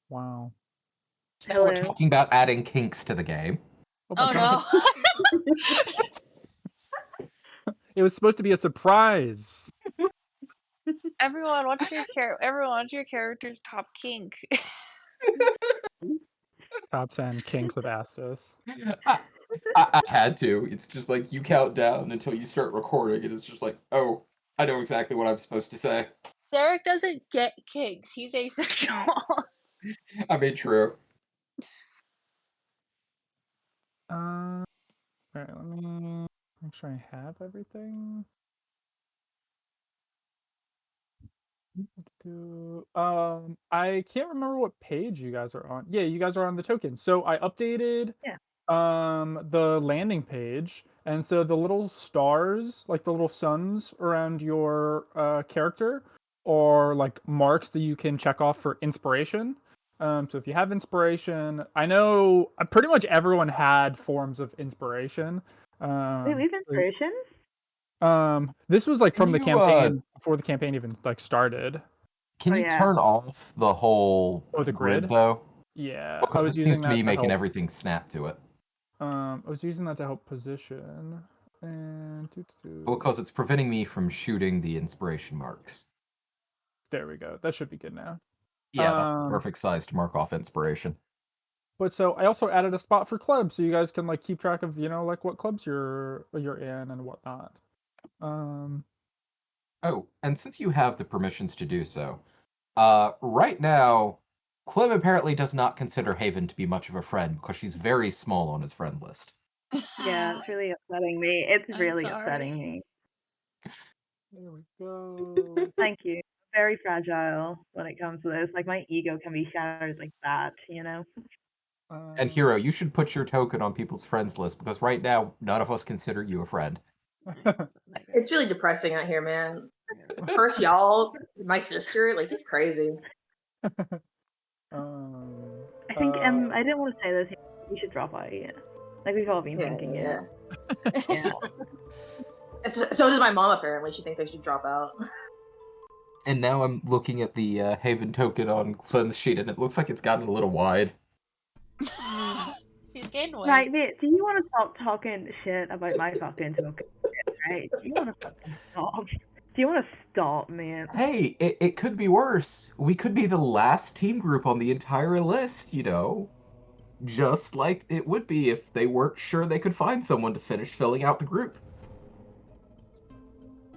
Wow. So we're Hello. talking about adding kinks to the game. Oh my Oh god. no. It was supposed to be a surprise. Everyone, what's your character's top kink? Top 10 kinks of Astos. I had to. It's just like you count down until you start recording, and it's just like, oh, I know exactly what I'm supposed to say. Zarek doesn't get kinks. He's asexual. I mean, true. Alright, let me make sure I have everything. I can't remember what page you guys are on. Yeah, you guys are on the token. So I updated the landing page, and so the little stars, like the little suns around your character, are like marks that you can check off for inspiration. So if you have inspiration, I know pretty much everyone had forms of inspiration. Wait, we have inspiration? This was like from the you, campaign before the campaign even like started. Can you yeah. turn off the whole the grid? though? Yeah, Because I was it using seems to that be making help. everything snap to it. I was using that to help position, and Because it's preventing me from shooting the inspiration marks. there we go. That should be good now. Yeah, that's the perfect size to mark off inspiration. But so I also added a spot for clubs, so you guys can like keep track of like what clubs you're in and whatnot. Oh, and since you have the permissions to do so, right now, Clem apparently does not consider Haven to be much of a friend because she's very small on his friend list. Yeah, it's really upsetting me. It's I'm really sorry. upsetting me. There we go. Thank you. Very fragile when it comes to this. Like, my ego can be shattered like that, you know? And Hero, you should put your token on people's friends list because right now, none of us consider you a friend. It's really depressing out here, man. First y'all, my sister, like, it's crazy. I think I didn't want to say this. We should drop out. Yeah. Like we've all been thinking. Yeah. So does my mom. Apparently, she thinks I should drop out. And now I'm looking at the Haven token on Clem's sheet, and it looks like it's gotten a little wide. She's gained weight. Right, mate, do you want to stop talking shit about my fucking token? Right? Do you want to fucking stop? Do you want to stop, man? Hey, it could be worse. We could be the last team group on the entire list, you know? Just like it would be if they weren't sure they could find someone to finish filling out the group.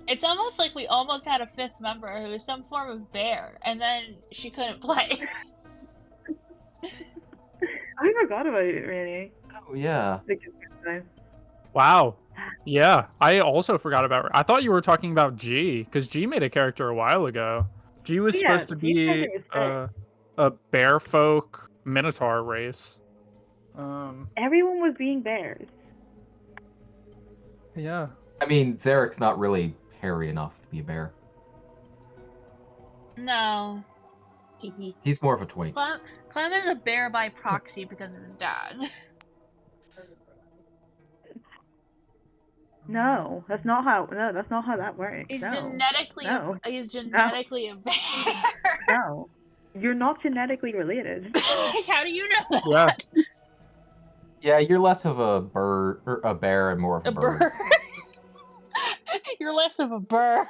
It's almost like we almost had a fifth member who was some form of bear, and then she couldn't play. I forgot about it, really. Oh, yeah. Wow. Yeah, I also forgot about her. I thought you were talking about G, because G made a character a while ago. G was supposed to be a bear folk minotaur race. Everyone was being bears. Yeah. I mean, Zarek's not really hairy enough to be a bear. No. He's more of a twink. Clem is a bear by proxy because of his dad. No, that's not how that works. He's no. genetically no. He's genetically a bear. No. You're not genetically related. How do you know that? Yeah, you're less of a bird or a bear and more of a bird. You're less of a bird.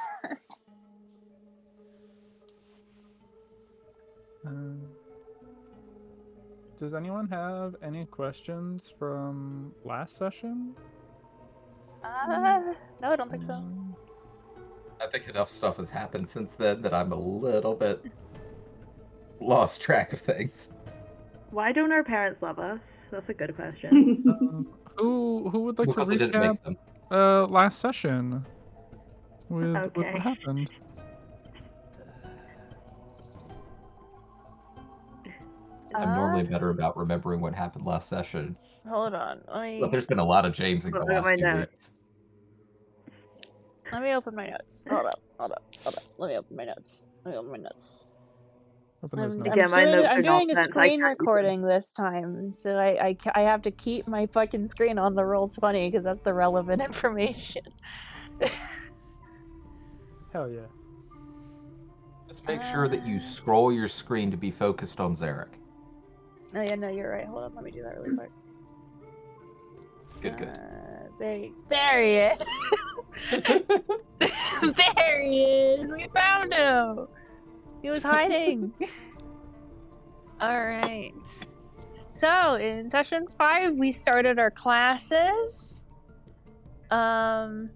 Does anyone have any questions from last session? No, I don't think so. I think enough stuff has happened since then that I'm a little bit lost track of things. Why don't our parents love us? That's a good question. Who would like to recap last session with what happened? I'm normally better about remembering what happened last session. Hold on. But there's been a lot of James in the last 2 weeks. Let me open my notes. Hold up. Let me open my notes. I'm doing a screen recording this time, so I have to keep my fucking screen on the Roll20 because that's the relevant information. Hell yeah. Just make sure that you scroll your screen to be focused on Zarek. Oh yeah, no, you're right. Hold on, let me do that really quick. Good. There he is. There he is. We found him. He was hiding. All right. So in session 5, we started our classes. I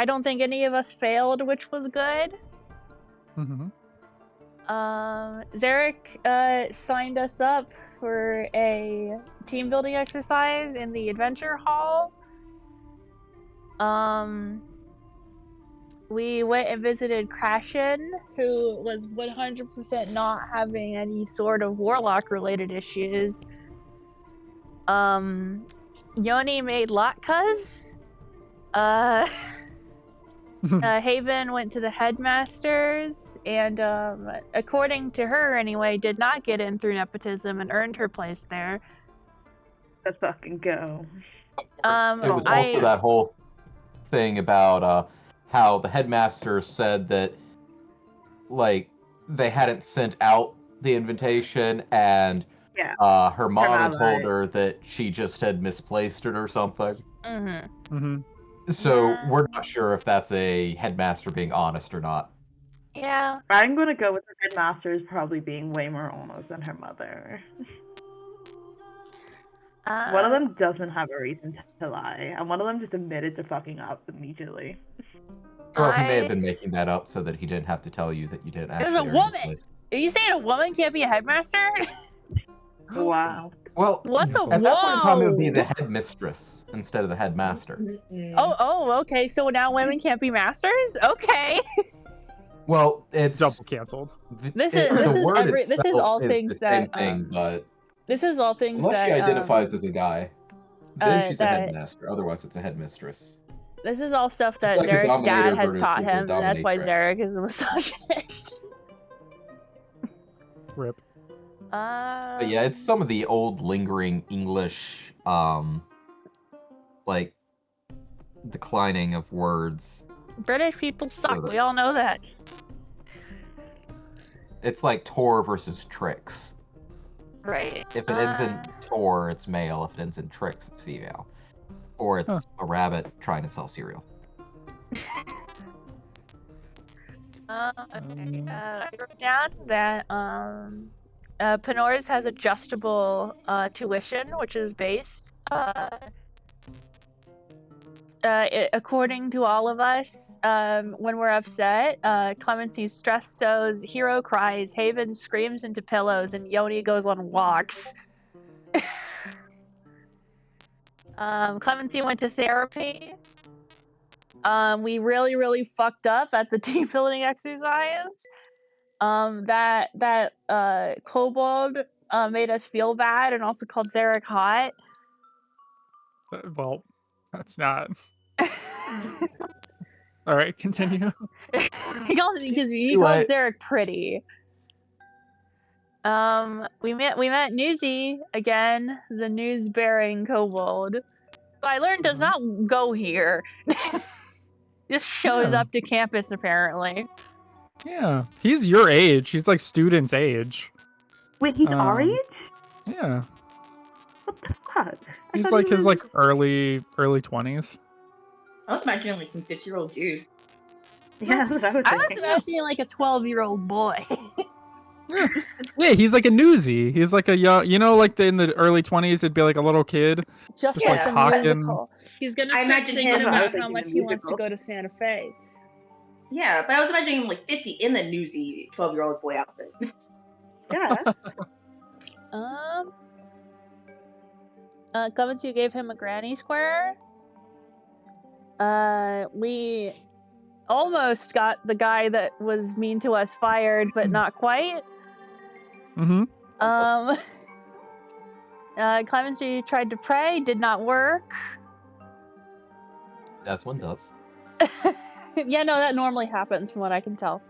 don't think any of us failed, which was good. Zarek signed us up for a team building exercise in the adventure hall. We went and visited Crashen, who was 100% not having any sort of warlock related issues. Yoni made latkes. Haven went to the headmasters, and according to her anyway, did not get in through nepotism and earned her place there. Let's fucking go. It was also that whole thing about how the headmaster said that, like, they hadn't sent out the invitation, and her mom had told her that she just had misplaced it or something. So we're not sure if that's a headmaster being honest or not. Yeah. I'm gonna go with the headmaster's probably being way more honest than her mother. One of them doesn't have a reason to lie, and one of them just admitted to fucking up immediately. Well, he may have been making that up so that he didn't have to tell you that you didn't actually. There's a woman! Are you saying a woman can't be a headmaster? Wow. Well, at that point in time, it would be the headmistress instead of the headmaster. Oh, okay. So now women can't be masters? Okay. Well, it's double canceled. This is all things that. This is all things unless that. She identifies as a guy, then she's a headmaster. Otherwise, it's a headmistress. This is all stuff that Zarek's dad has taught him, and that's why Zarek is a misogynist. Rip. But yeah, it's some of the old lingering English, like, declining of words. British people suck, we all know that. It's like Tor versus Trix. Right. If it ends in Tor, it's male. If it ends in Trix, it's female. Or it's a rabbit trying to sell cereal. I wrote down that Penors has adjustable tuition, which is based. According to all of us, when we're upset, Clemency's stress sows, Hero cries, Haven screams into pillows, and Yoni goes on walks. Clemency went to therapy. We really fucked up at the team building exercise. That kobold made us feel bad and also called Zarek hot. Well, that's not. All right, continue. He calls Zarek pretty. We met Newsy again, the news-bearing kobold. But I learned does not go here. Just shows up to campus apparently. Yeah, he's your age. He's like student's age. Wait, he's our age? Yeah. What the fuck? He's like his early 20s. I was imagining like some 50-year-old dude. Yeah, that's what I was thinking. I was imagining like a 12-year-old boy. Yeah, he's like a newsie. He's like a young, like in the early 20s, it'd be like a little kid. Just like the musical. He's gonna start singing about how much he wants to go to Santa Fe. Yeah, but I was imagining him like 50 in the newsy 12-year-old boy outfit. Yeah. Clemency gave him a granny square. We almost got the guy that was mean to us fired, but not quite. Clemency tried to pray, did not work. That's one does. Yeah, no, that normally happens from what I can tell.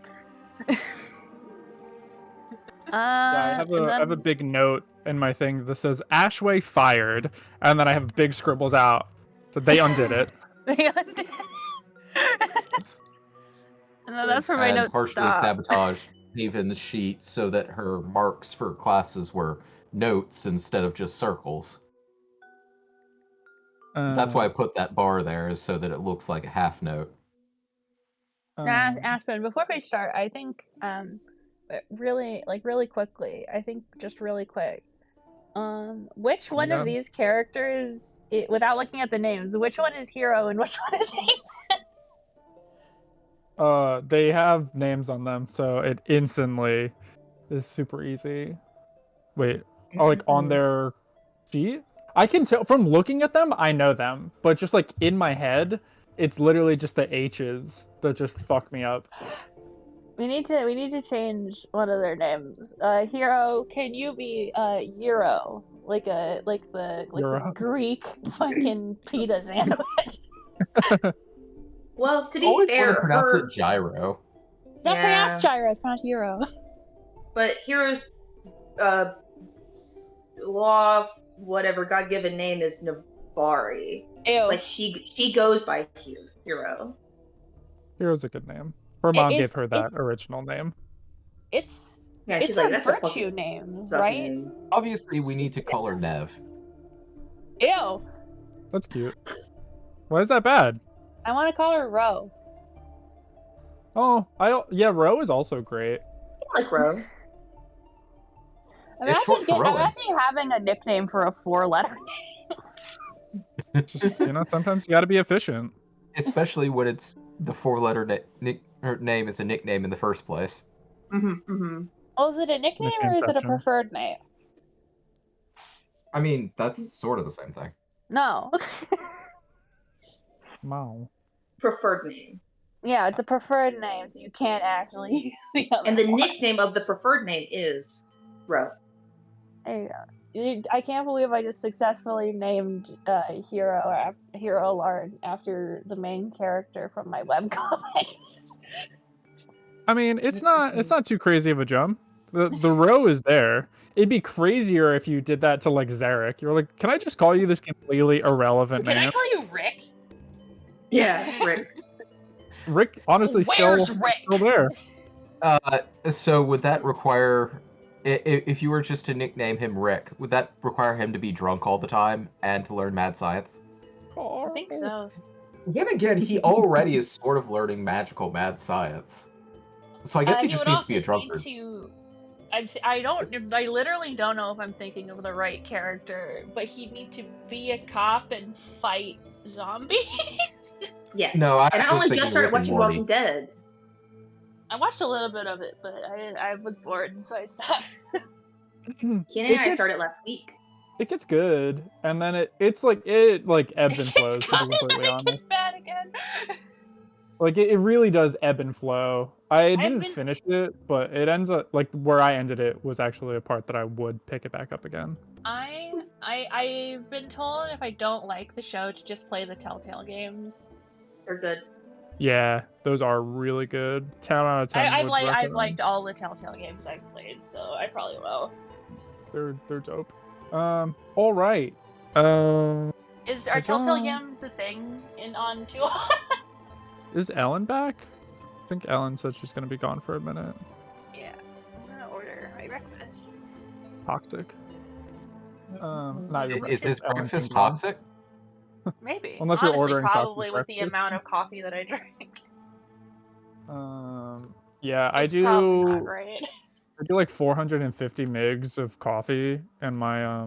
I have a big note in my thing that says Ashway fired, and then I have big scribbles out. So they undid it. They undid it. And then that's where my notes partially stop. Sabotaged Haven's sheet so that her marks for classes were notes instead of just circles. That's why I put that bar there, is so that it looks like a half note. Aspen, before we start, I think really quickly, which one of these characters, without looking at the names, which one is Hero and which one is Ethan? They have names on them, so it instantly is super easy. Wait, like on their sheet? I can tell from looking at them, I know them, but just like in my head, it's literally just the H's that just fuck me up. We need to change one of their names. Hero, can you be Euro? Like the Greek fucking pita sandwich. Well, to be always fair, want to pronounce it gyro. Don't pronounce gyro, it's not Euro. But Hero's law, whatever God-given name is Navari. Ew. Like she goes by Hero. Hero's a good name. Her mom gave her that original name. It's she's like, that's virtue a name, right? name. Obviously, we need to call her Nev. Ew. That's cute. Why is that bad? I want to call her Ro. Oh, Ro is also great. I like Ro. Imagine having a nickname for a 4-letter name. Just, sometimes you gotta be efficient. Especially when it's the 4-letter name is a nickname in the first place. Oh, is it a nickname or is it a preferred name? I mean, that's sort of the same thing. No. Wow. Preferred name. Yeah, it's a preferred name, so you can't actually use the other And the nickname of the preferred name is Ro. There you go. I can't believe I just successfully named Hero Lard after the main character from my webcomic. I mean, it's not too crazy of a jump. The Ro is there. It'd be crazier if you did that to like Zarek. You're like, can I just call you this completely irrelevant name? Can I call you Rick? Yeah, Rick. Rick, honestly, still there. So would that require, if you were just to nickname him Rick, would that require him to be drunk all the time and to learn mad science? I think so. Yet again, he already is sort of learning magical mad science. So I guess he just needs to be a drunkard. I literally don't know if I'm thinking of the right character, but he'd need to be a cop and fight zombies. Yes. No, I only just started watching Walking Dead. I watched a little bit of it, but I was bored, so I stopped. Kenny and I started last week. It gets good, and then it ebbs and flows. To be completely honest, it gets bad again. Like it really does ebb and flow. I didn't finish it, but it ends up like where I ended it was actually a part that I would pick it back up again. I've been told if I don't like the show to just play the Telltale games. They're good. Yeah, those are really good. 10 out of 10. I've liked all the Telltale games I've played, so I probably will. They're dope. All right. Are Telltale games a thing on 2? Is Ellen back? I think Ellen said she's gonna be gone for a minute. Yeah, I'm gonna order my breakfast. Toxic. Is this breakfast toxic? Maybe. Unless honestly, you're ordering probably with breakfast. the amount of coffee that I drink. Yeah, it's probably not right. I do like 450 mgs of coffee and my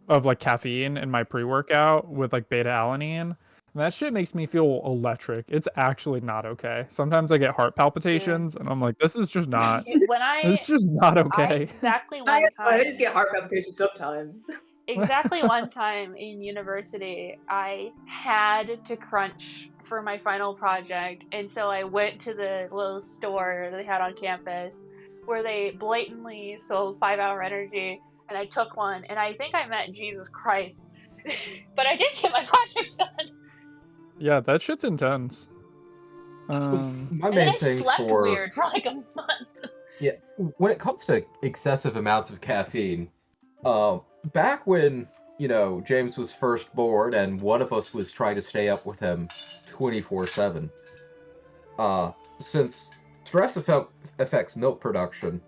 of like caffeine in my pre-workout with like beta-alanine. And that shit makes me feel electric. It's actually not okay. Sometimes I get heart palpitations, and I'm like, this is just not. It's just not okay. Exactly one time. I just get heart palpitations sometimes. Exactly one time in university, I had to crunch for my final project, and so I went to the little store that they had on campus where they blatantly sold 5-Hour Energy, and I took one, and I think I met Jesus Christ. But I did get my projects done. Yeah, that shit's intense. My main thing slept weird for like a month. Yeah, when it comes to excessive amounts of caffeine, back when, James was first born and one of us was trying to stay up with him 24/7, since stress affects milk production,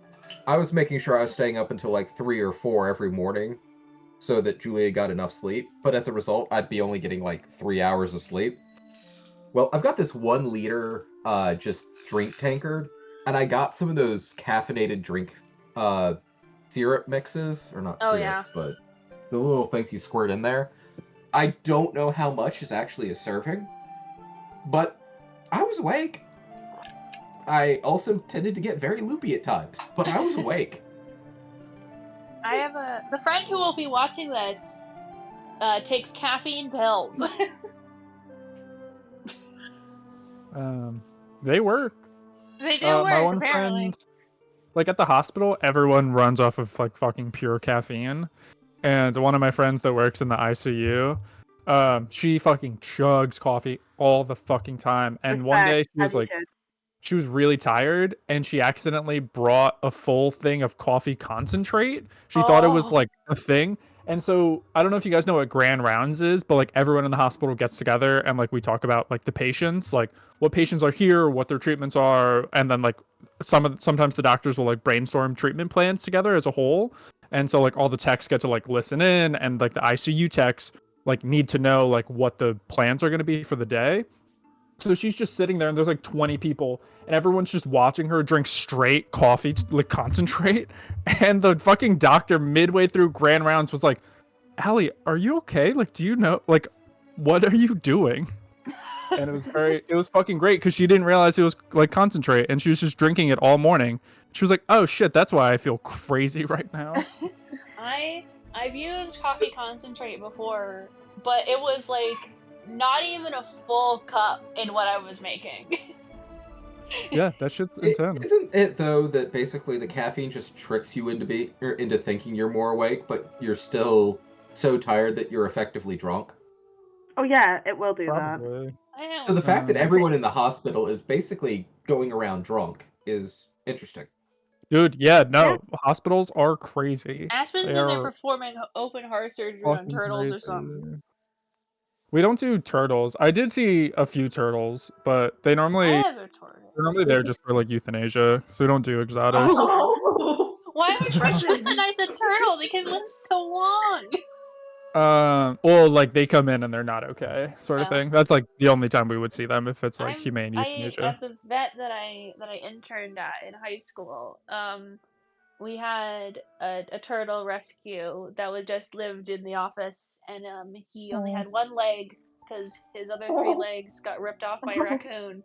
I was making sure I was staying up until like 3 or 4 every morning so that Julia got enough sleep. But as a result, I'd be only getting like 3 hours of sleep. Well, I've got this 1 liter just drink tankard, and I got some of those caffeinated drink syrup mixes, or not syrups, but the little things you squirt in there. I don't know how much is actually a serving, but I was awake. I also tended to get very loopy at times, but I was awake. I have the friend who will be watching this takes caffeine pills. They work. They do work, my one apparently. friend, like at the hospital, everyone runs off of like fucking pure caffeine. And one of my friends that works in the ICU, she fucking chugs coffee all the fucking time. And one day she was really tired and she accidentally brought a full thing of coffee concentrate. She thought it was like a thing. And so I don't know if you guys know what Grand Rounds is, but like everyone in the hospital gets together and like we talk about like the patients, like what patients are here, what their treatments are, and then like sometimes the doctors will like brainstorm treatment plans together as a whole. And so like all the techs get to like listen in, and like the ICU techs like need to know like what the plans are going to be for the day. So she's just sitting there and there's like 20 people and everyone's just watching her drink straight coffee, like concentrate. And the fucking doctor midway through Grand Rounds was like, Allie, are you okay? Like, do you know, like, what are you doing? And it was fucking great because she didn't realize it was like concentrate and she was just drinking it all morning. She was like, oh shit, that's why I feel crazy right now. I've used coffee concentrate before, but it was like not even a full cup in what I was making. Yeah, that shit's intense. Isn't it though that basically the caffeine just tricks you into thinking you're more awake, but you're still so tired that you're effectively drunk? Oh yeah, it will do Probably. that. So the fact that everyone in the hospital is basically going around drunk is interesting. Dude, yeah, no, hospitals are crazy. Aspen's in there performing open heart surgery on turtles or something. We don't do turtles. I did see a few turtles, but they're normally there just for like euthanasia, so we don't do exotics. Oh. Why would you euthanize a turtle? They can live so long. Well, like they come in and they're not okay, sort of thing. That's like the only time we would see them if it's like humane euthanasia. At the vet that I interned at in high school, we had a turtle rescue that was just lived in the office, and he only had one leg because his other 3 legs got ripped off by a raccoon.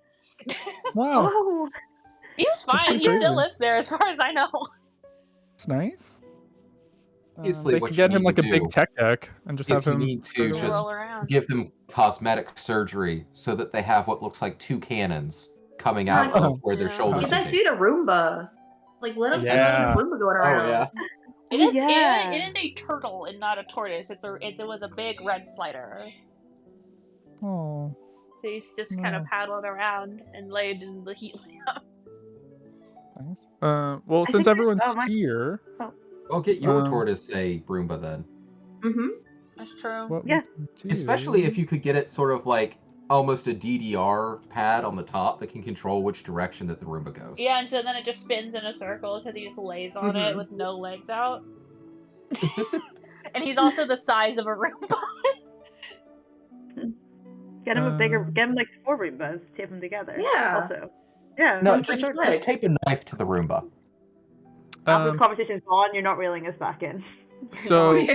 Wow. He was fine. He still lives there, as far as I know. It's nice. Obviously, they could get him like a big tech deck and just have him need to just give them cosmetic surgery so that they have what looks like 2 cannons coming out of where their shoulders. Give that dude a Roomba. Like, let him see a Roomba going around. Oh yeah. It is a turtle and not a tortoise. It was a big red slider. Oh. So he's just kind of paddled around and laid in the heat lamp. Nice. Well, since everyone's here, I'll get your tortoise a Roomba then. Mm-hmm. That's true. What Especially if you could get it sort of like almost a DDR pad on the top that can control which direction that the Roomba goes. Yeah, and so then it just spins in a circle because he just lays on it with no legs out. And he's also the size of a Roomba. Get him get him like 4 Roombas, tape them together. Yeah. Also. Yeah. No, just tape a knife to the Roomba. After the competition's on, you're not reeling us back in. So,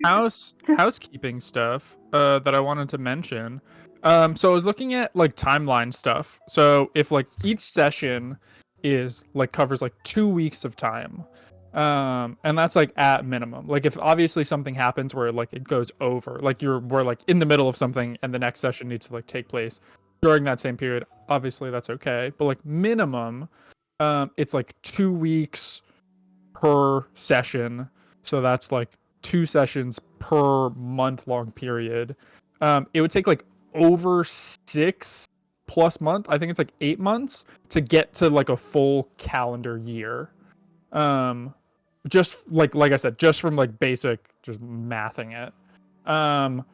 housekeeping stuff that I wanted to mention. So I was looking at like timeline stuff. So if like each session is like covers like 2 weeks of time, and that's like at minimum. Like if obviously something happens where like it goes over, like we're like in the middle of something and the next session needs to like take place during that same period, obviously that's okay. But like minimum, it's like 2 weeks per session, so that's like 2 sessions per month-long period. It would take like over 6+ months. I think it's like 8 months to get to like a full calendar year. Just like I said, just from like basic, just mathing it.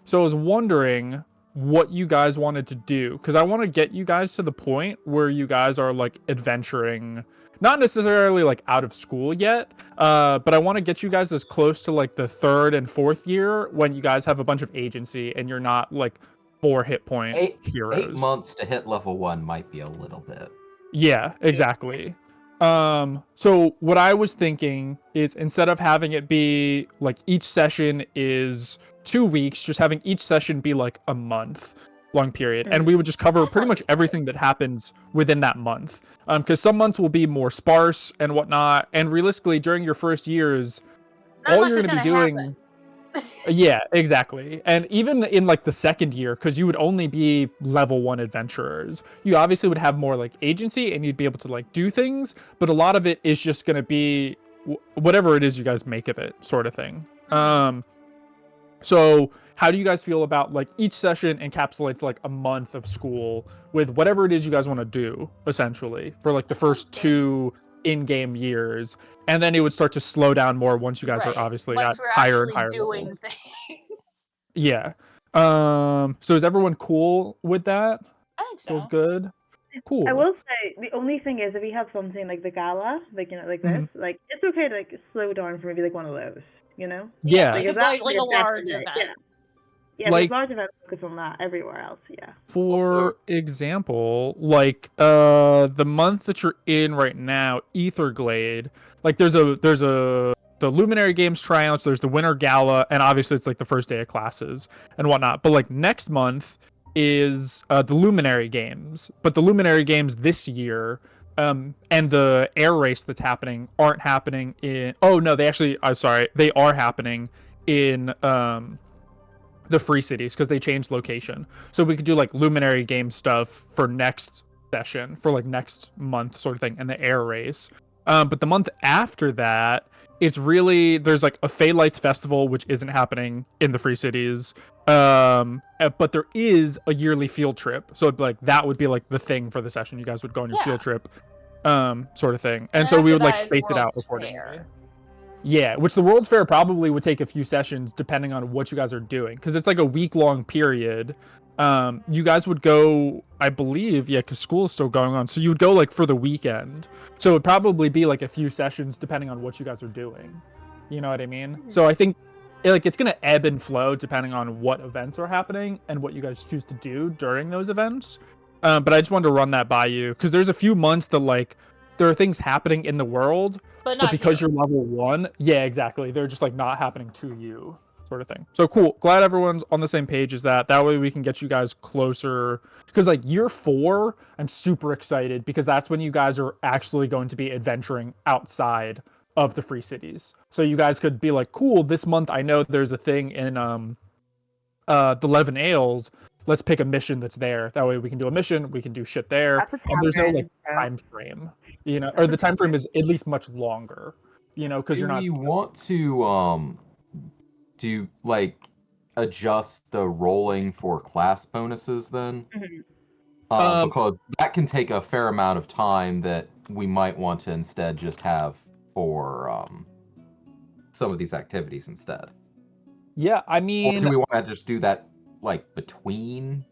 So I was wondering, what you guys wanted to do, because I want to get you guys to the point where you guys are like adventuring, not necessarily like out of school yet, but I want to get you guys as close to like the 3rd and 4th year when you guys have a bunch of agency and you're not like 4 hit point heroes. 8 months to hit level 1 might be a little bit. Yeah, exactly. So what I was thinking is, instead of having it be like each session is 2 weeks, just having each session be like a month long period, and we would just cover pretty much everything that happens within that month. Because some months will be more sparse and whatnot, and realistically during your first years, all you're going to be doing yeah, exactly. And even in like the 2nd year, because you would only be level 1 adventurers, you obviously would have more like agency and you'd be able to like do things, but a lot of it is just going to be whatever it is you guys make of it, sort of thing. So how do you guys feel about like each session encapsulates like a month of school with whatever it is you guys want to do, essentially, for like the first 2 in-game years, and then it would start to slow down more once you guys are obviously at higher and higher levels. Things. Yeah. So is everyone cool with that? I think so. Feels good. Cool. I will say the only thing is, if we have something like the gala, like like this, like it's okay to like slow down for maybe like one of those, Yeah. Like a large event. Yeah, like, large event focus on that. Everywhere else, yeah. For example, like the month that you're in right now, Aetherglade, like there's the Luminary Games tryouts, there's the Winter Gala, and obviously it's like the first day of classes and whatnot. But like next month is the Luminary Games, but the Luminary Games this year and the air race that's happening aren't happening in. Oh no, they actually. I'm sorry, they are happening in the Free Cities, because they changed location. So we could do like Luminary Game stuff for next session, for like next month sort of thing, and the air race. But the month after that, it's really, there's like a Phaelites Festival, which isn't happening in the Free Cities. But there is a yearly field trip. So like that would be like the thing for the session. You guys would go on your field trip, sort of thing. And so we would like space it out accordingly. Yeah, which the World's Fair probably would take a few sessions depending on what you guys are doing, because it's like a week-long period. You guys would go, I believe, because school is still going on, so you would go like for the weekend. So it would probably be like a few sessions depending on what you guys are doing. You know what I mean? So I think like it's gonna ebb and flow depending on what events are happening and what you guys choose to do during those events. But I just wanted to run that by you, because there's a few months that like there are things happening in the world, but because you're level 1, yeah, exactly, they're just like not happening to you, sort of thing. So cool. Glad everyone's on the same page as that. That way we can get you guys closer, because like year 4, I'm super excited, because that's when you guys are actually going to be adventuring outside of the Free Cities. So you guys could be like, cool, this month I know there's a thing in the Levin Ales. Let's pick a mission that's there. That way we can do a mission, we can do shit there, and there's no like time frame, or the time frame is at least much longer, because you're not. Do you want to do like adjust the rolling for class bonuses then? Because that can take a fair amount of time that we might want to instead just have for some of these activities instead. Yeah, I mean, or do we want to just do that like between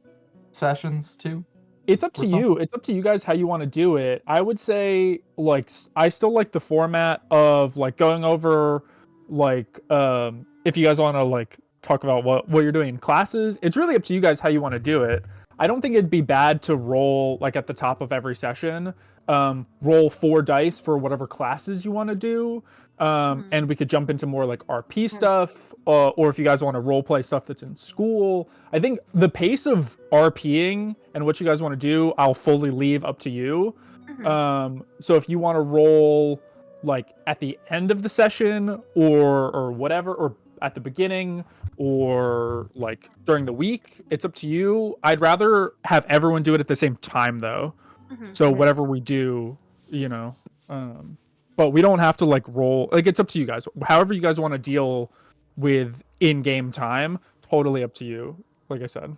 sessions too? It's up to you. It's up to you guys how you want to do it. I would say like I still like the format of like going over like if you guys want to like talk about what you're doing in classes. It's really up to you guys how you want to do it. I don't think it'd be bad to roll like at the top of every session, roll 4 dice for whatever classes you want to do. And we could jump into more like RP stuff, or if you guys want to role play stuff that's in school. I think the pace of RPing and what you guys want to do, I'll fully leave up to you. So if you want to roll like at the end of the session or whatever, or at the beginning, or like during the week, it's up to you. I'd rather have everyone do it at the same time though. So whatever we do, but we don't have to like roll, like it's up to you guys. However you guys want to deal with in-game time, totally up to you, like I said.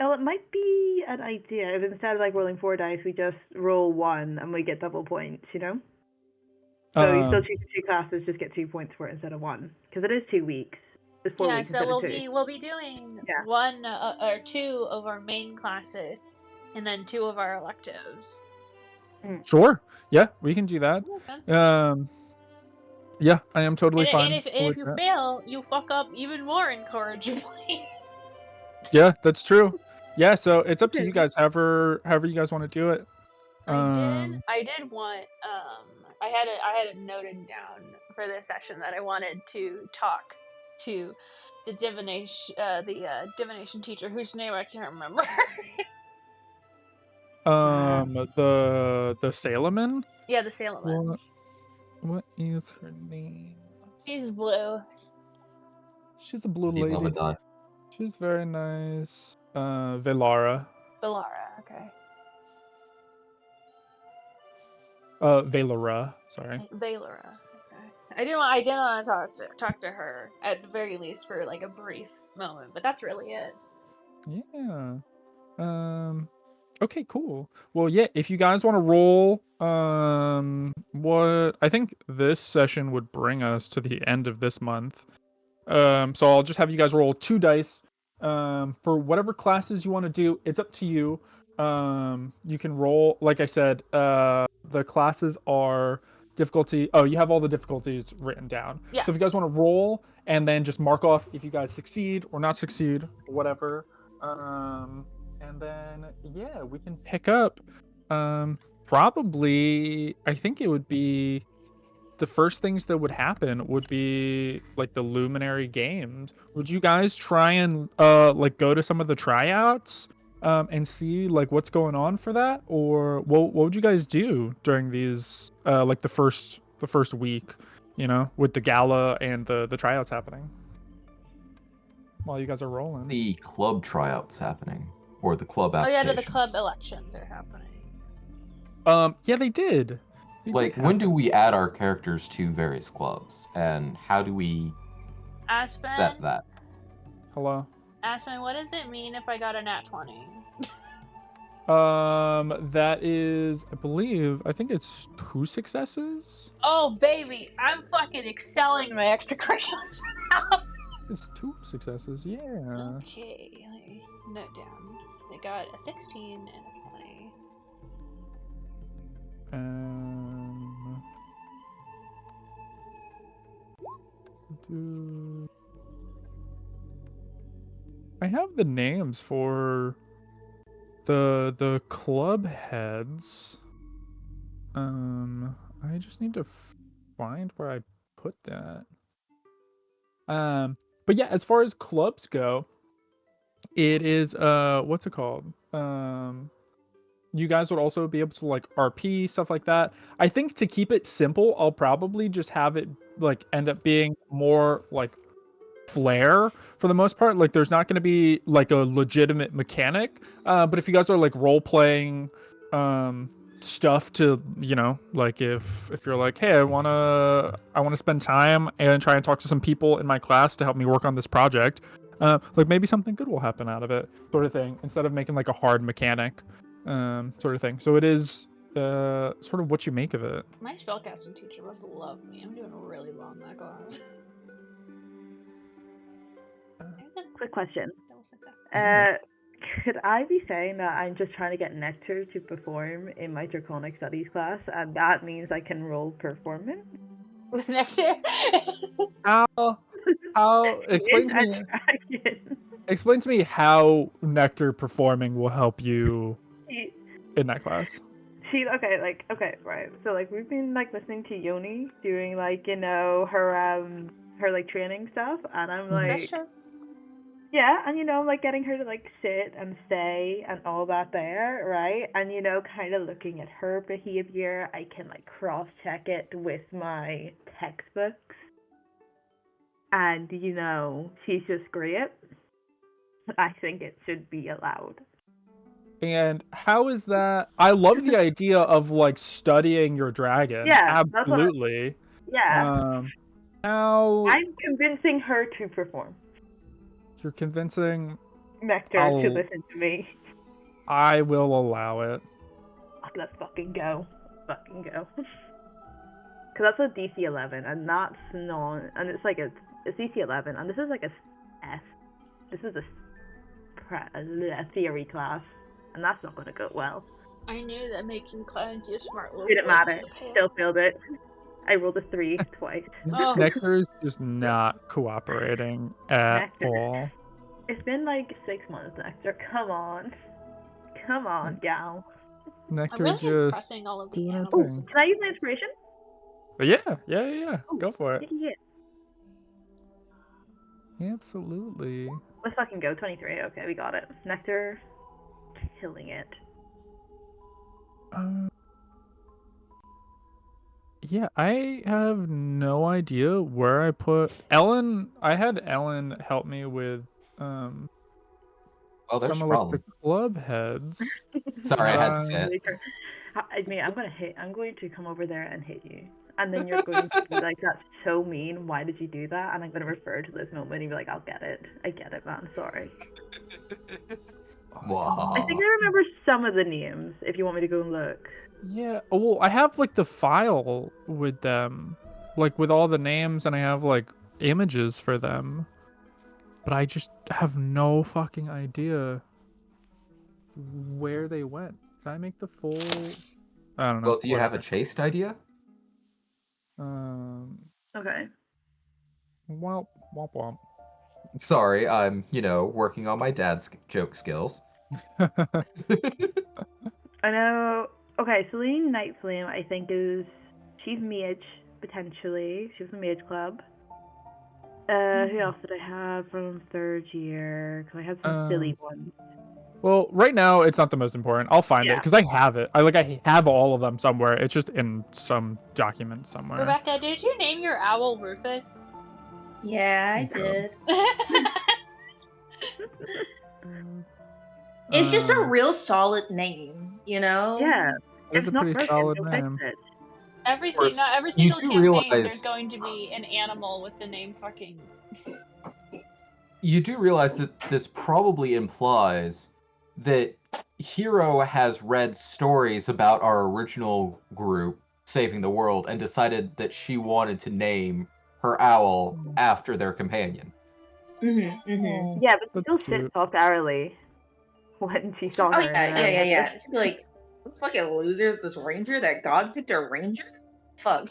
Oh, it might be an idea if instead of like rolling 4 dice, we just roll 1 and we get double points, So you still choose 2 classes, just get 2 points for it instead of 1, because it is 2 weeks. There's 4 weeks so instead of 2. we'll be doing one or 2 of our main classes, and then 2 of our electives. Sure. Yeah, we can do that. Yeah, I am totally fine. And if you fail, you fuck up even more incorrigibly. Yeah, that's true. Yeah, so it's up to you guys. However you guys want to do it. I did want. I had it noted down for this session that I wanted to talk to the divination teacher whose name I can't remember. The Saleman? Yeah, the Saleman. What is her name? She's blue. She's a blue lady. She's very nice. Velara. Velara, okay. Velara, sorry. Velara. Okay. I didn't want to talk to her at the very least for like a brief moment, but that's really it. Yeah. Okay, cool. Well, yeah, if you guys want to roll, what I think this session would bring us to the end of this month. So I'll just have you guys roll 2 dice. For whatever classes you want to do, it's up to you. You can roll, like I said, the classes are difficulty. Oh, you have all the difficulties written down. Yeah. So if you guys want to roll and then just mark off if you guys succeed or not succeed, or whatever. And then, yeah, we can pick up, probably, I think it would be, the first things that would happen would be, like, the Luminary Games. Would you guys try and, like, go to some of the tryouts, and see, like, what's going on for that? Or what would you guys do during these, like, the first week, with the gala and the tryouts happening? While you guys are rolling. The club tryouts happening. Or the club applications. Oh yeah, the club elections are happening. Yeah, they did. When do we add our characters to various clubs? And how do we Aspen, set that? Hello? Aspen, what does it mean if I got a nat 20? That is, I think it's 2 successes? Oh, baby, I'm fucking excelling my extracurriculars now. It's 2 successes, yeah. Okay, let me note down. So I got a 16 and a 20. I have the names for the club heads. I just need to find where I put that. But yeah, as far as clubs go, it is what's it called? You guys would also be able to like RP stuff like that. I think to keep it simple, I'll probably just have it like end up being more like flair for the most part. Like there's not going to be like a legitimate mechanic, but if you guys are like role playing stuff to, like if you're like, hey, I want to spend time and try and talk to some people in my class to help me work on this project, like maybe something good will happen out of it, sort of thing, instead of making like a hard mechanic, sort of thing. So it is sort of what you make of it. My spellcasting teacher must love me. I'm doing really well in that class. Quick question. Could I be saying that I'm just trying to get Nectar to perform in my Draconic Studies class, and that means I can roll performance? With Nectar? How explain to me how Nectar performing will help you in that class. Okay, right. So like we've been like listening to Yoni doing like, her like training stuff, and I'm like, that's true. Yeah, and like getting her to like sit and stay and all that there, right? And kind of looking at her behavior, I can like cross-check it with my textbooks. And she's just great. I think it should be allowed. And how is that? I love the idea of like studying your dragon. Yeah, absolutely. Yeah. How I'm convincing her to perform. You're convincing Nectar to listen to me. I will allow it. Let's fucking go. because that's a DC 11, and that's not, and it's like it's DC 11, and this is like a S. This is a theory class, and that's not going to go well. I knew that making clowns use smart look. Didn't matter. Still failed it. I rolled a 3 twice. Oh. Nectar is just not cooperating at Nectar. all. It's been like 6 months, Nectar. Come on, gal. Nectar I'm really just impressing all of the doing her animals. thing. Can I use my inspiration? But yeah. Go for it. Yeah. Absolutely. Let's fucking go. 23. Okay, we got it. Nectar, killing it. Yeah, I have no idea where I put Ellen. I had Ellen help me with Oh, there's some a of problem. like the club heads. Sorry, I had to say it. I mean, I'm going to come over there and hit you, and then you're going to be like, "That's so mean. Why did you do that?" And I'm going to refer to this moment and be like, "I'll get it. I get it, man. Sorry." Wow. I think I remember some of the names. If you want me to go and look. Yeah. Oh, well, I have like the file with them, like with all the names, and I have like images for them, but I just have no fucking idea where they went. Did I make the full? I don't know. Well, do you have a whatever. chaste idea? Okay. Womp womp womp. Sorry, I'm, working on my dad's joke skills. I know. Okay, Celine Nightflame, I think she's mage potentially. She was in Mage Club. Who else did I have from 3rd year? Because I had some silly ones. Well, right now it's not the most important. I'll find it because I have it. I have all of them somewhere. It's just in some document somewhere. Rebecca, did you name your owl Rufus? Yeah, I did. It's just a real solid name, Yeah. It's a pretty solid name. Not every single campaign there's going to be an animal with the name fucking. You do realize that this probably implies that Hero has read stories about our original group saving the world and decided that she wanted to name her owl after their companion. Yeah, but she still shit talked Arily when she saw her. Yeah. She'd be like, "This fucking loser is this ranger that God picked a ranger? Fuck."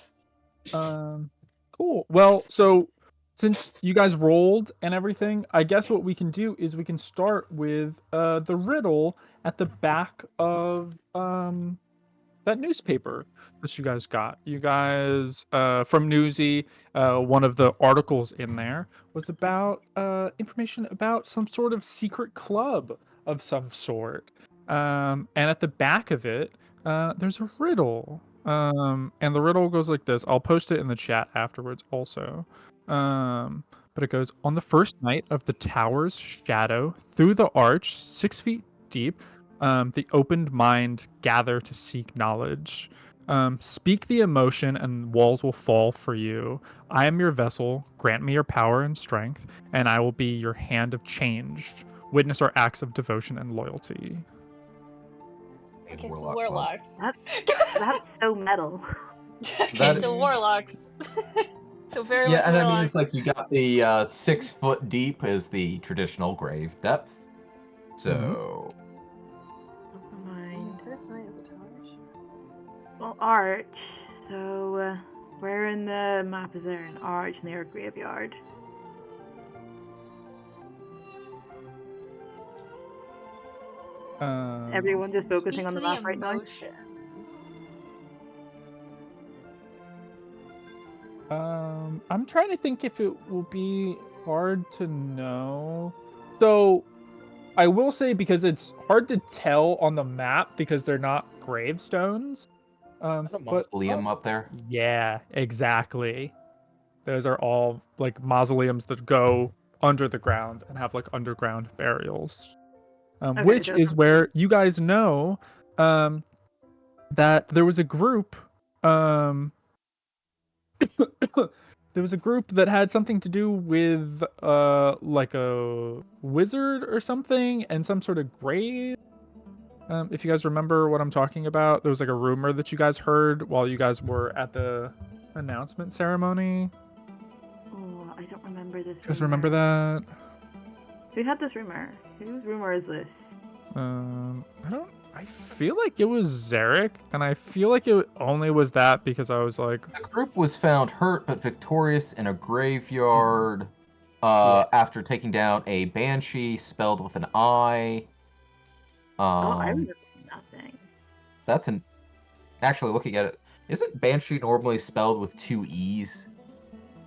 Cool. Well, so since you guys rolled and everything, I guess what we can do is we can start with the riddle at the back of that newspaper that you guys got. You guys from Newsy, one of the articles in there was about information about some sort of secret club of some sort. And at the back of it, there's a riddle. And the riddle goes like this. I'll post it in the chat afterwards also. But it goes, on the first night of the tower's shadow, through the arch, 6 feet deep, the opened mind gather to seek knowledge. Speak the emotion and walls will fall for you. I am your vessel, grant me your power and strength, and I will be your hand of change. Witness our acts of devotion and loyalty. Okay, so warlocks. That's so metal. Okay, so warlocks. So very much and warlocks. I mean, it's like you got the 6 foot deep is the traditional grave depth. So. Well, arch. So, where in the map is there an arch near a graveyard? Everyone just focusing on the map right now. I'm trying to think if it will be hard to know. So, I will say because it's hard to tell on the map because they're not gravestones. A mausoleum up there. Yeah, exactly. Those are all like mausoleums that go under the ground and have like underground burials. Which is where you guys know that there was a group there was a group that had something to do with like a wizard or something and some sort of grave. If you guys remember what I'm talking about, there was like a rumor that you guys heard while you guys were at the announcement ceremony. Oh, I don't remember this. Just remember that. Who had this rumor? Whose rumor is this? I feel like it was Zarek, and I feel like it only was that because I was like... The group was found hurt but victorious in a graveyard after taking down a banshee spelled with an I. I remember nothing. That's an... Actually, looking at it, isn't banshee normally spelled with 2 E's?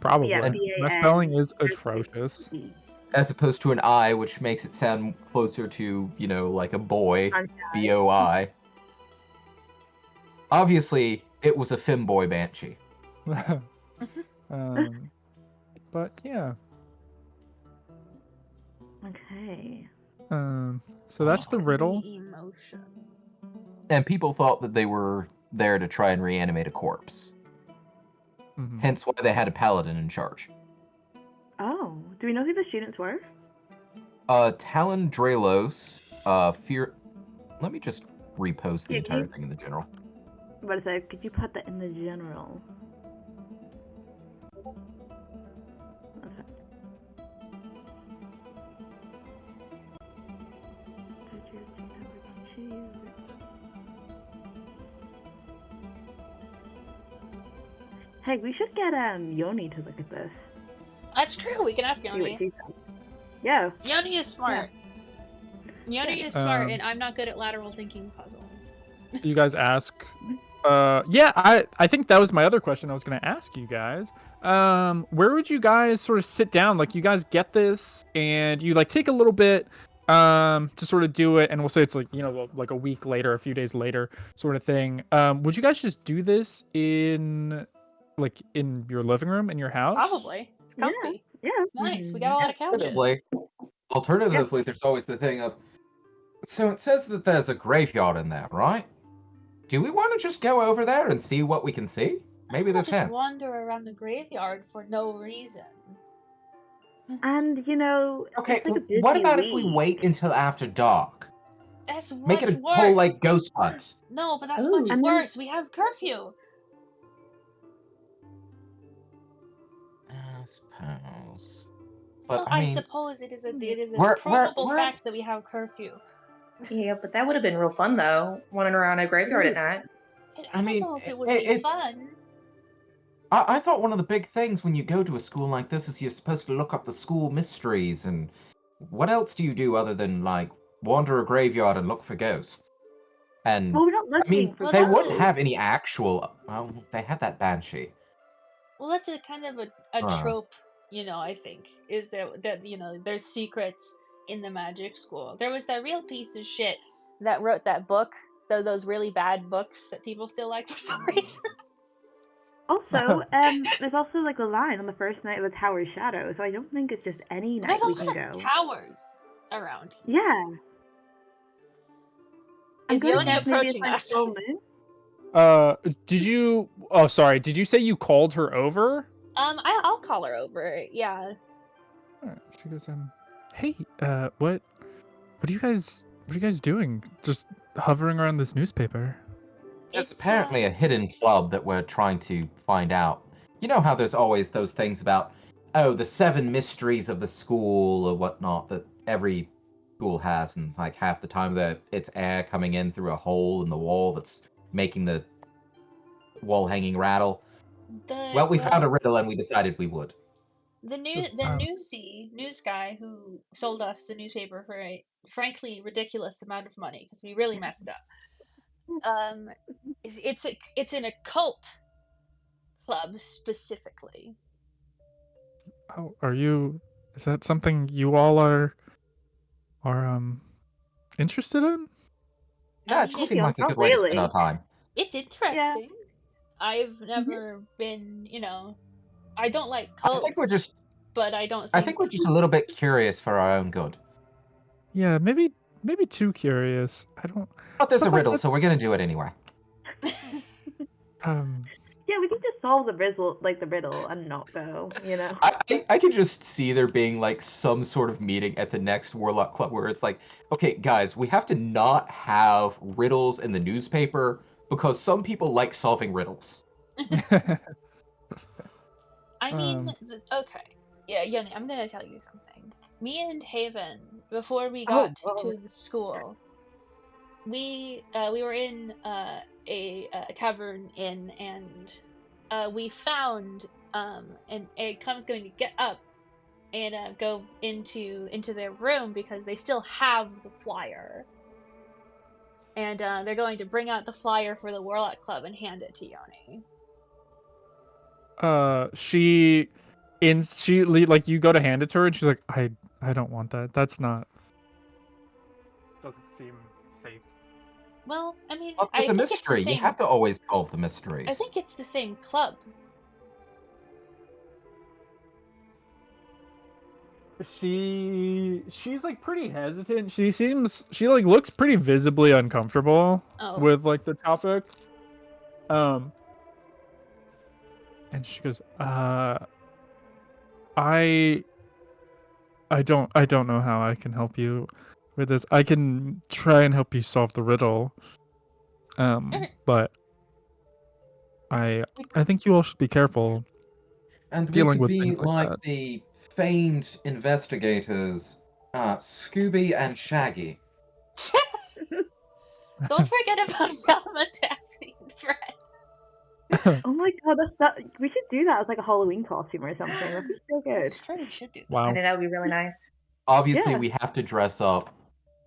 Probably. Yeah, my spelling is atrocious. As opposed to an I, which makes it sound closer to, like a boy. B-O-I. Obviously, it was a femboy banshee. But yeah. Okay. So that's the riddle. Emotion. And people thought that they were there to try and reanimate a corpse. Mm-hmm. Hence why they had a paladin in charge. Oh, do we know who the students were? Talon Draelos, Fear... Let me just repost the entire thing in the general. What is it? Could you put that in the general? Okay. Hey, we should get Yoni to look at this. That's true. We can ask Yoni. Yeah. Yoni is smart. Yeah. Yoni is smart, and I'm not good at lateral thinking puzzles. You guys ask. Yeah, I think that was my other question I was going to ask you guys. Where would you guys sort of sit down? Like, you guys get this, and you, like, take a little bit to sort of do it, and we'll say it's, like, like a week later, a few days later sort of thing. Would you guys just do this in your living room in your house? Probably. It's comfy. Yeah. It's nice. We got a lot of couches. Alternatively, there's always the thing of... So it says that there's a graveyard in there, right? Do we want to just go over there and see what we can see? Maybe there's hints. Just wander around the graveyard for no reason. And, Okay, what about if we wait until after dark? That's much Make it a worse. whole, ghost hunt. No, but that's much worse. We have curfew. I suppose. But I suppose it is a provable fact that we have curfew. Yeah, but that would have been real fun though, wandering around a graveyard at night. I don't know if it would be fun. I thought one of the big things when you go to a school like this is you're supposed to look up the school mysteries, and what else do you do other than wander a graveyard and look for ghosts? And we're not looking for they wouldn't have any actual. Well, they had that banshee. Well, that's a kind of a trope, I think, is that there's secrets in the magic school. There was that real piece of shit that wrote that book, those really bad books that people still like for some reason. Also, there's also a line on the first night with Tower Shadow, so I don't think it's just any night we can go. Towers around here. Yeah. Is Yoni approaching us? Did you... Oh, sorry. Did you say you called her over? I'll call her over, yeah. Alright, she goes, hey, what are you guys doing? Just hovering around this newspaper? It's apparently a hidden club that we're trying to find out. You know how there's always those things about, the 7 mysteries of the school or whatnot that every school has, and half the time it's air coming in through a hole in the wall that's making the wall hanging rattle. We found a riddle and we decided we would. The news guy who sold us the newspaper for a frankly ridiculous amount of money because we really messed up. It's an occult club specifically. Oh, is that something you all are interested in? Yeah, it just seems like a good way to spend our time. It's interesting. Yeah. I've never been, I don't like cults. I think we're just a little bit curious for our own good. Yeah, maybe too curious. But there's a riddle, so we're gonna do it anyway. Yeah, we can just solve the riddle, and not go. I can just see there being some sort of meeting at the next Warlock Club where it's okay, guys, we have to not have riddles in the newspaper because some people like solving riddles. I mean, okay. Yeah, Yoni, I'm gonna tell you something. Me and Haven, before we got to the school, we were in a tavern inn, and we found and Aegcom's going to get up and go into their room because they still have the flyer, and they're going to bring out the flyer for the Warlock Club and hand it to Yoni. She like you go to hand it to her and she's like, I don't want that. That's not. Doesn't seem safe. Well, I mean, well, it's a mystery. You have to always solve the mysteries. I think it's the same club. She's like pretty hesitant. She like looks pretty visibly uncomfortable with like the topic. And she goes, I don't know how I can help you with this. I can try and help you solve the riddle. But I think you all should be careful. And dealing we could with be things like that. the famed investigators, Scooby and Shaggy. Don't forget about Velma tapping Fred. Oh my god, we should do that as like a Halloween costume or something. That'd be so good. That's true, we should do that. Wow. I think that would be really nice. Obviously, we have to dress up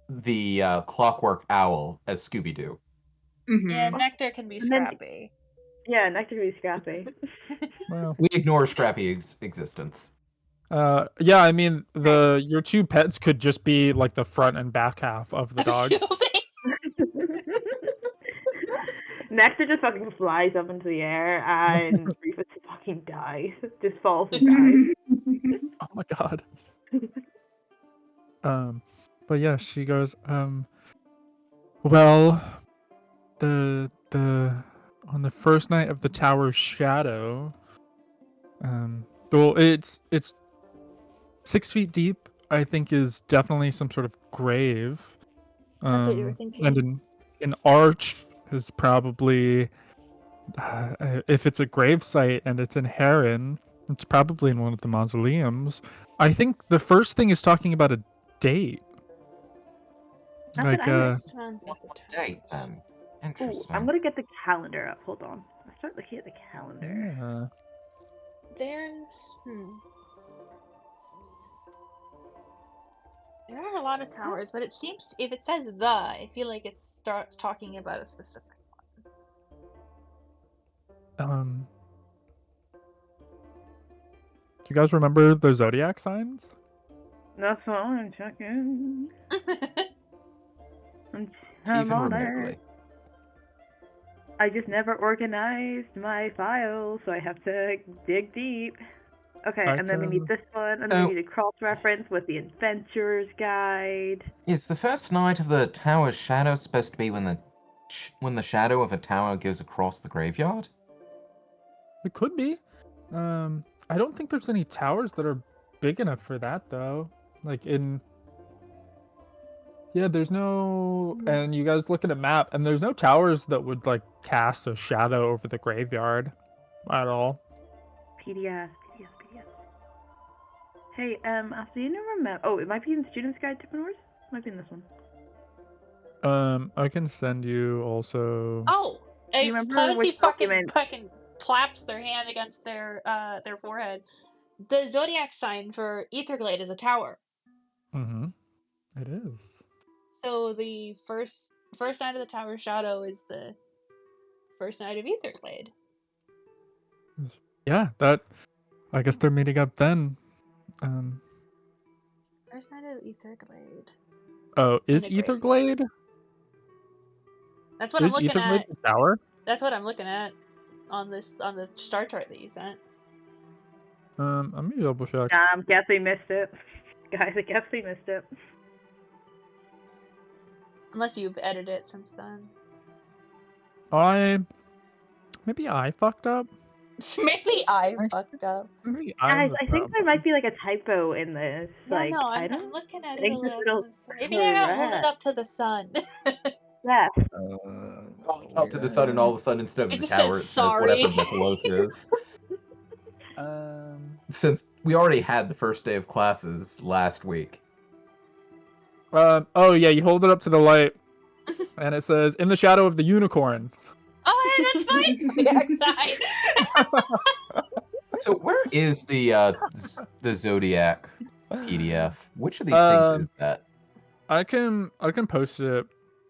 the Clockwork Owl as Scooby-Doo. Mm-hmm. Yeah, Nectar can be Scrappy. Yeah, Nectar can be Scrappy. Well, we ignore Scrappy's existence. Yeah, I mean your two pets could just be like the front and back half of the dog. Nectar just fucking flies up into the air and Rufus fucking dies. Just falls and dies. Oh my god. But yeah, she goes, well, the on the first night of the Tower's Shadow, well, it's 6 feet deep, I think is definitely some sort of grave. That's what you were thinking. And an arch is probably, if it's a grave site and it's in Heron, it's probably in one of the mausoleums. I think the first thing is talking about a date. Like date then. Interesting. Ooh, I'm gonna get the calendar up. Hold on. I start looking at the calendar. Yeah. There's there are a lot of towers, but it seems if it says the, I feel like it starts talking about a specific one. Do you guys remember the zodiac signs? That's what I'm checking. I just never organized my files, so I have to dig deep. Okay, and then we need this one, and then we need a cross-reference with the Adventurer's Guide. Is the first night of the Tower's Shadow supposed to be when the shadow of a tower goes across the graveyard? It could be. I don't think there's any towers that are big enough for that, though. Like in... Yeah, there's no... And you guys look at a map, and there's no towers that would, like, cast a shadow over the graveyard at all. PDF. Hey, do you remember... Oh, it might be in the Student's Guide to Penors? It might be in this one. I can send you also... Oh! A Clemency fucking claps their hand against their forehead. The zodiac sign for Aetherglade is a tower. Mm-hmm. It is. So the first night of the Tower Shadow is the first night of Aetherglade. Yeah, I guess they're meeting up then. First night of Aetherglade. Oh, is Aetherglade? That's what I'm looking at. The tower? That's what I'm looking at on the star chart that you sent. I'm gonna double check. I guess we missed it. Guys, I guess we missed it. Unless you've edited it since then. Maybe I fucked up. Maybe I fucked up. Guys, I think there might be like a typo in this. No, like, no, I'm looking at it a little. Maybe I gotta hold it up to the sun. Yeah. Up to the sun, and all of a sudden, instead of the tower, it says whatever Miklos is. Since we already had the first day of classes last week. Oh yeah, you hold it up to the light, and it says, "In the shadow of the unicorn." Oh, that's fine. Outside. So where is the Zodiac PDF? Which of these things is that? I can post it,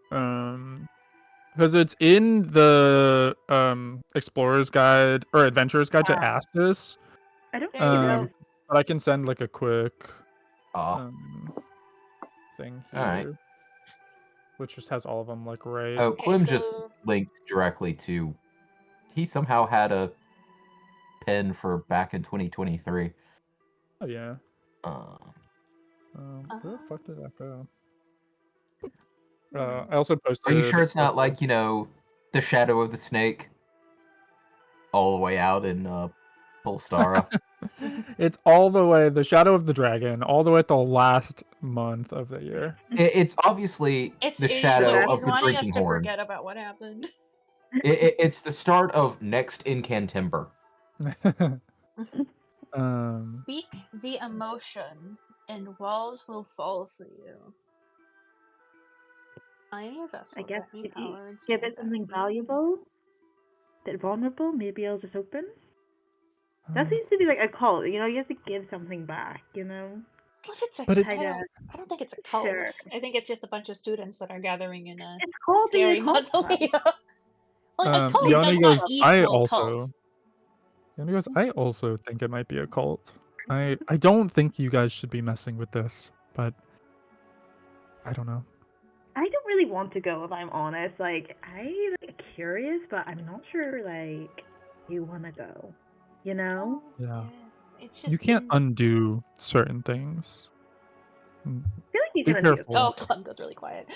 because it's in the Explorer's Guide or Adventurer's Guide to Astus. I don't but I can send like a quick thing here, Alright. which just has all of them like right. Oh, Clem just linked directly to. He somehow had a pen for back in 2023. Oh yeah. Where the fuck did that go? I also posted. Are you sure it's not like, the shadow of the snake all the way out in Polstara? It's all the way, the shadow of the dragon, all the way at the last month of the year. It's obviously the shadow of the drinking us to horn. Forget about what happened. It's the start of next Incantimber. Speak the emotion, and walls will fall for you. I am your vessel. I guess if you give it something valuable, that vulnerable, maybe it'll just open. That seems to be like a cult, you have to give something back, Well, if it's I don't think it's a cult. Sure. I think it's just a bunch of students that are gathering in a It's called scary being a cult. mausoleum. Well, a cult Yanni does goes, not I equal also. cult. Yanni goes, I also think it might be a cult. I don't think you guys should be messing with this, but I don't know. I don't really want to go, if I'm honest. Like, I'm curious, but I'm not sure, you want to go. Yeah. It's just You can't undo certain things. I feel like you Be can careful. Oh, Clem goes really quiet.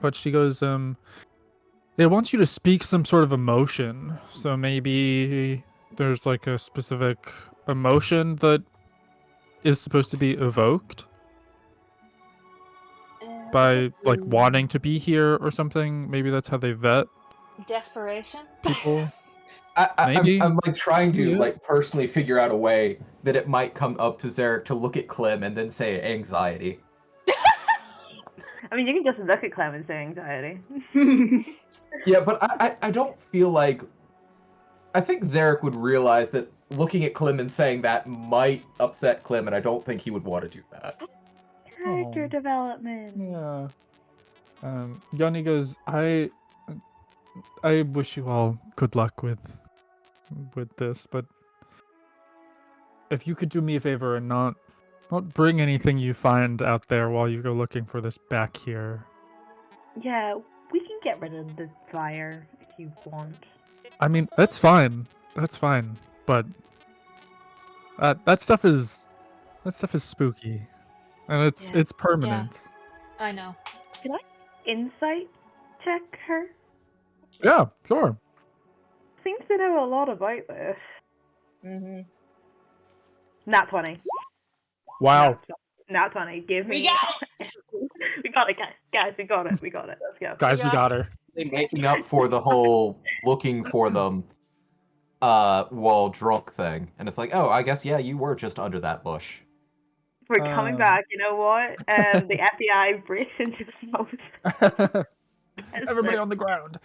But she goes, it wants you to speak some sort of emotion. So maybe there's like a specific emotion that is supposed to be evoked by like wanting to be here or something. Maybe that's how they vet desperation people. Maybe I'm like trying to personally figure out a way that it might come up to Zarek to look at Clem and then say anxiety. I mean, you can just look at Clem and say anxiety. Yeah, but I don't feel like. I think Zarek would realize that looking at Clem and saying that might upset Clem, and I don't think he would want to do that. Character development. Yeah. Yanni goes, I wish you all good luck with this, but if you could do me a favor and not bring anything you find out there while you go looking for this back here. Yeah, we can get rid of the fire if you want. I mean, that's fine. That's fine. But that stuff is spooky, and it's permanent. Yeah. I know. Can I insight check her? Yeah, sure. Seems to know a lot about this. Nat 20. Wow. Nat 20. Give me. We got it. We got it, guys. Guys, we got it. We got it. Let's go. Guys, we got her. Making up for the whole looking for them while drunk thing. And it's like, oh, I guess, yeah, you were just under that bush. We're coming back, you know what? The FBI breaks into smoke. Everybody on the ground.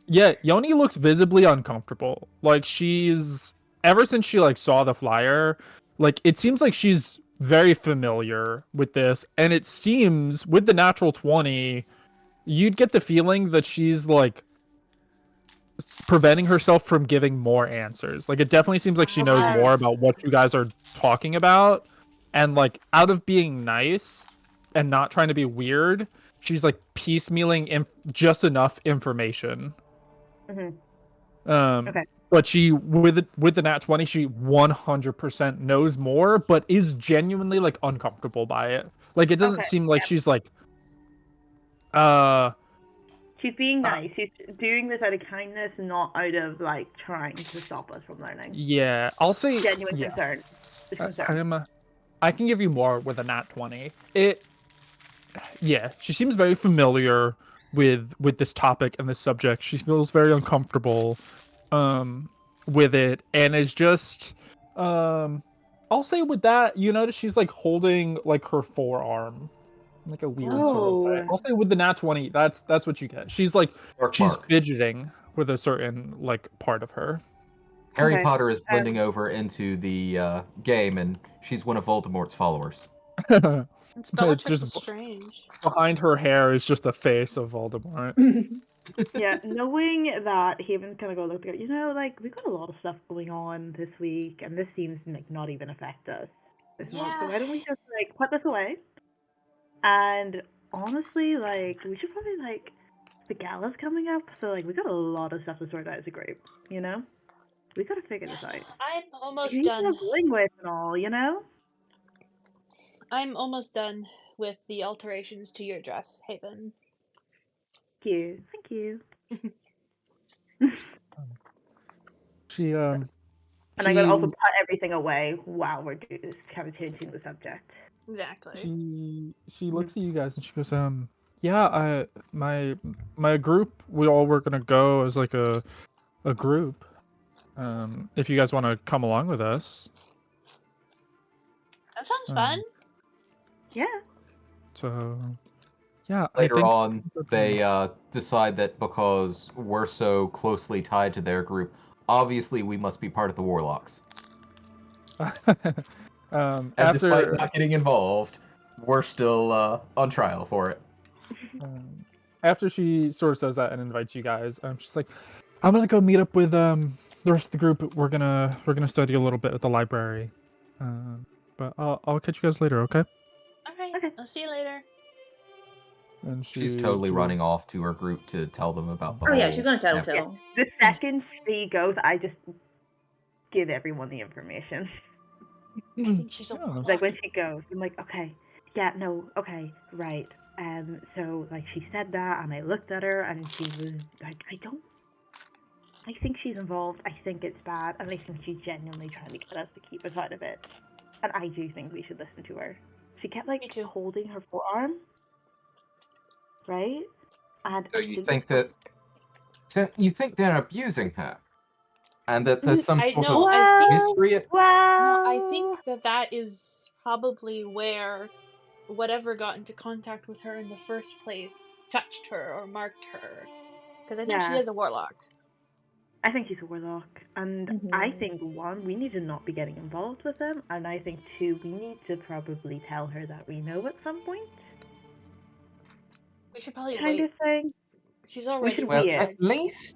Yeah, Yoni looks visibly uncomfortable. Like she's ever since she like saw the flyer, like it seems like she's very familiar with this, and it seems with the natural 20, you'd get the feeling that she's like preventing herself from giving more answers. Like it definitely seems like she knows more about what you guys are talking about, and like out of being nice and not trying to be weird, she's like piecemealing just enough information. Okay. But she with the nat 20, she 100% knows more, but is genuinely like uncomfortable by it. Like it doesn't seem like she's like she's being nice. She's doing this out of kindness, not out of like trying to stop us from learning. Yeah, I'll say genuine concern. I can give you more with a nat 20. She seems very familiar with this topic and this subject. She feels very uncomfortable with it, and is just I'll say with that, you notice she's like holding like her forearm, like a weird sort of way. I'll say with the nat 20, that's what you get. She's like she's fidgeting with a certain like part of her. Harry Potter is blending over into the game, and she's one of Voldemort's followers. It's just strange. Behind her hair is just the face of Voldemort. Yeah, knowing that Haven's kind of go look at, like we've got a lot of stuff going on this week, and this seems to like not even affect us this month. So why don't we just like put this away? And honestly, like we should probably like the gala's coming up, so like we got a lot of stuff to sort out as a group. We gotta figure this out. I'm almost done. Going with and all, I'm almost done with the alterations to your dress, Haven. Thank you. She and I'm gonna also put everything away while we're kind of changing the subject. Exactly. She looks at you guys and she goes, yeah, my group, we all were gonna go as like a group. If you guys want to come along with us. That sounds fun. Yeah. So, yeah. Later on, they decide that because we're so closely tied to their group, obviously we must be part of the Warlocks. And despite not getting involved, we're still on trial for it. After she sort of says that and invites you guys, she's like, I'm gonna go meet up with the rest of the group. We're gonna study a little bit at the library. But I'll catch you guys later, okay? Alright, okay. I'll see you later. And she's totally running off to her group to tell them about the whole... yeah, she's gonna tell. The second she goes, I just give everyone the information. I think she's like when she goes, I'm like, okay, yeah, no, okay, right. So like she said that, and I looked at her, and she was like, I think she's involved. I think it's bad, and I think she's genuinely trying to get us to keep us out of it. And I do think we should listen to her. She kept like holding her forearm, right? And so you think that? So you think they're abusing her, and that there's some sort of mystery? I think that is probably where whatever got into contact with her in the first place touched her or marked her, because I think she is a warlock. I think she's a warlock, and I think 1, we need to not be getting involved with them, and I think 2, we need to probably tell her that we know at some point. We should probably kind of thing. She's already at least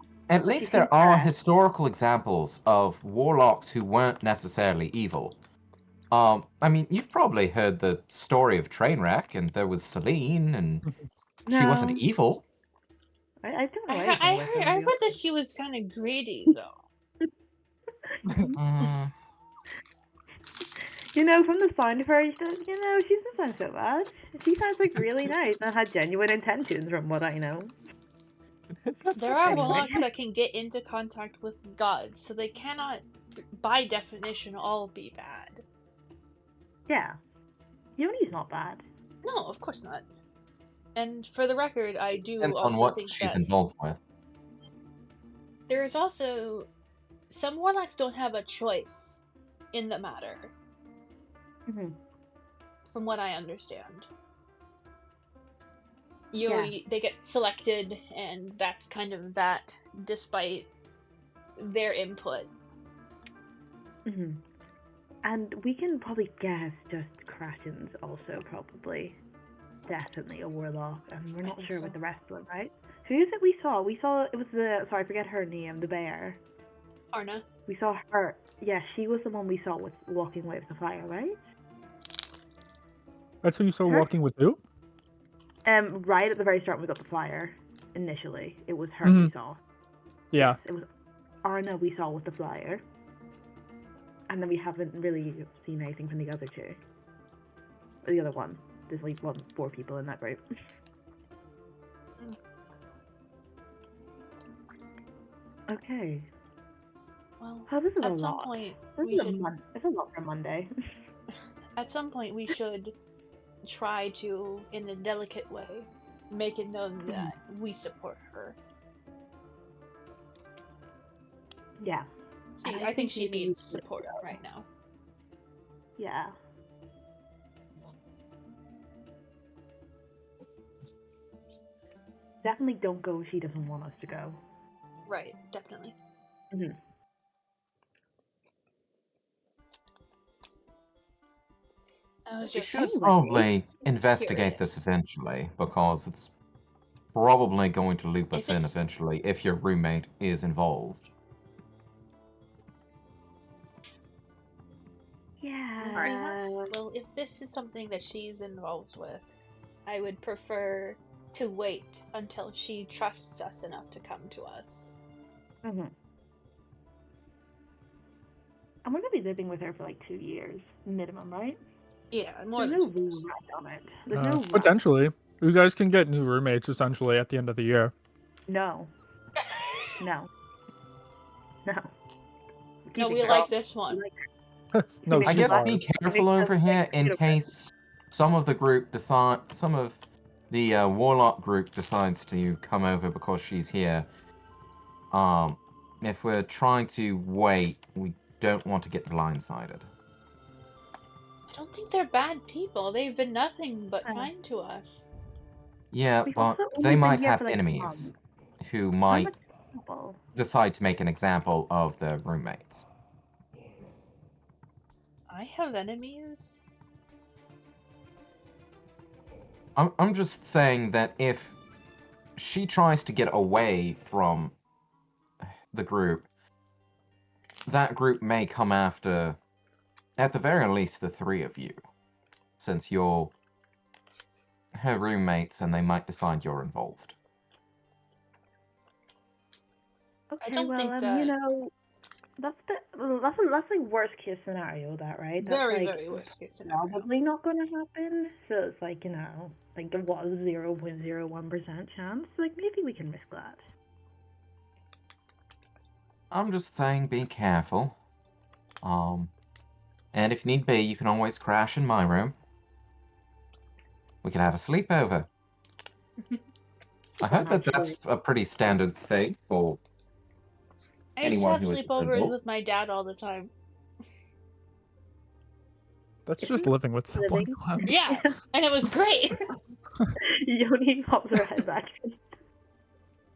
there are historical examples of warlocks who weren't necessarily evil. I mean, you've probably heard the story of Trainwreck, and there was Celine, and she wasn't evil. I don't know. I heard that she was kind of greedy, though. From the sound of her, she doesn't sound so bad. She sounds like really nice and had genuine intentions, from what I know. There are warlocks that can get into contact with gods, so they cannot, by definition, all be bad. Yeah. Yoni's not bad. No, of course not. And for the record, I do Depends also on what think she's that involved with. there is also some warlocks don't have a choice in the matter. From what I understand, they get selected, and that's kind of that, despite their input. And we can probably guess just Kraken's also probably. Definitely a warlock, and we're not sure with the rest of them, right? Who is it we saw? We saw, it was sorry, I forget her name, the bear. Arna. We saw her. Yeah, she was the one we saw with walking away with the fire, right? That's who you saw walking with who? Right at the very start we got the flyer, initially. It was her we saw. Yeah. Yes, it was Arna we saw with the flyer. And then we haven't really seen anything from the other 2. The other one. There's like 4 people in that group. Okay. Well, this is at some point we should. It's a lot for Monday. At some point we should try to, in a delicate way, make it known that we support her. Yeah. I think she needs support right now. Yeah. Definitely don't go if she doesn't want us to go. Right, definitely. Mm-hmm. I was We just should probably investigate this eventually, because it's probably going to loop us in eventually if your roommate is involved. Yeah. Alright. Well, if this is something that she's involved with, I would prefer to wait until she trusts us enough to come to us. Mm-hmm. I'm gonna be living with her for like 2 years minimum, right? Yeah, more There's than no 2 years. rush on it. There's no rush. Potentially. You guys can get new roommates essentially at the end of the year. No. No. No. No, we like this one. No, I she's guess be careful over here in case some of the warlock group decides to come over because she's here. If we're trying to wait, we don't want to get blindsided. I don't think they're bad people. They've been nothing but kind to us. Yeah, but they might have enemies who might decide to make an example of their roommates. I have enemies. I'm just saying that if she tries to get away from the group, that group may come after, at the very least, the three of you, since you're her roommates and they might decide you're involved. Okay, I don't well, think that... you know, that's like worst case scenario, that, right? That's very, like, very worst case scenario. Probably not gonna happen. So it's like, you know, like there was 0.01% chance. Like maybe we can risk that. I'm just saying, be careful. And if need be, you can always crash in my room. We could have a sleepover. I heard that that's a pretty standard thing for anyone who is I used to have sleepovers with my dad all the time. That's just living with someone. Yeah, and it was great. Yoni pops her head back.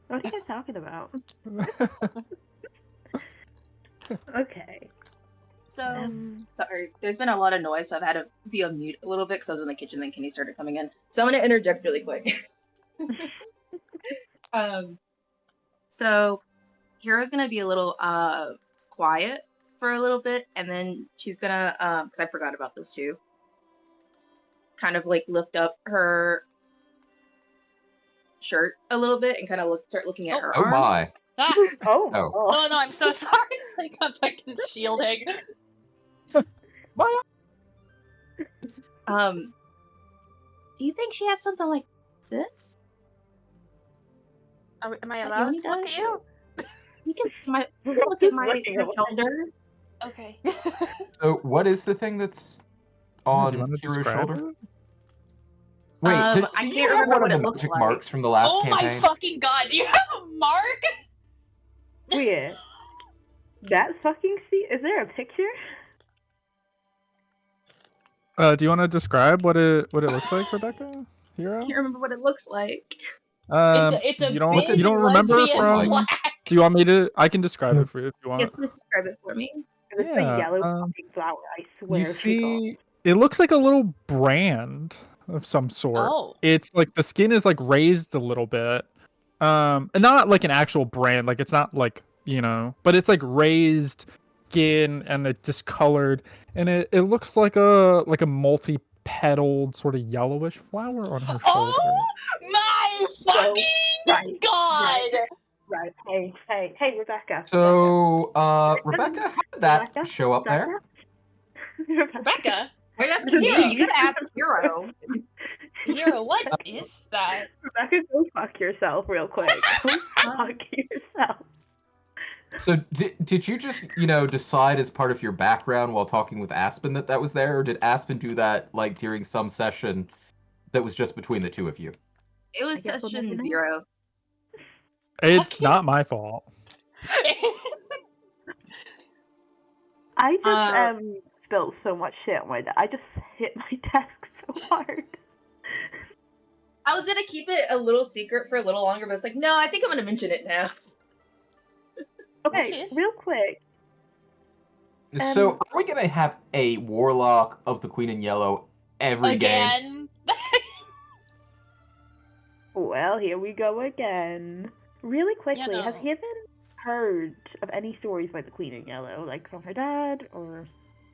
What are you guys talking about? Okay. So, sorry, there's been a lot of noise, so I've had to be on mute a little bit because I was in the kitchen, then Kenny started coming in. So I'm going to interject really quick. So Kira's going to be a little quiet for a little bit, and then she's going to, because I forgot about this too, kind of like lift up her shirt a little bit and kind of start looking at her arm. My. Ah. Oh no, I'm so sorry. I got back in shielding. Do you think she has something like this? Am I allowed to look at you? You can look at my shoulder. Okay. So what is the thing that's on Kira's shoulder? Wait, do you have one of the magic marks from the last campaign? Oh my fucking god, do you have a mark? Wait. That fucking seat? Is there a picture? Do you want to describe what it looks like, Rebecca? Hero? I can't remember what it looks like. It's a you don't remember from? flag. Do you want me to? I can describe it for you if you want. Yes, please describe it for me. It's a yellow fucking flower. I swear. You see, it looks like a little brand of some sort. Oh. It's like the skin is like raised a little bit, and not like an actual brand. Like it's not like, you know, but it's like raised skin and it's discolored, and it looks like a multi-petaled sort of yellowish flower on her shoulder. Oh my fucking god! Right. Hey, Rebecca. So, Rebecca, how did that show up there? Rebecca? Wait, that's Hero. You gotta ask Hero. Hero, what is that? Rebecca, go fuck yourself real quick. Go fuck yourself. So, did you just, decide as part of your background while talking with Aspen that was there, or did Aspen do that, like, during some session that was just between the two of you? It was session 0. It's not my fault. I just spilled so much shit on my desk. I just hit my desk so hard. I was gonna keep it a little secret for a little longer, but it's like, no, I think I'm gonna mention it now. Okay, real quick. So, are we gonna have a warlock of the Queen in Yellow every game? Well, here we go again. Really quickly, has Haven heard of any stories about the Queen in Yellow, like from her dad, or?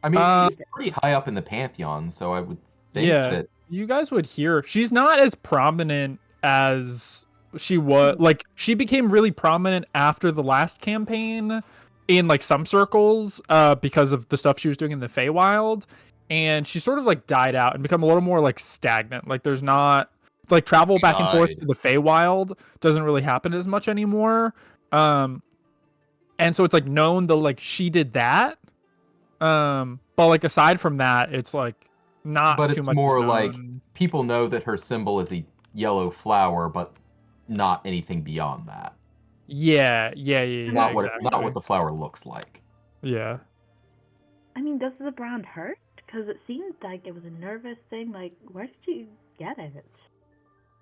I mean, she's pretty high up in the pantheon, so I would think that you guys would hear. She's not as prominent as she was. Like, she became really prominent after the last campaign in like some circles, because of the stuff she was doing in the Feywild, and she sort of like died out and become a little more like stagnant. Like, there's not like travel back and forth to the Feywild doesn't really happen as much anymore. And so it's like known that like she did that. But like aside from that, it's like not but too it's much more known. like people know that her symbol is a yellow flower, but not anything beyond that. Yeah, not exactly. what the flower looks like. Yeah. I mean, does the brand hurt? Because it seemed like it was a nervous thing. Like, where did you get it?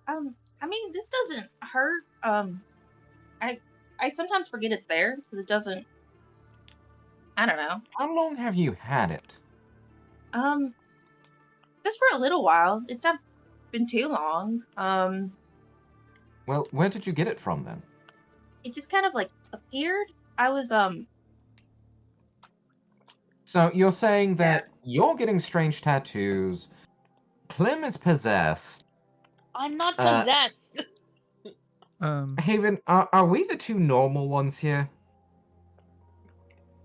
I mean, this doesn't hurt. I sometimes forget it's there because it doesn't. I don't know. How long have you had it? Just for a little while. It's not been too long. Well, where did you get it from then? It just kind of like appeared. I was So you're saying that you're getting strange tattoos. Clem is possessed. I'm not possessed. Haven, are we the two normal ones here?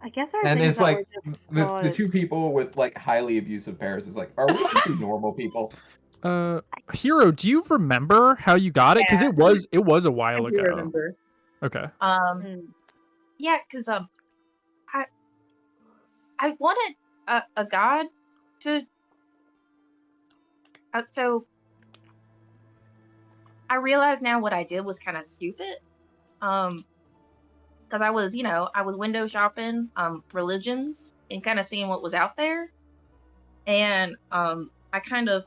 I guess and it's like the two people with like highly abusive parents is like, are we the two normal people? Hero, do you remember how you got it? Because it was a while ago. I remember. Okay. Yeah, because I wanted a god to. So I realize now what I did was kind of stupid. Because I was window shopping religions and kind of seeing what was out there, and I kind of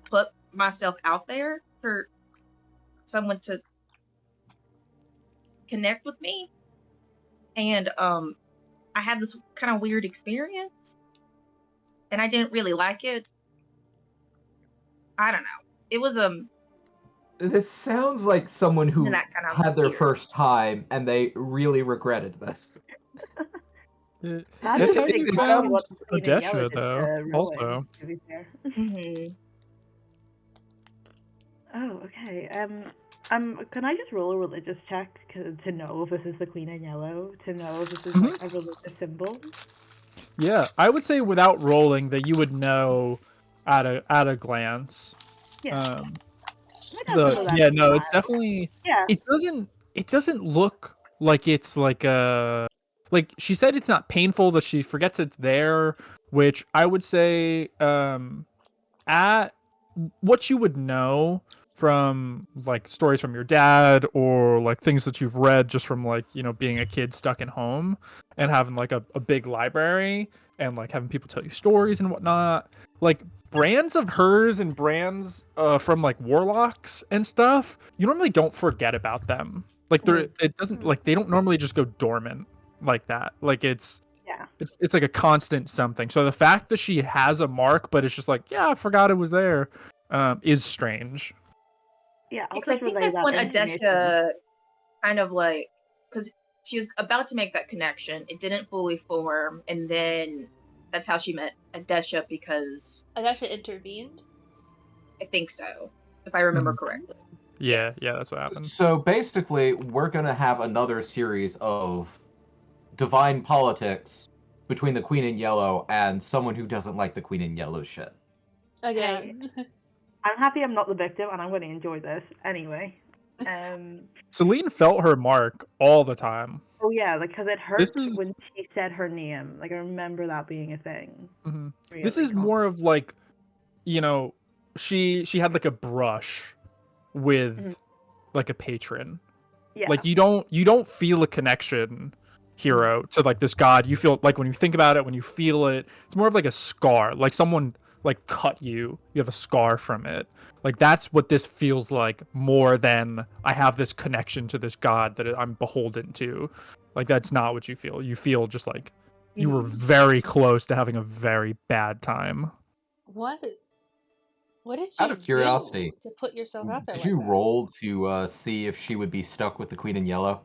put myself out there for someone to connect with me, and I had this kind of weird experience, and I didn't really like it. I don't know. It was This sounds like someone who had their first time and they really regretted this. It's how you found Odesha, though, also. Oh, okay. Can I just roll a religious check to know if this is the Queen in Yellow? To know if this is like a religious symbol? Yeah, I would say without rolling that you would know at a glance. Yeah. It's definitely. Yeah. It doesn't look like it's like a. Like she said, it's not painful that she forgets it's there, which I would say, at what you would know from like stories from your dad or like things that you've read just from like, being a kid stuck at home and having like a big library and like having people tell you stories and whatnot. Like brands of hers and brands from like warlocks and stuff, you normally don't forget about them. Like it doesn't like they don't normally just go dormant like that. Like it's like a constant something. So the fact that she has a mark, but it's just like, yeah, I forgot it was there, is strange. Yeah, because I think that's when Odesha kind of like, because she was about to make that connection, it didn't fully form, and then that's how she met Odesha because Odesha intervened. I think so, if I remember correctly. Yeah, that's what happened. So basically, we're gonna have another series of divine politics between the Queen in Yellow and someone who doesn't like the Queen in Yellow shit. Again. I'm happy I'm not the victim, and I'm going to enjoy this anyway. Celine felt her mark all the time. Oh yeah, like because it hurt when she said her name. Like I remember that being a thing. Mm-hmm. Really this is more of like, she had like a brush with like a patron. Yeah. Like you don't feel a connection, Hero, to like this god. You feel like when you think about it, when you feel it, it's more of like a scar, like someone like cut you. You have a scar from it. Like that's what this feels like more than I have this connection to this god that I'm beholden to. Like that's not what you feel. You feel just like you were very close to having a very bad time. What did Out you of curiosity, do to put yourself out there did like you that? roll to see if she would be stuck with the Queen in Yellow?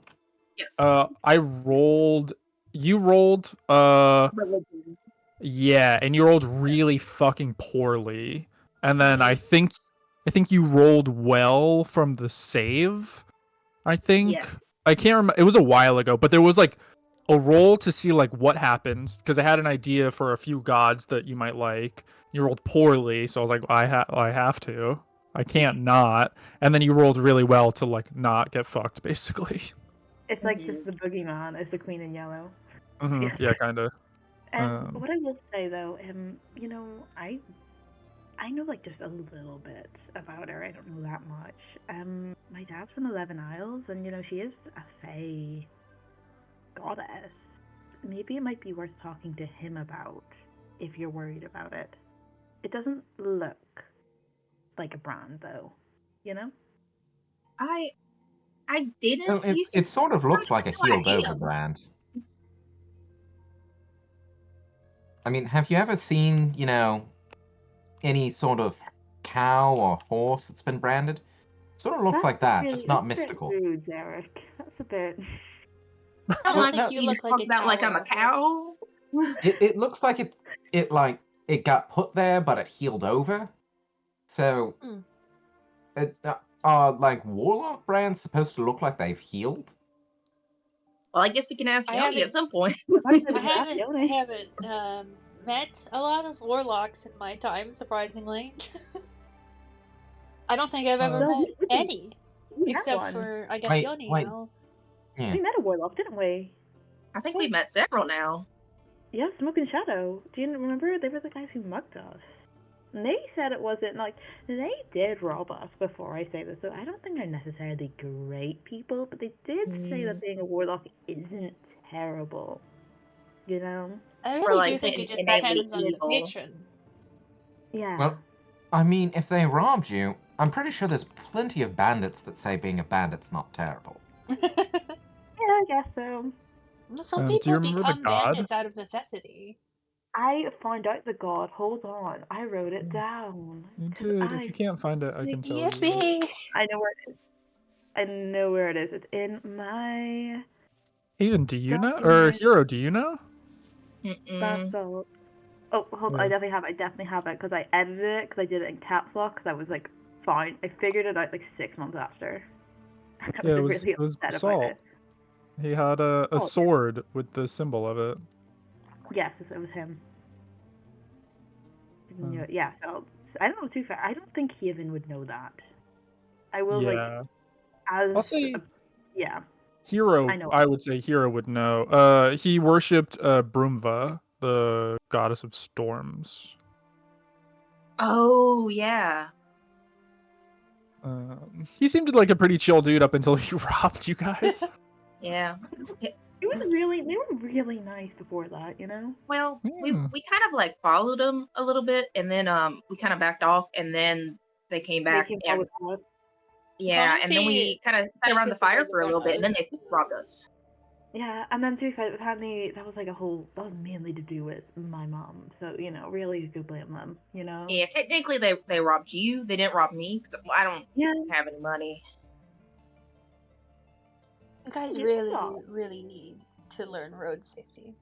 Yes. I rolled. You rolled. Religion. Yeah, and you rolled really fucking poorly. And then I Mm-hmm. think you rolled well from the save. I think. Yes. I can't remember. It was a while ago, but there was like a roll to see like what happens because I had an idea for a few gods that you might like. You rolled poorly, so I was like, I have to. I can't not. And then you rolled really well to like not get fucked, basically. It's like just the boogeyman is the Queen in Yellow. Yeah, kind of. And what I will say though, you know, I know like just a little bit about her. I don't know that much. My dad's from 11 Isles, and you know she is a fae goddess. Maybe it might be worth talking to him about if you're worried about it. It doesn't look like a brand though, you know. I didn't. No, it sort of looks like a healed over brand. I mean, have you ever seen, you know, any sort of cow or horse that's been branded? It sort of looks like that, really, just not that's mystical. A bit rude, Derek. That's a bit. I don't think you look like a cow. Like I'm a cow. It looks like it got put there, but it healed over. So, are like warlock brands supposed to look like they've healed? Well, I guess we can ask Yoni at some point. I haven't met a lot of warlocks in my time, surprisingly. I don't think I've ever met any, except for, I guess, Yoni now. Yeah. We met a warlock, didn't we? I think we met several now. Yeah, Smoke and Shadow. Do you remember? They were the guys who mugged us. And they said it wasn't like they did rob us before I say this, so I don't think they're necessarily great people, but they did say that being a warlock isn't terrible. You know? I really do think it just depends on the patron. Yeah. Well, I mean, if they robbed you, I'm pretty sure there's plenty of bandits that say being a bandit's not terrible. Yeah, I guess so. Some people become bandits out of necessity. I found out the god. Hold on. I wrote it down. Dude, if you can't find it, I can tell you. I know where it is. I know where it is. It's in my... Hayden, do you know? Or Hero, do you know? That's all. Oh, hold on. I definitely have it because I edited it because I did it in caps lock because I was like, fine. I figured it out like 6 months after. Yeah, it was Basalt. He had a sword with the symbol of it. Yes, it was him. Yeah, so I don't know too far. I don't think Haven would know that. I will I'll say yeah. Hero, I would say Hero would know. He worshipped Broomva, the goddess of storms. Oh yeah. He seemed like a pretty chill dude up until he robbed you guys. Yeah. They were really nice before that, you know? Well, we kind of like followed them a little bit, and then we kind of backed off, and then they came back. Yeah, and then we kind of sat around the fire for a little bit, and then they robbed us. Yeah, and then too, that was like that was mainly to do with my mom. So, you know, really you could blame them, you know? Yeah, technically they robbed you. They didn't rob me, because I don't have any money. You guys really need to learn road safety.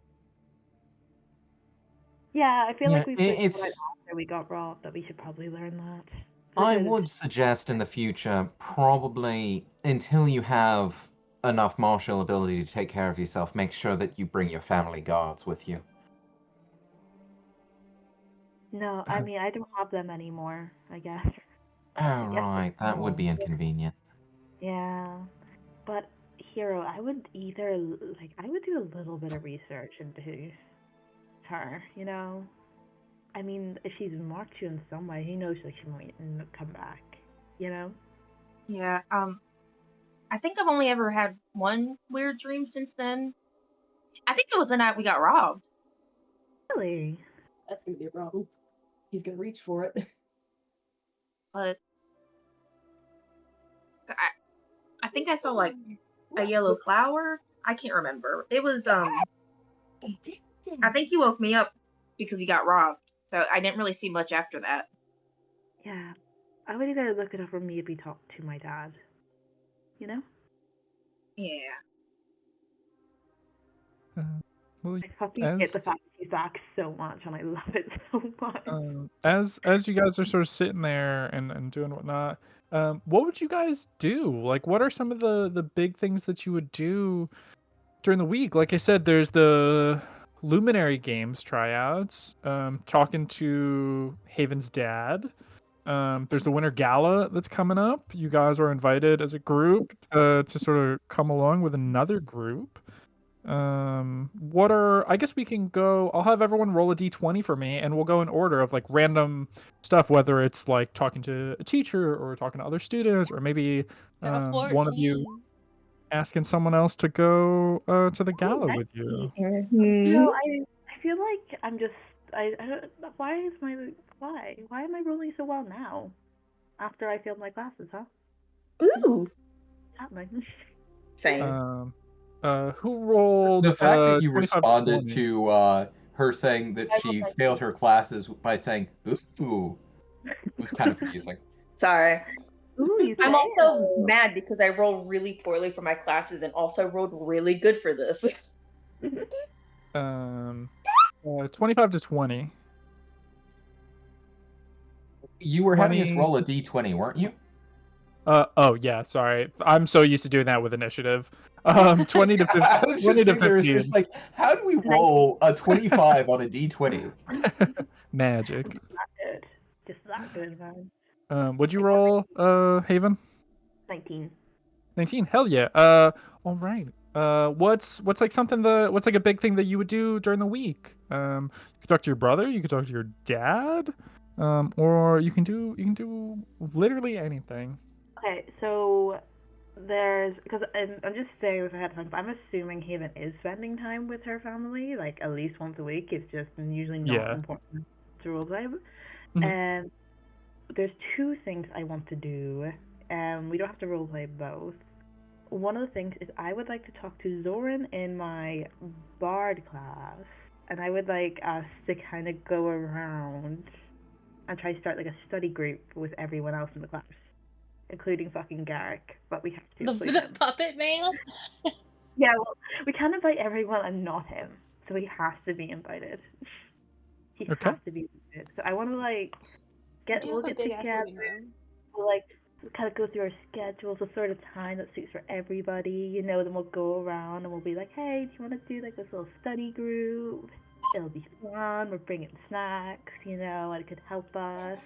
Yeah, I feel like after we got robbed that we should probably learn that. I would suggest in the future, probably until you have enough martial ability to take care of yourself, make sure that you bring your family guards with you. No, I mean, I don't have them anymore, I guess. Oh, right, that would be inconvenient. Yeah, but Hero, I would do a little bit of research into her, you know? I mean, if she's marked you in some way, who knows, like, she might come back, you know? Yeah. I think I've only ever had one weird dream since then. I think it was the night we got robbed. Really? That's gonna be a problem. He's gonna reach for it. But I think I saw like a yellow flower. I can't remember. It was I think he woke me up because he got robbed. So I didn't really see much after that. Yeah. I would either look it up or maybe talk to my dad. You know? Yeah. Well, I fucking hate the fact that he's back so much, and I love it so much. As you guys are sort of sitting there and doing whatnot, what would you guys do? Like, what are some of the big things that you would do during the week? Like I said, there's the Luminary Games tryouts, talking to Haven's dad. There's the Winter Gala that's coming up. You guys are invited as a group to sort of come along with another group. I guess we can go. I'll have everyone roll a d20 for me, and we'll go in order of like random stuff, whether it's like talking to a teacher or talking to other students, or maybe one of you asking someone else to go to the gala with you. No, I feel like I'm just I don't. Why am I rolling so well now? After I failed my classes, huh? Ooh. What's happening? Same. Who rolled? The fact that you 25 responded 20? to her saying that she failed her classes by saying "ooh" was kind of confusing. Sorry. Ooh, I'm also mad because I rolled really poorly for my classes and also rolled really good for this. 25 to 20. You were having us roll a d20, weren't you? Oh yeah, sorry. I'm so used to doing that with initiative. 20 to 15. 20 to 15. Just like, how do we roll a 25 on a d20? Magic. Just that good, man. What'd you roll, Haven? 19. 19. Hell yeah. All right. What's like what's like a big thing that you would do during the week? You could talk to your brother. You could talk to your dad. Or you can do literally anything. Okay, so because I'm just saying this ahead of time, but I'm assuming Haven is spending time with her family, like at least once a week. It's just usually not important to roleplay. And there's two things I want to do. We don't have to roleplay both. One of the things is I would like to talk to Zoran in my Bard class, and I would like us to kind of go around and try to start like a study group with everyone else in the class, including fucking Garrick. But we have to. The puppet man? Yeah, well, we can't invite everyone and not him, so he has to be invited. He has to be invited. So I want to like we'll get together. We'll like kind of go through our schedules, a sort of time that suits for everybody, you know. Then we'll go around and we'll be like, hey, do you want to do like this little study group? It'll be fun. We're bringing snacks, you know, and it could help us.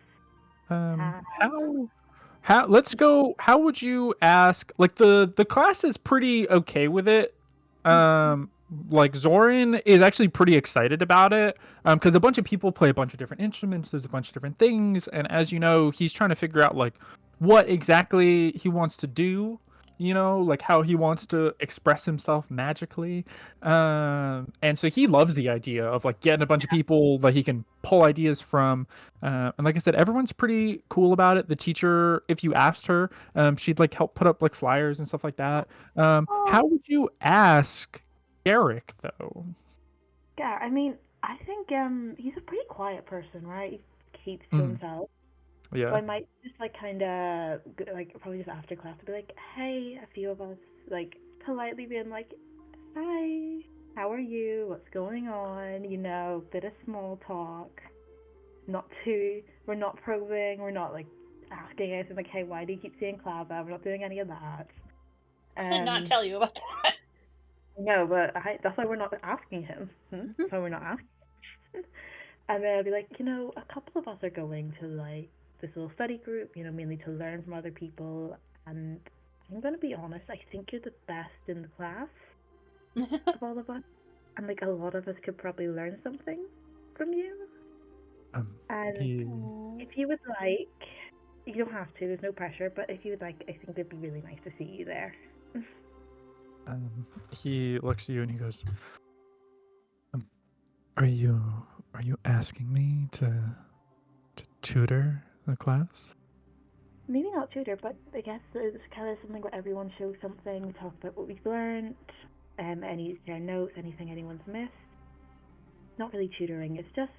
Let's go. How would you ask? Like the class is pretty okay with it. Like Zoran is actually pretty excited about it. Because a bunch of people play a bunch of different instruments. There's a bunch of different things, and as you know, he's trying to figure out like what exactly he wants to do. You know, like how he wants to express himself magically. And so he loves the idea of like getting a bunch of people that he can pull ideas from. And like I said, everyone's pretty cool about it. The teacher, if you asked her, she'd like help put up like flyers and stuff like that. How would you ask Eric though? Yeah, I mean, I think he's a pretty quiet person, right? He keeps to himself. Yeah. So I might just like kind of like probably just after class to be like, hey, a few of us like politely being like, hi, how are you? What's going on? You know, bit of small talk. We're not probing. We're not like asking anything like, hey, why do you keep saying Clava? We're not doing any of that. I did not tell you about that. No, but that's why we're not asking him. That's why we're not asking him. And then I'll be like, you know, a couple of us are going to like this little study group, you know, mainly to learn from other people. And I'm going to be honest, I think you're the best in the class of all of us. And like a lot of us could probably learn something from you. And if you would like, You don't have to. There's no pressure. But if you would like, I think it'd be really nice to see you there. He looks at you and he goes, "Are you asking me to tutor the class?" Maybe not tutor, but I guess it's kind of something where everyone shows something. We talk about what we've learned, any notes, anything anyone's missed. Not really tutoring. It's just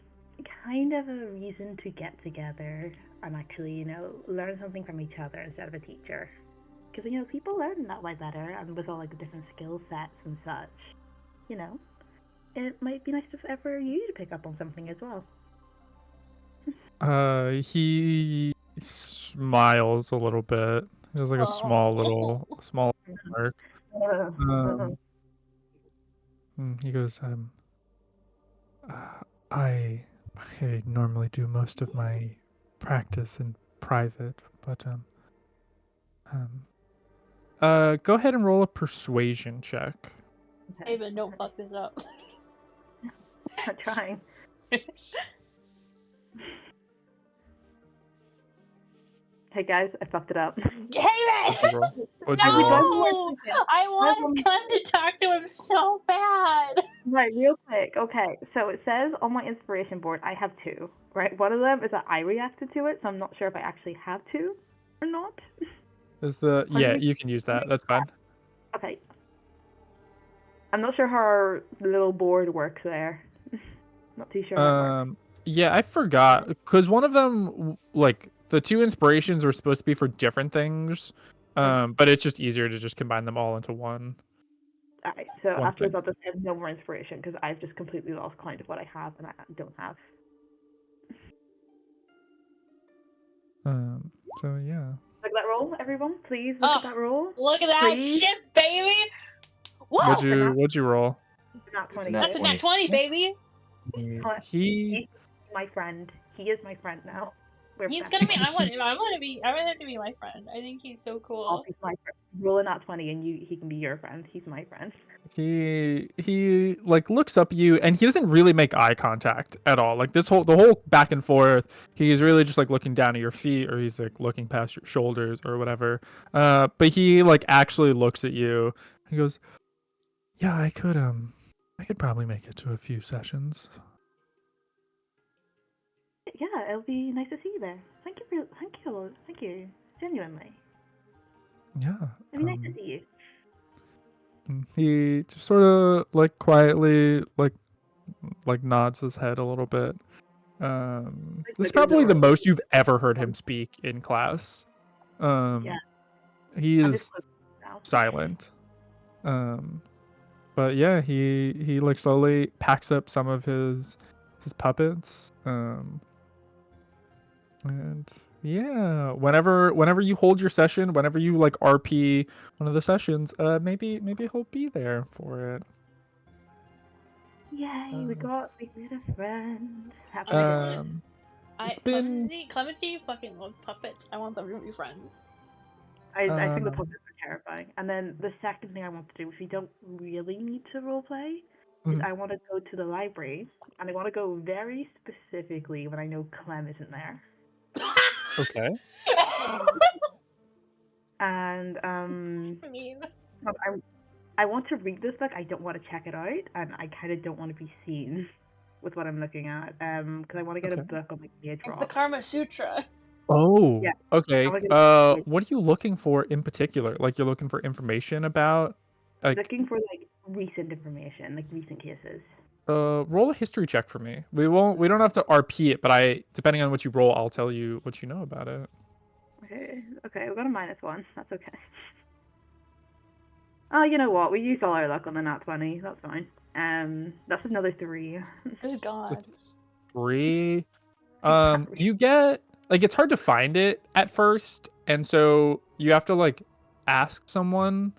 kind of a reason to get together and actually, learn something from each other instead of a teacher. Because, people learn that way better, and with all, like, the different skill sets and such, it might be nice for you to pick up on something as well. He smiles a little bit. He has like a small mark. He goes, I normally do most of my practice in private, but go ahead and roll a persuasion check. Haven, don't fuck this up. I'm trying. Hey guys, I fucked it up. Haven! What'd you roll? No! I wanted Clem to talk to him so bad. Right, real quick. Okay, so it says on my inspiration board I have 2. Right, one of them is that I reacted to it, so I'm not sure if I actually have 2 or not. Yeah, you can use that. That's fine. Okay. I'm not sure how our little board works there. Not too sure how it works. Yeah, I forgot because one of them, like the 2 inspirations, were supposed to be for different things. But it's just easier to just combine them all into one. Alright, so afterwards I'll just have no more inspiration because I've just completely lost count of what I have and I don't have. So yeah. Look at that roll, everyone. Please look at that roll. Look at that shit, baby. Whoa! What'd you roll? Nat 20. That's a nat 20, baby. He's my friend. He is my friend now. He's gonna be. I want him to be my friend. I think he's so cool. Oh, he's my friend. Roll a nat 20, and he can be your friend. He's my friend. He like looks up at you, and he doesn't really make eye contact at all. Like the whole back and forth, he's really just like looking down at your feet, or he's like looking past your shoulders or whatever. But he like actually looks at you. He goes, "Yeah, I could probably make it to a few sessions." Yeah, it'll be nice to see you there. Thank you, genuinely. Yeah. It'll be nice to see you. He just sort of like quietly like nods his head a little bit. This is probably the most you've ever heard him speak in class. He is silent. But yeah, he like slowly packs up some of his puppets. And yeah, whenever you hold your session, whenever you like RP one of the sessions, maybe he'll be there for it. Yay, we made a friend. Clemency fucking loves puppets. I want them to be friends. I think the puppets are terrifying. And then the second thing I want to do, if we don't really need to roleplay, is I want to go to the library, and I want to go very specifically when I know Clem isn't there. Okay. And I want to read this book. I don't want to check it out, and I kind of don't want to be seen with what I'm looking at. Because I want to get a book on like the It's the Karma Sutra. Oh. Yeah. Okay. What are you looking for in particular? Like you're looking for information about? Looking for like recent information, like recent cases. Roll a history check for me. We don't have to RP it, but depending on what you roll, I'll tell you what you know about it. Okay, we've got a -1. That's okay. Oh, you know what? We used all our luck on the nat 20. That's fine. That's another 3. Good God. 3. You get like it's hard to find it at first, and so you have to like ask someone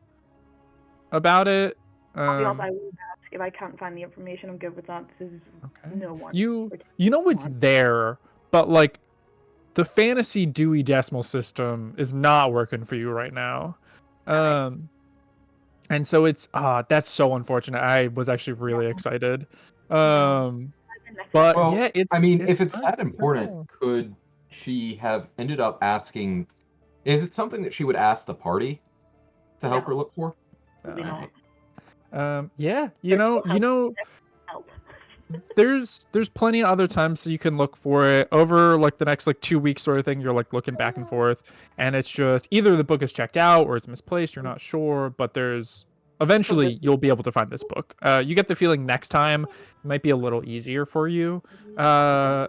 about it. I'll be honest, I will ask. If I can't find the information, I'm good with that. This is no one. You know it's there, but like the fantasy Dewey Decimal System is not working for you right now. And so it's that's so unfortunate. I was actually really excited. But well, yeah, I mean, if it's that important, could she have ended up asking, is it something that she would ask the party to help her look for? Absolutely Alright. Yeah, you know, help. there's plenty of other times that you can look for it over like the next like 2 weeks sort of thing. You're like looking back and forth, and it's just either the book is checked out or it's misplaced. You're not sure, but there's eventually you'll be able to find this book. You get the feeling next time it might be a little easier for you, mechanics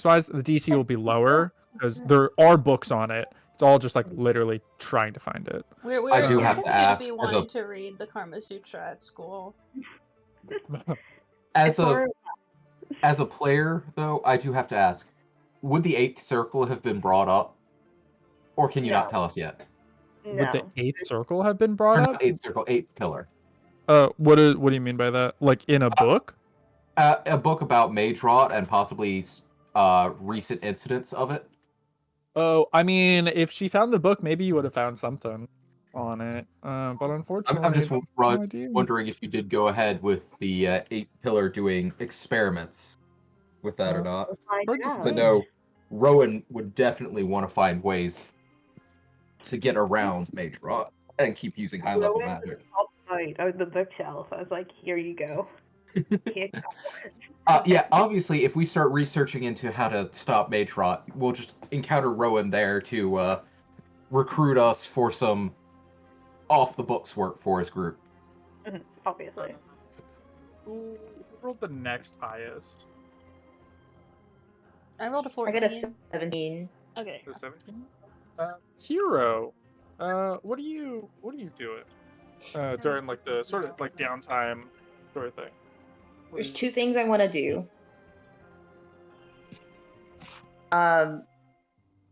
wise. The DC will be lower because there are books on it. It's all just like literally trying to find it. We're do have to ask, be as wanting a- to read the Karma Sutra at school. As a player, though, I do have to ask, would the 8th circle have been brought up? Or can you not tell us yet? Would the 8th circle have been brought up? 8th circle, 8th pillar. What do you mean by that? Like in a book? A book about mage rot and possibly recent incidents of it. Oh, I mean, if she found the book, maybe you would have found something on it. But unfortunately, I'm just no idea. wondering if you did go ahead with the 8th pillar doing experiments with that or not. Because I know Rowan would definitely want to find ways to get around mage rot and keep using high level magic. Of the bookshelf. I was like, here you go. Yeah, obviously, if we start researching into how to stop mage rot, we'll just encounter Rowan there to recruit us for some off-the-books work for his group. Obviously. Who rolled the next highest? I rolled a 14. I got a 17. Okay. The 17? Hero, what are you doing during like the sort of like downtime sort of thing? There's 2 things I want to do.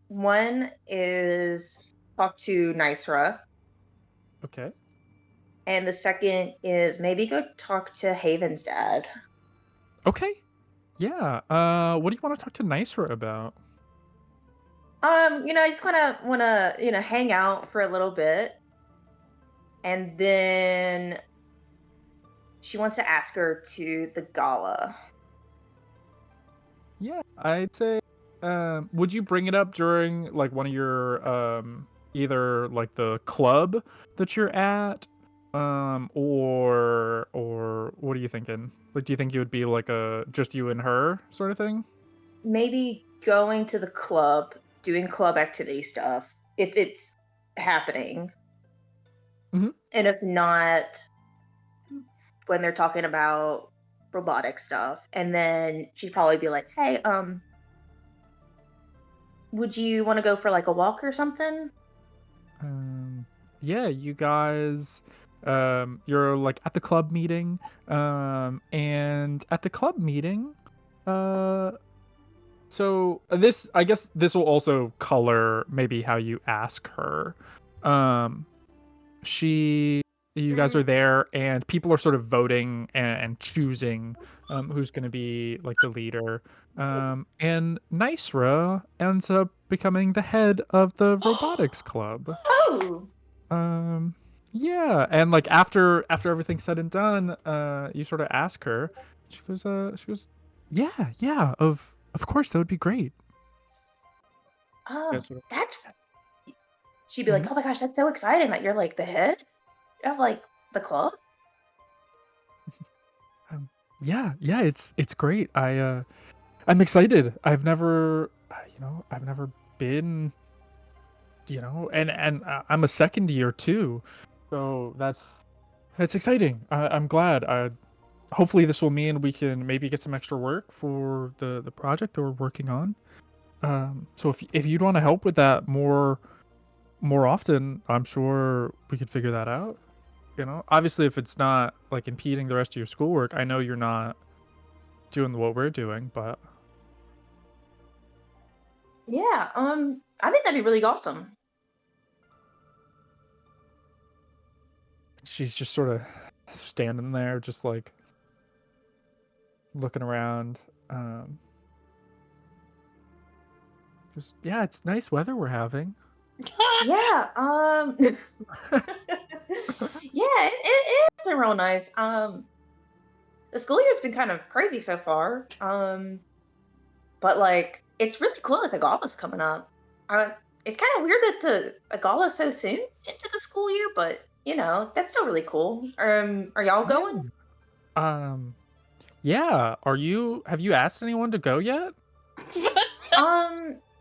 One is talk to Nysra. Okay. And the second is maybe go talk to Haven's dad. Okay. Yeah. What do you want to talk to Nysra about? I just kind of want to, hang out for a little bit. And then she wants to ask her to the gala. Yeah, I'd say, would you bring it up during like one of your either like the club that you're at, or what are you thinking? Like, do you think it would be like a just you and her sort of thing? Maybe going to the club, doing club activity stuff, if it's happening. Mhm. And if not, when they're talking about robotic stuff. And then she'd probably be like, hey, would you want to go for like a walk or something? Yeah, you guys, you're like at the club meeting, and at the club meeting, so this, I guess this will also color maybe how you ask her. You guys are there, and people are sort of voting and choosing who's going to be like the leader. And Nysra ends up becoming the head of the robotics club. Oh. Yeah, and like after everything's said and done, you sort of ask her. She goes, yeah, of course, that would be great. That's. She'd be like, oh my gosh, that's so exciting that you're like the head of like the club. Yeah, it's great. I'm excited. I've never been, and I'm a second year too, so that's exciting. I'm glad. Hopefully this will mean we can maybe get some extra work for the project that we're working on. So if you'd want to help with that more often, I'm sure we could figure that out. Obviously, if it's not like impeding the rest of your schoolwork, I know you're not doing what we're doing, but yeah, I think that'd be really awesome. She's just sort of standing there, just like looking around. Yeah, it's nice weather we're having. Yeah, yeah, it's been real nice. The school year's been kind of crazy so far. But like it's really cool that the gala's coming up. It's kind of weird that a gala's so soon into the school year, but that's still really cool. Are y'all going? Yeah. Have you asked anyone to go yet?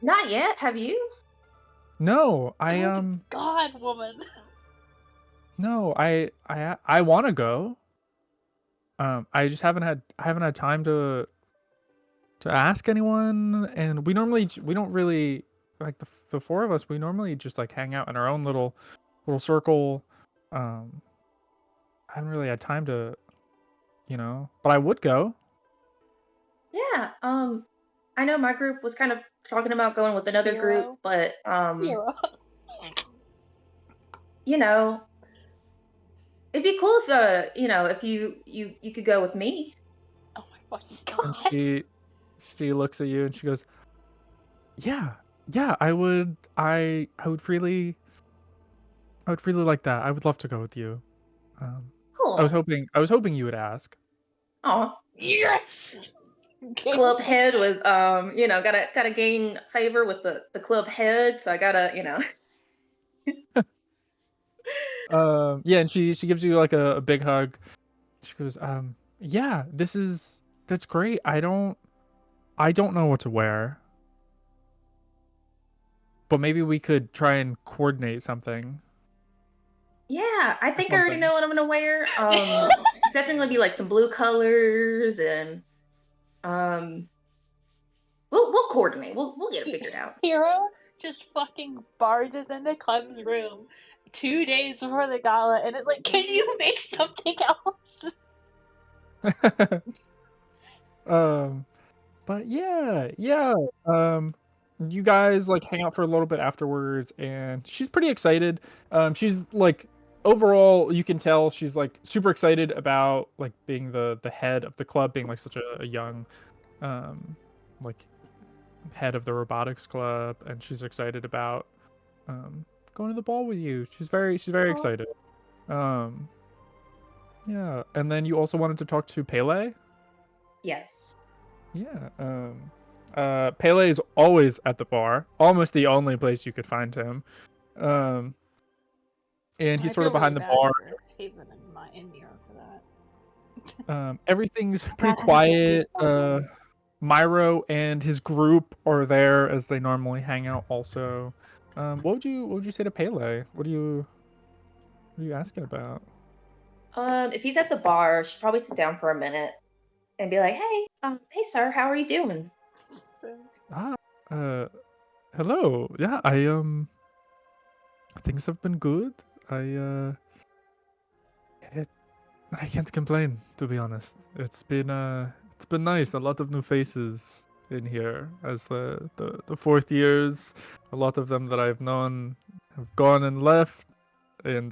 Not yet. Have you? No, God, woman. No, I want to go. I just haven't had time to ask anyone, and we don't really like the four of us. We normally just like hang out in our own little circle. I haven't really had time to, but I would go. Yeah. I know my group was kind of talking about going with another group, but it'd be cool if if you could go with me. Oh my fucking god. And she looks at you and she goes, yeah, I would really like that. I would love to go with you. Cool. I was hoping you would ask. Oh, yes. Club head was gotta gain favor with the club head, so I gotta Yeah, and she gives you like a big hug. She goes, yeah, that's great. I don't know what to wear, but maybe we could try and coordinate something. Yeah, I think I already know what I'm gonna wear. It's definitely gonna be like some blue colors, and we'll coordinate. We'll get it figured out. Hero just fucking barges into Clem's room 2 days before the gala, and is like, "Can you make something else?" But yeah. You guys like hang out for a little bit afterwards, and she's pretty excited. She's like, overall, you can tell she's like super excited about like being the head of the club, being like such a young, like head of the robotics club, and she's excited about going to the ball with you. She's very excited. Yeah, and then you also wanted to talk to Pele? Yes. Yeah. Pele is always at the bar, almost the only place you could find him. And he's sort of behind the bar. Haven in New York for that. Everything's pretty quiet. Myro and his group are there as they normally hang out also. What would you say to Pele? What are you asking about? If he's at the bar, I should probably sit down for a minute and be like, "Hey, hey sir, how are you doing?" Hello. Yeah, things have been good. I can't complain, to be honest. It's been nice. A lot of new faces in here as the fourth years. A lot of them that I've known have gone and left, and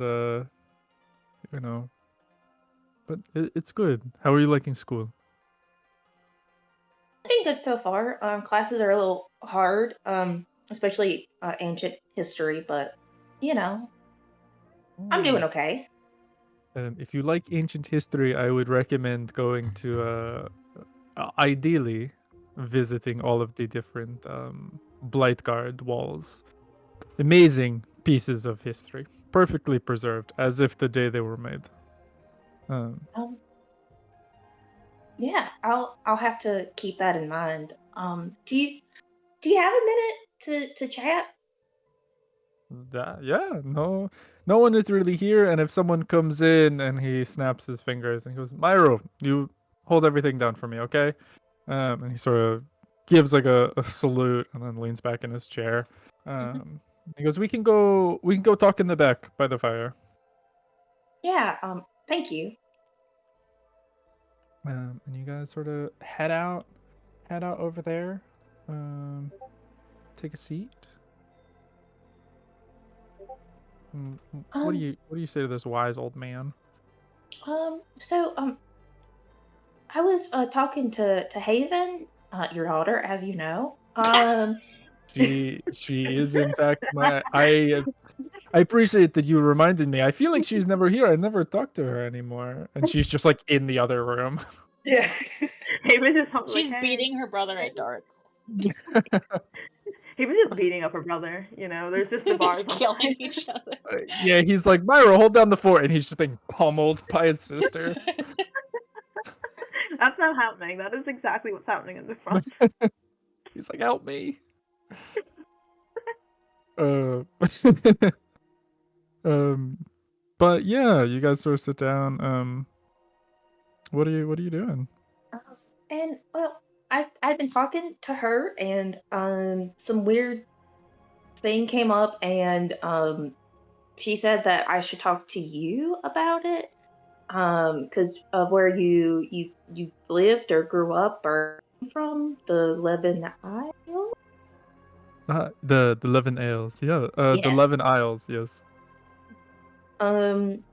but it's good. How are you liking school? I think good so far. Classes are a little hard, especially ancient history, but I'm doing okay. If you like ancient history, I would recommend going to ideally visiting all of the different Blightguard walls. Amazing pieces of history, perfectly preserved, as if the day they were made. Yeah, I'll have to keep that in mind. Do you have a minute to chat? Yeah, no one is really here, and if someone comes in and he snaps his fingers and he goes, "Myro, you hold everything down for me, okay?" And he sort of gives like a salute and then leans back in his chair. He goes, "We can go talk in the back by the fire." Yeah, thank you. And you guys sort of head out over there. Take a seat. What do you say to this wise old man? I was talking to Haven, your daughter, as you know. She is in fact my. I appreciate that you reminded me. I feel like she's never here. I never talked to her anymore, and she's just like in the other room. Yeah. Haven is She's beating her brother at darts. He was just beating up her brother, you know. There's just the bars Just on killing each other. Yeah, he's like, Myra, hold down the fort, and he's just being pummeled by his sister. That's not happening. That is exactly what's happening in the front. He's like, help me. But yeah, you guys sort of sit down. What are you doing? And well, I've been talking to her, and some weird thing came up, and she said that I should talk to you about it, because of where you lived or grew up or from, the Levin Isle. The Levin Isles, yeah. The Yeah. Levin Isles, yes. Um,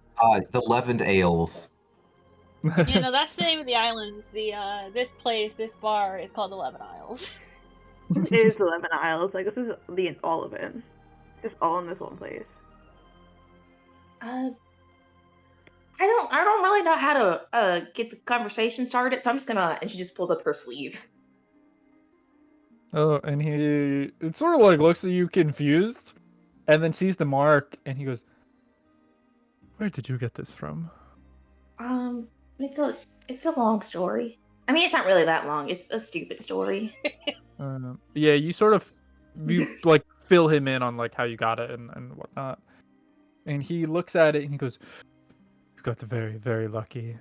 The Leavened Ales. You know, that's the name of the islands. This place, this bar is called the 11 Isles. It is 11 Isles. Like, this is all of it. Just all in this one place. I don't really know how to get the conversation started, so I'm just gonna. And she just pulls up her sleeve. Oh, and he it sort of like looks at you confused, and then sees the mark, and he goes, "Where did you get this from?" It's a long story. I mean, it's not really that long. It's a stupid story. Yeah, you sort of like fill him in on like how you got it and whatnot, and he looks at it and he goes, "You got very, very lucky.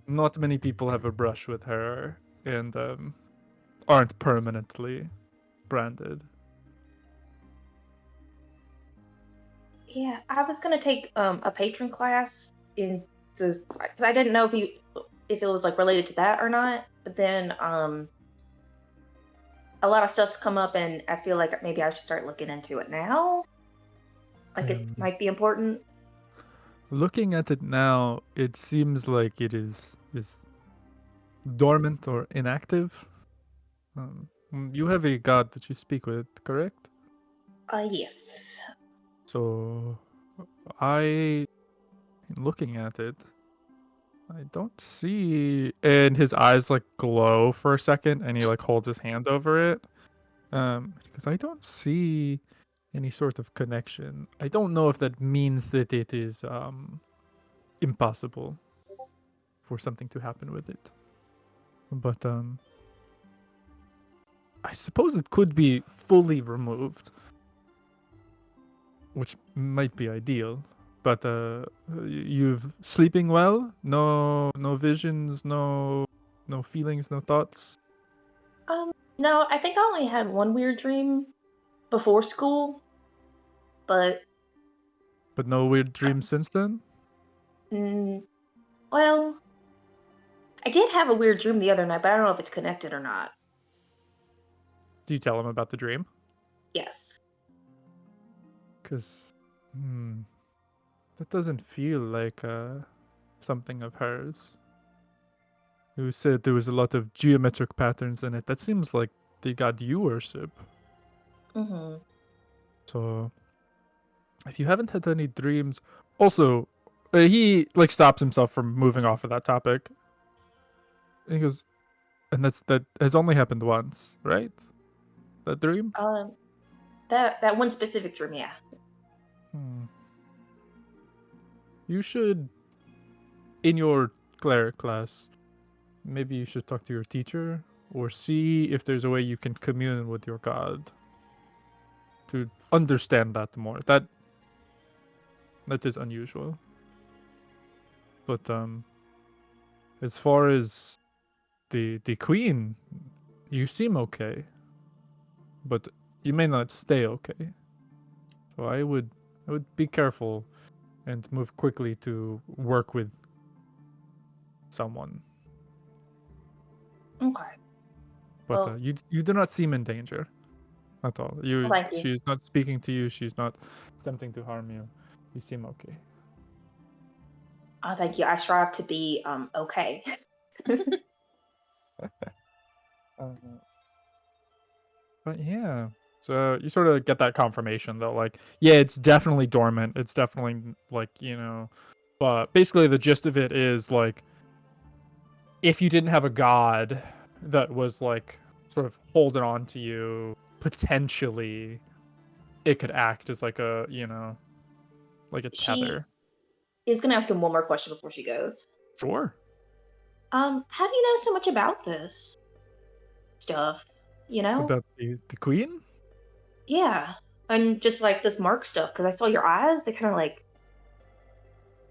Not many people have a brush with her, and aren't permanently branded." Yeah, I was gonna take a patron class in the, because I didn't know if it was like related to that or not. But then a lot of stuff's come up, and I feel like maybe I should start looking into it now. Like it might be important. Looking at it now, it seems like it is dormant or inactive. You have a god that you speak with, correct? Yes. So, looking at it, I don't see. And his eyes like glow for a second, and he like holds his hand over it. Because I don't see any sort of connection. I don't know if that means that it is impossible for something to happen with it. But I suppose it could be fully removed, which might be ideal. But you've sleeping well? No visions, no feelings, no thoughts? No, I think I only had one weird dream before school, but no weird dreams since then? Well, I did have a weird dream the other night, but I don't know if it's connected or not. Do you tell him about the dream? Yes. Because that doesn't feel like something of hers. You said there was a lot of geometric patterns in it. That seems like the god you worship. Mm-hmm. So, if you haven't had any dreams, also, he like stops himself from moving off of that topic. And he goes, and that has only happened once, right? That dream? That one specific dream, yeah. You should, in your cleric class, maybe you should talk to your teacher or see if there's a way you can commune with your god to understand that more. That is unusual. But as far as the queen, you seem okay, but you may not stay okay. So I would be careful and move quickly to work with someone. Okay. But Well, you do not seem in danger at all. thank you. She's not speaking to you. She's not attempting to harm you. You seem okay. Oh, thank you. I strive to be okay. But yeah, so you sort of get that confirmation that like, yeah, it's definitely dormant. It's definitely like, but basically the gist of it is like, if you didn't have a god that was like sort of holding on to you. Potentially, it could act as like a, like a tether. She is gonna ask him one more question before she goes. Sure. How do you know so much about this stuff? About the queen? Yeah, and just like this mark stuff, because I saw your eyes. They kind of like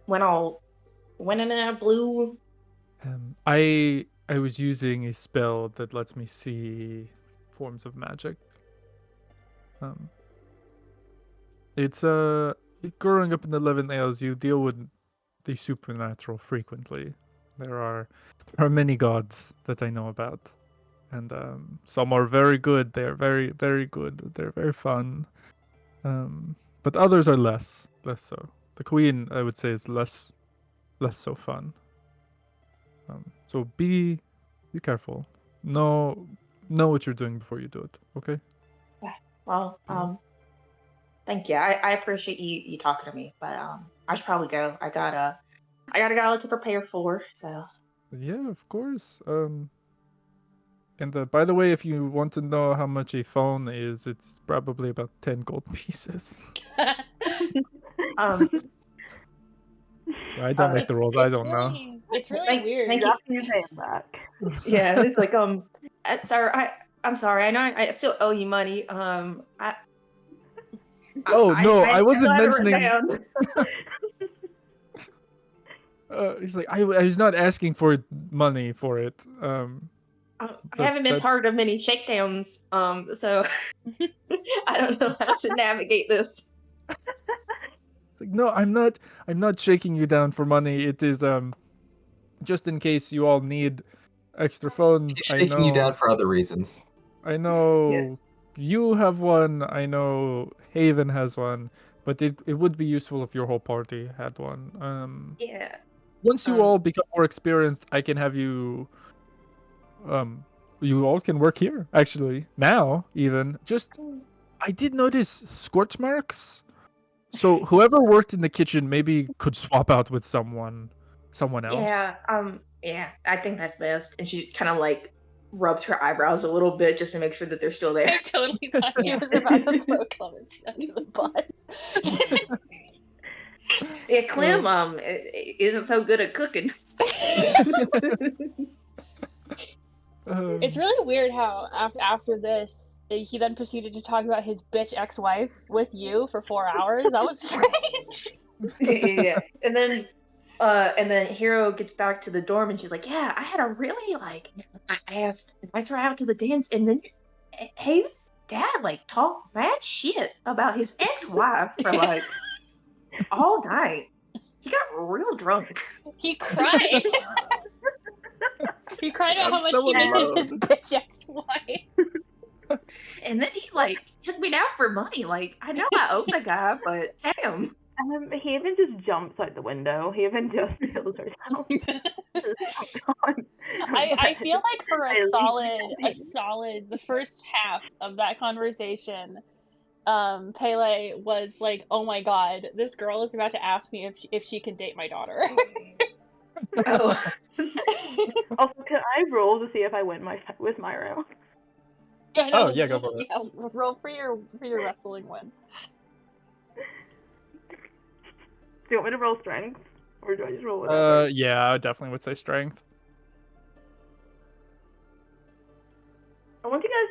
went in and out blue. I was using a spell that lets me see forms of magic. It's growing up in the 11 Ales, you deal with the supernatural frequently. There are many gods that I know about, and some are very good. They are very, very good. They're very fun, but others are less so. The queen, I would say, is less so fun. So be careful. Know what you're doing before you do it. Okay. Well, thank you. I appreciate you talking to me, but I should probably go. I got a gala to prepare for, so. Yeah, of course. And by the way, if you want to know how much a phone is, it's probably about 10 gold pieces. I don't make the rules. I don't know. It's really weird. Thank you for saying that. Yeah, it's like sir, I'm sorry. I know I still owe you money. Oh no, I wasn't mentioning. He's like, I was not asking for money for it. I haven't been part of many shakedowns, so I don't know how to navigate this. Like, no, I'm not shaking you down for money. It is just in case you all need extra phones. He's shaking you down for other reasons. I know you have one. I know Haven has one, but it would be useful if your whole party had one. Yeah. Once you all become more experienced, I can have you. You all can work here. Actually, now even I did notice scorch marks. So whoever worked in the kitchen maybe could swap out with someone else. Yeah. Yeah. I think that's best. And she kind of like rubs her eyebrows a little bit just to make sure that they're still there. I totally thought she was about to throw Clemens under the bus. Yeah, Clem isn't so good at cooking. It's really weird how after this he then proceeded to talk about his bitch ex-wife with you for 4 hours. That was strange. Yeah. And then Hero gets back to the dorm and she's like, yeah, I had a really I asked her out to the dance, and then hey, dad talked mad shit about his ex-wife for all night. He got real drunk. He cried. He cried out how much he misses his bitch ex-wife. And then he took me down for money. I know I owe the guy, but damn. Haven just jumps out the window. Haven just kills herself. I feel like for a solid the first half of that conversation, Pele was like, "Oh my god, this girl is about to ask me if she can date my daughter." Oh. Also, can I roll to see if I win with Myro? Yeah, no, yeah, go for it. Yeah, roll for your wrestling win. Do you want me to roll strength, or do I just roll whatever? Yeah, I definitely would say strength. I want you guys,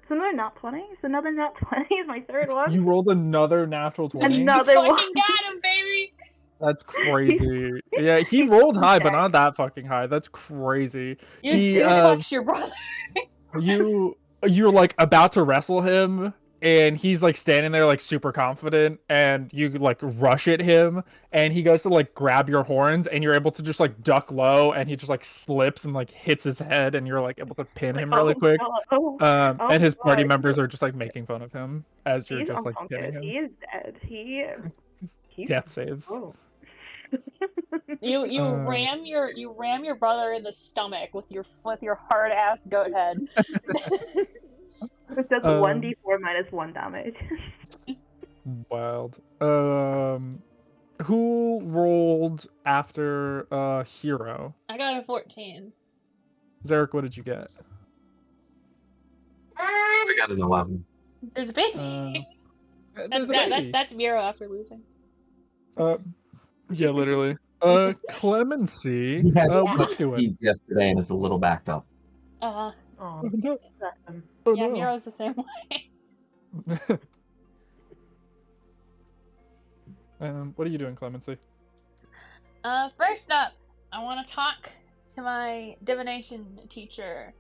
so another nat 20. So another nat 20 is my third one. You rolled another natural 20. Another you one. fucking got him, baby. That's crazy. Yeah, he rolled high, but not that fucking high. That's crazy. You fucked your brother. You're about to wrestle him, and he's standing there super confident, and you rush at him, and he goes to grab your horns, and you're able to just duck low, and he just slips and hits his head, and you're able to pin him really quick. And his party members are just making fun of him as you're just pinning him. He is dead. He's death saves. Oh. You ram your brother in the stomach with your hard ass goat head. It says 1d4 minus 1 damage. Wild. Who rolled after Hero? I got a 14. Zarek, what did you get? I got an 11. There's a baby. There's a baby. That's Miro after losing. Yeah, literally. Clemency. He had what are you doing? He's yesterday and is a little backed up. Oh, no. Oh, yeah, no. Miro's the same way. What are you doing, Clemency? First up, I want to talk to my divination teacher.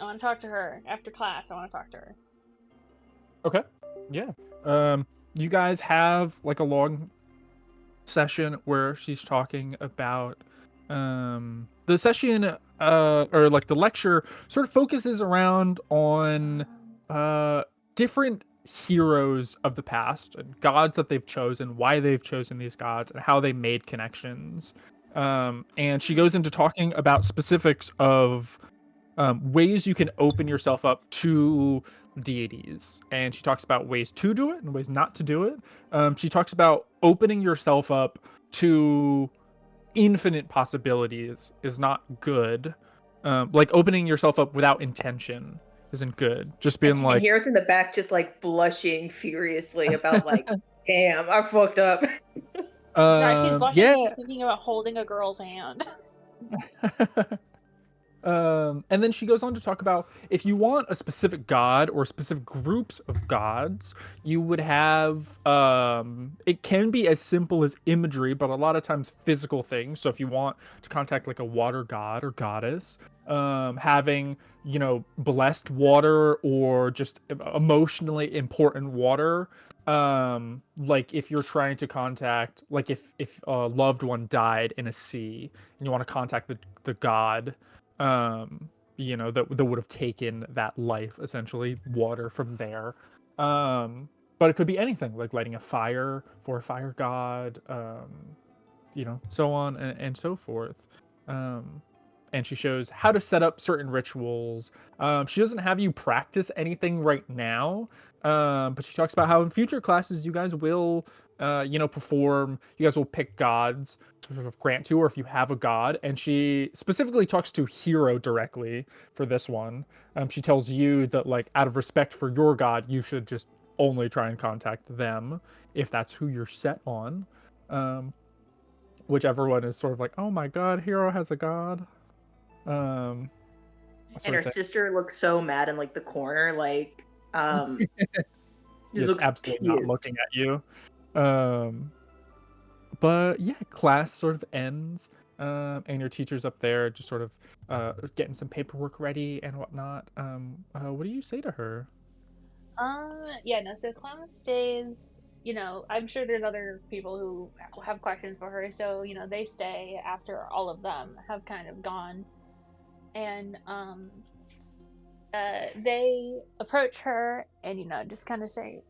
I want to talk to her after class. I want to talk to her. Okay. Yeah. You guys have like a long session where she's talking about the session or like the lecture sort of focuses around on different heroes of the past and gods that they've chosen, why they've chosen these gods, and how they made connections. And she goes into talking about specifics of ways you can open yourself up to deities, and she talks about ways to do it and ways not to do it. She talks about opening yourself up to infinite possibilities is not good. Like opening yourself up without intention isn't good. Just being like, and Hero's in the back just like blushing furiously about like, damn, I fucked up. She's blushing. Yeah. She's thinking about holding a girl's hand. And then she goes on to talk about if you want a specific god or specific groups of gods, you would have it can be as simple as imagery, but a lot of times physical things. So if you want to contact like a water god or goddess, having, you know, blessed water or just emotionally important water. Like if you're trying to contact, like if a loved one died in a sea and you want to contact the god, you know, that would have taken that life, essentially water from there. But it could be anything, like lighting a fire for a fire god, you know, so on and so forth. And she shows how to set up certain rituals. She doesn't have you practice anything right now, but she talks about how in future classes you guys will, you know, perform. You guys will pick gods to sort of grant to, or if you have a god. And she specifically talks to Hero directly for this one. She tells you that, like, out of respect for your god, you should just only try and contact them if that's who you're set on. Whichever one is sort of like, oh my god, Hero has a god. And her sister looks so mad in like the corner, like just absolutely not looking at you. But yeah, class sort of ends, and your teacher's up there just sort of getting some paperwork ready and whatnot. What do you say to her? Yeah, no, so class stays. You know, I'm sure there's other people who have questions for her, so, you know, they stay after all of them have kind of gone. And they approach her and, you know, just kind of say,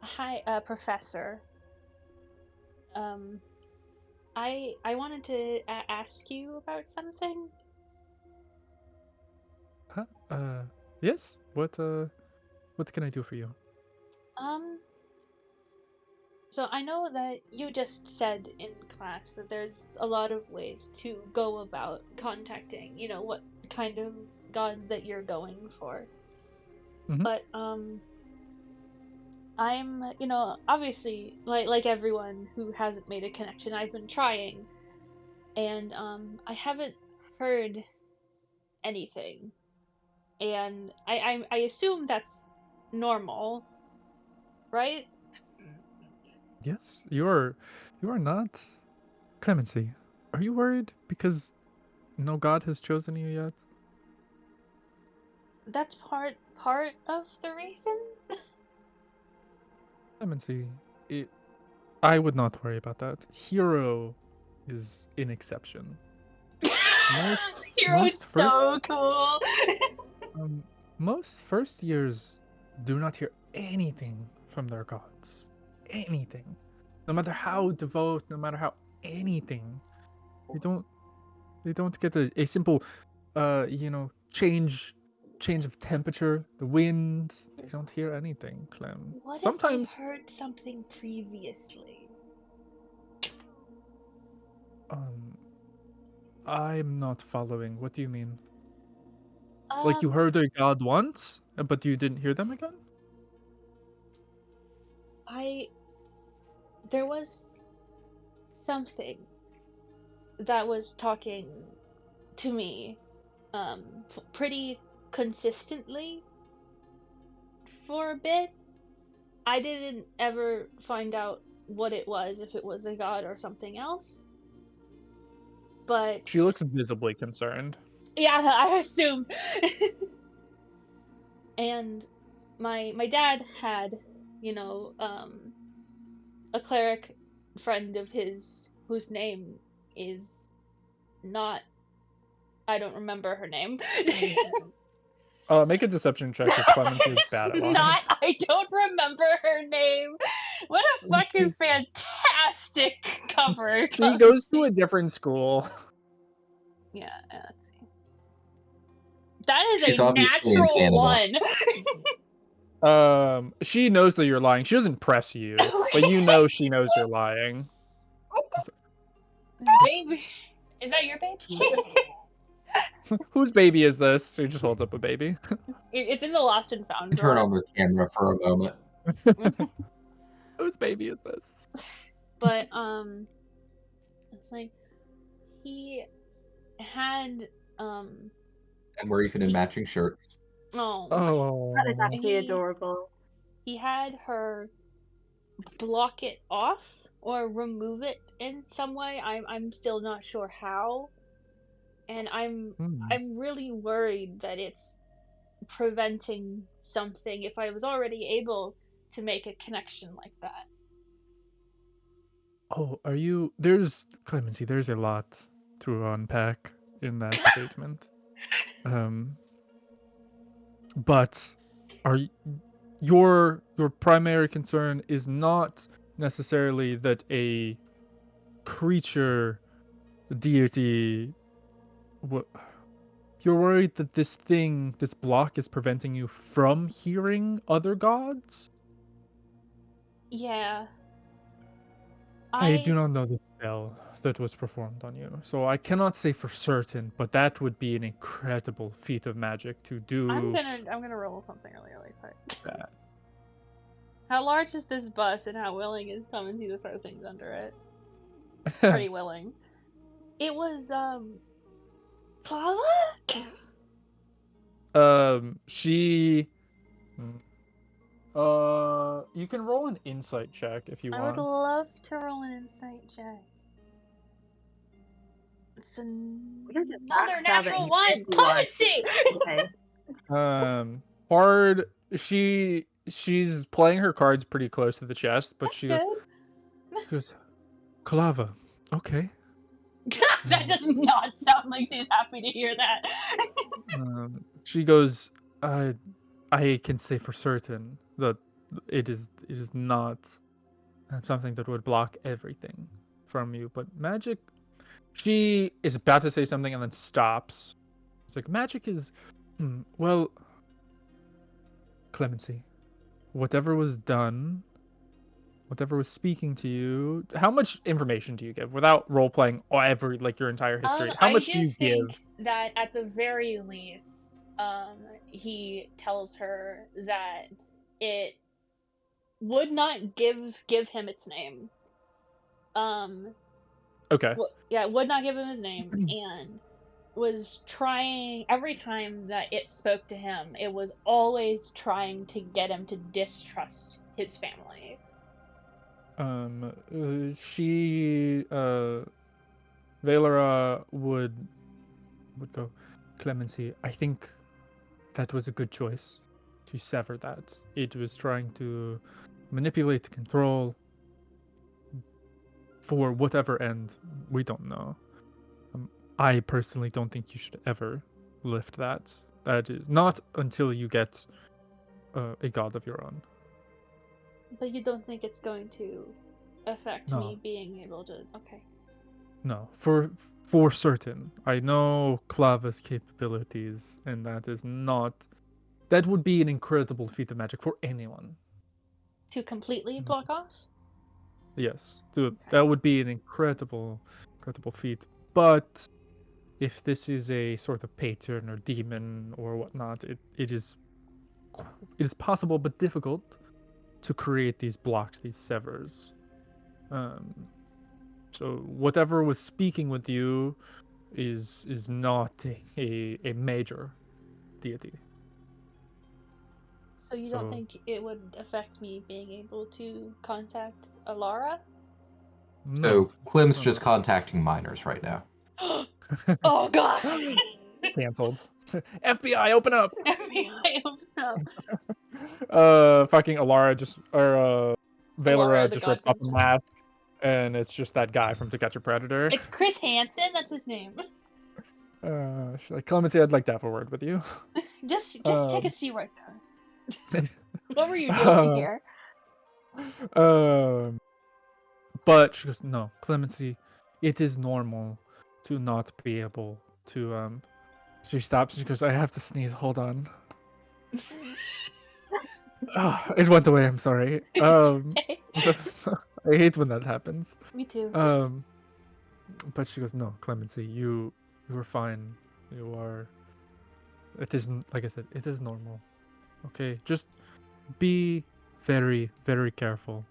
hi, professor. I wanted to ask you about something. Huh? Yes. What can I do for you? So I know that you just said in class that there's a lot of ways to go about contacting, you know, what kind of god that you're going for. Mm-hmm. But I'm, you know, obviously like everyone who hasn't made a connection, I've been trying, and I haven't heard anything, and I assume that's normal, right? Yes, you are not. Clemency, are you worried because no god has chosen you yet? That's part of the reason. Clemency, I would not worry about that. Hero is an exception. Hero is so cool. Most first years do not hear anything from their gods. Anything, no matter how devout, no matter how anything, they don't get a simple you know, change of temperature, the wind. They don't hear anything, Clem. What sometimes if they heard something previously? I'm not following. What do you mean? Like you Um, heard a god once, but you didn't hear them again? there was something that was talking to me, pretty consistently for a bit. I didn't ever find out what it was, if it was a god or something else. But She looks visibly concerned. yeah, I assumed. And my dad had, a cleric friend of his whose name is not, I don't remember her name. Make a deception check because Clemency is bad at lying. I don't remember her name. What a fucking fantastic cover. She goes to a different school. Yeah, let's see. That is She's a natural one. She knows that you're lying. She doesn't press you, but you know she knows you're lying. Baby, is that your baby? Whose baby is this? She just holds up a baby. It's in the Lost and Found. Turn on the camera for a moment. Whose baby is this? But it's like he had And we're even in matching shirts. Oh, that is actually adorable. He had her block it off or remove it in some way. I'm still not sure how, and I'm really worried that it's preventing something if I was already able to make a connection like that. Oh, there's Clemency, there's a lot to unpack in that statement. But your primary concern is not necessarily that a creature, deity, you're worried that this block is preventing you from hearing other gods? Yeah. I do not know the spell that was performed on you, so I cannot say for certain, but that would be an incredible feat of magic to do. I'm gonna roll something really quick. That. How large is this bus, and how willing is Clemency to throw things under it? Pretty willing. It was Clava? She you can roll an insight check if you want. I would love to roll an insight check. It's another natural one. Clemency. Okay. Hard. She's playing her cards pretty close to the chest, but she goes, Kalava. Okay. That does not sound like she's happy to hear that. She goes, I can say for certain that it is not something that would block everything from you, but magic. She is about to say something and then stops. It's like, magic is, well, Clemency, whatever was done, whatever was speaking to you, how much information do you give without role-playing your entire history? How much do you give? That at the very least, he tells her that it would not give him its name. Okay. Yeah, would not give him his name, and was trying, every time that it spoke to him, it was always trying to get him to distrust his family. Valera would go, Clemency, I think that was a good choice to sever that. It was trying to manipulate, control, for whatever end, we don't know. I personally don't think you should ever lift that. That is not until you get a god of your own. But you don't think it's going to affect me being able to? Okay. No, for certain. I know Clava's capabilities, and that is not. That would be an incredible feat of magic for anyone. To completely block off? Yes, that would be an incredible feat. But if this is a sort of patron or demon or whatnot, it is possible but difficult to create these blocks, these severs. So whatever was speaking with you is not a major deity. So you don't think it would affect me being able to contact Alara? No. So Clem's just contacting minors right now. Oh god! Cancelled. FBI, open up! FBI, open up! Fucking Alara Valera just ripped off the mask, and it's just that guy from To Catch a Predator. It's Chris Hansen, that's his name. She's like, Clemency, I'd like to have a word with you. Just take a seat right there. What were you doing here? But she goes, no, Clemency, it is normal to not be able to, she stops, she goes, I have to sneeze, hold on. It went away, I'm sorry. Okay. I hate when that happens. Me too. But she goes, no, Clemency, you are fine. You are, it is, like I said, it is normal. Okay, just be very, very careful,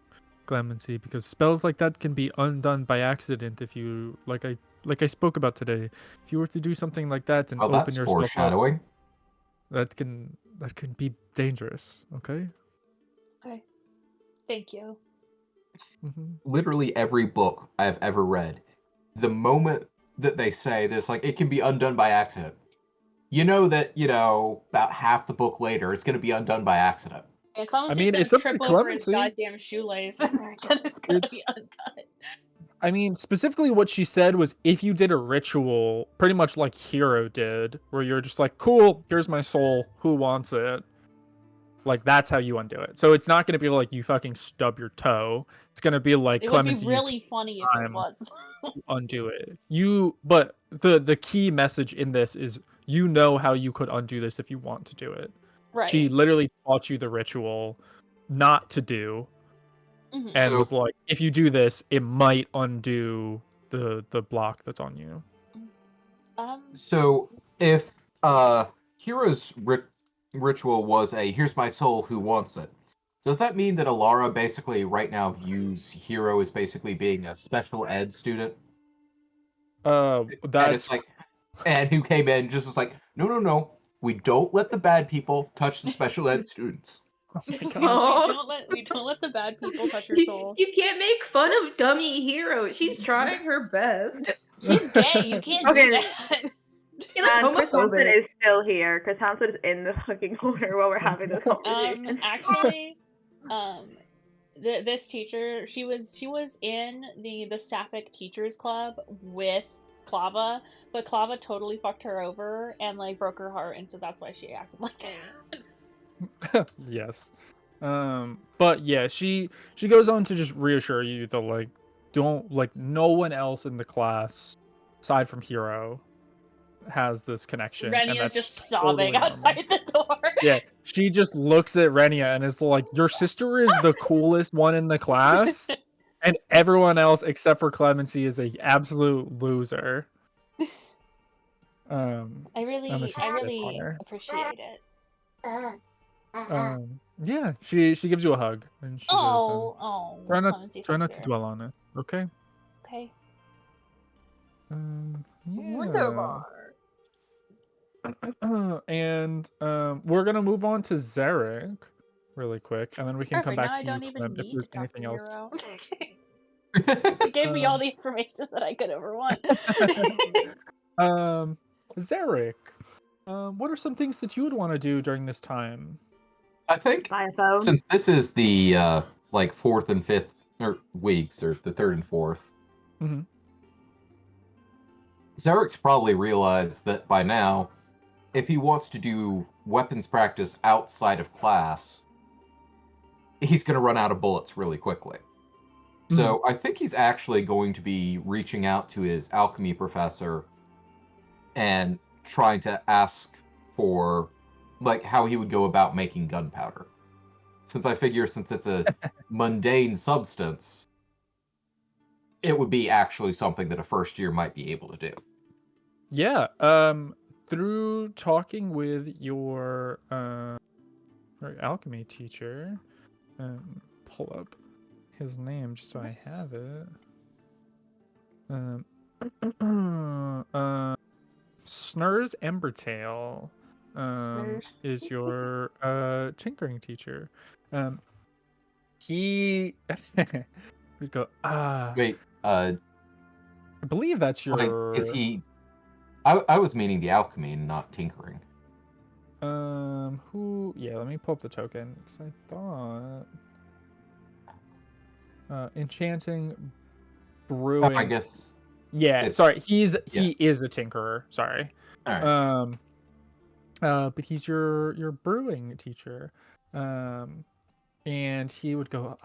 Clemency, because spells like that can be undone by accident if you, like I spoke about today, if you were to do something like that and open yourself foreshadowing. up, that can be dangerous. Okay. Okay. Thank you. Mm-hmm. Literally every book I've ever read, the moment that they say this, like, it can be undone by accident, you know that, about half the book later, it's going to be undone by accident. Yeah, Clemency's gonna trip over his goddamn shoelace and it's gonna be undone. I mean, specifically what she said was if you did a ritual, pretty much like Hero did, where you're just like, cool, here's my soul, who wants it? Like, that's how you undo it. So it's not going to be like you fucking stub your toe. It's going to be like, Clemency, it would be really funny if it was. Undo it. But the key message in this is you know how you could undo this if you want to do it. Right. She literally taught you the ritual not to do. Mm-hmm. And was like, if you do this, it might undo the block that's on you. So if Hero's ritual was a here's my soul, who wants it, does that mean that Alara basically right now views Hero as basically being a special ed student? That's and who came in just was like, no, we don't let the bad people touch the special ed students. Oh we don't let the bad people touch your soul. You can't make fun of dummy Hero. She's trying her best. She's gay. You can't do that. And Chris Hansen is still here. Chris Hansen is in the fucking corner while we're having this conversation. Actually, this teacher, she was in the Sapphic Teachers Club with Clava, but Clava totally fucked her over and like broke her heart, and so that's why she acted like that. Yes. But yeah, she goes on to just reassure you that like don't like no one else in the class aside from Hero has this connection. Renia's just sobbing outside the door. Yeah, she just looks at Renia and is like, your sister is the coolest one in the class, and everyone else except for Clemency is a absolute loser. I really appreciate it. Yeah, she gives you a hug and she goes, try not to dwell on it, okay? Okay. Yeah. Wunderbar. And we're gonna move on to Zarek really quick, and then we can come back to you if there's anything else. You gave me all the information that I could ever want. Zarek, what are some things that you would want to do during this time? I think since this is the like 4th and 5th weeks, or the 3rd and 4th, mm-hmm. Zarek's probably realized that by now, if he wants to do weapons practice outside of class, he's going to run out of bullets really quickly. Mm-hmm. So I think he's actually going to be reaching out to his alchemy professor and trying to ask for like how he would go about making gunpowder. Since I figure since it's a mundane substance, it would be actually something that a first year might be able to do. Yeah. Through talking with your alchemy teacher, pull up his name just so I have it. Snurs Embertail is your tinkering teacher. He we go Wait, I believe that's like, your is he? I was meaning the alchemy, not tinkering. who? Yeah, let me pull up the token because I thought enchanting, brewing. I guess. Yeah, sorry. He is a tinkerer. Sorry. All right. But he's your brewing teacher, and he would go,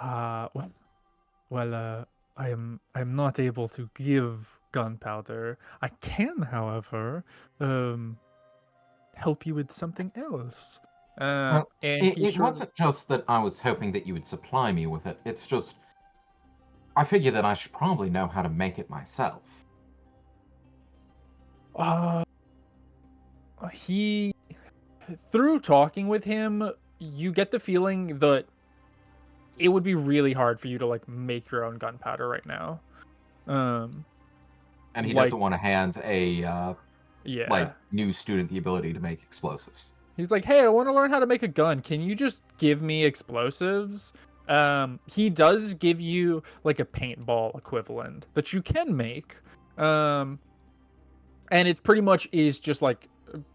well, I am not able to give gunpowder. I can, however, help you with something else. Well, and it wasn't just that I was hoping that you would supply me with it. It's just I figure that I should probably know how to make it myself. He, through talking with him, you get the feeling that it would be really hard for you to like make your own gunpowder right now. And he doesn't want to hand a new student the ability to make explosives. He's like, hey, I want to learn how to make a gun. Can you just give me explosives? He does give you like a paintball equivalent that you can make. And it pretty much is just like,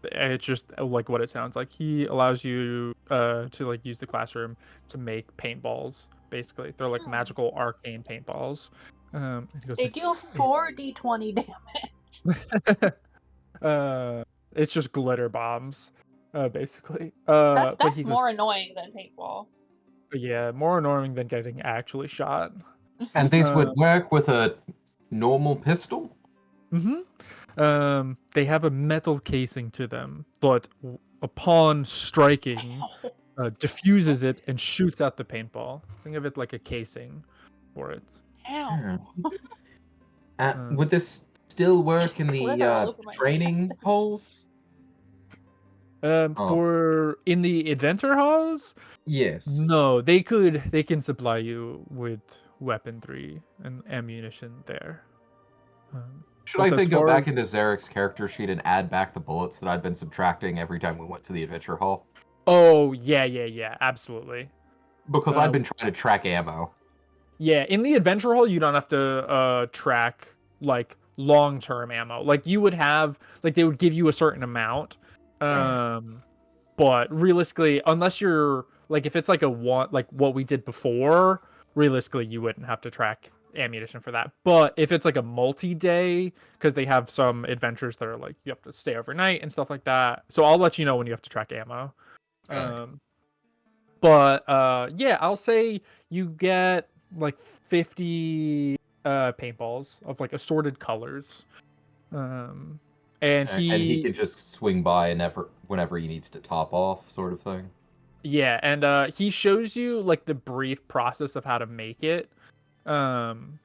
it's just like what it sounds like. He allows you to like use the classroom to make paintballs. Basically, they're like magical arcane paintballs. And he goes, they do 4d20 damage. It's just glitter bombs, basically. That's more annoying than paintball. Yeah, more annoying than getting actually shot. And these would work with a normal pistol? Mm-hmm. They have a metal casing to them, but upon striking, diffuses it and shoots out the paintball. Think of it like a casing for it. Would this still work in the training halls? For in the inventor halls? Yes. No, they can supply you with weaponry and ammunition there. Should I go back into Zarek's character sheet and add back the bullets that I'd been subtracting every time we went to the adventure hall? Oh, yeah, absolutely. Because I've been trying to track ammo. Yeah, in the adventure hall, you don't have to track, like, long-term ammo. Like, you would have, like, they would give you a certain amount. But realistically, unless you're, like, if it's like what we did before, realistically, you wouldn't have to track ammunition for that. But if it's like a multi-day, because they have some adventures that are like you have to stay overnight and stuff like that, so I'll let you know when you have to track ammo. But yeah, I'll say you get like 50 paintballs of like assorted colors, and he can just swing by whenever he needs to top off, sort of thing. Yeah, and he shows you like the brief process of how to make it. And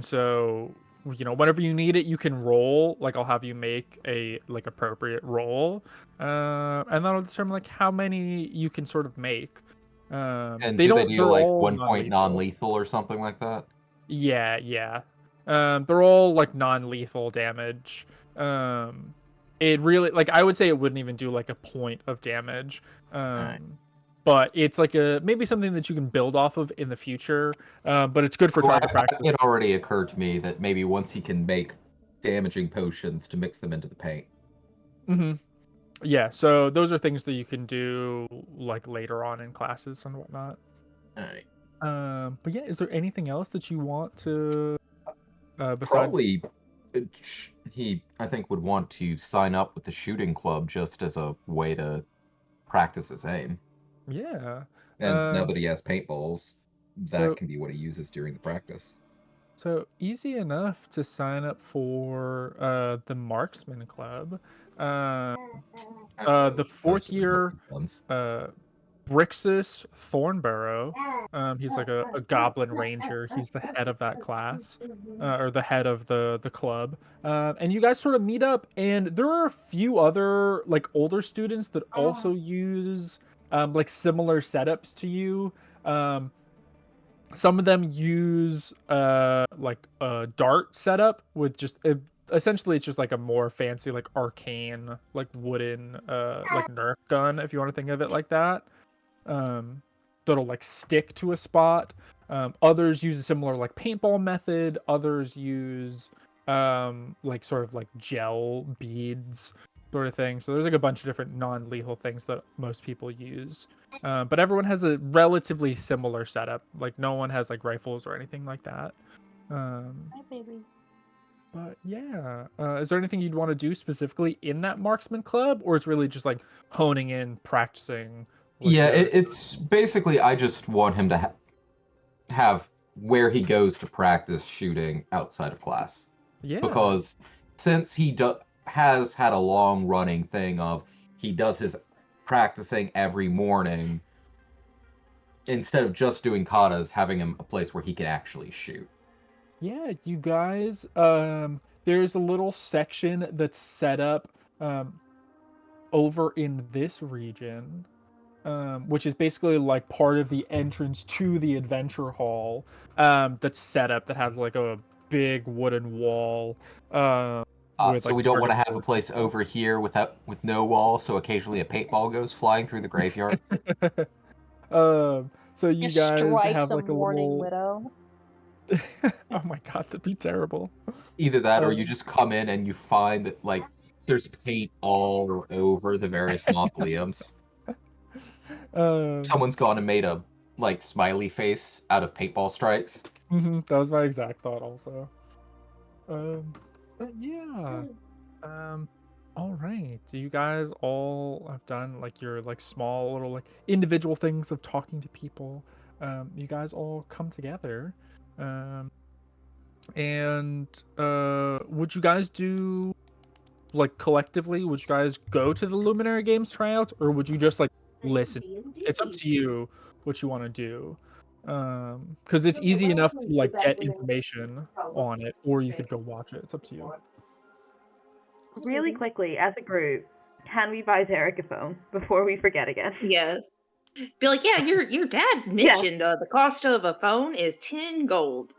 so, whenever you need it, you can roll. Like, I'll have you make a like appropriate roll, and that'll determine like how many you can sort of make. And they do like 1 point non-lethal or something like that? Yeah. They're all like non-lethal damage. It really, like, I would say it wouldn't even do like a point of damage. But it's like maybe something that you can build off of in the future. But it's good for target practice. It already occurred to me that maybe once he can make damaging potions to mix them into the paint. Yeah, so those are things that you can do like later on in classes and whatnot. Alright. But yeah, is there anything else that you want to besides? Probably he, I think, would want to sign up with the shooting club just as a way to practice his aim. Yeah. And now that he has paintballs, that can be what he uses during the practice. So easy enough to sign up for the Marksman Club. The fourth year Brixus Thornbarrow. He's like a goblin ranger. He's the head of that class, or the head of the club. And you guys sort of meet up, and there are a few other like older students that also use like similar setups to you. Some of them use like a dart setup with just essentially it's just like a more fancy like arcane like wooden like Nerf gun, if you want to think of it like that. That'll like stick to a spot. Others use a similar like paintball method. Others use like sort of like gel beads sort of thing. So there's like a bunch of different non-lethal things that most people use. But everyone has a relatively similar setup. Like no one has like rifles or anything like that. Hi, baby. But yeah, is there anything you'd want to do specifically in that marksman club, or it's really just like honing in, practicing? Like yeah, it's basically I just want him to have where he goes to practice shooting outside of class. Yeah. Because since he has had a long running thing of he does his practicing every morning, instead of just doing katas, having him a place where he can actually shoot. Yeah, you guys, there's a little section that's set up over in this region, which is basically like part of the entrance to the adventure hall, that's set up that has like a big wooden wall. So like, we don't want to have a place over here with no wall, so occasionally a paintball goes flying through the graveyard. So you guys have like a warning little... widow. Oh my god, that'd be terrible. Either that, or you just come in and you find that like there's paint all over the various mausoleums. Someone's gone and made a like smiley face out of paintball strikes. That was my exact thought also. But yeah. All right. So you guys all have done like your like small little like individual things of talking to people. You guys all come together. And would you guys do like collectively? Would you guys go to the Luminary Games tryouts, or would you just like listen? It's up to you what you want to do. Because it's easy enough to like get information on it, or you could go watch it. It's up to you. Really quickly, as a group, can we buy Derek a phone before we forget again? Yeah. Be like, yeah, your dad mentioned the cost of a phone is 10 gold.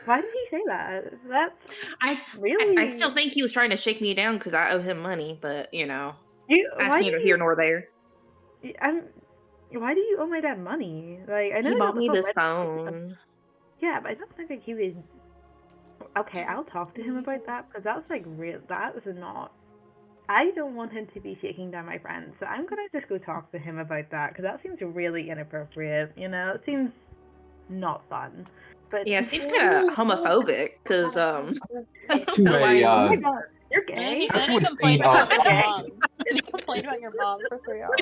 Why did he say that? That's really. I still think he was trying to shake me down because I owe him money, but that's neither here nor there. Why do you owe my dad money? Like, I know he bought me this phone. Yeah, but I don't think he was. Okay, I'll talk to him about that because that's like real. That was not. I don't want him to be shaking down my friend, so I'm gonna just go talk to him about that because that seems really inappropriate. It seems not fun. But yeah, it seems kind of homophobic because oh my god, you're gay. Then he complained about your mom. He complained about your mom for 3 hours.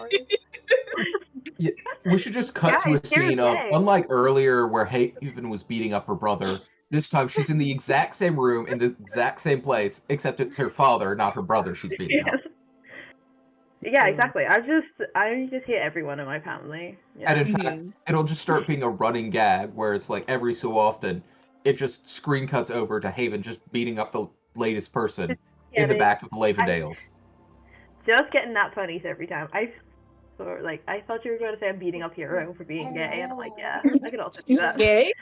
Yeah, we should just cut to a scene of, unlike earlier where Haven was beating up her brother, this time she's in the exact same room, in the exact same place, except it's her father, not her brother she's beating up. Yeah, exactly. I just hate everyone in my family. Yeah. And in fact, it'll just start being a running gag, where it's like every so often, it just screen cuts over to Haven just beating up the latest person in the back of the Lavendales. Just getting that funnies every time. I thought you were going to say I'm beating up Hero for being gay, and I'm like, yeah, I could also do that. Gay?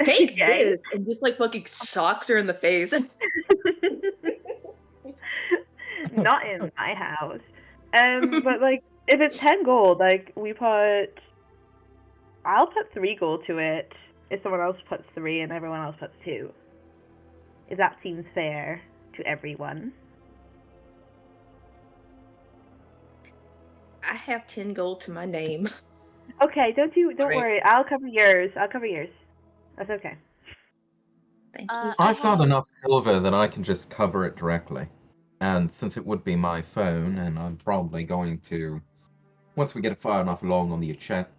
Take this! And just like fucking socks her in the face. Not in my house. But like, if it's 10 gold, like I'll put 3 gold to it if someone else puts 3 and everyone else puts 2. If that seems fair to everyone. I have 10 gold to my name. Okay, don't worry. I'll cover yours. That's okay. Thank you. I've got enough silver that I can just cover it directly. And since it would be my phone, and I'm probably going to, once we get far enough along on the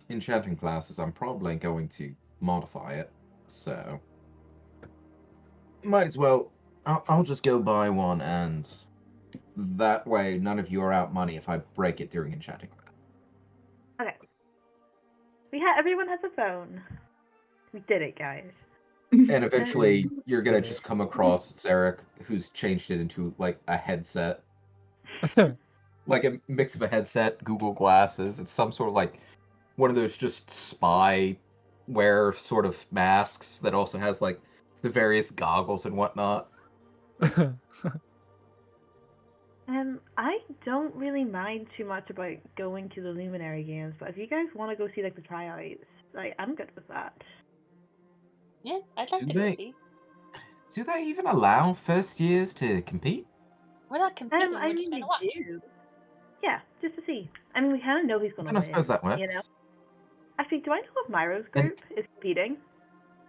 enchanting classes, I'm probably going to modify it. So, might as well, I'll just go buy one, and that way none of you are out money if I break it during enchanting class. Okay. Everyone has a phone. We did it, guys. And eventually, you're gonna just come across Zarek, who's changed it into like a headset, like a mix of a headset, Google glasses. It's some sort of like one of those just spyware sort of masks that also has like the various goggles and whatnot. I don't really mind too much about going to the Luminary Games, but if you guys want to go see like the tryouts, like I'm good with that. Yeah, I'd like to go see. Do they even allow first years to compete? We're not competing. We're just gonna watch. Do. Yeah, just to see. I mean, we kind of know who's gonna win. I suppose that works. You know? Actually, do I know if Myro's group is competing?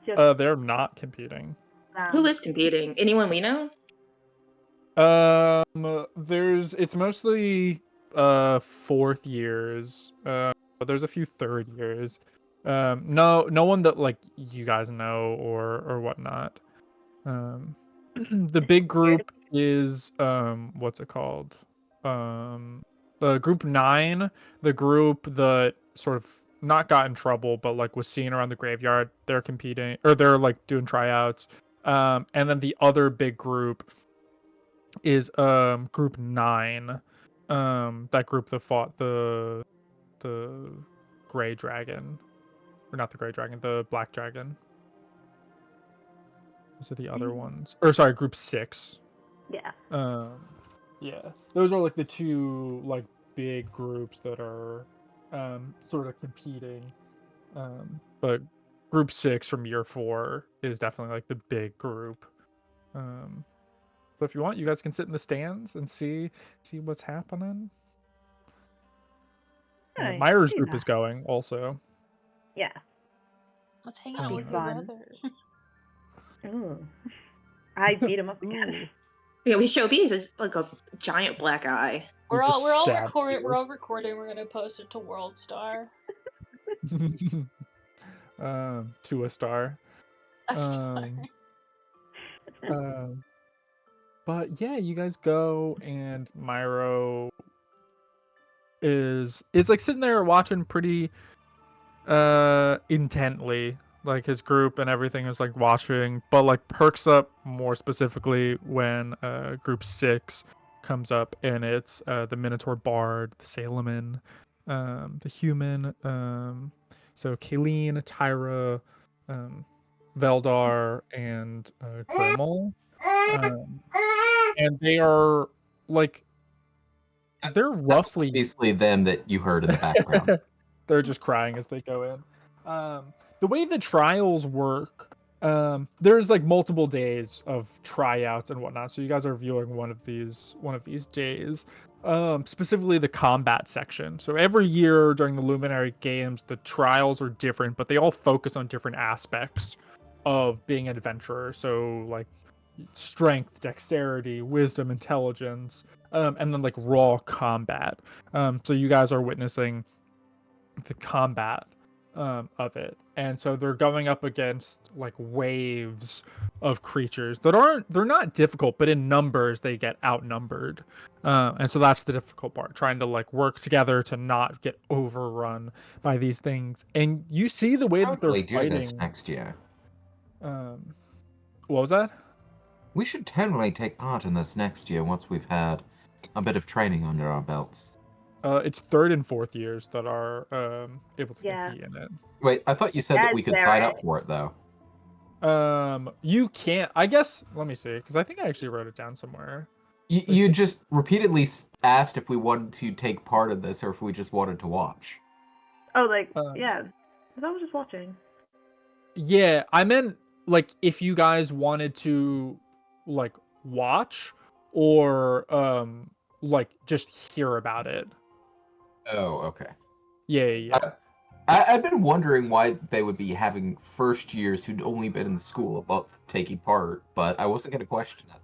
They're not competing. Who is competing? Anyone we know? It's mostly fourth years. But there's a few third years. No one that like you guys know or whatnot. The big group is what's it called? Group 9, the group that sort of not got in trouble, but like was seen around the graveyard. They're competing, or they're like doing tryouts. And then the other big group is group 9, that group that fought the gray dragon, or not the gray dragon, the black dragon. Those are the other ones, or sorry, group 6. Yeah. Yeah, those are like the two like big groups that are sort of competing. But group 6 from year 4 is definitely like the big group. But if you want, you guys can sit in the stands and see what's happening. Right, Myers group is going also. Yeah. Let's hang out with your brother. Ooh. I beat him up again. Yeah, we show Bees like a giant black eye. We're all recording. We're all recording. We're gonna post it to World Star. To a star. A star. But yeah, you guys go, and Myro is like sitting there watching pretty intently. Like his group and everything is like watching, but like perks up more specifically when group 6 comes up, and it's the Minotaur Bard, the Salaman, the human, so Kayleen, Tyra, Veldar, and Grimmel. And they are like, they're roughly basically them that you heard in the background. They're just crying as they go in. The way the trials work, there's like multiple days of tryouts and whatnot. So you guys are viewing one of these days. Specifically the combat section. So every year during the Luminary Games, the trials are different, but they all focus on different aspects of being an adventurer. So like strength, dexterity, wisdom, intelligence, and then like raw combat. So you guys are witnessing the combat of it, and so they're going up against like waves of creatures they're not difficult, but in numbers they get outnumbered, and so that's the difficult part, trying to like work together to not get overrun by these things. And you see the way that they're fighting. Do this next year. What was that? We should totally take part in this next year once we've had a bit of training under our belts. It's 3rd and 4th years that are able to compete in it. Wait, I thought you said that we could sign up for it, though. You can't. I guess. Let me see, because I think I actually wrote it down somewhere. You just repeatedly asked if we wanted to take part in this or if we just wanted to watch. Oh, like, yeah. I was just watching. Yeah, I meant, like, if you guys wanted to, like, watch or, like, just hear about it. Oh, okay. Yeah. I've been wondering why they would be having first years who'd only been in the school a month taking part, but I wasn't going to question it.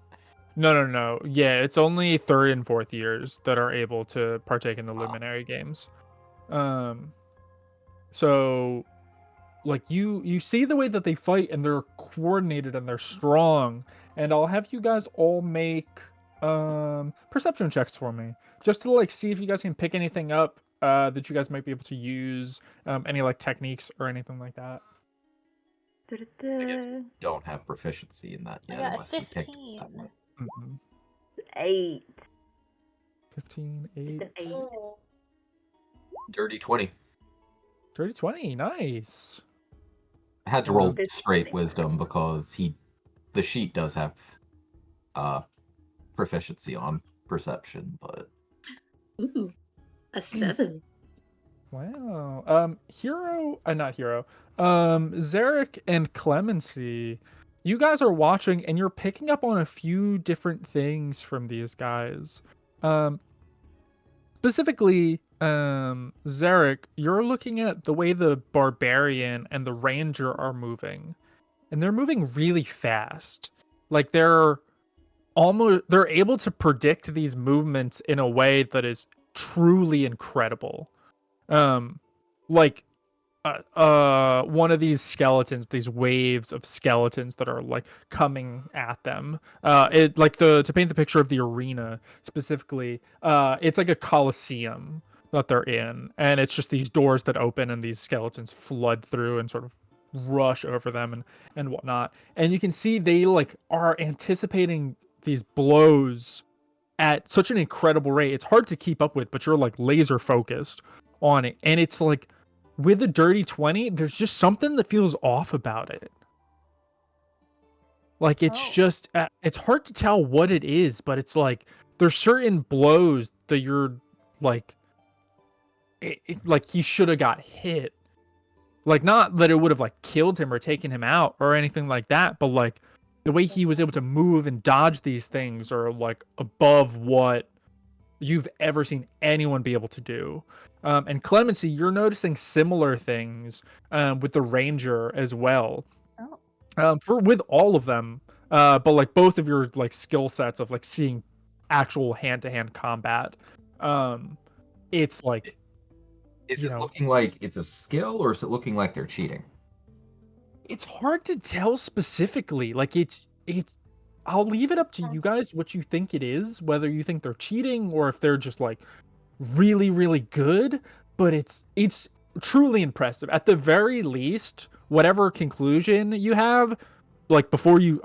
No. Yeah, it's only 3rd and 4th years that are able to partake in the Luminary Games. So, like, you see the way that they fight, and they're coordinated and they're strong. And I'll have you guys all make perception checks for me, just to like see if you guys can pick anything up that you guys might be able to use, any like techniques or anything like that. I guess we don't have proficiency in that yet, I got unless we picked 15. that one. 8. 15, Just 8. an 8. Dirty 20. Dirty 20, nice. I had to roll It's straight funny. wisdom because the sheet does have proficiency on perception, but Ooh, a 7. Wow. Not Hero. Zarek and Clemency, you guys are watching and you're picking up on a few different things from these guys. Specifically, Zarek, you're looking at the way the Barbarian and the Ranger are moving. And they're moving really fast. Like they're able to predict these movements in a way that is truly incredible. Like one of these skeletons, these waves of skeletons that are like coming at them. To paint the picture of the arena specifically, it's like a coliseum that they're in, and it's just these doors that open and these skeletons flood through and sort of rush over them and whatnot. And you can see they like are anticipating these blows at such an incredible rate. It's hard to keep up with, but you're like laser focused on it. And it's like with a dirty 20, there's just something that feels off about it. Like it's just it's hard to tell what it is, but it's like there's certain blows that you're like like he should have got hit. Like not that it would have like killed him or taken him out or anything like that, but like the way he was able to move and dodge these things are like above what you've ever seen anyone be able to do. And Clemency, you're noticing similar things with the Ranger as well. With all of them, but like both of your like skill sets of like seeing actual hand-to-hand combat. It's like, is it looking like it's a skill or is it looking like they're cheating? It's hard to tell specifically. Like it's I'll leave it up to you guys what you think it is, whether you think they're cheating or if they're just like really, really good. But it's truly impressive. At the very least, whatever conclusion you have, like before you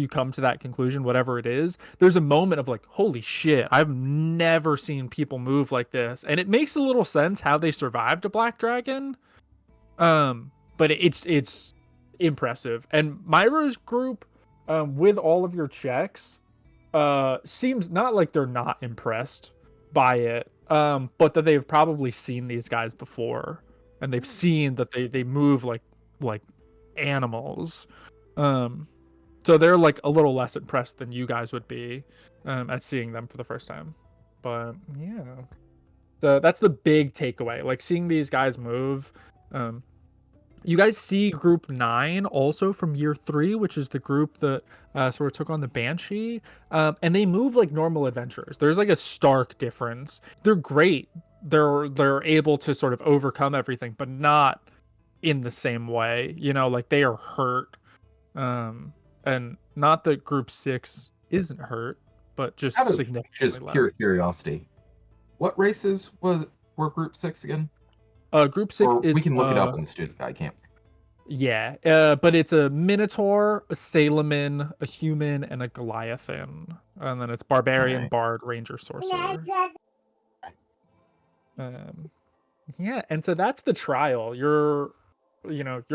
come to that conclusion, whatever it is, there's a moment of like, holy shit, I've never seen people move like this. And it makes a little sense how they survived a black dragon. But it's impressive. And Myra's group, with all of your checks, seems not like they're not impressed by it, but that they've probably seen these guys before, and they've seen that they move like animals. So they're like a little less impressed than you guys would be at seeing them for the first time. But yeah, that's the big takeaway. Like seeing these guys move. You guys see Group 9 also from Year 3, which is the group that sort of took on the Banshee, and they move like normal adventurers. There's like a stark difference. They're great. They're able to sort of overcome everything, but not in the same way. You know, like they are hurt, and not that Group 6 isn't hurt, but just significantly less. Just pure curiosity. What races were Group 6 again? Group 6 is... We can look it up in the student guide, can't we? Yeah, but it's a Minotaur, a Salaman, a human, and a Goliathan. And then it's Barbarian, Bard, Ranger, Sorcerer. Yeah, and so that's the trial. Your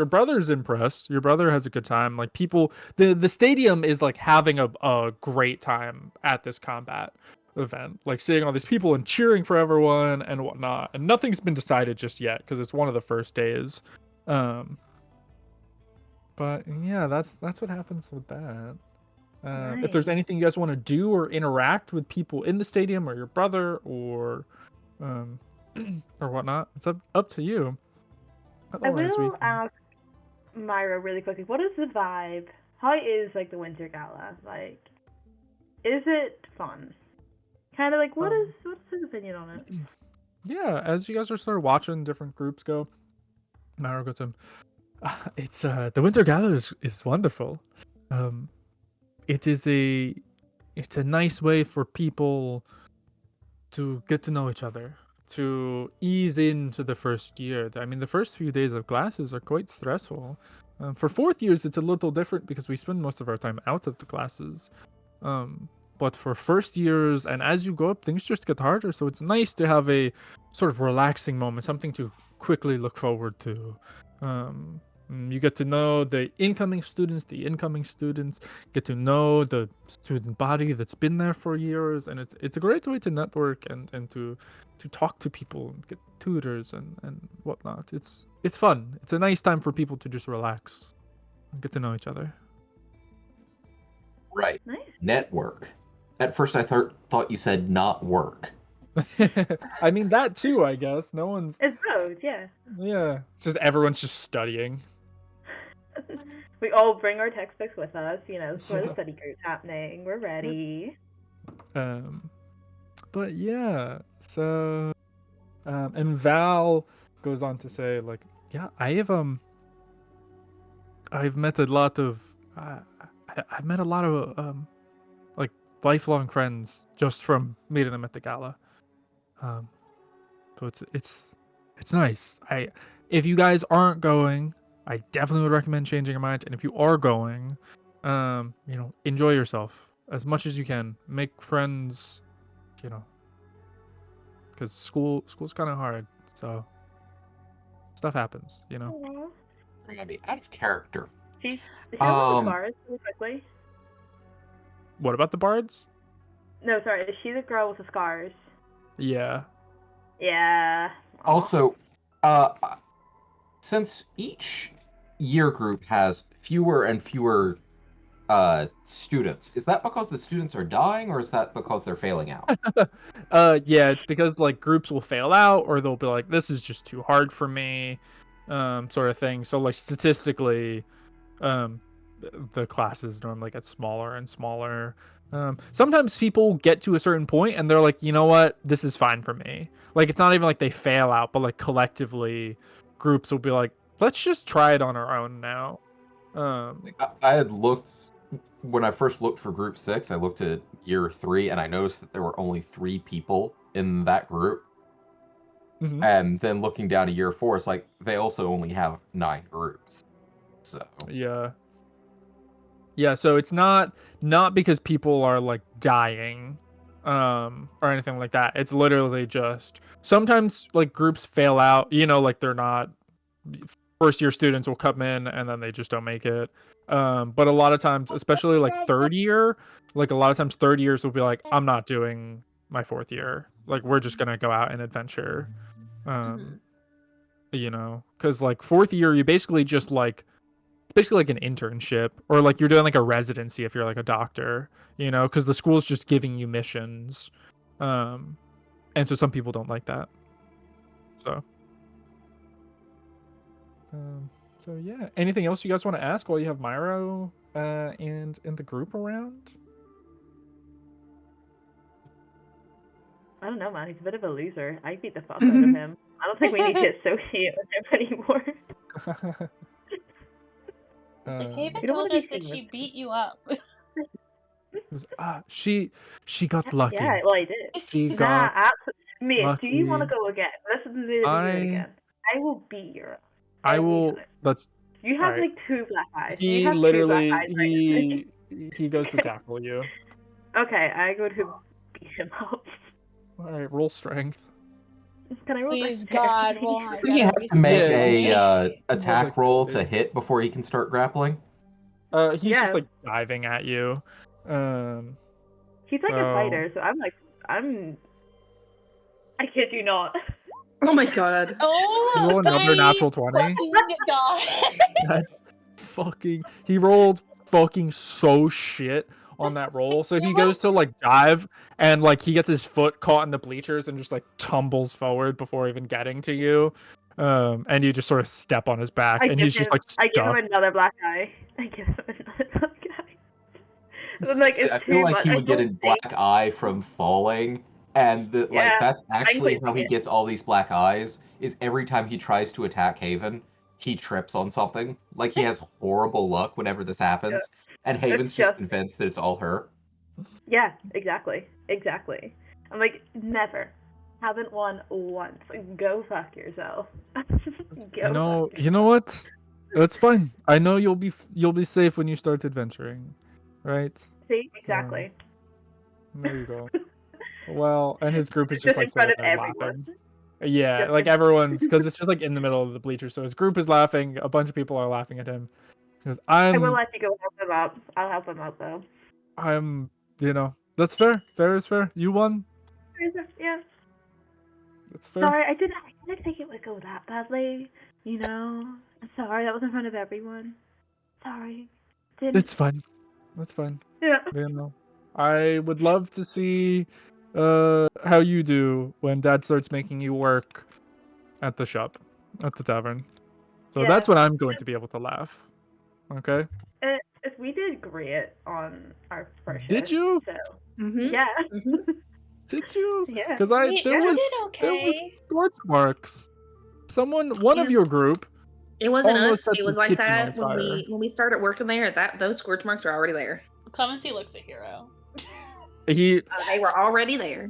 brother's impressed. Your brother has a good time. Like people, the stadium is like having a great time at this combat event, like seeing all these people and cheering for everyone and whatnot. And nothing's been decided just yet because it's one of the first days. But yeah, that's what happens with that. Nice. If there's anything you guys want to do or interact with people in the stadium or your brother or or whatnot, it's up to you. I will ask Myra really quickly, what is the vibe? How is like the Winter Gala? Like, is it fun? Kind of like, what's his opinion on it? Yeah, as you guys are sort of watching different groups go, Myra goes to him. It's the Winter Gala is wonderful. It's a nice way for people to get to know each other, to ease into the first year. I mean, the first few days of classes are quite stressful. For fourth years, it's a little different because we spend most of our time out of the classes. But for first years, and as you go up, things just get harder. So it's nice to have a sort of relaxing moment, something to quickly look forward to. You get to know the incoming students, get to know the student body that's been there for years, and it's a great way to network and to talk to people and get tutors and whatnot. It's fun. It's a nice time for people to just relax and get to know each other. Right. Nice. Network. At first I thought you said not work. I mean, that too, I guess. No one's... It's both, yeah. Yeah. It's just everyone's just studying. We all bring our textbooks with us, for the study group's happening. We're ready. But yeah, so... and Val goes on to say, like, yeah, I've met a lot of... I've met a lot of, like, lifelong friends just from meeting them at the gala. So it's nice. If you guys aren't going, I definitely would recommend changing your mind. And if you are going, enjoy yourself as much as you can. Make friends, because school's kind of hard. So stuff happens, Aww. We're gonna be out of character. Is she on the bars really quickly? What about the bards? No, sorry. Is she the girl with the scars? Yeah. Yeah. Aww. Also, since each year group has fewer and fewer students, is that because the students are dying, or is that because they're failing out? Yeah, it's because like groups will fail out, or they'll be like, this is just too hard for me, sort of thing. So like statistically, the classes normally get smaller and smaller. Sometimes people get to a certain point and they're like, you know what, this is fine for me. Like, it's not even like they fail out, but like collectively groups will be like, let's just try it on our own now. I had looked, when I first looked for group 6, I looked at year 3 and I noticed that there were only 3 people in that group. Mm-hmm. And then looking down to year 4, it's like they also only have 9 groups. So yeah, so it's not because people are like dying or anything like that. It's literally just sometimes like groups fail out, like they're not, first year students will come in and then they just don't make it. But a lot of times, especially like third year, like a lot of times third years will be like, I'm not doing my fourth year. Like, we're just gonna go out and adventure. Because like fourth year, you basically just like, it's basically like an internship, or like you're doing like a residency if you're like a doctor, because the school's just giving you missions. And so some people don't like that. So yeah. Anything else you guys want to ask while you have Myro and the group around? I don't know, man. He's a bit of a loser. I beat the fuck out of him. I don't think we need to associate with him anymore. It's like Haven told us that she beat you up. She got lucky. Yeah, well, I did. She got Mate, lucky. do you want to go again? Let's do it again. I will beat your ass. I will. Let's. You have like 2 black eyes. He literally he goes to tackle you. Okay, I go to beat him up. All right, roll strength. Can I roll? Please, God, you have to make a attack roll to hit before he can start grappling. He's just like diving at you. He's like a fighter, so I kid you not. Oh my god. Oh, did you roll another natural 20? That's fucking... He rolled fucking so shit on that roll. So he goes to like dive, and like he gets his foot caught in the bleachers and just like tumbles forward before even getting to you. And you just sort of step on his back, and he's just like stuck. I give him another black eye. Like, I feel like he would get a black eye from falling. And that's actually how he gets all these black eyes, is every time he tries to attack Haven, he trips on something. Like, he has horrible luck whenever this happens, and Haven's just convinced that it's all her. Yeah, exactly. I'm like, haven't won once. Go fuck yourself. You know what? That's fine. I know you'll be safe when you start adventuring, right? See, exactly. There you go. Well, and his group is Just just like in front sitting of there everyone. laughing. Yeah, Just like in- everyone's, because it's just like in the middle of the bleachers. So his group is laughing. A bunch of people are laughing at him. Because I will I'm, let you go help him up. I'll help him out though. that's fair. Fair is fair. You won. Yeah. That's fair. Sorry, I didn't think it would go that badly. You know, I'm sorry. That was in front of everyone. Sorry. It's fine. That's fine. Yeah. You know, I would love to see how you do when Dad starts making you work at the shop, at the tavern. So Yeah. that's when I'm going to be able to laugh. Okay? If we did great on our first Did shift, you? So Mm-hmm. yeah. Mm-hmm. Did you? Yeah. Because We there was did okay. scorch marks. One of your group. It wasn't us. almost set It was the like kitchen on that when fire. we started working there. Those scorch marks were already there. Clemency looks a hero. They were already there.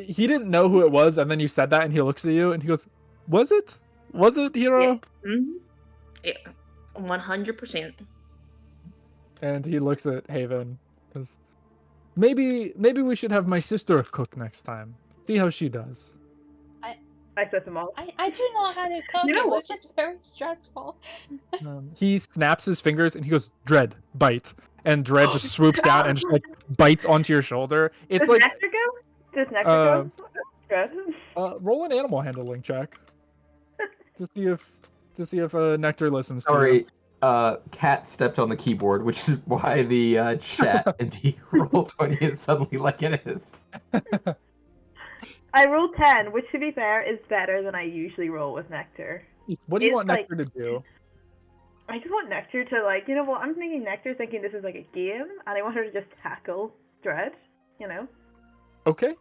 He didn't know who it was, and then you said that, and he looks at you, and he goes, "Was it? Was it, Hero?" Yeah. Mm-hmm. Yeah. 100%. And he looks at Haven. Goes, maybe we should have my sister cook next time. See how she does. I set them all. I do know how to cook. You know It was what? just very stressful. He snaps his fingers and he goes, "Dread, bite." And Dread just swoops down and just like bites onto your shoulder. It's Does like Nectar go? Does Nectar go? Good. Roll an animal handling check to see if Nectar listens to Sorry, you. Cat stepped on the keyboard, which is why the chat and the Roll20 is suddenly like it is. I rolled 10, which to be fair is better than I usually roll with Nectar. What do you want Nectar to do? I just want Nectar to like, you know what? I'm thinking Nectar thinking this is like a game, and I want her to just tackle Dread. You know. Okay.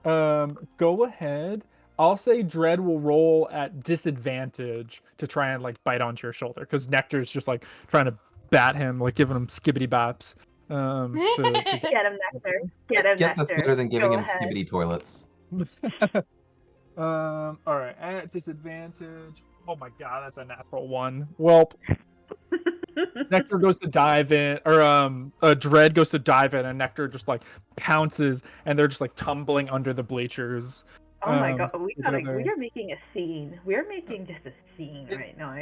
Go ahead. I'll say Dread will roll at disadvantage to try and like bite onto your shoulder, because Nectar's just like trying to bat him, like giving him skibbity baps. To Get him, Nectar. Get him, Guess Nectar. that's better than giving Go him ahead. skibbity toilets. All right, at disadvantage. Oh my god, that's a natural one. Well, Nectar goes to dive in, or Dread goes to dive in, and Nectar just like pounces, and they're just like tumbling under the bleachers. Oh my god, we are making a scene. We're making just a scene right now.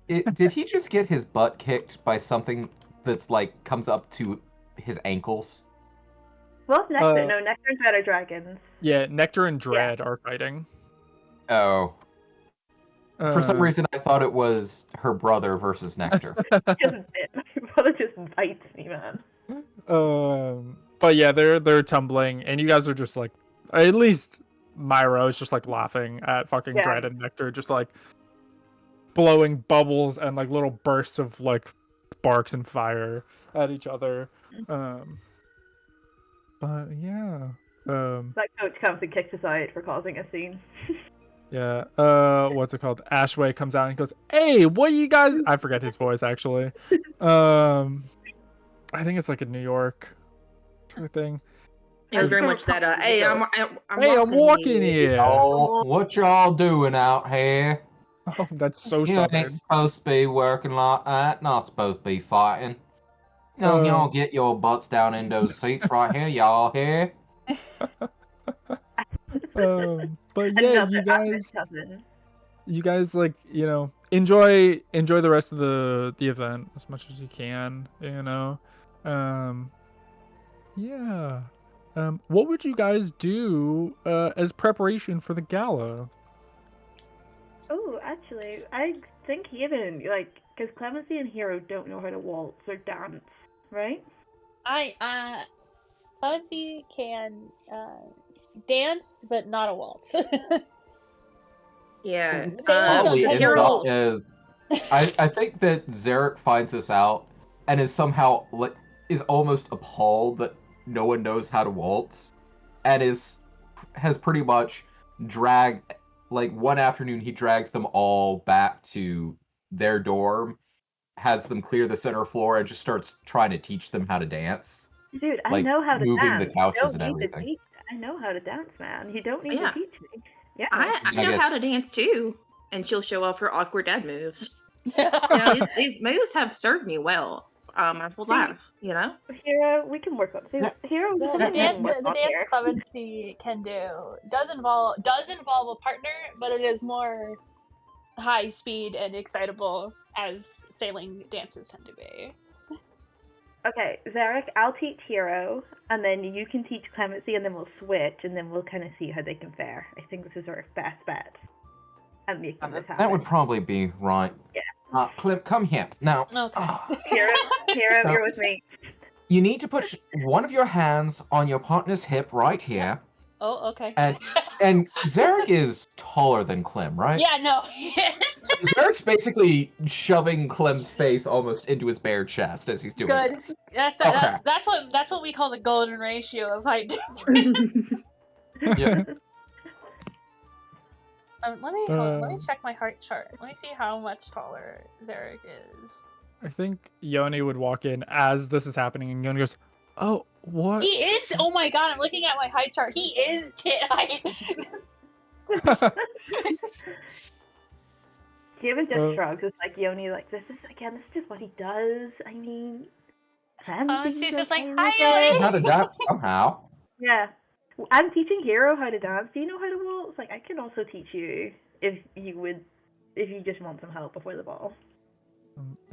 Did he just get his butt kicked by something that's like comes up to his ankles? Well, Nectar. No, Nectar and Dread are dragons. Yeah, Nectar and Dread are fighting. Oh. For some reason, I thought it was her brother versus Nectar. My brother just bites me, man. But yeah, they're tumbling, and you guys are just like, at least Myra is just like laughing at fucking Dread and Nectar, just like blowing bubbles and like little bursts of like sparks and fire at each other. But yeah. That coach comes and kicks us out for causing a scene. Yeah. What's it called? Ashway comes out and goes, "Hey, what you guys?" I forget his voice actually. I think it's like a New York sort of thing. It was very much that. Hey, I'm walking here. Oh, what y'all doing out here? Oh, that's so You southern. ain't supposed to be working like that. Not supposed to be fighting. No, y'all get your butts down in those seats right here, y'all here. But yeah, you guys like, you know, enjoy the rest of the event as much as you can, you know. Yeah. What would you guys do as preparation for the gala? Oh, actually, I think Haven, like, because Clemency and Hero don't know how to waltz or dance, right? Clemency can dance, but not a waltz. Yeah. Probably ends Hero- up as I think that Zarek finds this out and is somehow is almost appalled that no one knows how to waltz, and has pretty much dragged, like, one afternoon he drags them all back to their dorm, has them clear the center floor, and just starts trying to teach them how to dance. Dude, I Like, know how to moving dance. the couches Don't and need to everything. teach I know how to dance, man. You don't need Yeah. to teach me. Yeah. I know guess- how to dance too. And she'll show off her awkward dad moves. You know, these moves have served me well my whole life, you know? Hero, we can work on this. Yeah. Hero, The something we dance, can work the on dance here. Clemency can do does involve a partner, but it is more high speed and excitable as sailing dances tend to be. Okay, Zarek, I'll teach Hero, and then you can teach Clemency, and then we'll switch, and then we'll kind of see how they can fare. I think this is our best bet. And making this happen. That would probably be right. Yeah. Clip, come here. Now, Okay. Hero, So- you're with me. you need to put one of your hands on your partner's hip right here. Oh, okay. And Zarek is taller than Clem, right? Yeah, no, yes. Zarek's basically shoving Clem's face almost into his bare chest as he's doing Good. this. That's what we call the golden ratio of height difference. Yeah. Let me check my height chart. Let me see how much taller Zarek is. I think Yoni would walk in as this is happening, and Yoni goes, "Oh, what?" He is. Oh my god! I'm looking at my height chart. He is tit height. Steven just shrugs. It's like Yoni, like this is just what he does. I mean, She's just like, hi, "Hi, Yoni." How to dance somehow. Yeah, I'm teaching Hero how to dance. Do you know how to waltz? Like, I can also teach you if you just want some help before the ball.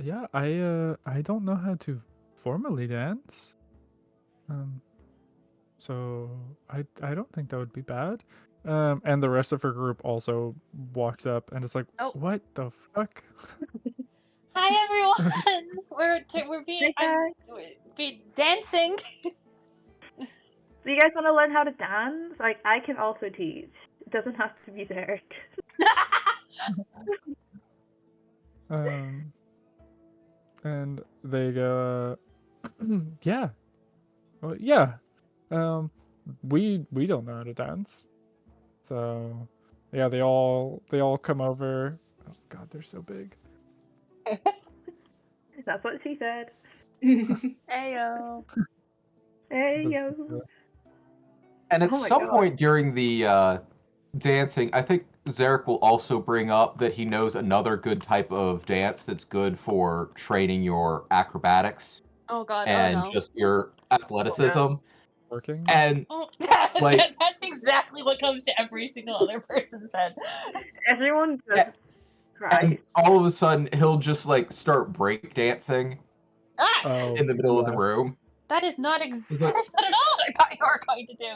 Yeah, I don't know how to formally dance. So I don't think that would be bad. And the rest of her group also walks up and is like, Oh. "What the fuck?" Hi everyone. we're being dancing. So you guys want to learn how to dance? Like, I can also teach. It doesn't have to be there. And they go, "Yeah, well, yeah. We don't know how to dance." So, yeah, they all come over. Oh God, they're so big. That's what she said. Ayo. Hey Does- yo. And at Oh my some God. point during the dancing, I think Zarek will also bring up that he knows another good type of dance that's good for training your acrobatics Oh god. and oh no. just your athleticism. Working. And Oh, Like- that's exactly what comes to every single other person's head. Everyone just Yeah. cries. and all of a sudden he'll just like start break dancing Ah, Oh, in the middle of the yes. room. that is not like- that is not at all what I thought you were going to do.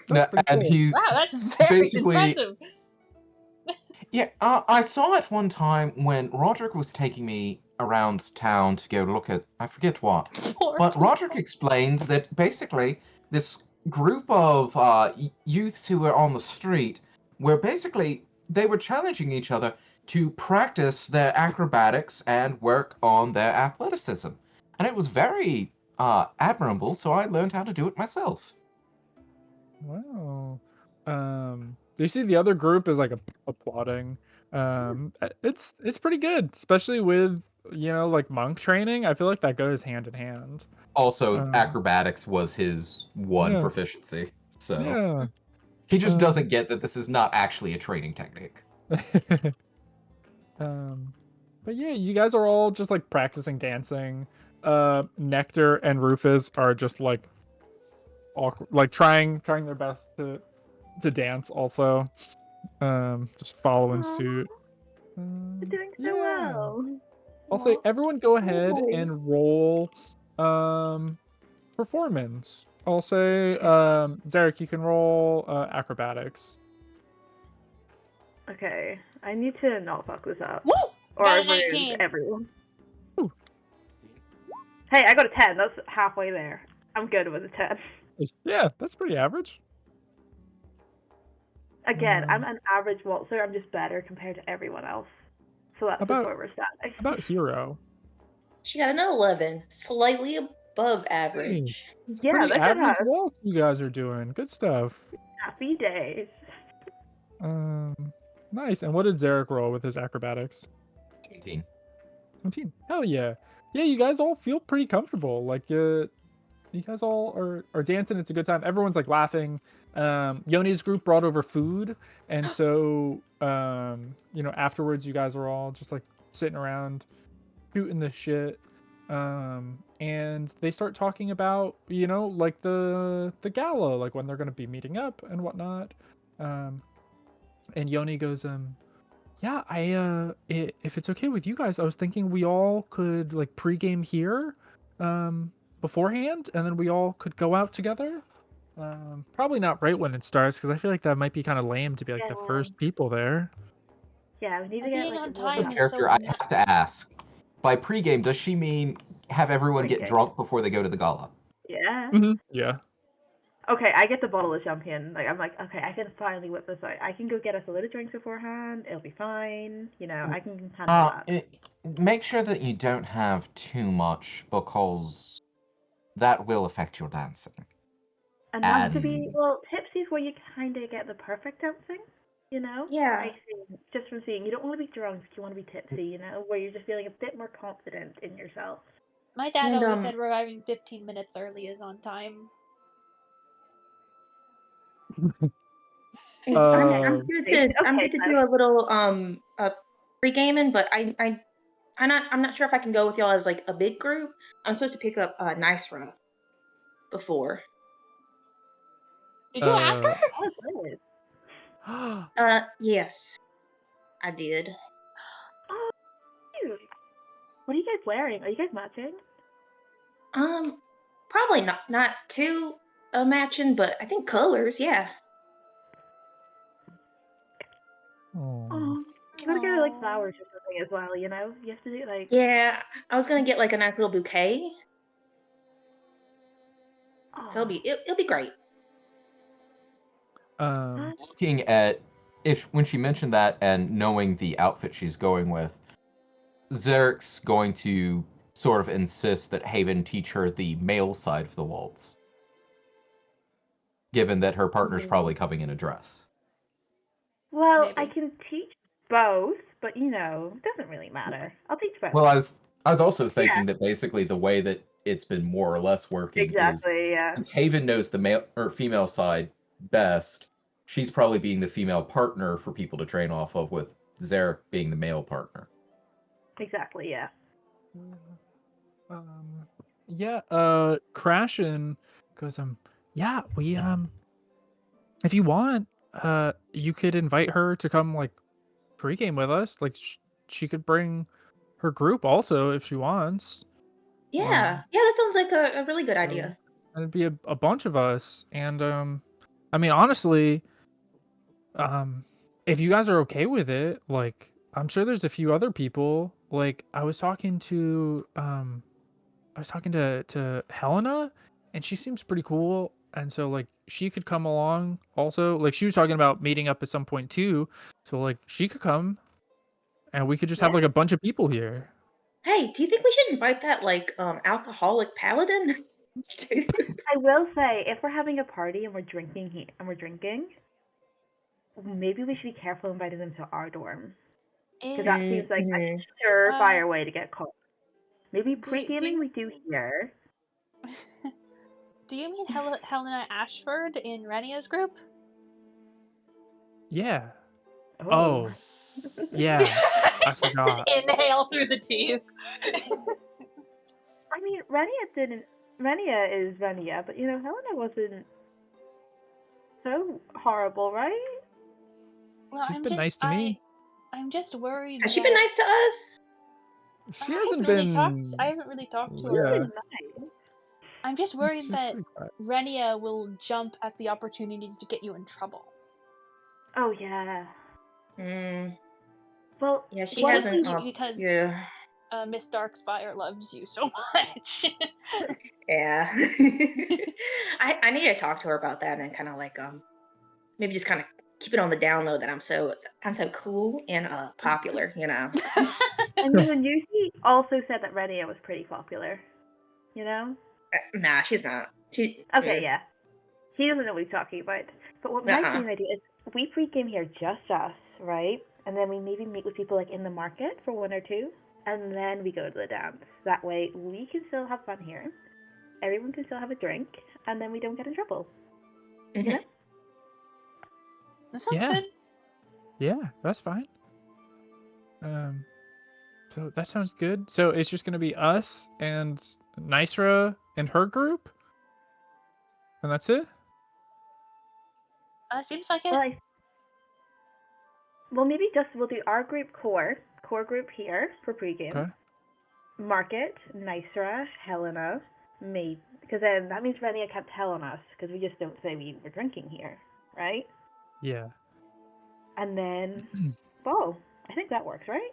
That's pretty And cool. he Wow, that's very Basically- impressive. Yeah, I saw it one time when Roderick was taking me around town to go look at I forget what. Poor But people. Roderick explained that basically this group of youths who were on the street were basically they were challenging each other to practice their acrobatics and work on their athleticism, and it was very admirable. So I learned how to do it myself. Wow. You see the other group is like applauding. It's pretty good, especially with like monk training. I feel like that goes hand in hand. Also, acrobatics was his one Yeah. proficiency, so Yeah. he just Um, doesn't get that this is not actually a training technique. But yeah, you guys are all just like practicing dancing. Nectar and Rufus are just like awkward, like trying their best to dance also. Just following Aw. suit. You're doing so yeah. well. I'll say Aw. everyone go ahead Nice. and roll performance. I'll say Zarek, you can roll acrobatics. Okay, I need to not fuck this up. Woo! Or Got a ruin 19. everyone. Ooh. Hey, I got a 10. That's halfway there. I'm good with a 10. Yeah, that's pretty average. Again, I'm Um, an average waltzer. I'm just better compared to everyone else. So that's About- just where we're standing. How about Hero? She got an 11, slightly above average. It's Yeah, pretty look at average us. waltz you guys are doing. Good stuff. Happy days. Nice. And what did Zarek roll with his acrobatics? 18. 17. Hell yeah. Yeah, you guys all feel pretty comfortable. Like you guys all are dancing. It's a good time. Everyone's like laughing. Yoni's group brought over food, and so afterwards you guys are all just like sitting around shooting the shit. And they start talking about like the gala, like when they're gonna be meeting up and whatnot. And Yoni goes, yeah, if it's okay with you guys, I was thinking we all could like pregame here, beforehand, and then we all could go out together. Probably not right when it starts, because I feel like that might be kind of lame to be like the first people there. Yeah, we need to get Being like on time is character, so I have to ask. By pregame, does she mean have everyone get drunk before they go to the gala? Yeah. Mm-hmm. Yeah. Okay, I get the bottle of champagne. Like I'm like, okay, I can finally whip this out. I can go get us a little drinks beforehand. It'll be fine. I can handle that. Make sure that you don't have too much, because that will affect your dancing. And not to be tipsy is where you kind of get the perfect dancing. Yeah. I think just from seeing, you don't want to be drunk. You want to be tipsy. Where you're just feeling a bit more confident in yourself. My dad always said arriving 15 minutes early is on time. I'm here to do a little pre-gaming, but I'm not sure if I can go with y'all as like a big group. I'm supposed to pick up Nicera before. Did you ask her? Yes, I did. Oh, cute. What are you guys wearing? Are you guys matching? Probably not too matching, but I think colors, yeah. Oh, you gotta get her like flowers or something as well. You have to do like. Yeah, I was gonna get like a nice little bouquet. So it'll be great. Looking at when she mentioned that and knowing the outfit she's going with, Zarek's going to sort of insist that Haven teach her the male side of the waltz, given that her partner's probably coming in a dress. Well, maybe. I can teach both, but it doesn't really matter. I'll teach both. Well, I was also thinking that basically the way that it's been more or less working is since Haven knows the male or female side best, she's probably being the female partner for people to train off of, with Zarek being the male partner. Exactly, yeah. Crashin goes, yeah, we, if you want, you could invite her to come, like, pregame with us. Like, she could bring her group also if she wants. Yeah, that sounds like a really good idea. And it'd be a bunch of us, and, I mean, honestly, if you guys are okay with it, like, I'm sure there's a few other people. Like, I was talking to Helena, and she seems pretty cool, and so like she could come along also. Like, she was talking about meeting up at some point too, so like she could come, and we could just have like a bunch of people here. Hey, do you think we should invite that like alcoholic paladin? I will say, if we're having a party and we're drinking maybe we should be careful inviting them to our dorm, because that seems like a surefire way to get caught. Maybe pre-gaming we do here. Do you mean Helena Ashford in Renia's group? Yeah. Oh. Yeah. I forgot. Inhale through the teeth. I mean, Renia is Renia, but Helena wasn't so horrible, right? Well, She's been nice to me. I'm just worried. Has she been nice to us? She hasn't been. I haven't really talked to her. I'm just worried that Renia will jump at the opportunity to get you in trouble. Oh yeah. Well, yeah, she hasn't. Because Miss Darkspire loves you so much. Yeah. I need to talk to her about that and kind of like maybe just kind of keep it on the down low that I'm so cool and popular, And Yuki also said that Renia was pretty popular. Nah, she's not. Yeah. He doesn't know what he's talking about. But what might be an idea is we pre-game here just us, right? And then we maybe meet with people like in the market for one or two, and then we go to the dance. That way we can still have fun here. everyone can still have a drink, and then we don't get in trouble. You know? That sounds Yeah. good. Yeah, that's fine. So that sounds good. So it's just gonna be us and Nysra and her group, and that's it. Seems like it. Well, maybe just we'll do our group core group here for pregame. Okay. Market, Nysra, Helena, me, because then that means Renia kept telling us because we just don't say we were drinking here, right? Yeah. And then, Bo. I think that works, right?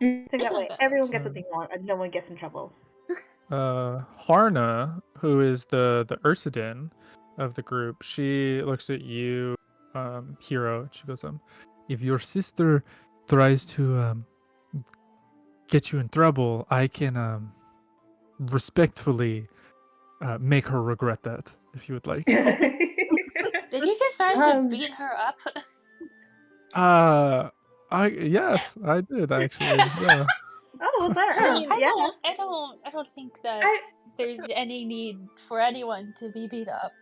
I think that way everyone gets what they want and no one gets in trouble. Harna, who is the Ursidin of the group, she looks at you, Hero. She goes, if your sister tries to get you in trouble, I can respectfully make her regret that, if you would like. Did you decide to beat her up? Yes, I did actually. Yeah. Oh, well, there. I don't think that there's any need for anyone to be beat up.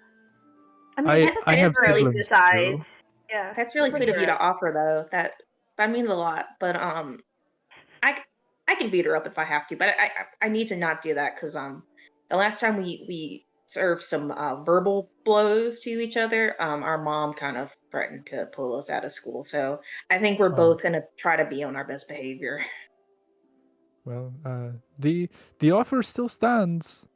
I mean, I have siblings decide. too. Yeah, that's really sweet of you to offer, though. That means a lot. But I can beat her up if I have to, but I need to not do that because the last time we served some verbal blows to each other, our mom kind of threatened to pull us out of school. So I think we're both gonna try to be on our best behavior. Well, the offer still stands.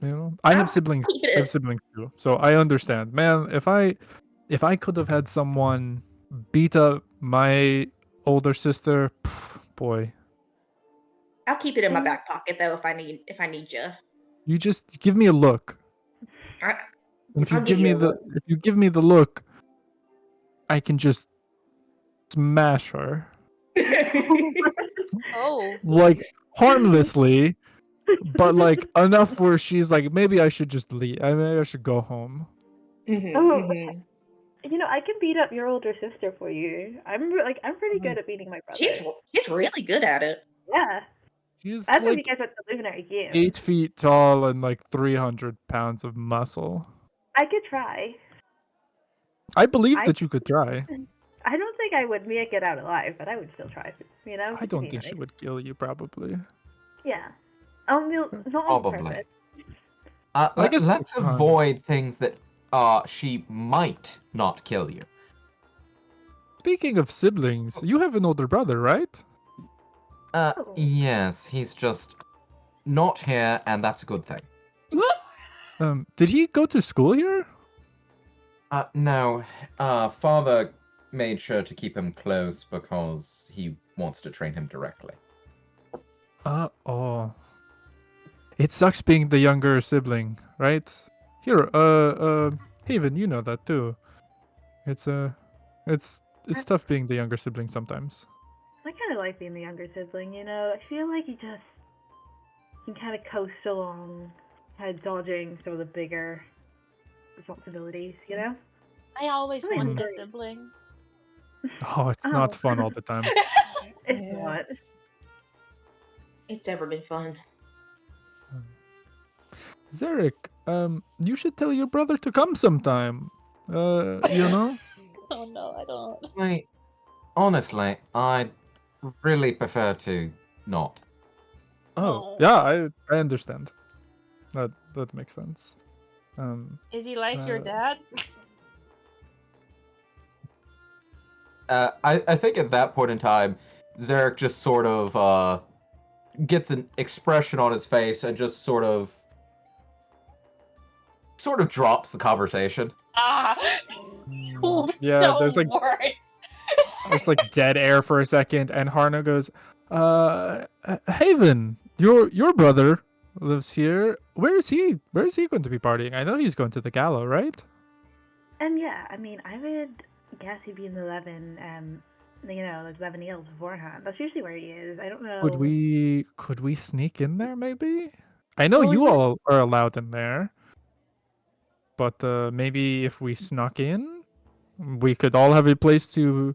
You know, I have siblings. I have siblings too, so I understand. Man, if I could have had someone beat up my older sister, boy. I'll keep it in my back pocket though if I need you. You just give me a look. If you give me the look, I can just smash her. Oh. Like harmlessly, but like enough where she's like, maybe I should just leave. Maybe I should go home. You know, I can beat up your older sister for you. I'm pretty good at beating my brother. She's really good at it. Yeah. She's That's like you guys went to Luminary Game. 8 feet tall and like 300 pounds of muscle. I could try. I believe that you could try. I don't think I would make it out alive, but I would still try. You know. I don't think she would kill you, probably. Yeah. Probably. I guess let's avoid things that she might not kill you. Speaking of siblings, you have an older brother, right? Yes, he's just not here, and that's a good thing. Did he go to school here? No. Father made sure to keep him close because he wants to train him directly. Oh. It sucks being the younger sibling, right? Here, Haven, you know that too. It's tough being the younger sibling sometimes. I kind of like being the younger sibling, you know. I feel like you can kind of coast along, kind of dodging some of the bigger responsibilities, you know? I always wanted a sibling. Oh, it's not fun all the time. It's not. It's never been fun. Zarek, you should tell your brother to come sometime. You know? Oh no, I don't. Honestly, I'd really prefer to not. Oh, yeah, I understand. That makes sense. Is he like your dad? I think at that point in time, Zarek just sort of gets an expression on his face and just sort of drops the conversation. Yeah, so there's like worse. There's like dead air for a second, and Harna goes, Haven, your brother lives here. Where is he going to be partying? I know he's going to the gala, right? Yeah, I mean, I would guess he'd be in the 11, like 11 Eels beforehand. That's usually where he is. I don't know. Could we sneak in there, maybe? I know you all are allowed in there, but maybe if we snuck in, we could all have a place to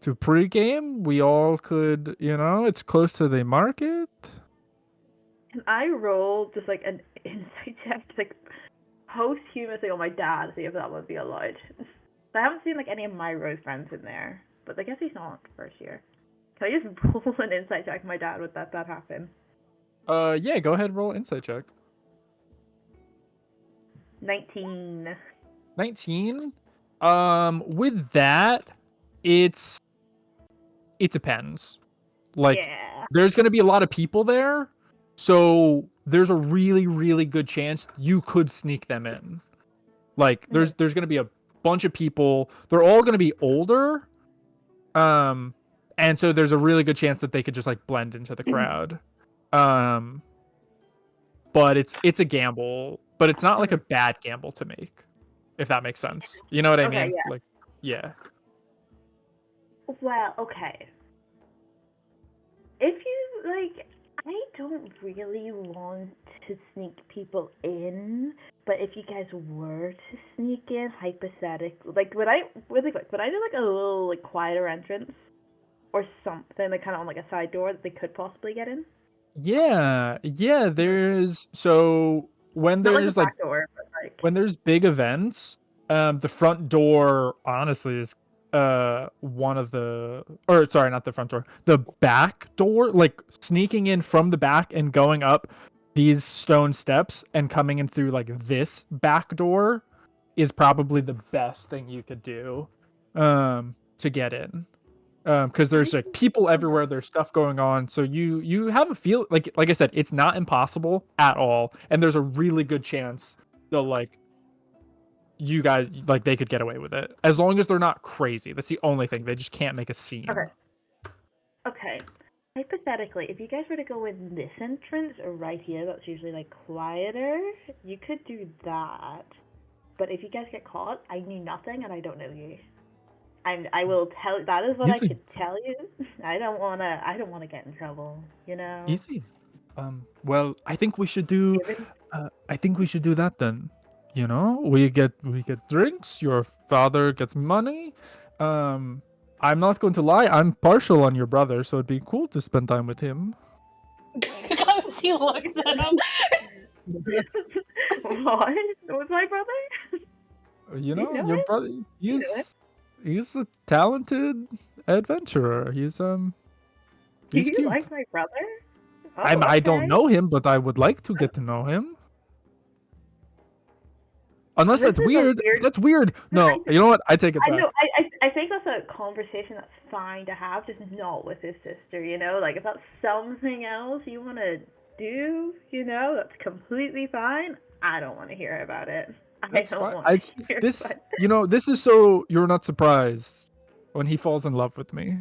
pregame. We all could, it's close to the market. Can I roll just like an insight check, like posthumously on my dad, to see if that would be allowed. I haven't seen like any of my Rose friends in there, but I guess he's not first year. Can I just roll an insight check on my dad? Would that happen? Yeah, go ahead, roll insight check. 19. 19? With that, it depends. Like, yeah. There's gonna be a lot of people there, so there's a really, really good chance you could sneak them in. Like, there's gonna be a bunch of people. They're all gonna be older, and so there's a really good chance that they could just like blend into the crowd. But it's a gamble, but it's not like a bad gamble to make, if that makes sense. You know what I mean? Yeah. Like, yeah. Well, okay. If you like, I don't really want to sneak people in, but if you guys were to sneak in, hypothetically, like would I do like a little like quieter entrance or something, like kind of on like a side door that they could possibly get in? Yeah. There's so when Not there's like a back door, but like when there's big events, the front door honestly is one of the, or sorry, not the front door, the back door, like sneaking in from the back and going up these stone steps and coming in through like this back door is probably the best thing you could do to get in. Because there's like people everywhere, there's stuff going on, so you have a feel like I said, it's not impossible at all, and there's a really good chance they'll like you guys like they could get away with it as long as they're not crazy. That's the only thing, they just can't make a scene. Okay. Hypothetically, if you guys were to go in this entrance or right here, that's usually like quieter, you could do that. But if you guys get caught, I knew nothing and I don't know you. And I will tell, that is what Easy. I could tell you. I don't wanna get in trouble, you know. Easy. Well, I think we should do that then. You know, we get drinks, your father gets money. I'm not going to lie, I'm partial on your brother, so it'd be cool to spend time with him. He looks at him. What? What's my brother? You know, know your it? brother, You know it? he's a talented adventurer. He's Do you cute. like my brother? Oh, I don't okay. know him, but I would like to get to know him. Unless This that's is a weird. weird- That's weird. No, you know what? I take it I back. know. I think that's a conversation that's fine to have, just not with his sister. You know, like if that's something else you want to do, you know, that's completely fine. I don't want to hear about it. That's I fine. don't want to hear This, about it. you know, this is so you're not surprised when he falls in love with me.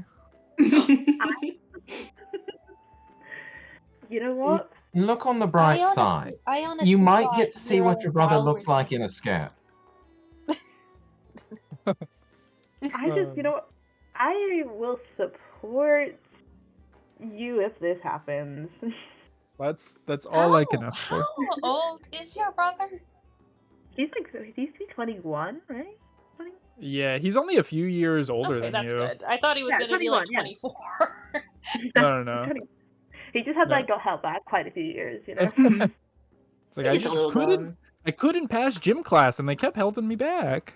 You know what? Look on the bright side. I honestly You might thought get to see what your brother well looks like in a received. skirt. I just, you know what? I will support you if this happens. That's all I can ask for. How old is your brother? He's 21, right? 20? Yeah, he's only a few years older Okay, than that's you. good. I thought he was Yeah, gonna be like 21, yeah. 24. No. He just had No. like got held back quite a few years, you know. It's like I He's a just little I couldn't pass gym class, and they kept holding me back.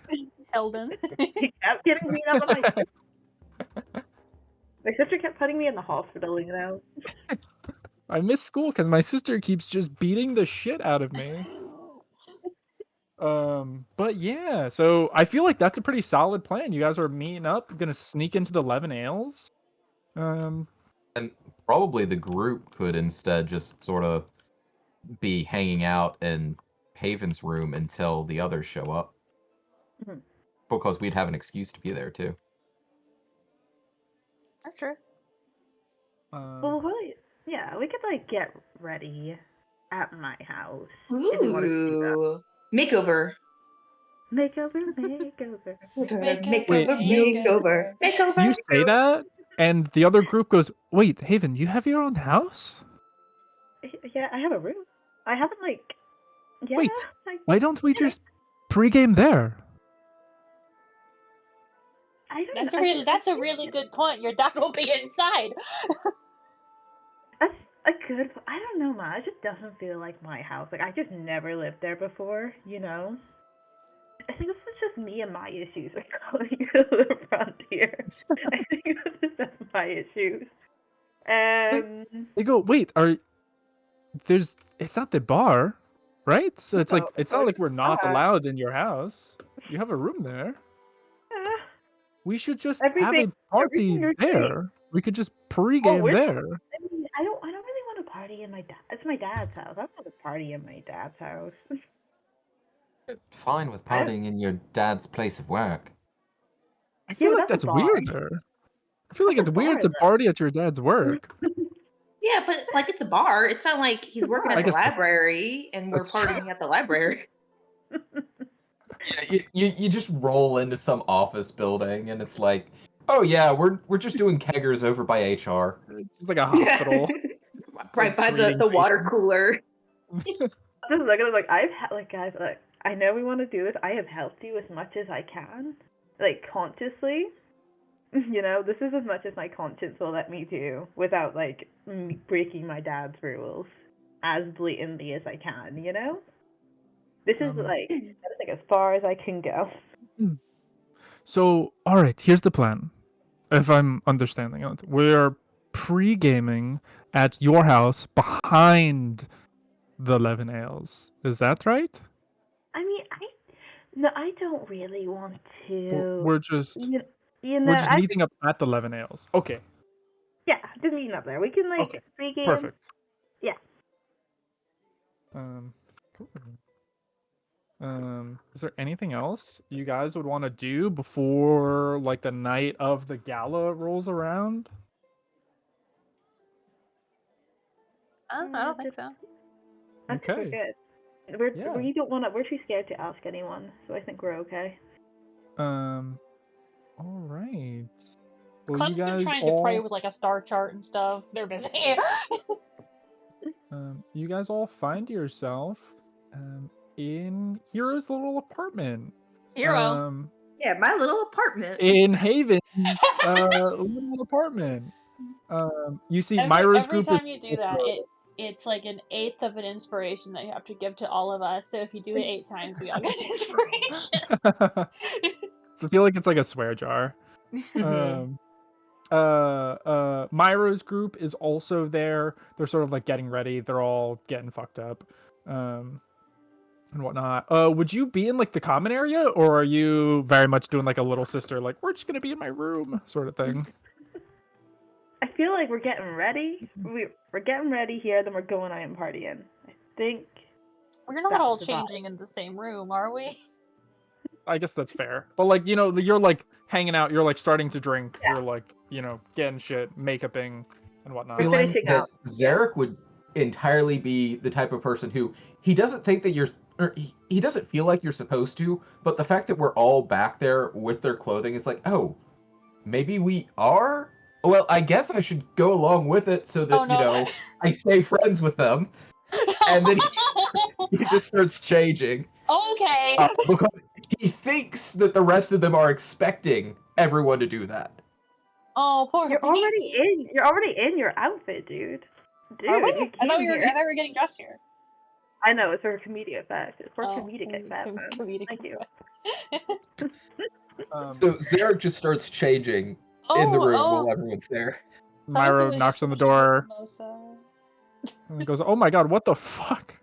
Heldon. He kept getting beat up on my sister kept putting me in the hospital, you know. I miss school because my sister keeps just beating the shit out of me. But yeah, so I feel like that's a pretty solid plan. You guys are meeting up, gonna sneak into the 11 ales. And probably the group could instead just sort of be hanging out in Haven's room until the others show up. Mhm. Because we'd have an excuse to be there too. That's true. Well, yeah, we could like get ready at my house if you want to do that. Ooh. Makeover. Makeover. Makeover. You say that, and the other group goes, "Wait, Haven, you have your own house? Yeah, I have a room. I haven't like. Yeah. Wait, why don't we just pregame there?" I don't That's a really good point. Your dad will be inside. I could. I don't know, man. It just doesn't feel like my house. Like I just never lived there before. You know. I think this is just me and my issues with calling it the frontier. I think this is just my issues. They go, wait, it's not the bar, right? So it's like, it's not like we're not allowed in your house. You have a room there. We should just have a party there. We could just pregame there. I mean, I don't really want to party in my dad. It's my dad's house. I don't want to party in my dad's house. Fine with partying in your dad's place of work. I feel like that's weirder. I feel like it's weird to party at your dad's work. Yeah, but like it's a bar. It's not like he's working at the library and we're partying at the library. Yeah, you just roll into some office building and it's like, oh yeah, we're just doing keggers over by HR. It's like a hospital. Right by the water cooler. Just look at it like guys, like I know we want to do this. I have helped you as much as I can, like consciously. You know, this is as much as my conscience will let me do without like breaking my dad's rules as blatantly as I can. You know, this is like as far as I can go. So, all right, here's the plan. If I'm understanding it, we're pre-gaming at your house behind the 11 Ales. Is that right? I mean, I don't really want to. We're just we're just meeting up at the 11 Ales. Okay. Yeah, just meeting up there. We can like pre-game. Perfect. Yeah. Is there anything else you guys would want to do before like the night of the gala rolls around? I don't think so. I think we're good. We're too scared to ask anyone, so I think we're okay. All right. Well, Clem's been trying to pray with like a star chart and stuff. They're busy. You guys all find yourself in Hero's little apartment. Hero. Yeah, my little apartment. In Haven's little apartment. You see Myra's group. Every time you do that, it's like an eighth of an inspiration that you have to give to all of us. So if you do it 8 times, we all get inspiration. So I feel like it's like a swear jar. Myra's group is also there. They're sort of like getting ready. They're all getting fucked up. And whatnot. Would you be in like the common area, or are you very much doing like a little sister, like we're just gonna be in my room sort of thing? I feel like we're getting ready. We're getting ready here, then we're going out and partying. I think we're not all changing in the same room, are we? I guess that's fair. But like, you know, you're like hanging out, you're like starting to drink, you're like, you know, getting shit, makeuping and whatnot. I feel like that Zarek would entirely be the type of person who he doesn't think that he doesn't feel like you're supposed to, but the fact that we're all back there with their clothing is like, oh, maybe we are? Well, I guess I should go along with it so that, you know, I stay friends with them. And then he just starts changing. Okay. Because he thinks that the rest of them are expecting everyone to do that. Oh, poor You're already in your outfit, dude. Dude, I thought we were getting dressed here. I know, it's for comedic effect. It's for comedic effect. Thank you. So Zarek just starts changing in the room while everyone's there. Myra knocks on the door and goes, "Oh my god, what the fuck?"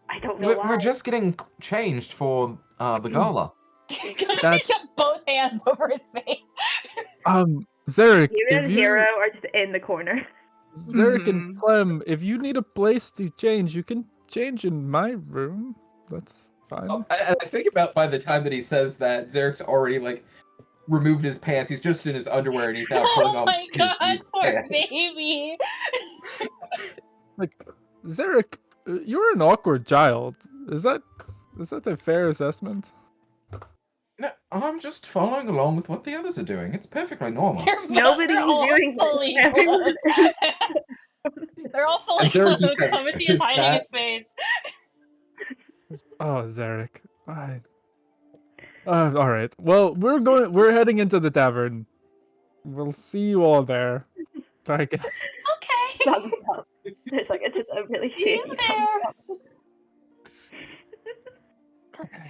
I don't know. We're just getting changed for the gala. He's got both hands over his face. Zarek, you and Hero are just in the corner. Zarek and Clem, if you need a place to change, you can change in my room. That's fine. Oh, I think about by the time that he says that, Zarek's already like removed his pants. He's just in his underwear and he's now pulling on his god, poor pants. baby. Like, Zarek, you're an awkward child. Is that a fair assessment? No, I'm just following along with what the others are doing. It's perfectly normal. Nobody's doing fully They're all fully clothed. Clemency is hiding his face. Oh, Zarek. All right. Well, we're heading into the tavern. We'll see you all there, I guess. Okay. It's like, it's just a really See you shitty there.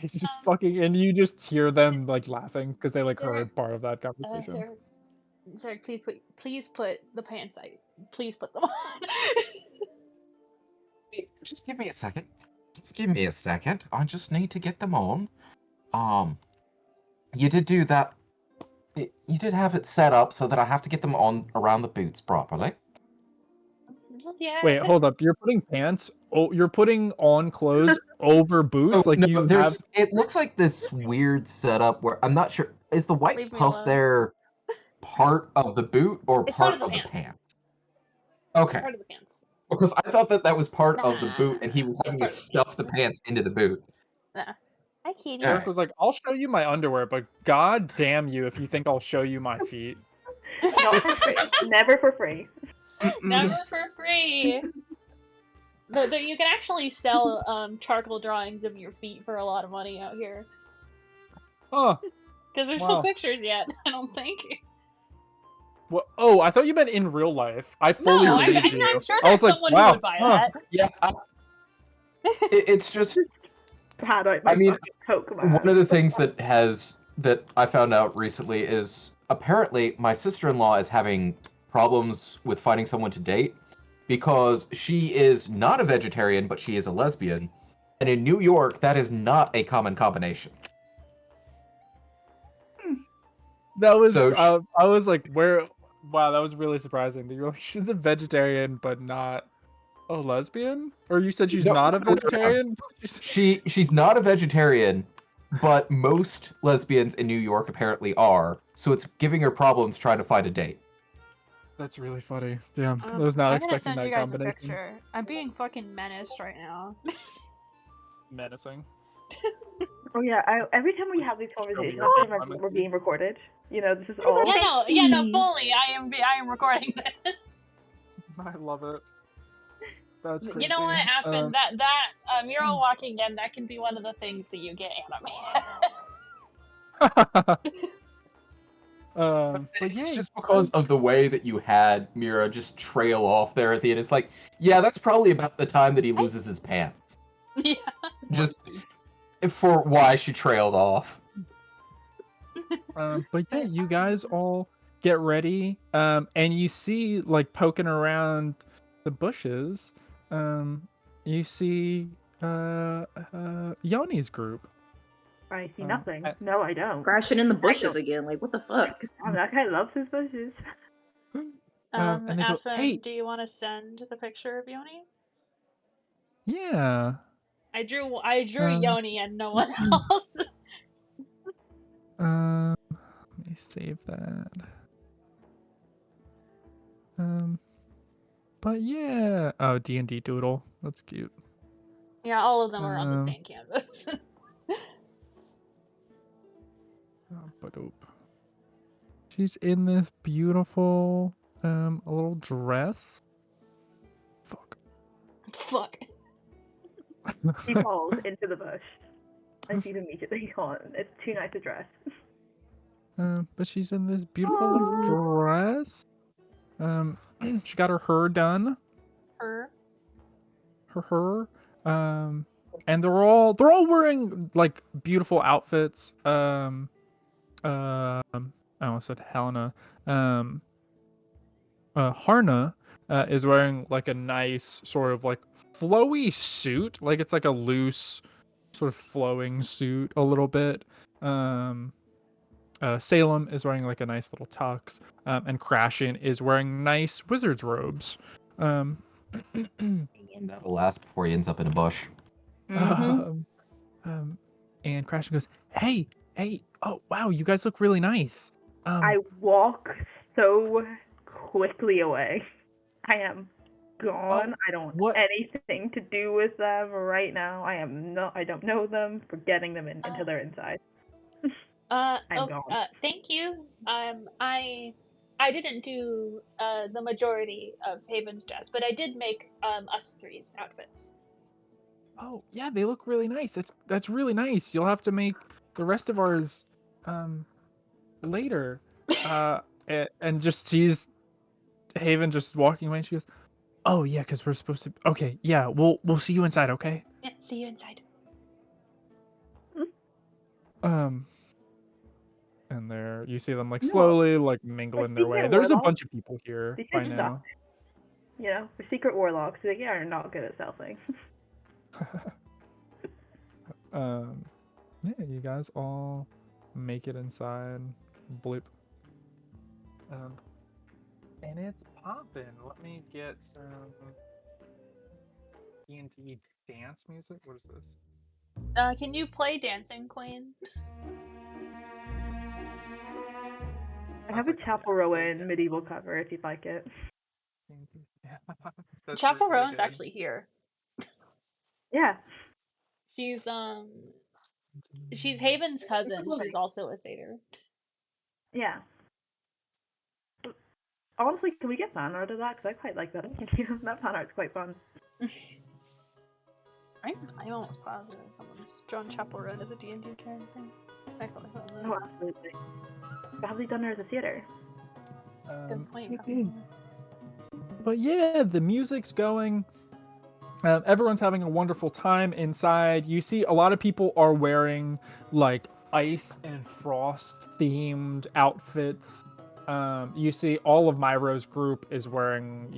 Just fucking, and you just hear them like laughing because they like heard part of that conversation. Sir, please put the pants on. Please put them on. Just give me a second. Just give me a second. I just need to get them on. You did do that. You did have it set up so that I have to get them on around the boots properly. Yeah. Wait, hold up. You're putting pants. Oh, you're putting on clothes over boots. Oh, like no, you have. It looks like this weird setup where I'm not sure. Is the white Leave me puff alone. there part of the boot or It's part of the pants? Okay. Part of the pants. Because I thought that was part of the boot, and he was having to part of the stuff the pants into the boot. Nah. Hi, Kitty. Eric was like, "I'll show you my underwear, but god damn you if you think I'll show you my feet." Not for free. Never for free. Never for free. You can actually sell charcoal drawings of your feet for a lot of money out here. Oh. Because there's Wow. no pictures yet, I don't think. Well, oh, I thought you meant in real life. I fully believed you. I'm sure I was there's like, someone wow. who would buy that. Yeah. It's just. Had out my I mean, fucking Pokemon. one of the things that I found out recently is apparently my sister-in-law is having problems with finding someone to date because she is not a vegetarian, but she is a lesbian. And in New York, that is not a common combination. That was, So I was like, where, wow, that was really surprising. That you're like, she's a vegetarian, but not a lesbian? Or you said she's not a vegetarian? She's not a vegetarian, but most lesbians in New York apparently are. So it's giving her problems trying to find a date. That's really funny. Damn, I was not expecting that I'm gonna send you guys combination. a picture. I'm being fucking menaced right now. Menacing. Oh yeah, every time we have these conversations, I remember we're being recorded. You know, this is all. Yeah, no, fully. I am recording this. I love it. That's crazy. You know what, Aspen? That mural walking in, that can be one of the things that you get animated. But it's just because of the way that you had Mira just trail off there at the end. It's like, yeah, that's probably about the time that he loses his pants. Yeah. Just for why she trailed off. But yeah, you guys all get ready, and you see, like, poking around the bushes, you see Yoni's group. I see nothing. No, I don't. Crashing in the bushes again. Like, what the fuck? Oh, that guy loves his bushes. And they go, Aspen, hey. do you want to send the picture of Yoni? Yeah. I drew Yoni and no one else. Let me save that. But yeah. Oh, D&D Doodle. That's cute. Yeah, all of them are on the same canvas. She's in this beautiful little dress. Fuck. She falls into the bush. And she's immediately gone. It's too nice a dress. But she's in this beautiful little dress. She got her hair done. Her. And they're all wearing like beautiful outfits. I almost said Helena. Harna is wearing like a nice sort of like flowy suit. Like it's like a loose sort of flowing suit a little bit. Salem is wearing like a nice little tux. And Crashin is wearing nice wizard's robes. That'll last before he ends up in a bush. And Crashin goes, hey, oh wow, you guys look really nice. I walk so quickly away. I am gone. I don't want anything to do with them right now. I don't know them. Forgetting them until they're inside. I'm gone. Thank you. I didn't do the majority of Haven's dress, but I did make us three's outfits. Oh yeah, they look really nice. That's really nice. You'll have to make the rest of ours later. And just sees Haven just walking away. And she goes, Oh yeah, because we're supposed to. Okay, yeah, we'll see you inside. Okay. Yeah, see you inside. And there you see them like No. slowly like mingling their way. secret There's a warlock? bunch of people here They by should just now. You know, the secret warlocks, they are not good at stealthing. Yeah, you guys all make it inside. Bloop. And it's popping. Let me get some D&D dance music. What is this? Can you play Dancing Queen? I have a Chapel Rowan medieval cover if you'd like it. Chapel Rowan's actually here. Yeah. She's Haven's cousin. She's also a satyr. Yeah. Honestly, can we get fan art of that? Because I quite like that. That fan art's quite fun. I'm almost positive someone's drawn Chapel Rowan as a D&D character. Oh, absolutely. But have they done her as a theater? Good point. But yeah, the music's going. Everyone's having a wonderful time inside. You see a lot of people are wearing like ice and frost themed outfits. You see all of Myro's group is wearing,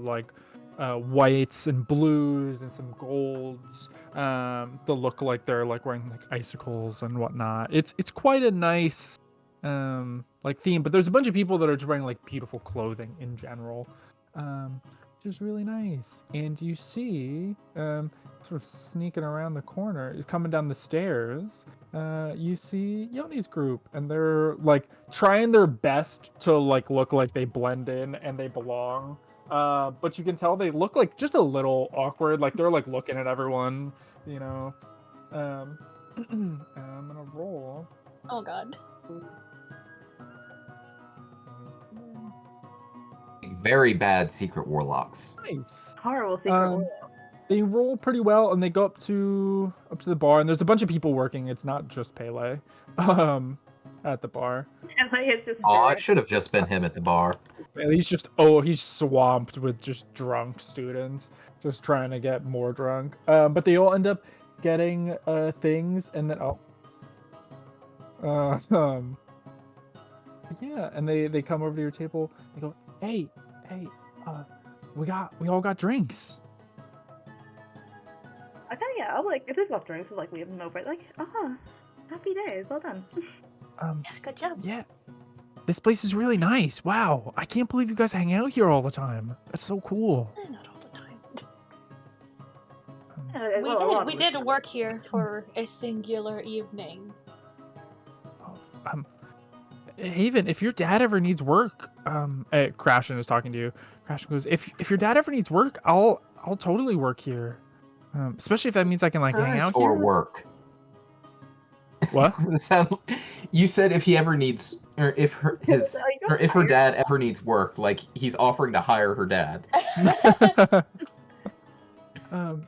like whites and blues and some golds that look like they're like wearing like icicles and whatnot. It's quite a nice like theme, but there's a bunch of people that are just wearing like beautiful clothing in general. Which is really nice. And you see, sort of sneaking around the corner, coming down the stairs, you see Yoni's group, and they're like trying their best to like look like they blend in and they belong. But you can tell they look like just a little awkward, like they're like looking at everyone, I'm gonna roll. Oh god. Very bad secret warlocks. Nice. Horrible secret warlock. They roll pretty well, and they go up to the bar, and there's a bunch of people working. It's not just Pele, at the bar. Pele is just. Oh, it should have just been him at the bar. And he's swamped with just drunk students, just trying to get more drunk. But they all end up getting things, and then yeah, and they come over to your table. They go, hey, we all got drinks. Yeah, like if there's enough drinks, we'll like leave them over. Like, happy days, well done. Yeah, good job. Yeah, this place is really nice. Wow, I can't believe you guys hang out here all the time. That's so cool. Not all the time. We did work here for a singular evening. Haven, if your dad ever needs work, Crashen is talking to you. Crashen goes, if your dad ever needs work, I'll totally work here. Especially if that means I can like hang out here. Or work. What? You said if he ever needs, or if her dad ever needs work, like he's offering to hire her dad.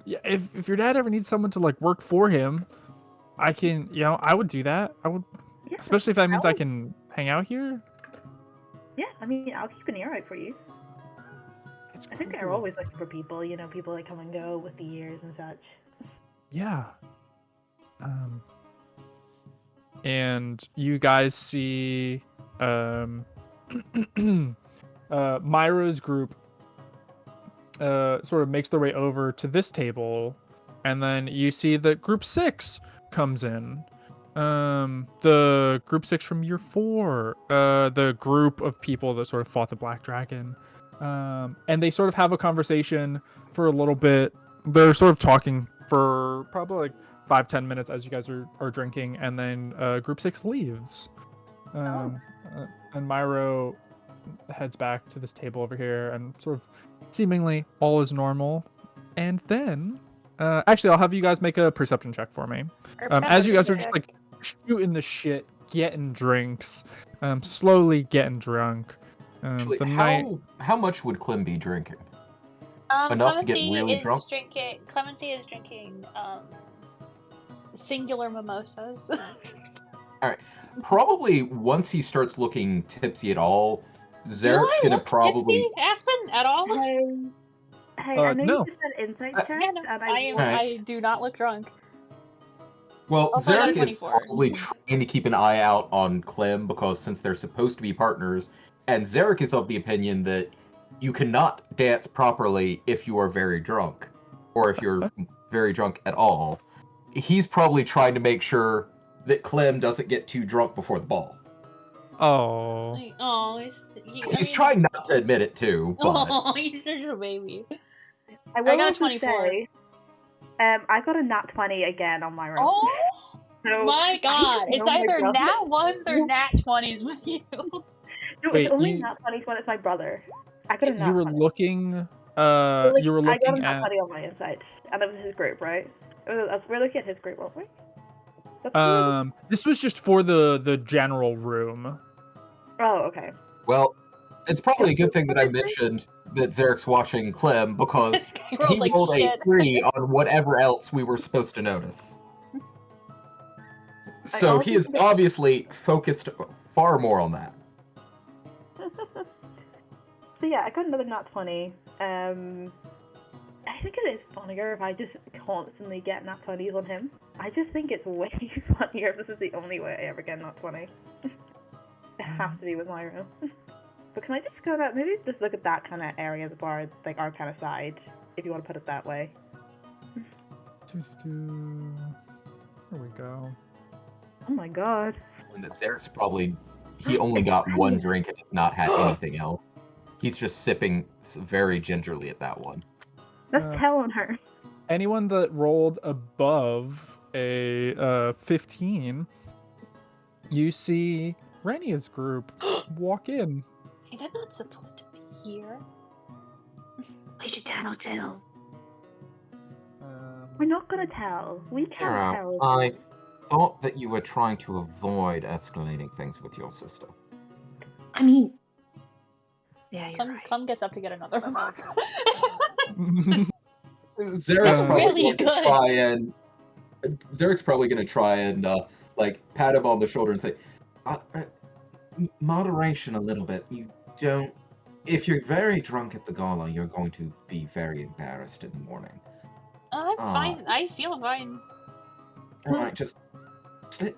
Yeah, if your dad ever needs someone to like work for him, I can, I would do that. I would, yeah, especially if that means I can hang out here. Yeah, I mean, I'll keep an ear out for you. I think they're always looking for people, people that come and go with the years and such. Yeah. And you guys see Myro's group sort of makes their way over to this table, and then you see that Group 6 comes in. The Group 6 from year 4, the group of people that sort of fought the Black Dragon. And they sort of have a conversation for a little bit. They're sort of talking for probably like 5-10 minutes as you guys are drinking, and then Group 6 leaves. And Myro heads back to this table over here, and sort of seemingly all is normal. And then, actually, I'll have you guys make a perception check for me. As you guys are just like shooting the shit, getting drinks, slowly getting drunk. Actually, how much would Clem be drinking? Enough to get really drunk? Clemency is drinking singular mimosas. Alright. Probably once he starts looking tipsy at all, Zarek's gonna probably... tipsy, Aspen, at all? Hey, I know no. you just said insight check, Yeah, no, and I do not look drunk. Well, Also, I got a Zarek is 24. probably trying to keep an eye out on Clem because since they're supposed to be partners, and Zarek is of the opinion that you cannot dance properly if you are very drunk, or if you're very drunk at all. He's probably trying to make sure that Clem doesn't get too drunk before the ball. Oh. Like, oh, He's trying not to admit it too, but... Oh, he's such a baby. I got a 24. Say, I got a nat 20 again on my roll. Oh so my god! It's either nat 1s or nat 20s with you. No, Wait, it's only nat 20s when it's my brother. I got a nat You were 20. looking. Like, You were I got looking a nat at. 20 on my insight, and it was his group, right? We're looking at his group, weren't we? This was just for the general room. Oh, okay. Well, it's probably a good thing that I mentioned that Zarek's watching Clem because he rolled a 3 on whatever else we were supposed to notice. So he is obviously focused far more on that. So yeah, I got another nat 20. I think it is funnier if I just constantly get nat 20s on him. I just think it's way funnier if this is the only way I ever get nat 20. It has to be with Myra. But can I just go that, maybe just look at that kind of area of the bar, like our kind of side, if you want to put it that way. Here we go. Oh my god. And that Zarek's probably, he only got one drink and has not had anything else. He's just sipping very gingerly at that one. Let's tell on her. Anyone that rolled above a 15, you see Renia's group walk in. Hey, I'm not supposed to be here. I should tell. We're not gonna tell. We can't tell. I thought that you were trying to avoid escalating things with your sister. I mean, yeah, you're right. Clem gets up to get another remote. Zarek's probably going to try and like pat him on the shoulder and say, moderation a little bit. You don't. If you're very drunk at the gala, you're going to be very embarrassed in the morning. I'm fine. I feel fine. All right, just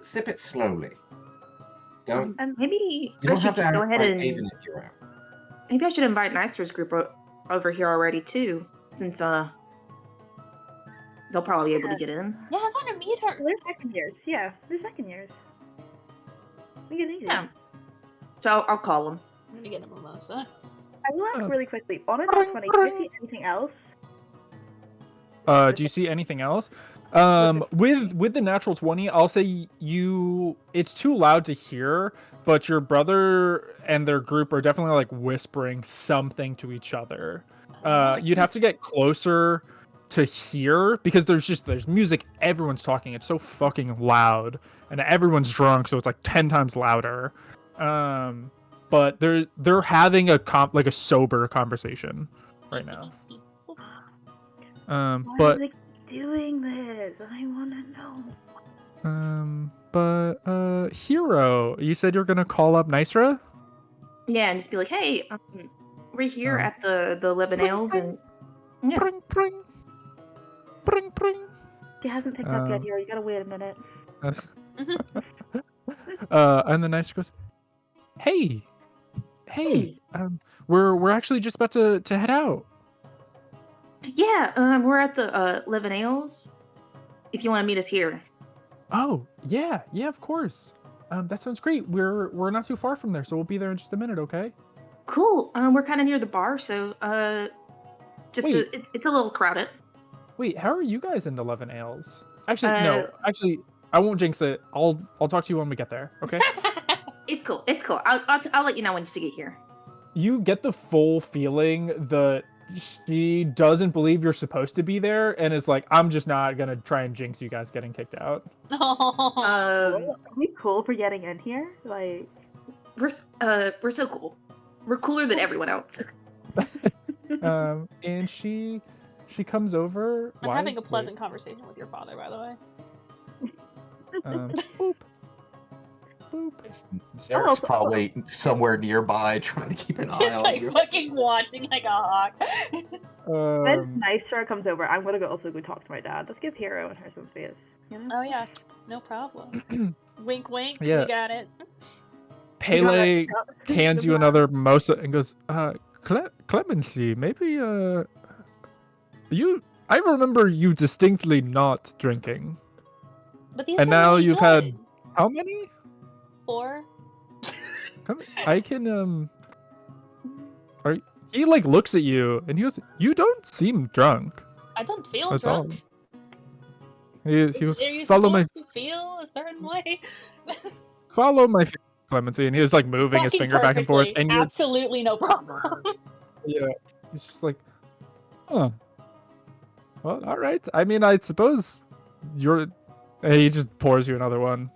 sip it slowly. Don't. And maybe You don't I have should to just go act ahead like and Haven if you're out. maybe I should invite Nyster's group over here already too, since they'll probably be able to get in. Yeah, I want to meet her. They're second years. Yeah, they're second years. We can eat it. Yeah. So I'll call them. I'm gonna get a mimosa. I will ask really quickly. On a nat 20, do you see anything else? Do you see anything else? With the natural 20, I'll say it's too loud to hear, but your brother and their group are definitely like whispering something to each other. You'd have to get closer to hear because there's music, everyone's talking, it's so fucking loud, and everyone's drunk, so it's like 10 times louder. But they're having a sober conversation right now. Why But are they doing this? I want to know. But Hero, you said you're gonna call up Nysra? Yeah, and just be like, hey, we're here at the Lebanales, and yeah. Pring, pring. Pring, pring. She hasn't picked up yet, Hero. You gotta wait a minute. And the Nysra goes, Hey, we're actually just about to head out. Yeah, we're at the Lebanales. If you want to meet us here. Oh, yeah, of course. That sounds great. We're not too far from there, so we'll be there in just a minute, okay? Cool. We're kind of near the bar, so it's a little crowded. Wait, how are you guys in the 11 Ales? Actually, no. Actually, I won't jinx it. I'll talk to you when we get there, okay? It's cool. I'll let you know once you get here. You get the full feeling that she doesn't believe you're supposed to be there and is like, I'm just not gonna try and jinx you guys getting kicked out. Are we cool for getting in here? Like, we're so cool. We're cooler than everyone else. And she comes over. I'm having a pleasant conversation with your father, by the way. Boop. Boop. group. Zarek's probably somewhere nearby trying to keep an eye Just on like you. fucking watching like a hawk. When Nystra comes over, I'm gonna also go talk to my dad. Let's give Hero and her some space. You know? Oh yeah, no problem. Wink, wink. Yeah. We got it. Pele hands you another mimosa and goes, Clemency, maybe, I remember you distinctly not drinking. But these And are now really you've good. had, how many? 4. I can, he, like, looks at you, and he goes, you don't seem drunk. I don't feel At all. drunk. He goes, Are you follow my, supposed to feel a certain way? follow my finger, Clemency, and he was, like, moving his Fucking finger back and forth, perfectly. and you're, Absolutely no problem. yeah, he's just like, huh. Well, all right. I mean, I suppose you're. And he just pours you another one.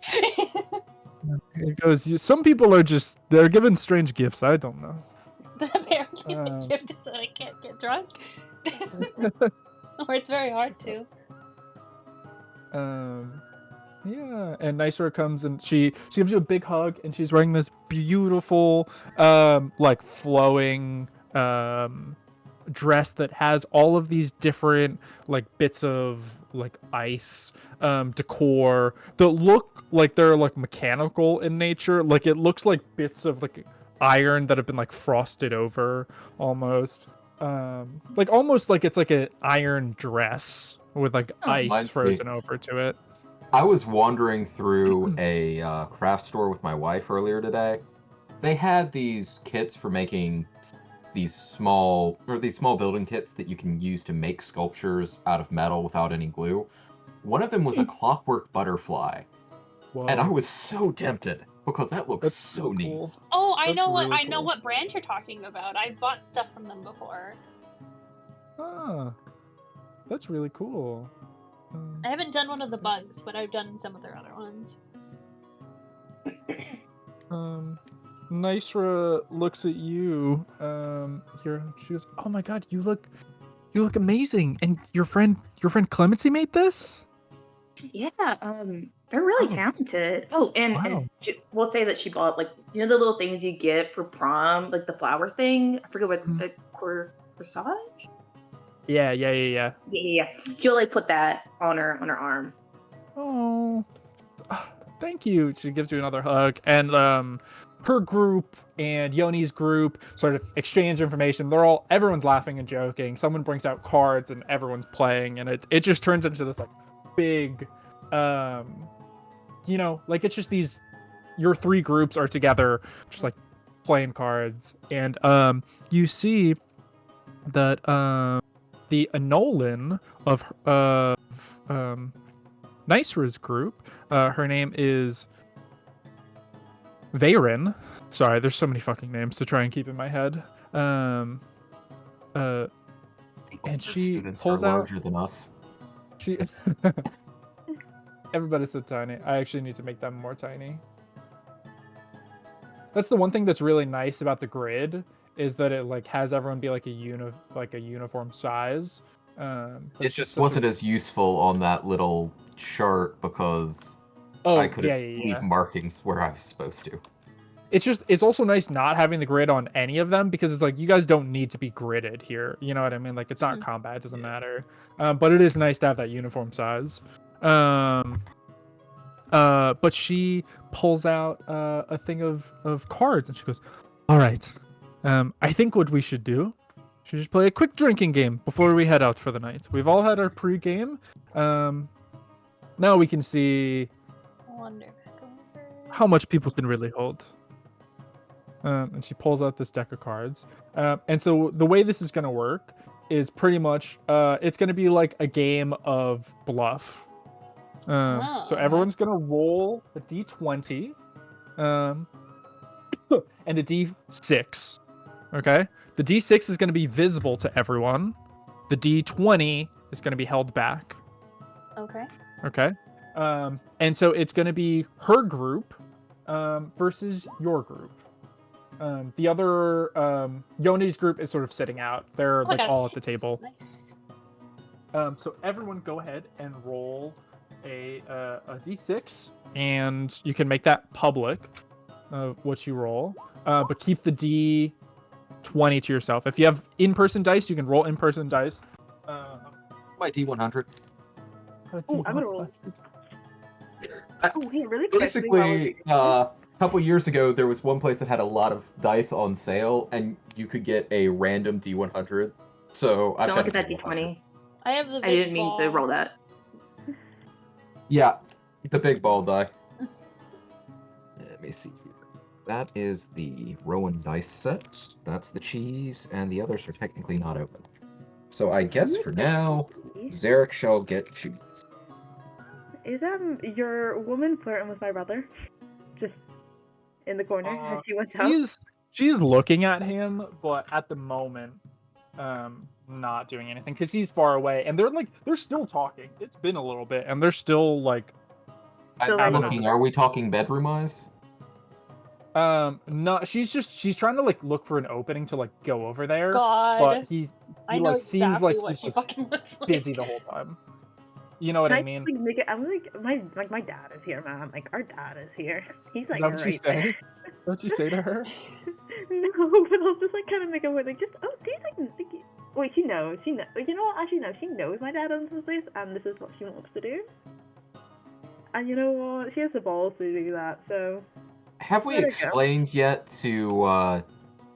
He goes, some people are they're given strange gifts. I don't know. Apparently the gift is that I can't get drunk. Or it's very hard to. Yeah, and Nystra comes and she gives you a big hug, and she's wearing this beautiful, like flowing, dress that has all of these different like bits of like ice decor that look like they're like mechanical in nature. Like it looks like bits of like iron that have been like frosted over almost. Like almost like it's like an iron dress with like ice frozen over to it. I was wandering through a craft store with my wife earlier today. They had these kits for making these small building kits that you can use to make sculptures out of metal without any glue. One of them was a clockwork butterfly. Whoa. And I was so tempted because that looks so neat. Cool. Oh, I know cool. what brand you're talking about. I've bought stuff from them before. Ah, that's really cool. I haven't done one of the bugs, but I've done some of their other ones. Nystra looks at you. Here she goes, "Oh my god, you look amazing! And your friend Clemency made this?" Yeah, they're really talented. Oh, and we'll say that she bought like the little things you get for prom, like the flower thing. I forget what the corsage. Yeah. Yeah. She'll like put that on her arm. Oh, thank you. She gives you another hug, and her group and Yoni's group sort of exchange information. Everyone's laughing and joking. Someone brings out cards and everyone's playing, and it just turns into this like big, like it's just your three groups are together, just like playing cards, and you see that the Anolan of Nystra's group, her name is Veyron. Sorry, there's so many fucking names to try and keep in my head. And she pulls out. Larger than us. Everybody's so tiny. I actually need to make them more tiny. That's the one thing that's really nice about the grid, is that it like has everyone be like a uniform size. It just wasn't as useful on that little chart because I could leave markings where I was supposed to. It's also nice not having the grid on any of them, because it's like you guys don't need to be gridded here. You know what I mean? Like it's not combat, it doesn't matter. But it is nice to have that uniform size. But she pulls out a thing of cards and she goes, "All right. I think what we should do, should just play a quick drinking game before we head out for the night. We've all had our pre-game. Now we can see how much people can really hold." And she pulls out this deck of cards. And so the way this is going to work is pretty much, it's going to be like a game of bluff. So everyone's going to roll a d20 and a d6. Okay? The d6 is going to be visible to everyone. The d20 is going to be held back. Okay? And so it's going to be her group versus your group. The other Yoni's group is sort of sitting out. They're like all at the table. Nice. So everyone go ahead and roll a d6, and you can make that public, what you roll, but keep the d20 to yourself. If you have in-person dice, you can roll in-person dice. My D100. Oh, I'm gonna roll. Oh, hey, really quick. Basically, a couple years ago, there was one place that had a lot of dice on sale, and you could get a random D100. So I've Don't got look at that D100. D20. I have the big I didn't mean to ball. roll that. Yeah, the big ball die. Let me see here. That is the Rowan dice set. That's the cheese, and the others are technically not open. So I guess for now, Zarek shall get cheese. Is your woman flirting with my brother? Just in the corner as she went out? She's looking at him, but at the moment, not doing anything because he's far away, and they're still talking. It's been a little bit, and they're still like. I'm looking. Are we talking bedroom eyes? No, she's trying to like look for an opening to like go over there. God. But he I know like exactly seems like what he's she like, fucking looks like. busy the whole time. You know what I mean? Like, make it, I'm like my dad is here, man. Like our dad is here. He's like Is that what you say? What you say to her? No, but I'll just like kind of make a way like just do you like wait, she knows. You know what? Actually, no, she knows my dad owns this place, and this is what she wants to do. And you know what? She has the balls to do that. So. Have we explained yet to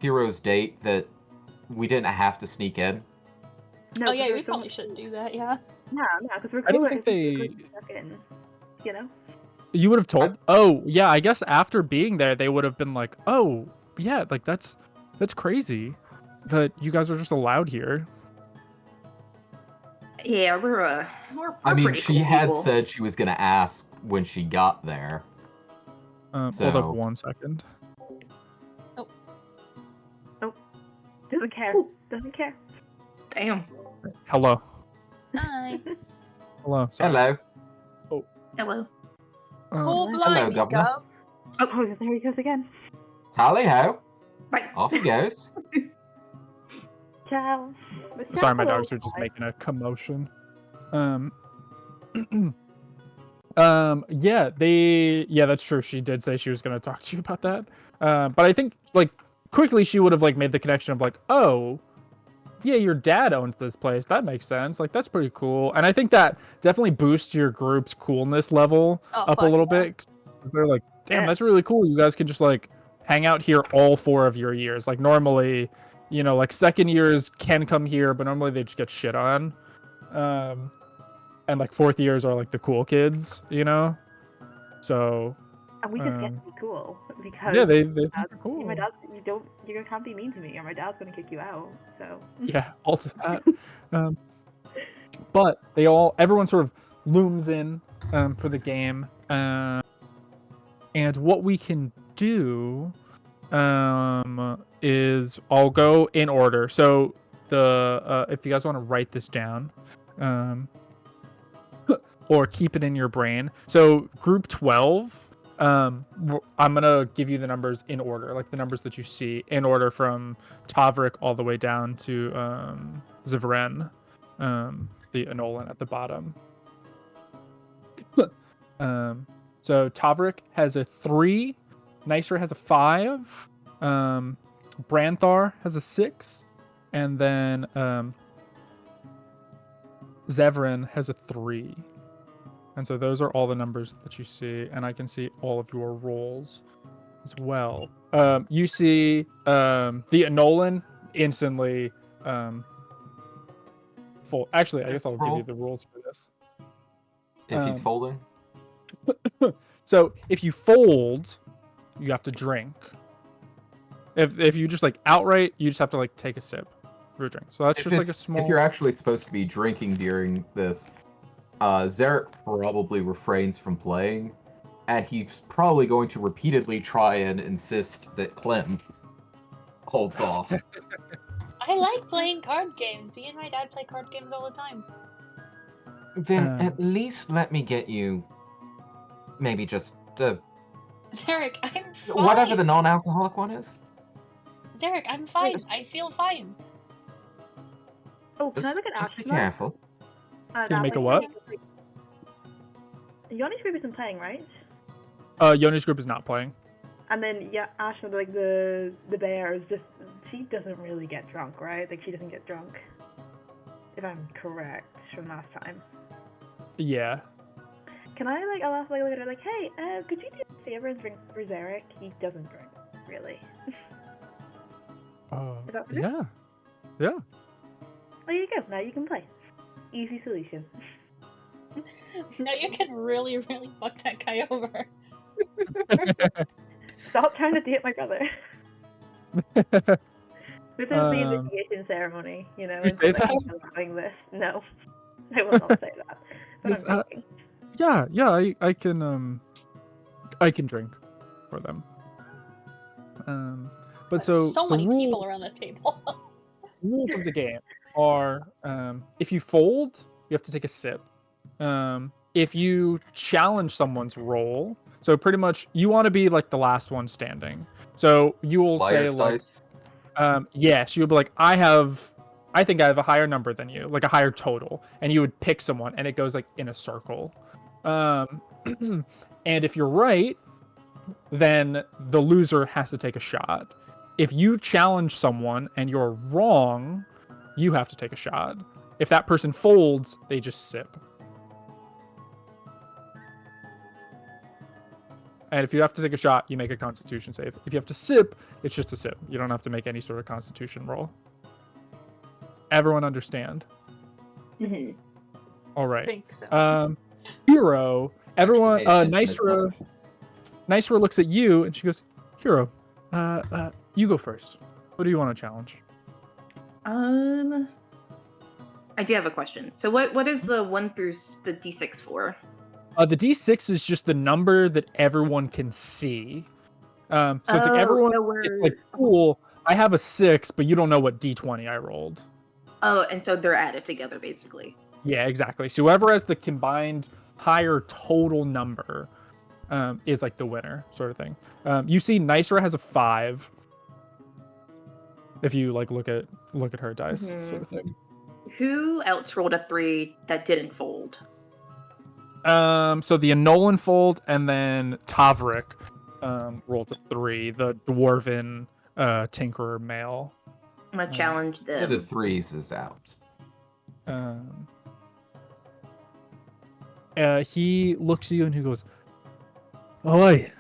Hero's date that we didn't have to sneak in? No, oh yeah, we probably shouldn't do that. Yeah. Yeah, because we're. I don't think they. You know. You would have told. Oh yeah, I guess after being there, they would have been like, oh yeah, like that's crazy that you guys are just allowed here. Yeah, we're I mean, pretty she cool had people. said she was gonna ask when she got there. Hold up 1 second. Oh. Doesn't care. Doesn't care. Damn. Hello. Hi. Hello. Sorry. Hello. Oh. Hello. Cool blimey, Governor. Oh, there he goes again. Tally ho. Bye. Off he goes. Ciao. Sorry, my dogs are just making a commotion. Yeah, that's true. She did say she was going to talk to you about that. But I think like quickly she would have like made the connection of like, oh, yeah, your dad owns this place. That makes sense. Like that's pretty cool. And I think that definitely boosts your group's coolness level up a little bit. 'Cause they're like, damn, that's really cool. You guys can just like hang out here all 4 of your years. Like normally, you know, like second years can come here, but normally they just get shit on. And like 4th years are like the cool kids, you know. So. And we just get to be cool because yeah, they think they're cool. My dad, you can't be mean to me, or my dad's gonna kick you out. So. Yeah, also that. But everyone sort of looms in for the game, and what we can do is I'll go in order. So if you guys want to write this down, or keep it in your brain. So group 12. I'm gonna give you the numbers in order, like the numbers that you see in order from Tavrik all the way down to Zivren, the Enolan at the bottom. So Tavrik has a 3, Nystra has a 5, Branthar has a 6, and then Zevran has a 3. And so those are all the numbers that you see, and I can see all of your rolls as well. You see the Enolan instantly fold. Actually, I guess I'll give you the rules for this. If he's folding? So if you fold, you have to drink. If you just like outright, you just have to like take a sip of your drink. So that's just like a small. If you're actually supposed to be drinking during this, Zarek probably refrains from playing, and he's probably going to repeatedly try and insist that Clem holds off. I like playing card games. Me and my dad play card games all the time. Then at least let me get you maybe just Zarek, I'm fine. whatever the non-alcoholic one is. Zarek, I'm fine. I feel fine. Oh, can I look at Just Ashma? be careful. Can you make a what? Yoni's group isn't playing, right? Yoni's group is not playing. And then Ashna, like the bear is just, she doesn't really get drunk, right? Like she doesn't get drunk, if I'm correct from last time. Yeah. Can I I'll ask later, hey, could you do a favor and drink for Zarek? He doesn't drink, really. Is that true? Yeah. Yeah. Well, there you go. Now you can play. Easy solution. Now you can really, really fuck that guy over. Stop trying to date my brother. This is the initiation ceremony, You say that? Allowing this. No, I will not say that. But I'm joking. Yeah, I can drink for them. But so many people around this table. rules of the game are if you fold, you have to take a sip. If you challenge someone's roll, so pretty much you want to be like the last one standing. So you will say yes, you'll be like, I think I have a higher number than you, like a higher total, and you would pick someone, and it goes like in a circle. And if you're right, then the loser has to take a shot. If you challenge someone and you're wrong, you have to take a shot. If that person folds, they just sip. And if you have to take a shot, you make a Constitution save. If you have to sip, it's just a sip. You don't have to make any sort of Constitution roll. Everyone understand? Mm-hmm. All right. I think so. Hero. Everyone. Nysra looks at you and she goes, Hero, you go first. What do you want to challenge? I do have a question. So what is the 1 through the D6 for? The D6 is just the number that everyone can see. So it's like everyone, it's like, cool, I have a 6, but you don't know what D20 I rolled. Oh, and so they're added together, basically. Yeah, exactly. So whoever has the combined higher total number is like the winner, sort of thing. You see Nysra has a 5. If you like look at her dice, sort of thing. Who else rolled a 3 that didn't fold? So the Enolan fold, and then Tavrik rolled a 3. The dwarven tinkerer male. I'm gonna challenge them. Yeah, the 3s is out. He looks at you and he goes, "Oi,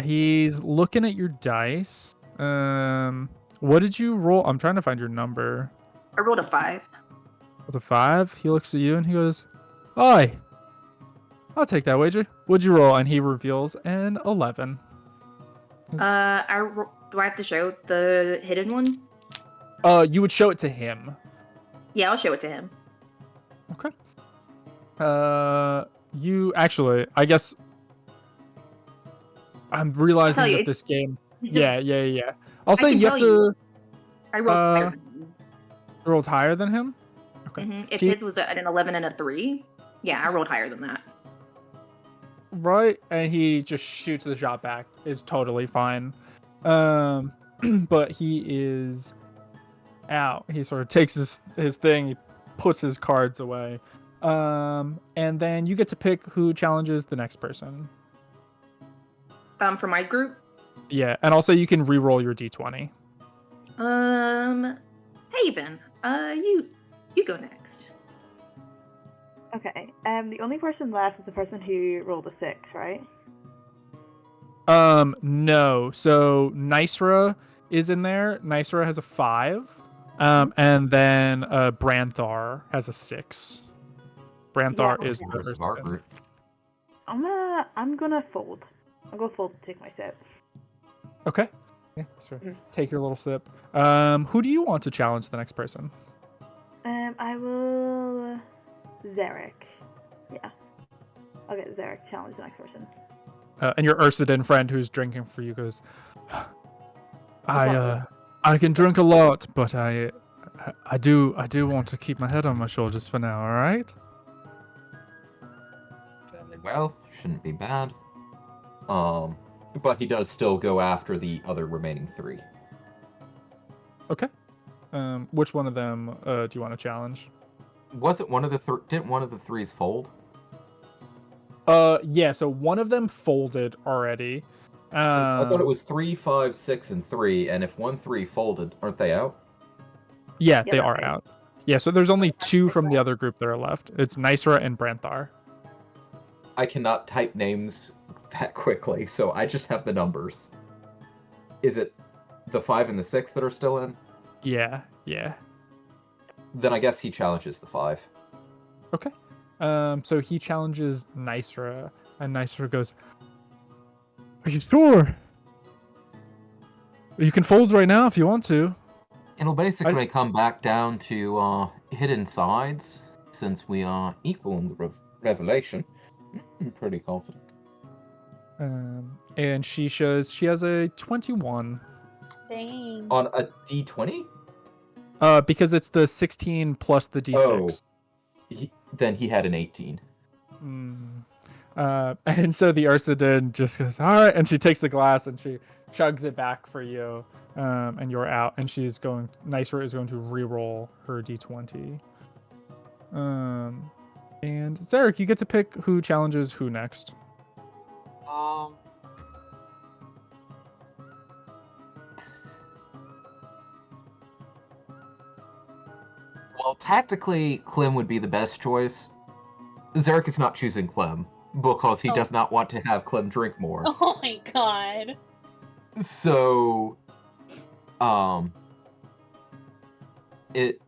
He's looking at your dice. What did you roll? I'm trying to find your number. I rolled a 5. With a 5, he looks at you and he goes, "Oi, I'll take that wager. What'd you roll?" And he reveals an 11. Do I have to show the hidden one? You would show it to him. Yeah, I'll show it to him. Okay. You actually, I guess, I'm realizing that this game. Yeah. I'll say you have to. I rolled higher than him. You rolled higher than him? Okay. Mm-hmm. If his was an 11 and a 3, yeah, I rolled higher than that. Right, and he just shoots the shot back. Is totally fine. But he is out. He sort of takes his thing, he puts his cards away. And then you get to pick who challenges the next person. For my group? Yeah, and also you can re-roll your d20. Haven, you go next. Okay. The only person left is the person who rolled a 6, right? No. So Nysra is in there. Nysra has a 5. And then Branthar has a 6. Branthar is the first of our group. I'm gonna fold. I'll go fold to take my sip. Okay. Yeah, sure. Take your little sip. Who do you want to challenge the next person? I will Zarek. Yeah. I'll get Zarek to challenge the next person. And your Ursidin friend who's drinking for you goes, I can drink a lot, but I do want to keep my head on my shoulders for now, alright? Fairly well, shouldn't be bad. But he does still go after the other remaining 3. Okay. Which one of them do you want to challenge? wasn't one of the didn't one of the threes fold? Yeah. So one of them folded already. I thought it was 3, 5, 6, and 3, and if 1, 3 folded, aren't they out? Yeah, they are out. Yeah, so there's only 2 from the other group that are left. It's Nysra and Branthar. I cannot type names that quickly, so I just have the numbers. Is it the 5 and the 6 that are still in? Yeah. Then I guess he challenges the 5. Okay. So he challenges Nysra, and Nysra goes, "Are you sure? You can fold right now if you want to." It'll basically come back down to hidden sides, since we are equal in the revelation. I'm pretty confident. And she has a 21. Dang. On a D20? Because it's the 16 plus the D6. Then he had an 18. And so the Ursidin just goes, all right, and she takes the glass and she chugs it back for you, and you're out. And Nysra is going to re-roll her D20. And Zarek, you get to pick who challenges who next. Well, tactically, Clem would be the best choice. Zarek is not choosing Clem because he does not want to have Clem drink more. Oh my god. So,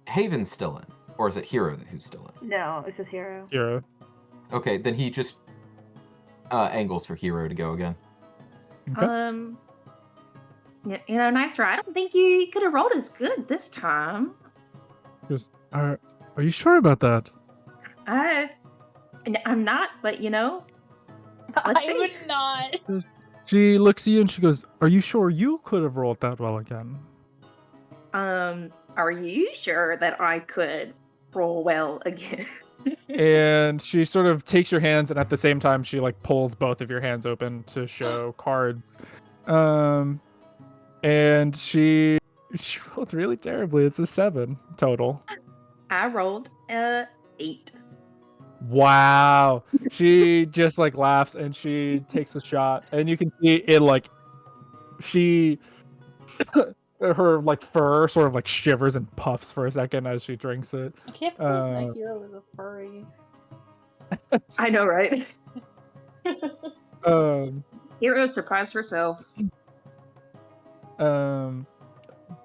Haven's still in, or is it Hero who's still in? No, it's just Hero. Hero. Okay, then he just angles for Hero to go again. Okay. Nysra, I don't think you could have rolled as good this time. Just, are you sure about that? I'm not, but let's see. I'm not. She looks at you and she goes, "Are you sure you could have rolled that well again?" Are you sure that I could roll well again? And she sort of takes your hands, and at the same time, she like pulls both of your hands open to show cards. And she rolled really terribly. It's a 7 total. I rolled 8. Wow. She just like laughs and she takes a shot, and you can see it like her like fur sort of like shivers and puffs for a second as she drinks it. I can't believe my hero was a furry. I know, right? Hero surprised herself.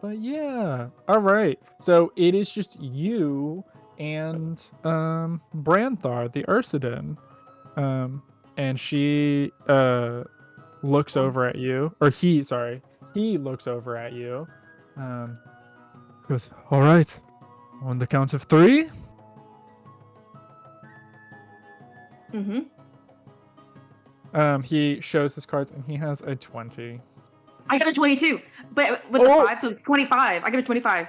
But yeah. All right. So it is just you and Branthar, the Ursidin. And she looks over at you, or he looks over at you. Goes, "All right. On the count of 3." He shows his cards and he has a 20. I got a 22, but with the 5, so 25. I got a 25.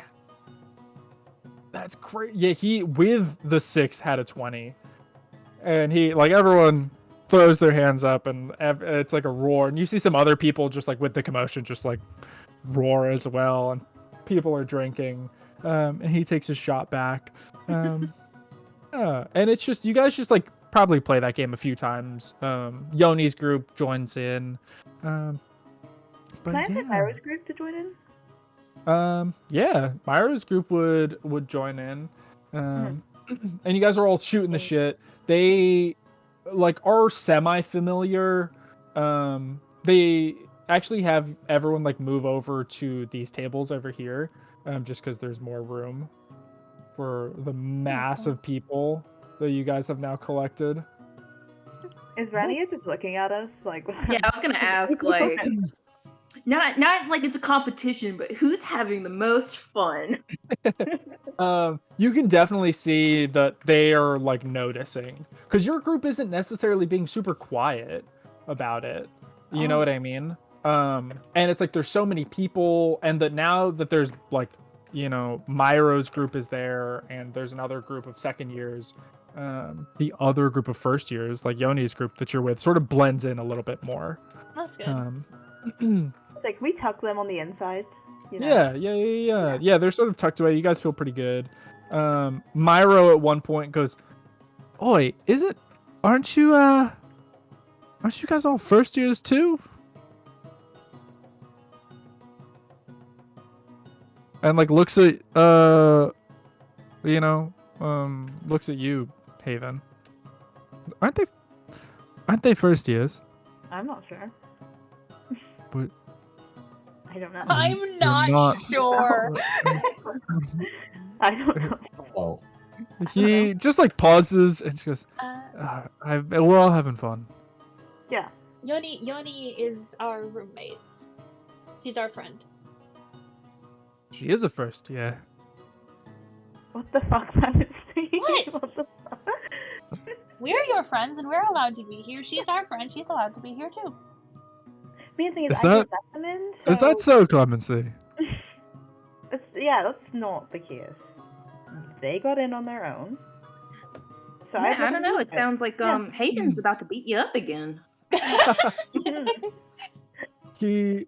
That's great. Yeah, he with the 6 had a 20, and he like everyone throws their hands up and it's like a roar, and you see some other people just like with the commotion just like roar as well, and people are drinking. And he takes a shot back. And it's just you guys just like probably play that game a few times. Yoni's group joins in. Can I invite Myra's group to join in? Yeah, Myra's group would join in. And you guys are all shooting the shit. They like are semi-familiar. They actually have everyone like move over to these tables over here, just because there's more room for the mass of people that you guys have now collected. Is Rania just looking at us like? Yeah, I was gonna ask like. Not like it's a competition, but who's having the most fun? You can definitely see that they are like noticing, because your group isn't necessarily being super quiet about it. You know what I mean? And it's like there's so many people, and that now that there's like, Myro's group is there, and there's another group of second years. The other group of first years, like Yoni's group that you're with, sort of blends in a little bit more. That's good. Like we tuck them on the inside. Yeah. Yeah. They're sort of tucked away. You guys feel pretty good. Myro at one point goes, "Oi, aren't you guys all first years too?" And like looks at looks at you, Haven. Aren't they first years? I'm not sure. But I don't know. I'm not sure. I don't know. Oh. He just like pauses and she goes, we're all having fun. Yeah. Yoni is our roommate. She's our friend. She is a first, yeah. What the fuck, man? What the fuck? We're your friends and we're allowed to be here. She's our friend. She's allowed to be here too. Main thing is Is I that- just let them in. Is that so, Clemency? Yeah, that's not the case. They got in on their own. So Yeah, I don't know. It sounds like Haven's about to beat you up again. He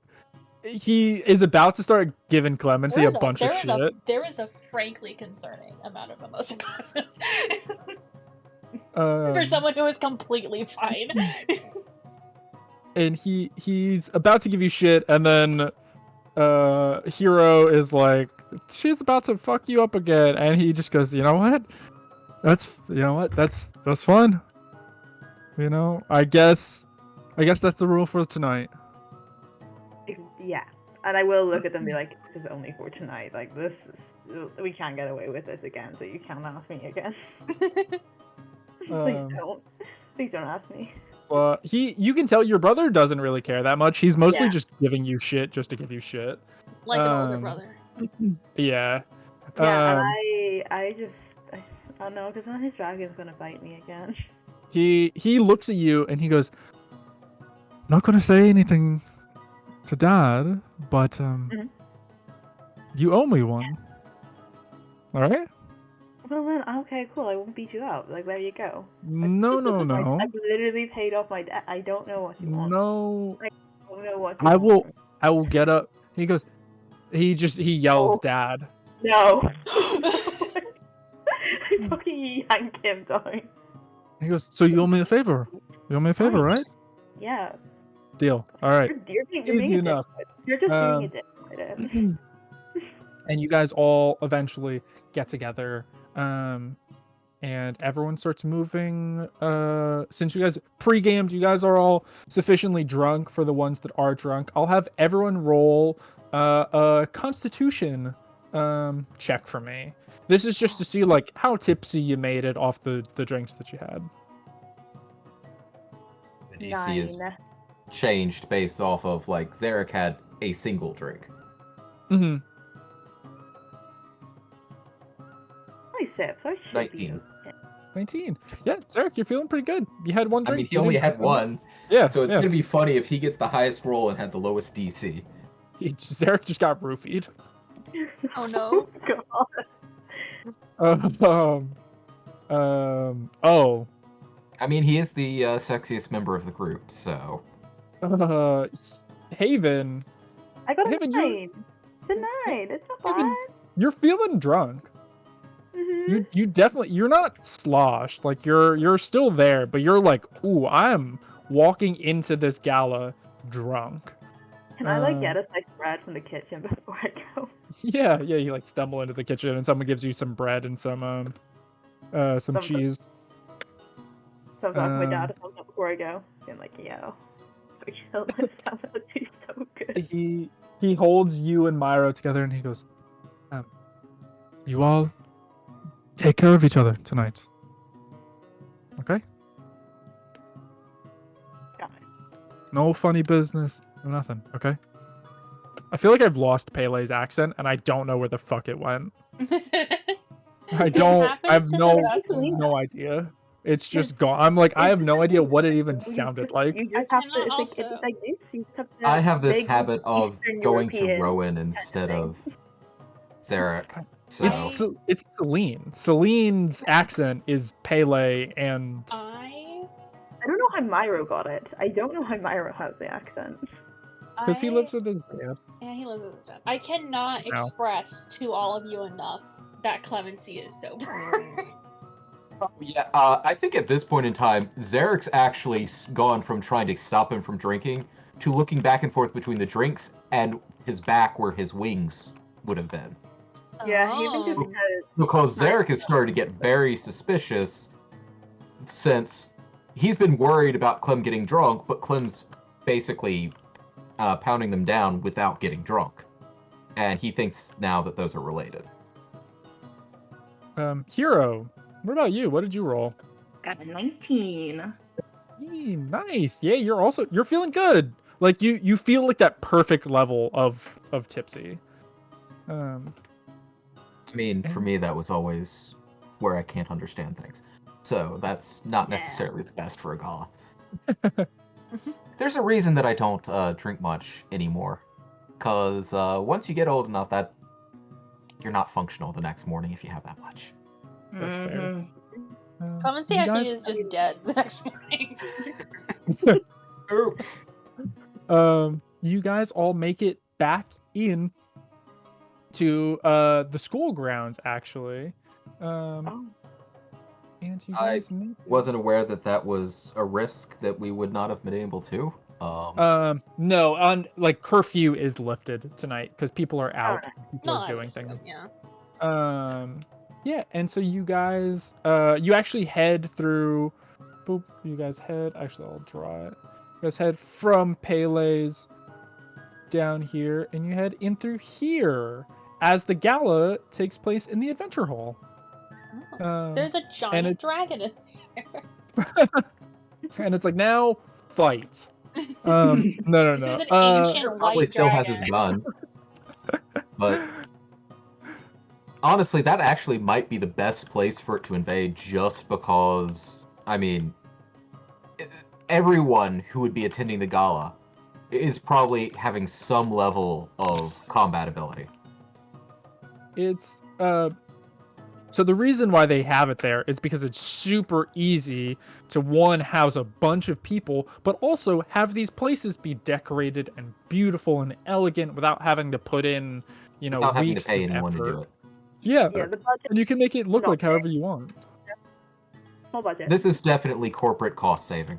is about to start giving Clemency a bunch of shit. There is a frankly concerning amount of emotion classes For for someone who is completely fine. And he's about to give you shit, and then Hero is like, she's about to fuck you up again, and he just goes, you know what? That's fun. You know, I guess that's the rule for tonight. Yeah, and I will look at them and be like, this is only for tonight. Like we can't get away with this again, so you can't ask me again. Please don't ask me. You can tell your brother doesn't really care that much. He's mostly just giving you shit just to give you shit. Like an older brother. Yeah. Yeah, and I don't know, because then his dragon's gonna bite me again. He looks at you and he goes, "I'm not gonna say anything to Dad, but you owe me one. All right?" Well then, okay, cool. I won't beat you up. Like, there you go. No. I've literally paid off my debt. I don't know what you want. No. I don't know what you want. I will get up. He goes. He yells, "Dad." No. I fucking yank him down. He goes, "So you owe me a favor. You owe me a favor, right?" Yeah. Deal. All right. You're being Easy enough. You're just being a dick. And you guys all eventually get together, and everyone starts moving. Since you guys pre-gamed, you guys are all sufficiently drunk for the ones that are drunk. I'll have everyone roll a Constitution check for me. This is just to see like how tipsy you made it off the drinks that you had. The DC is changed based off of like Zarek had a single drink. Mm-hmm. 26. I should 19. 19. Yeah, Zarek, you're feeling pretty good. You had one drink. I mean, he only had one. Yeah. So it's gonna be funny if he gets the highest roll and had the lowest DC. Zarek just got roofied. Oh no. Oh. I mean, he is the sexiest member of the group, so. Haven. I got Haven, a 9. It's a 9. It's not bad. Haven, you're feeling drunk. Mm-hmm. You definitely, you're not sloshed. Like you're still there, but you're like, ooh, I'm walking into this gala drunk. Can I like get a slice of bread from the kitchen before I go? Yeah. You like stumble into the kitchen and someone gives you some bread and some cheese. So I'm talking to my dad before I go. And like, yo, I killed myself. That would be so good. He holds you and Myro together and he goes, you all take care of each other tonight. Okay? Got it. No funny business. No nothing. Okay? I feel like I've lost Pele's accent and I don't know where the fuck it went. I have no idea. It's just gone. I'm like, I have no idea what it even sounded like. I have this habit of going to Rowan instead of Zarek. So. It's Celine. Celine's accent is Pele, and I don't know how Myro got it. I don't know how Myro has the accent. Because he lives with his dad. Yeah, he lives with his dad. I cannot express to all of you enough that Clemency is sober. Oh, yeah, I think at this point in time, Zarek's actually gone from trying to stop him from drinking to looking back and forth between the drinks and his back where his wings would have been. Yeah, he even just Because Zarek has started to get very suspicious since he's been worried about Clem getting drunk, but Clem's basically pounding them down without getting drunk. And he thinks now that those are related. Hero, what about you? What did you roll? Got a 19. Nice. Yeah, you're feeling good. Like you feel like that perfect level of tipsy. I mean, for me, that was always where I can't understand things. So that's not necessarily the best for a gala. There's a reason that I don't drink much anymore. Because once you get old enough, that you're not functional the next morning if you have that much. That's fair. Clemency actually is just dead the next morning. Oops. You guys all make it back in to the school grounds, actually. And you guys wasn't aware that was a risk that we would not have been able to. No, on like curfew is lifted tonight because people are out. People are doing things. Yeah. Yeah, and so you guys, you actually head through. Boop. You guys head. Actually, I'll draw it. You guys head from Pele's down here, and you head in through here as the gala takes place in the adventure hall. There's a giant dragon in there. And it's like, now fight. No. This is an ancient probably white still dragon. has his gun. But honestly, that actually might be the best place for it to invade, just because, I mean, everyone who would be attending the gala is probably having some level of combat ability. It's so the reason why they have it there is because it's super easy to, one, house a bunch of people, but also have these places be decorated and beautiful and elegant without having to put in, without having to weeks pay of anyone effort. to do it. Yeah, the budget. And you can make it look like however you want. Small budget. This is definitely corporate cost saving.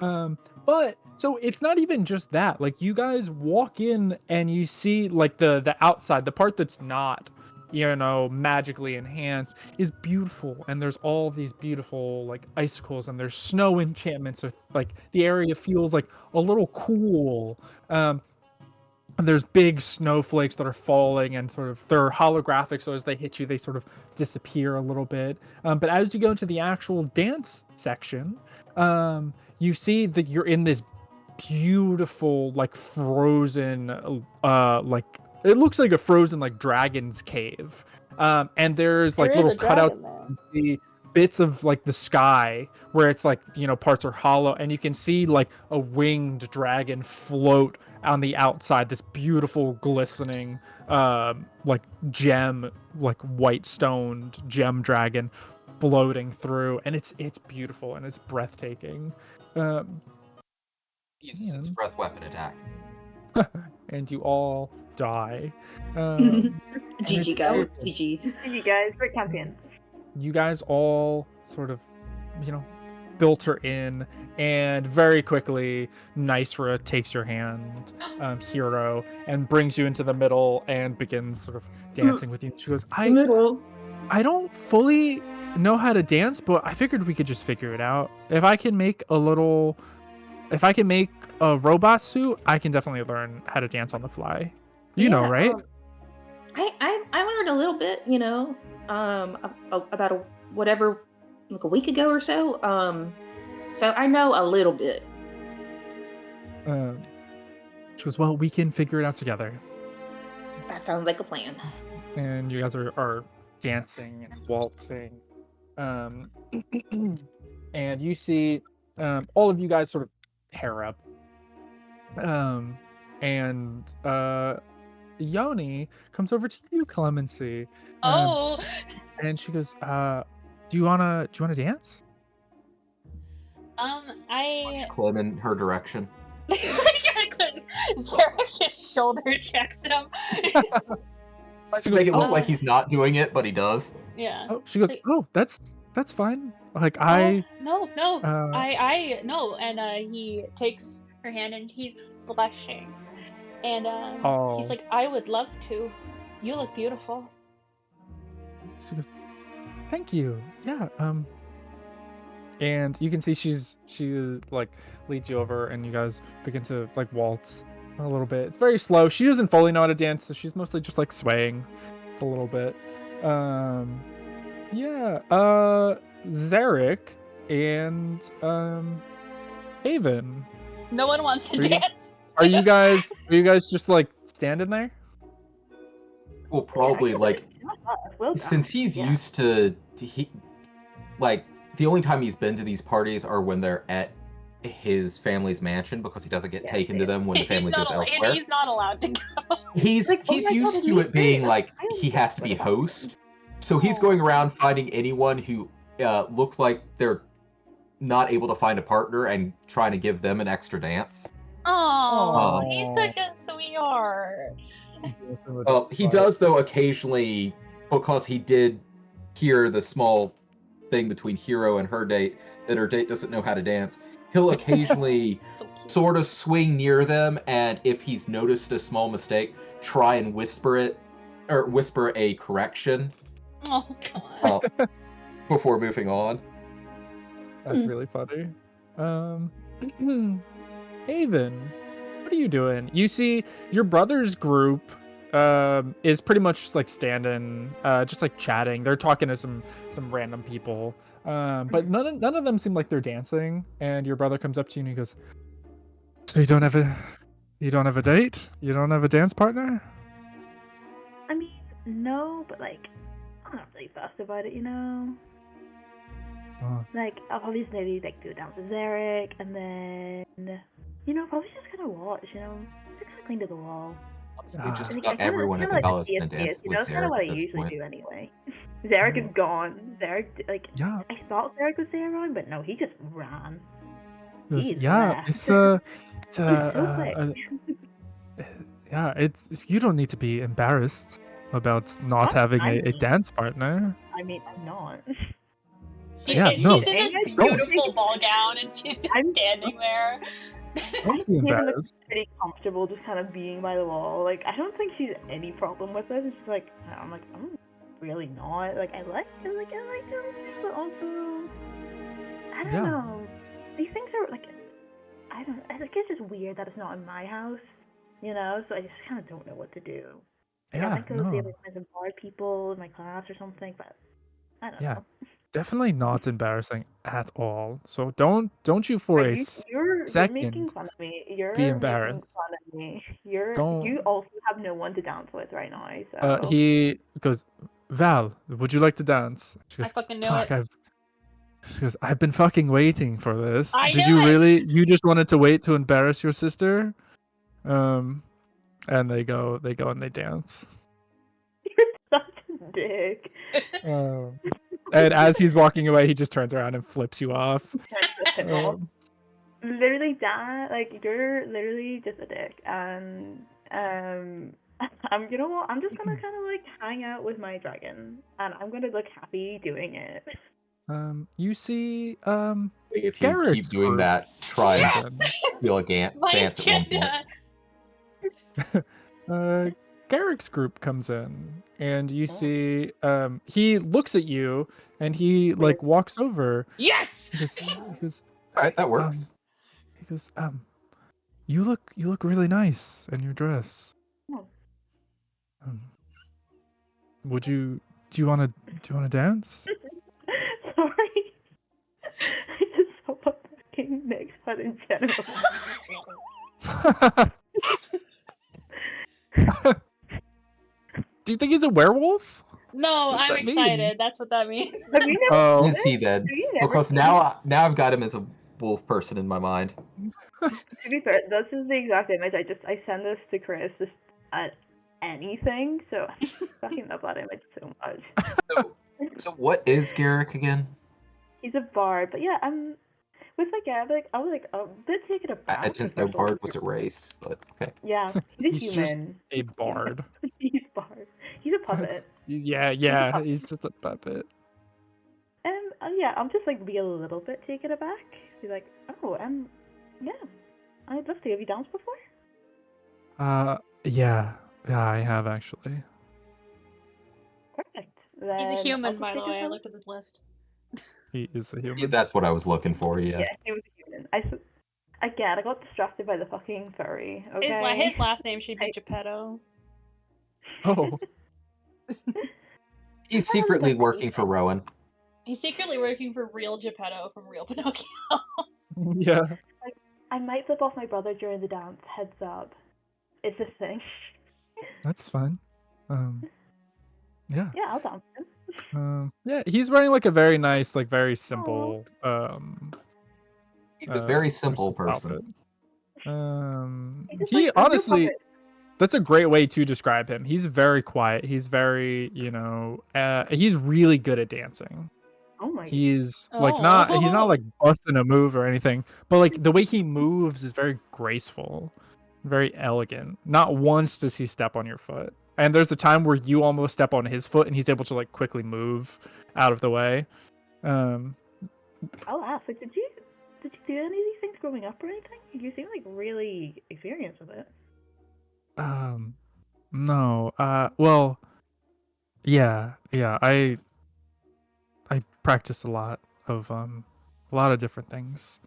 But so it's not even just that. Like, you guys walk in and you see like the outside, the part that's not, magically enhanced, is beautiful, and there's all these beautiful like icicles, and there's snow enchantments, so like the area feels like a little cool. And there's big snowflakes that are falling, and sort of they're holographic, so as they hit you, they sort of disappear a little bit. But as you go into the actual dance section, you see that you're in this beautiful, like frozen, like it looks like a frozen like dragon's cave. And there's like little cutouts, the bits of like the sky where it's like, parts are hollow, and you can see like a winged dragon float on the outside, this beautiful glistening like gem, like white stoned gem dragon floating through, and it's beautiful and it's breathtaking. Uses its breath weapon attack. And you all die. GG guys, GG. GG guys, we're champions. You guys all sort of, filter in, and very quickly Nysra takes your hand, Hero, and brings you into the middle and begins sort of dancing with you. She goes, I don't fully know how to dance, but I figured we could just figure it out. If I can make a robot suit, I can definitely learn how to dance on the fly. You know, right? I learned a little bit, about like a week ago or so. So I know a little bit. She goes, well, we can figure it out together. That sounds like a plan. And you guys are dancing and waltzing. And you see all of you guys sort of pair up. And Yoni comes over to you, Clemency. And she goes, do you wanna dance? Push Clem in her direction. Zarek just shoulder checks him. To make it look like he's not doing it, but he does. Yeah. Oh, she goes, "Oh, that's fine." Like no, no, and he takes her hand and he's blushing, and he's like, "I would love to. You look beautiful." She goes, "Thank you. Yeah." And you can see she like leads you over, and you guys begin to like waltz a little bit. It's very slow. She doesn't fully know how to dance, so she's mostly just like swaying a little bit. Yeah. Zarek and Haven. No one wants to dance. Are you guys just like standing there? Well, probably like since he's used to like the only time he's been to these parties are when they're at his family's mansion because he doesn't get taken to them when the family goes elsewhere. He's not allowed to go. He's used to it being like he has to be host. So he's going around finding anyone who looks like they're not able to find a partner and trying to give them an extra dance. Oh, he's such a sweetheart. He does though occasionally, because he did hear the small thing between Hero and her date that her date doesn't know how to dance. He'll occasionally sort of swing near them, and if he's noticed a small mistake, try and whisper a correction. Oh god. Before moving on. That's really funny. Haven, what are you doing? You see your brother's group is pretty much just like standing, just like chatting. They're talking to some random people. But none of them seem like they're dancing. And your brother comes up to you and he goes, "So you don't have a date? You don't have a dance partner?" I mean, no, but like, I'm not really fussed about it, you know? Like, I'll probably just maybe like do it down to Zarek, and then, you know, probably just kind of watch, you know? Just kind of clean to the wall. Just about everyone at the Palace can dance with That's kind of what I usually do anyway. Zarek is gone. Zarek, like, I thought Zarek was there, Ron, but no, he just ran. Yeah, it's you don't need to be embarrassed about not having a dance partner. I mean, I'm not. She's in this beautiful ball gown and she's just standing there. Don't be embarrassed. Pretty comfortable just kind of being by the wall. Like, I don't think she's any problem with this. It's just like, I'm really not. Like, I like her, but also, I don't know. These things are like, I think it's just weird that it's not in my house, you know? So I just kind of don't know what to do. Like, I might go see like some bar people in my class or something, but I don't know. Definitely not embarrassing at all. So don't you for a second making fun of me. You're be embarrassed. Making fun of me. You also have no one to dance with right now. So. He goes, "Val, would you like to dance?" She goes, I fucking knew it. She goes, "I've been fucking waiting for this. Did you really? You just wanted to wait to embarrass your sister?" And they go and they dance. You're such a dick. And as he's walking away, he just turns around and flips you off. Literally, Dad, like, you're literally just a dick. And you know what? I'm just gonna kind of like hang out with my dragon, and I'm gonna look happy doing it. You see, if you keep doing that, try and feel a dance at one point. Garrick's group comes in, and you see, he looks at you, and he like walks over. Yes. He goes, all right, that works. He goes, you look really nice in your dress. Do you want to dance? Sorry, I just saw my fucking next one in general. Do you think he's a werewolf? No, I'm excited. That's what that means. Is he then? Because now I've got him as a wolf person in my mind. To be fair, this is the exact image. I send this to Chris just at anything, so I fucking love that image so much. So what is Garrick again? He's a bard, but yeah, with like Garrick, I was like a bit taken aback. I didn't know bard was a race, but okay. Yeah, he's a human. Just a bard. He's bard. He's a puppet. Yeah, he's just a puppet. Yeah, I'll just like be a little bit taken aback. Be like, oh, yeah, I'd love to. Have you danced before? Yeah, I have actually. Perfect. He's a Then human, I'll by the take way. I his looked at his list. He is a Yeah, human. that's what I was looking for. Yeah. Yeah, he was a human. Again, I got distracted by the fucking furry. Okay. His last name should be Geppetto. Oh. He's secretly working for Rowan. He's secretly working for real Geppetto from real Pinocchio. Yeah. Like, I might flip off my brother during the dance. Heads up. It's a thing. That's fine. Yeah. Yeah, I'll dance him. Yeah, he's wearing like a very nice, like very simple, He's a very simple person. He's just, he like, a real honestly, puppet. that's a great way to describe him. He's very quiet. He's very, he's really good at dancing. Oh my. He's he's not like busting a move or anything, but like the way he moves is very graceful, very elegant. Not once does he step on your foot. And there's a time where you almost step on his foot and he's able to like quickly move out of the way. I'll ask, like, did you do any of these things growing up or anything? You seem like really experienced with it. No. Well, yeah. I practice a lot of different things.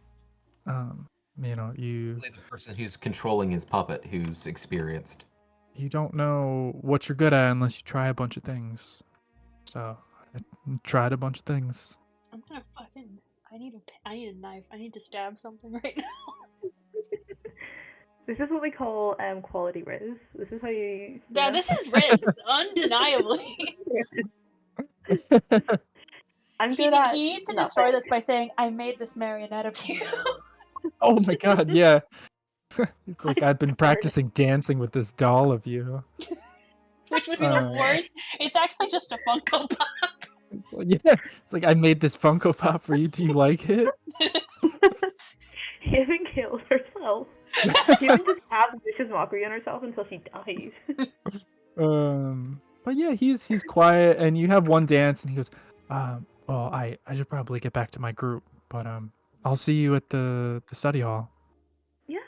You The person who's controlling his puppet, who's experienced. You don't know what you're good at unless you try a bunch of things. So I tried a bunch of things. I'm gonna fucking. I need a knife. I need to stab something right now. This is what we call quality Riz. This is how you. Yeah, this is Riz, undeniably. I'm good at. He needs to destroy this by saying, "I made this marionette of you." Oh my god, yeah. It's like I've been practicing dancing with this doll of you. Which would be the worst. It's actually just a Funko Pop. Yeah, it's like I made this Funko Pop for you. Do you like it? He hasn't killed herself. She even just has vicious mockery on herself until she dies. But yeah, he's quiet, and you have one dance, and he goes, well, I should probably get back to my group, but I'll see you at the study hall. Yeah,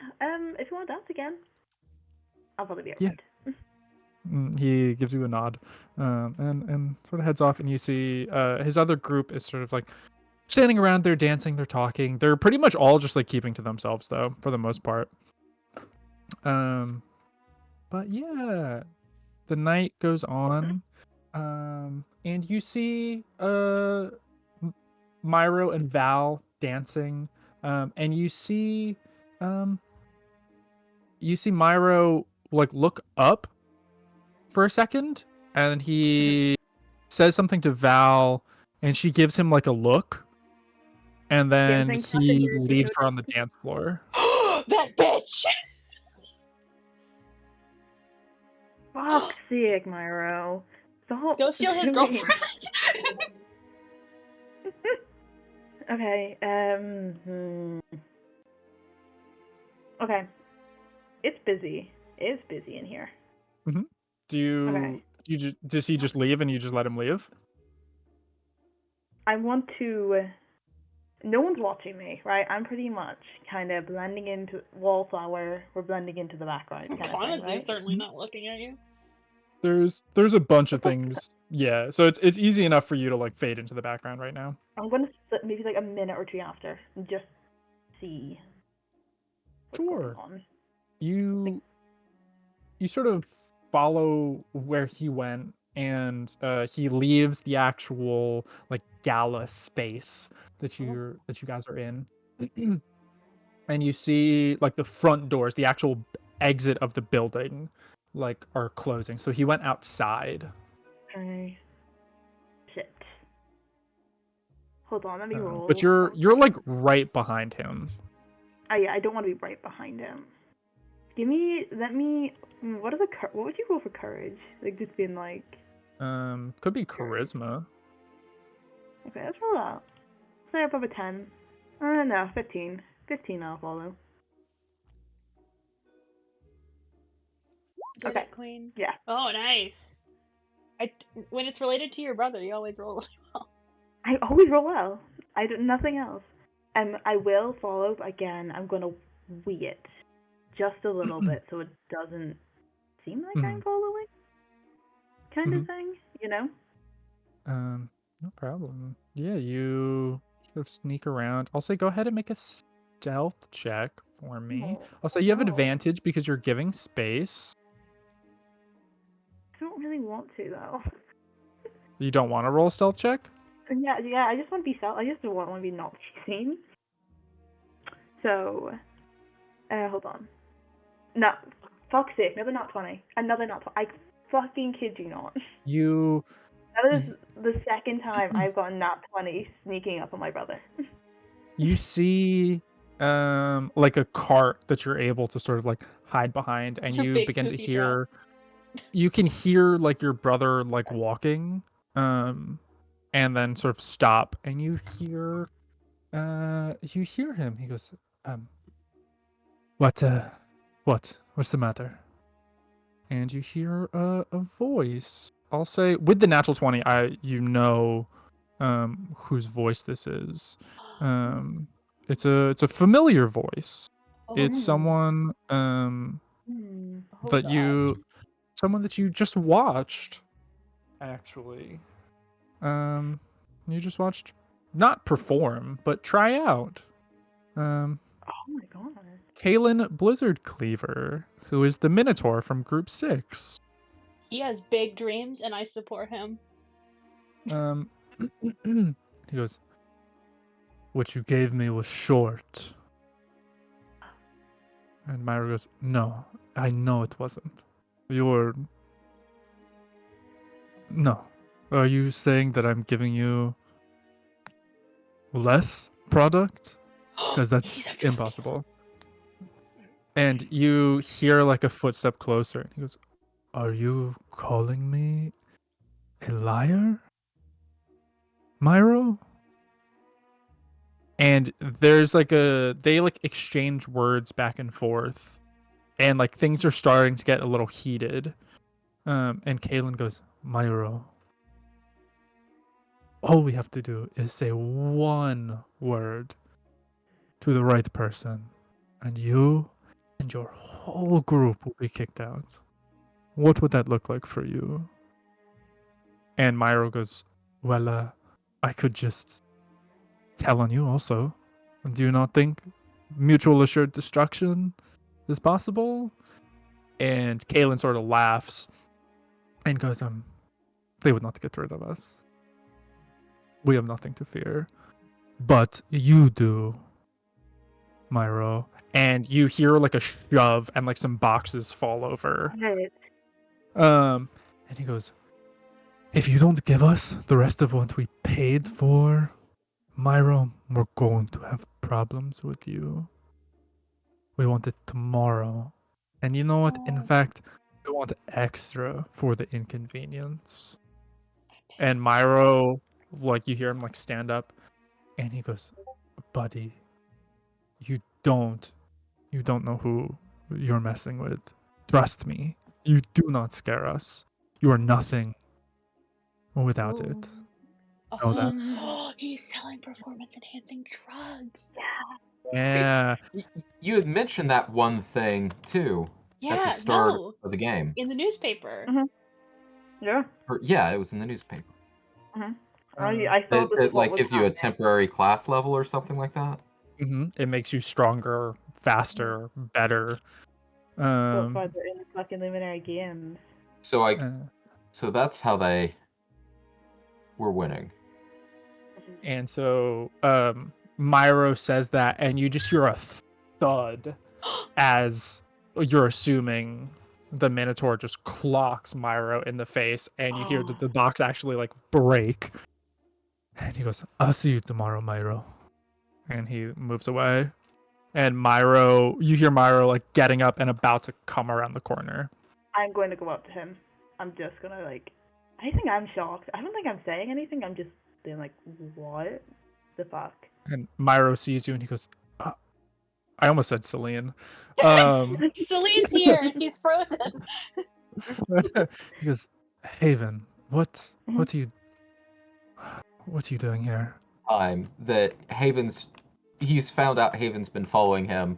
if you want to dance again, I'll probably be around. Yeah. He gives you a nod, and sort of heads off, and you see his other group is sort of like standing around there dancing, they're talking. They're pretty much all just like keeping to themselves though, for the most part. But yeah, the night goes on, and you see Myro and Val dancing, and you see Myro like look up for a second, and he says something to Val, and she gives him like a look, and then he leaves her on the dance floor. That bitch! Fuck's sake, Myro. Stop. Go steal his girlfriend. Okay, Okay. It's busy. It's busy in here. Mm-hmm. Does he just leave and you just let him leave? I want to. No one's watching me, right? I'm pretty much kind of blending into Wallflower. We're blending into the background. Clemency's right? Certainly not looking at you. There's a bunch of things. Yeah, so it's easy enough for you to like fade into the background right now. I'm gonna sit maybe like a minute or two after and just see. Sure. You sort of follow where he went, and he leaves the actual like gala space that you guys are in, and you see like the front doors, the actual exit of the building, like are closing. So he went outside. Okay. Shit. Hold on, let me roll. But you're like right behind him. Yeah, I don't want to be right behind him. What would you roll for courage? Like just being like. Could be charisma. Okay, let's roll that. Say above a 10. No, 15. 15 I'll follow. Good, okay. Queen. Yeah. Oh, nice. When it's related to your brother, you always roll really well. I always roll well. I do nothing else. I will follow, but again, I'm gonna wee it just a little bit so it doesn't seem like I'm following, kind of thing, you know? No problem. Yeah, you sort of sneak around. I'll say go ahead and make a stealth check for me. I'll say you have advantage because you're giving space. I don't really want to, though. You don't want to roll a stealth check? Yeah, I just want to be stealth. I just don't want to be not seen. So, hold on. No, fuck's sake, another not 20. Another not 20. I fucking kid you not. That is the second time I've gotten nat 20 sneaking up on my brother. You see like a cart that you're able to sort of like hide behind, and you begin to hear you can hear like your brother like walking and then sort of stop, and you hear him. He goes, what's the matter? And you hear a voice. I'll say with the natural 20, you know whose voice this is. It's a familiar voice. It's someone someone that you just watched, actually. You just watched not perform, but try out. Oh my god. Kalen Blizzard Cleaver, who is the Minotaur from Group 6. He has big dreams, and I support him. He goes, what you gave me was short. And Myra goes, no, I know it wasn't. No. Are you saying that I'm giving you less product? Because that's impossible. And you hear like a footstep closer. And he goes, are you calling me a liar, Myro? And there's like they like exchange words back and forth, and like things are starting to get a little heated. And Kalen goes, Myro, all we have to do is say one word to the right person, and you and your whole group will be kicked out. What would that look like for you? And Myro goes, well, I could just tell on you also. Do you not think mutual assured destruction is possible? And Kalen sort of laughs and goes, they would not get rid of us. We have nothing to fear. But you do, Myro. And you hear like a shove and like some boxes fall over. Right. And he goes, if you don't give us the rest of what we paid for, Myro, we're going to have problems with you. We want it tomorrow. And you know what? In fact, we want extra for the inconvenience. And Myro, like you hear him like stand up, and he goes, buddy, you don't know who you're messing with. Trust me. You do not scare us. You are nothing without it. Know that. He's selling performance-enhancing drugs. Yeah. You had mentioned that one thing too. At the start of the game. In the newspaper. Mm-hmm. Yeah. Yeah, it was in the newspaper. Mm-hmm. I thought it like gives you a temporary class level or something like that. Mm-hmm. It makes you stronger, faster, better. In the fucking Luminary Games. So that's how they were winning. And so Myro says that, and you just hear a thud as you're assuming the Minotaur just clocks Myro in the face, and you hear the box actually like break. And he goes, I'll see you tomorrow, Myro. And he moves away. And Myro, you hear Myro like getting up and about to come around the corner. I'm going to go up to him. I'm just gonna like, I think I'm shocked. I don't think I'm saying anything. I'm just being like, what the fuck? And Myro sees you and he goes, I almost said Celine. Celine's here. She's frozen. He goes, Haven, What are you doing here? Time that he's found out Haven's been following him,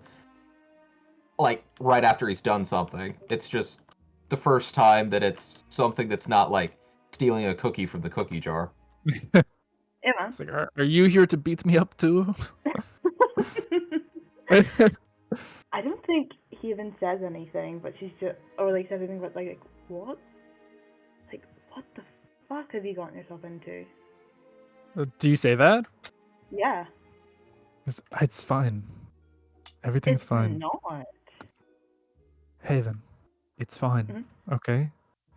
like, right after he's done something. It's just the first time that it's something that's not, like, stealing a cookie from the cookie jar. Yeah, man. It's like, are you here to beat me up too? I don't think he even says anything, but she's just, or like says anything, but like what? Like, what the fuck have you gotten yourself into? Do you say that? Yeah. It's fine. Everything's fine. It's not. Haven, it's fine. Mm-hmm. Okay?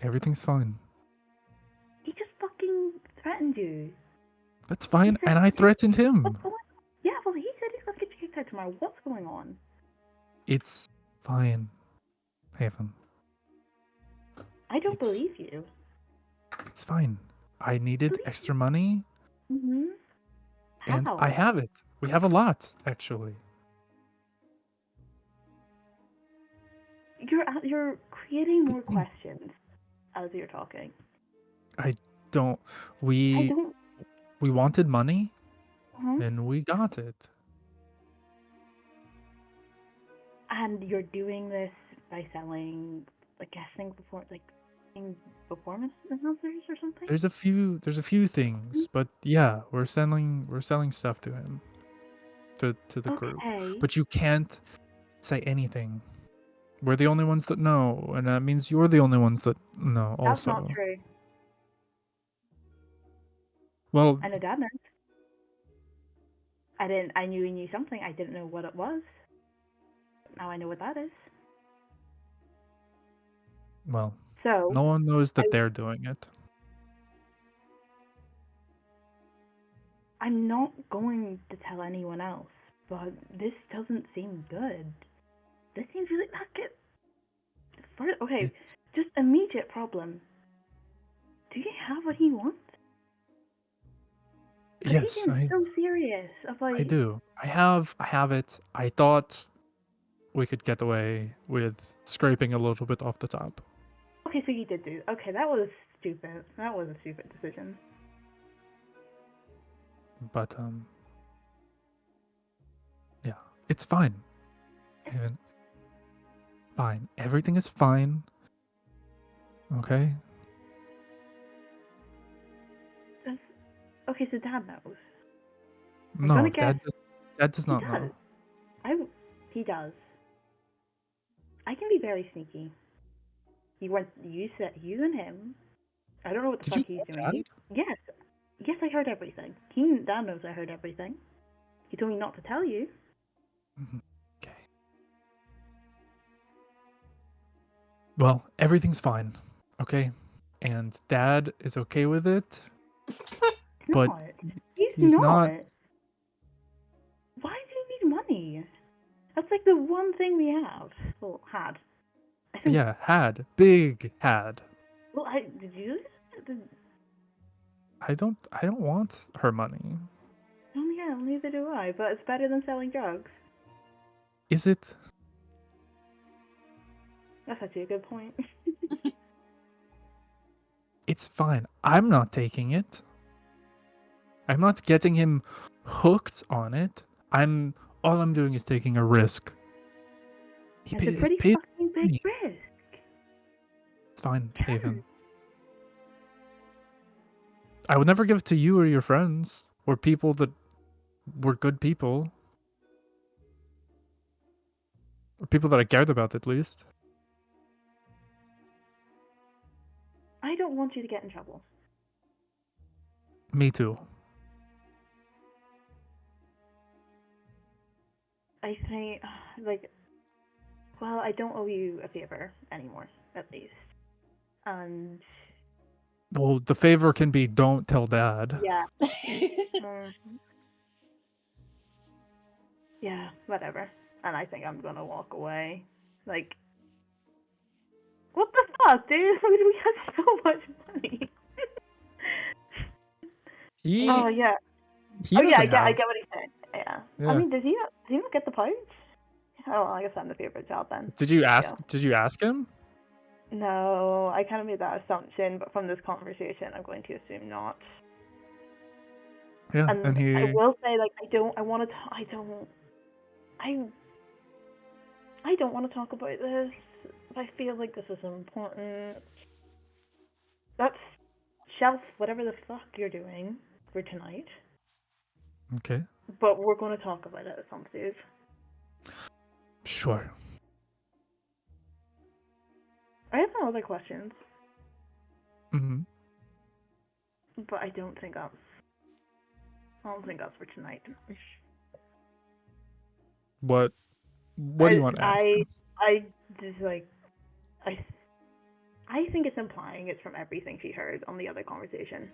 Everything's fine. He just fucking threatened you. That's fine, and I threatened him. Yeah, well, he said he's gonna get you kicked out tomorrow. What's going on? It's fine, Haven. I don't believe you. It's fine. I needed extra money, Mm-hmm. and How? I have it. We have a lot, actually. You're creating more questions as you're talking. I don't. We wanted money, and we got it. And you're doing this by selling, like, guessing before, like, performance enhancers or something. There's a few things, but yeah, we're selling stuff to him, to the group. But you can't say anything. We're the only ones that know, and that means you're the only ones that know also. That's not true. Well, I know Dad knows. I knew he knew something. I didn't know what it was. Now I know what that is. Well, so no one knows that they're doing it. I'm not going to tell anyone else, but this doesn't seem good. This seems really okay, just immediate problem. Do you have what he wants? Yes, he seems so serious. I do. I have it. I thought we could get away with scraping a little bit off the top. Okay, so you did do. Okay, that was stupid. That was a stupid decision. But yeah, it's fine. And fine. Everything is fine. Okay? Okay, so Dad knows. No, Dad does not know. He does. I can be very sneaky. You said you and him. I don't know what the fuck he's doing. Yes, I heard everything. Dad knows I heard everything. He told me not to tell you. Okay. Well, everything's fine. Okay? And Dad is okay with it. But he's not. Why do you need money? That's like the one thing we have. Well, had. Yeah, had. Big had. Well, did you? I don't want her money. Oh yeah, neither do I. But it's better than selling drugs. Is it? That's actually a good point. It's fine. I'm not taking it. I'm not getting him hooked on it. All I'm doing is taking a risk. It's a pretty fucking big risk. It's fine, Haven. I would never give it to you or your friends, or people that were good people. Or people that I cared about, at least. I don't want you to get in trouble. Me too. I think, well, I don't owe you a favor anymore, at least. And... Well, the favor can be don't tell Dad. Yeah. Yeah, whatever. And I think I'm gonna walk away. Like, what the fuck, dude? We have so much money. Oh yeah. I get what he's saying. Yeah. I mean, does he not get the pouch? Oh, well, I guess I'm the favorite child then. Did you ask him? No, I kind of made that assumption, but from this conversation, I'm going to assume not. Yeah, And I will say, like, I don't want to talk about this. I feel like this is important. That's shelf whatever the fuck you're doing for tonight. Okay. But we're going to talk about it at some stage. Sure. I have no other questions. Mm-hmm. But I don't think that's for tonight. What do you want to ask? I just like I think it's implying it's from everything she heard on the other conversation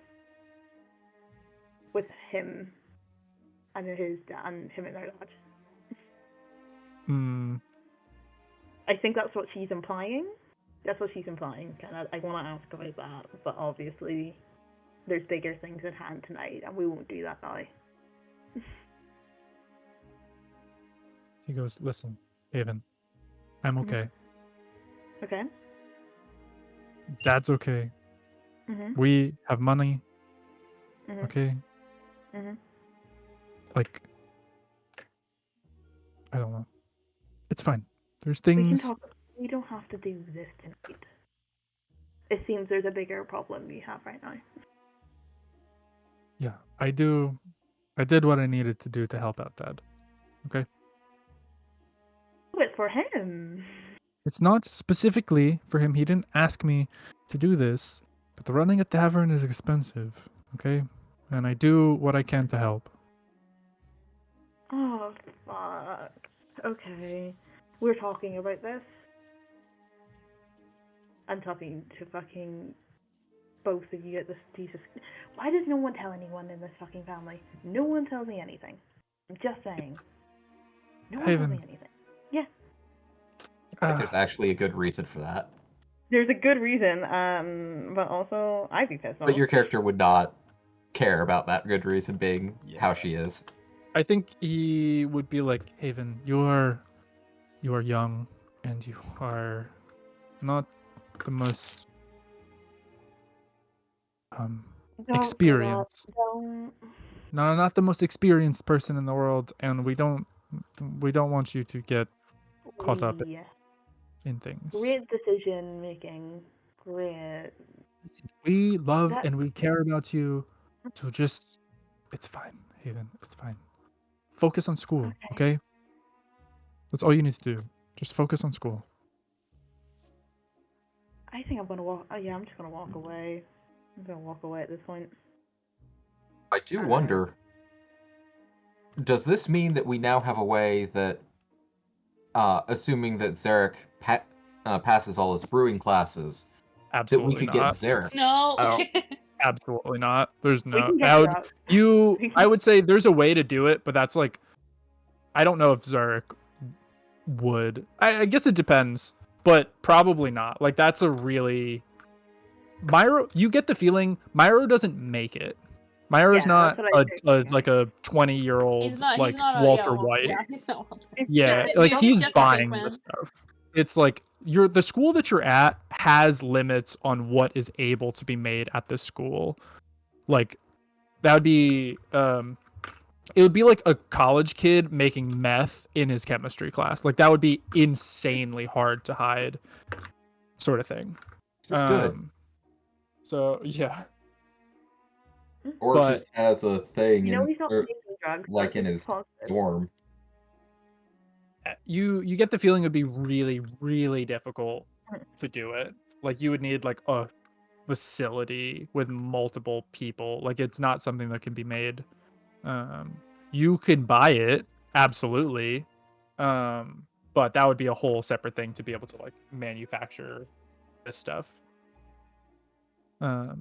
with him and his dad and him and their dad. I think that's what she's implying. That's what she's implying. And I want to ask about that, but obviously there's bigger things at hand tonight, and we won't do that now. He goes, listen, Haven, I'm okay. Okay. Dad's okay. Mm-hmm. We have money. Mm-hmm. Okay. Mm-hmm. Like, I don't know. It's fine. There's things. We can talk. We don't have to do this tonight. It seems there's a bigger problem we have right now. Yeah, I did what I needed to do to help out Dad. Okay? Do it for him. It's not specifically for him. He didn't ask me to do this, but the running a tavern is expensive, okay? And I do what I can to help. Oh, fuck. Okay. We're talking about this. I'm talking to fucking both of you at this. Jesus. Why does no one tell anyone in this fucking family? No one tells me anything. I'm just saying. No one tells me anything. Yeah. I think there's actually a good reason for that. There's a good reason, but also I'd be pissed off. But your character would not care about that good reason being how she is. I think he would be like, Haven, you are young and you are not the most experienced. No, not the most experienced person in the world, and we don't want you to get caught up in things. Great decision making. Great. We love and we care about you, so just, it's fine, Haven. It's fine. Focus on school, okay? That's all you need to do. Just focus on school. I think I'm gonna walk. Oh, yeah, I'm just gonna walk away. I'm gonna walk away at this point. I do wonder, does this mean that we now have a way that, assuming that Zarek passes all his brewing classes, absolutely that we could get Zarek? No. Absolutely not. There's no. I would say there's a way to do it, but that's like, I don't know if Zarek would. I guess it depends, but probably not. Like, that's a really... Myro, you get the feeling Myro doesn't make it. Myro's not like a 20-year-old like Walter White. Yeah, he's not. Yeah, like he's buying the stuff. It's like the school that you're at has limits on what is able to be made at this school. Like, that would be it would be like a college kid making meth in his chemistry class. Like, that would be insanely hard to hide, sort of thing. Good. So yeah. Or just as a thing, he's not taking drugs, like in his dorm. You get the feeling it would be really, really difficult to do it. Like, you would need like a facility with multiple people. Like, it's not something that can be made. You can buy it, absolutely, but that would be a whole separate thing to be able to like manufacture this stuff. Yeah.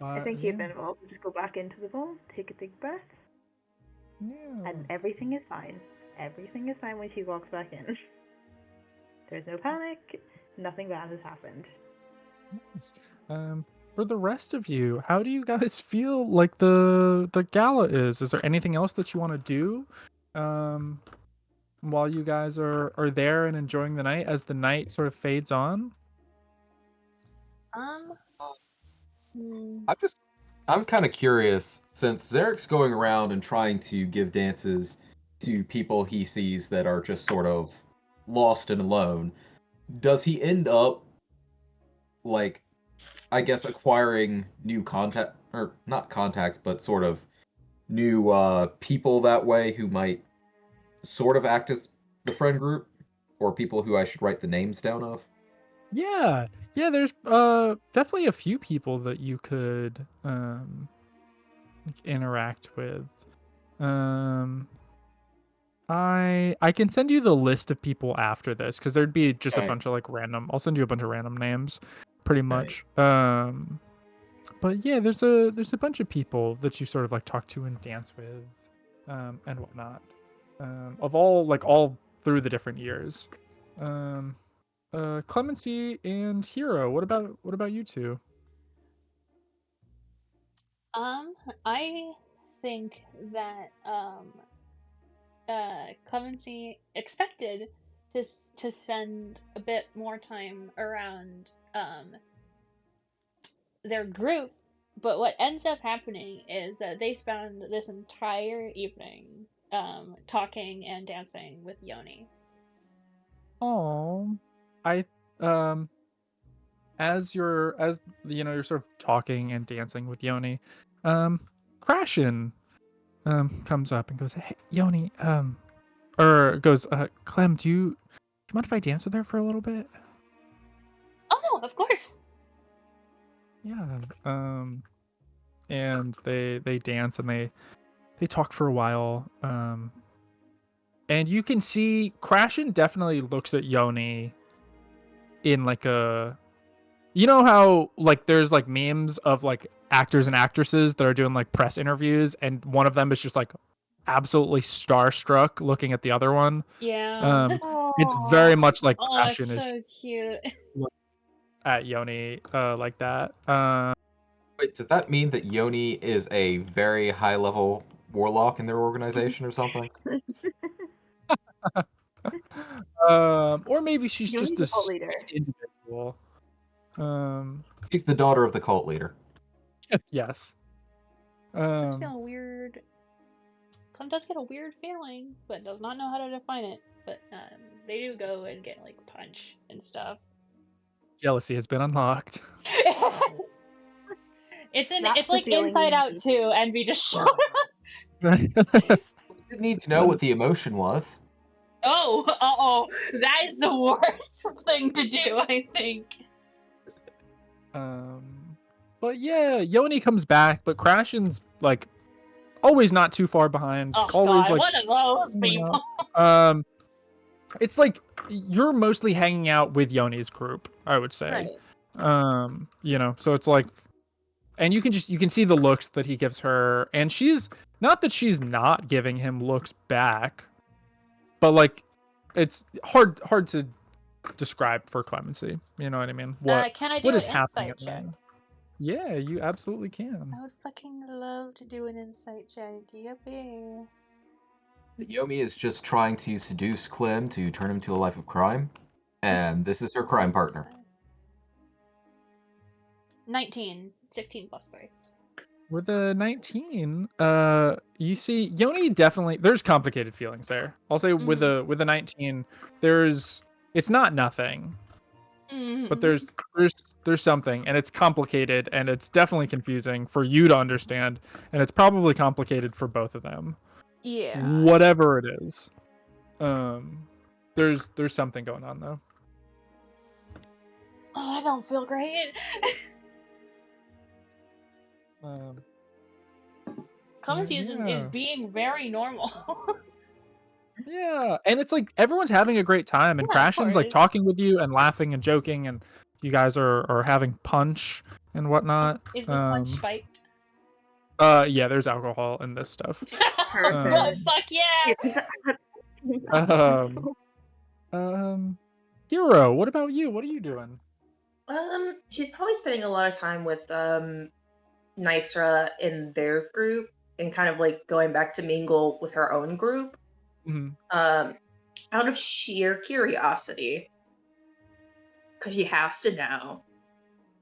I think you've been involved. Just go back into the vault, take a big breath, and everything is fine. Everything is fine when she walks back in. There's no panic. Nothing bad has happened. For the rest of you, how do you guys feel like the gala is? Is there anything else that you want to do? while you guys are there and enjoying the night as the night sort of fades on? I'm kind of curious, since Zarek's going around and trying to give dances to people he sees that are just sort of lost and alone, does he end up, like, I guess, acquiring new contact, or not contacts, but sort of new people that way who might sort of act as the friend group, or people who I should write the names down of? Yeah, there's definitely a few people that you could interact with. I can send you the list of people after this, because there'd be just a bunch of like random. I'll send you a bunch of random names, pretty much. But yeah, there's a bunch of people that you sort of like talk to and dance with, and whatnot, of all through the different years. Clemency and Hero, what about you two? I think that Clemency expected to spend a bit more time around their group, but what ends up happening is that they spend this entire evening talking and dancing with Yoni. Oh, I as you're sort of talking and dancing with Yoni, Crashin comes up and goes, "Hey, Yoni, or goes, Clem, do you mind if I dance with her for a little bit?" Oh no, of course. Yeah. And they dance and they talk for a while. And you can see Crashin definitely looks at Yoni in like a, you know how like there's like memes of like actors and actresses that are doing like press interviews, and one of them is just like absolutely starstruck looking at the other one. Yeah. It's very much like Crashin is so cute. At Yoni like that. Wait, does that mean that Yoni is a very high-level warlock in their organization or something? Or maybe she's Yoni's just a cult leader. individual. She's the daughter of the cult leader. Yes. Does feel weird. Clem does get a weird feeling, but does not know how to define it. But they do go and get like punch and stuff. Jealousy has been unlocked. It's like Inside Out 2, and we just showed up. We didn't need to know what the emotion was. Oh, that is the worst thing to do, I think. But yeah, Yoni comes back, but Crashin's like always not too far behind. Oh always God, like one of those people. It's like you're mostly hanging out with Yoni's group, I would say. Right. So it's like, and you can see the looks that he gives her, and she's not that she's not giving him looks back, but like it's hard to describe for Clemency. You know what I mean? Can I do what an is happening insight check? Yeah, you absolutely can. I would fucking love to do an insight check. Yippee. Yomi is just trying to seduce Clem to turn him to a life of crime, and this is her crime partner. 19. 16 plus 3. With a 19, you see Yoni definitely, there's complicated feelings there. I'll say with a 19, it's not nothing. But there's something, and it's complicated, and it's definitely confusing for you to understand, and it's probably complicated for both of them. Yeah. Whatever it is. There's something going on though. Oh, I don't feel great. Clemency is being very normal. Yeah, and it's like everyone's having a great time, and Crashin's like talking with you and laughing and joking, and you guys are having punch and whatnot. Is this punch spiked? Yeah, there's alcohol in this stuff. Fuck yeah! Hero, what about you? What are you doing? She's probably spending a lot of time with Nysra in their group, and kind of like going back to mingle with her own group. Mm-hmm. out of sheer curiosity, because she has to know,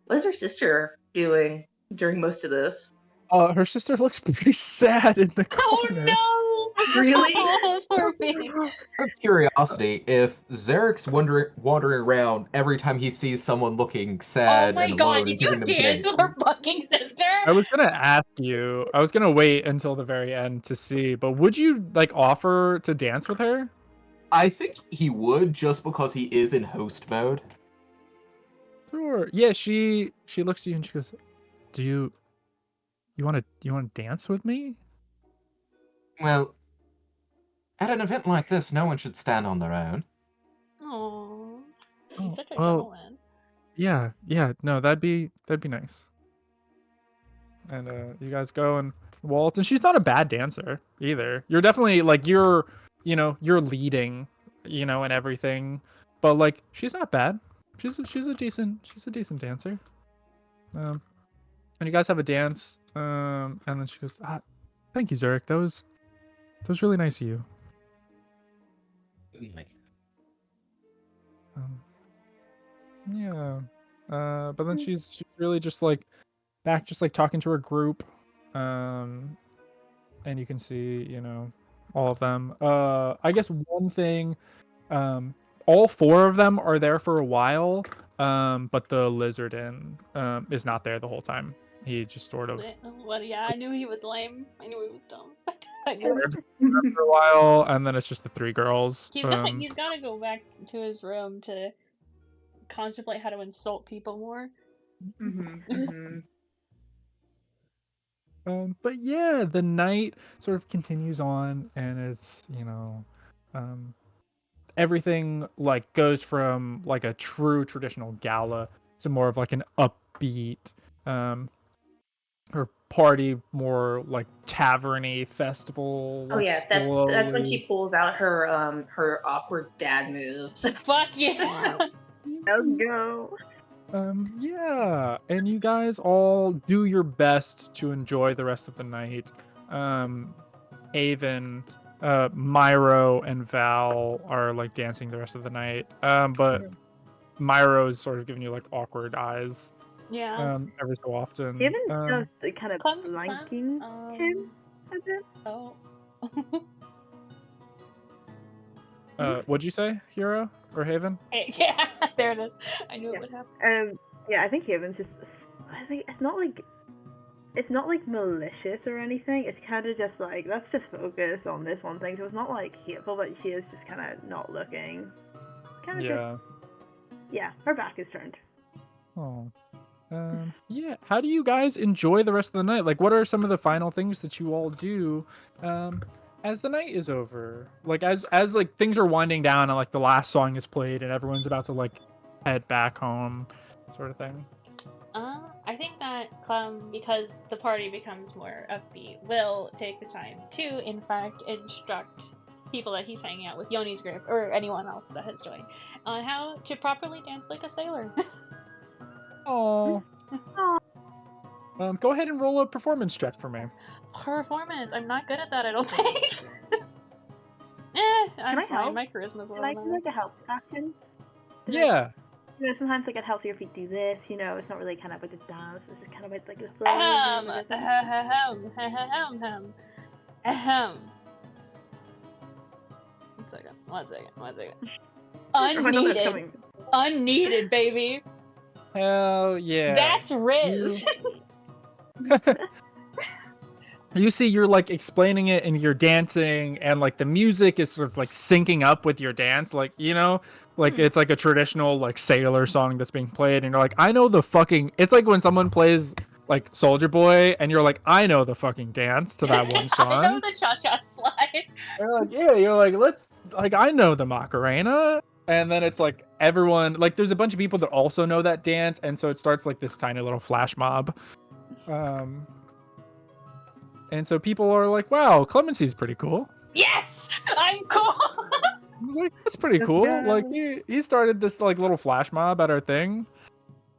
what is her sister doing during most of this? Her sister looks pretty sad in the corner. Oh no! Really? Oh, poor baby. Out of curiosity, if Zarek's wandering around every time he sees someone looking sad Oh my and god, alone and did you giving them dance with her fucking sister? I was gonna ask you. I was gonna wait until the very end to see, but would you like offer to dance with her? I think he would, just because he is in host mode. Sure. Yeah, she looks at you and she goes, "Do you want to dance with me?" Well, at an event like this, no one should stand on their own. Aww. He's Oh, such a well, gentleman. yeah. No, that'd be nice. And you guys go and waltz, and she's not a bad dancer either. You're definitely like you're leading, and everything, but like she's not bad. She's a decent dancer. And you guys have a dance. And then she goes, "Thank you, Zurich. That was really nice of you." Yeah. But then she's really just like back, just like talking to her group. And you can see, all of them. I guess one thing, all four of them are there for a while. But the Lizardin is not there the whole time. He just sort of Well, yeah, I knew he was lame. I knew he was dumb. for a while, and then it's just the three girls. He's gotta go back to his room to contemplate how to insult people more. But yeah, the night sort of continues on, and it's everything like goes from like a true traditional gala to more of like an upbeat or party, more like taverny festival. Oh yeah, that's when she pulls out her her awkward dad moves. Fuck yeah! Let's go. Yeah, and you guys all do your best to enjoy the rest of the night. Haven, Myro, and Val are like dancing the rest of the night. But Myro is sort of giving you like awkward eyes. Yeah. Every so often. Haven's just kind of flanking him a bit. Oh. What'd you say, Hero or Haven? Yeah, there it is. I knew it would happen. Yeah, I think Haven's just. I think it's not like malicious or anything. It's kind of just like, let's just focus on this one thing. So it's not like hateful, but she is just kind of not looking. Kind of her back is turned. Oh. Yeah. How do you guys enjoy the rest of the night? Like, what are some of the final things that you all do, as the night is over? Like, as like things are winding down and like the last song is played and everyone's about to like head back home, sort of thing. I think that Clem, because the party becomes more upbeat, will take the time to, in fact, instruct people that he's hanging out with, Yoni's group, or anyone else that has joined, on how to properly dance like a sailor. Oh. Go ahead and roll a performance check for me. Performance? I'm not good at that, I don't think. I'm fine. My charisma's low. Can I do like a help action? Yeah. Sometimes like it helps your feet do this, it's not really kind of like a dance, it's just kind of like a slow. One second. Unneeded, baby. Hell yeah. That's Riz. You see, you're like explaining it and you're dancing, and like the music is sort of like syncing up with your dance, like it's like a traditional like sailor song that's being played, and you're like, I know the fucking. It's like when someone plays like Soldier Boy, and you're like, I know the fucking dance to that one song. I know the cha-cha slide. You're like, yeah, you're like, I know the Macarena. And then it's like everyone, like there's a bunch of people that also know that dance, and so it starts like this tiny little flash mob. And so people are like, wow, Clemency's pretty cool. Yes! I'm cool! I was like, that's pretty cool. Like he started this like little flash mob at our thing.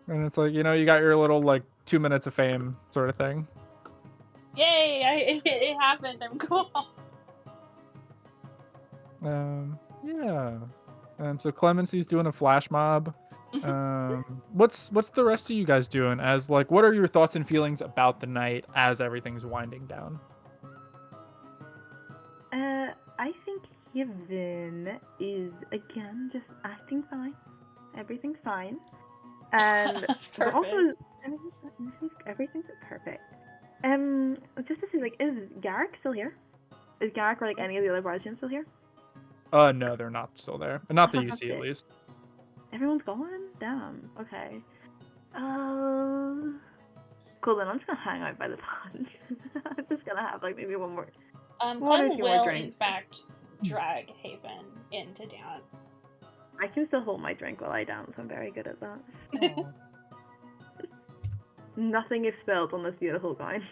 And it's like, you got your little like 2 minutes of fame sort of thing. Yay! It happened. I'm cool. Yeah. So Clemency's doing a flash mob. What's the rest of you guys doing? As like, what are your thoughts and feelings about the night as everything's winding down? I think Yevon is again just acting fine. Everything's fine, and but also everything's perfect. Just to see, like, is Garrick still here? Is Garrick or like any of the other Bardians still here? No, they're not still there. Not that you see, at least. Everyone's gone? Damn. Okay. Cool, then I'm just gonna hang out by the pond. I'm just gonna have, like, maybe one Clem will, in fact, drag Haven in to dance. I can still hold my drink while I dance. I'm very good at that. Nothing is spilled on this beautiful gown.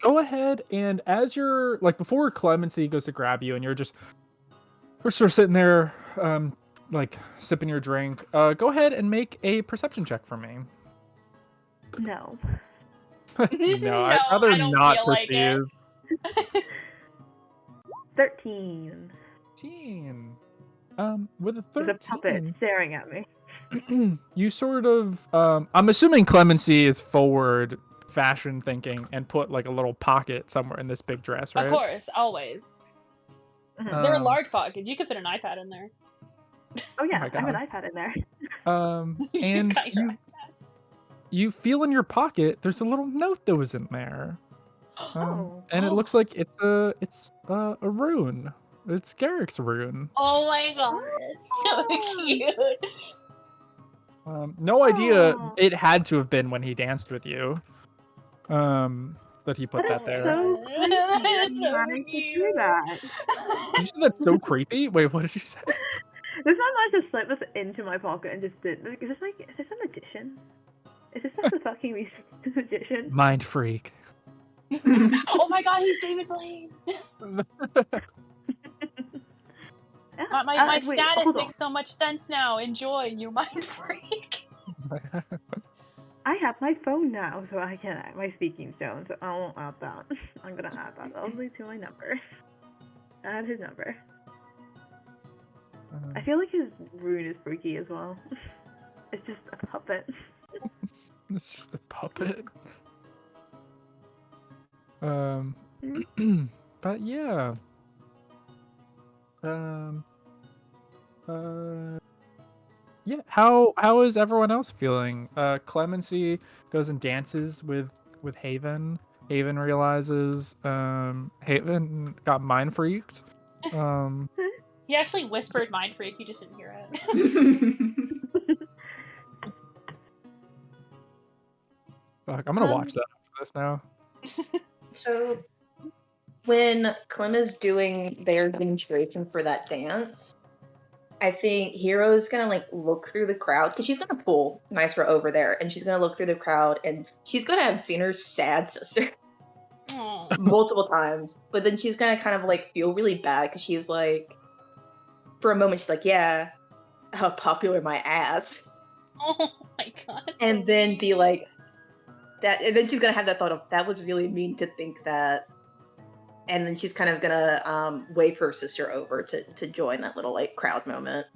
Go ahead, and as you're, like, before Clemency goes to grab you and you're sort of sitting there, like, sipping your drink, go ahead and make a perception check for me. No. No, I'd rather not perceive. Like 13. 13. With a 13. There's a puppet staring at me. You sort of, I'm assuming Clemency is forward fashion thinking and put like a little pocket somewhere in this big dress, right? Of course, always. There are large pockets. You could fit an iPad in there. Oh yeah, I have an iPad in there. And you feel in your pocket there's a little note that was in there. And it looks like it's a rune. It's Garrick's rune. Oh my god, it's so cute. No idea. It had to have been when he danced with you. That he put that there. That is so cute. You said that's so creepy? Wait, what did you say? This man managed to slip this into my pocket and just did. Is this a magician? Is this just a fucking magician? Mind freak. Oh my god, he's David Blaine. My status makes so much sense now. Enjoy, you mind freak. I have my phone now, so I can add my speaking stone, so I won't add that. I'm gonna add that only to my number. Add his number. I feel like his rune is freaky as well. It's just a puppet. It's just a puppet. But yeah. Yeah, how is everyone else feeling? Clemency goes and dances with Haven. Haven realizes Haven got mind freaked. He actually whispered mind freak, you just didn't hear it. Fuck, I'm gonna watch that after this now. So when Clem is doing their demonstration for that dance, I think Hero's gonna like look through the crowd because she's gonna pull Nysra over there, and she's gonna look through the crowd, and she's gonna have seen her sad sister multiple times, but then she's gonna kind of like feel really bad because she's like, for a moment, she's like, "Yeah, how popular my ass." Oh my god! And then be like, that, and then she's gonna have that thought of that was really mean to think that. And then she's kind of gonna wave her sister over to join that little like crowd moment.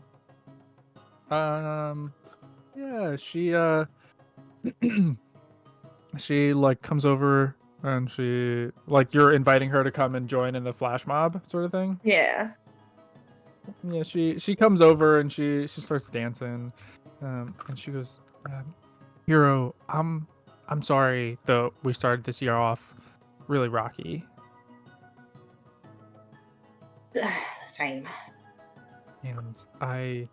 Yeah, she she like comes over and she like you're inviting her to come and join in the flash mob sort of thing. Yeah. Yeah, she comes over and she starts dancing, and she goes, Hero, I'm sorry that we started this year off really rocky. Same. And I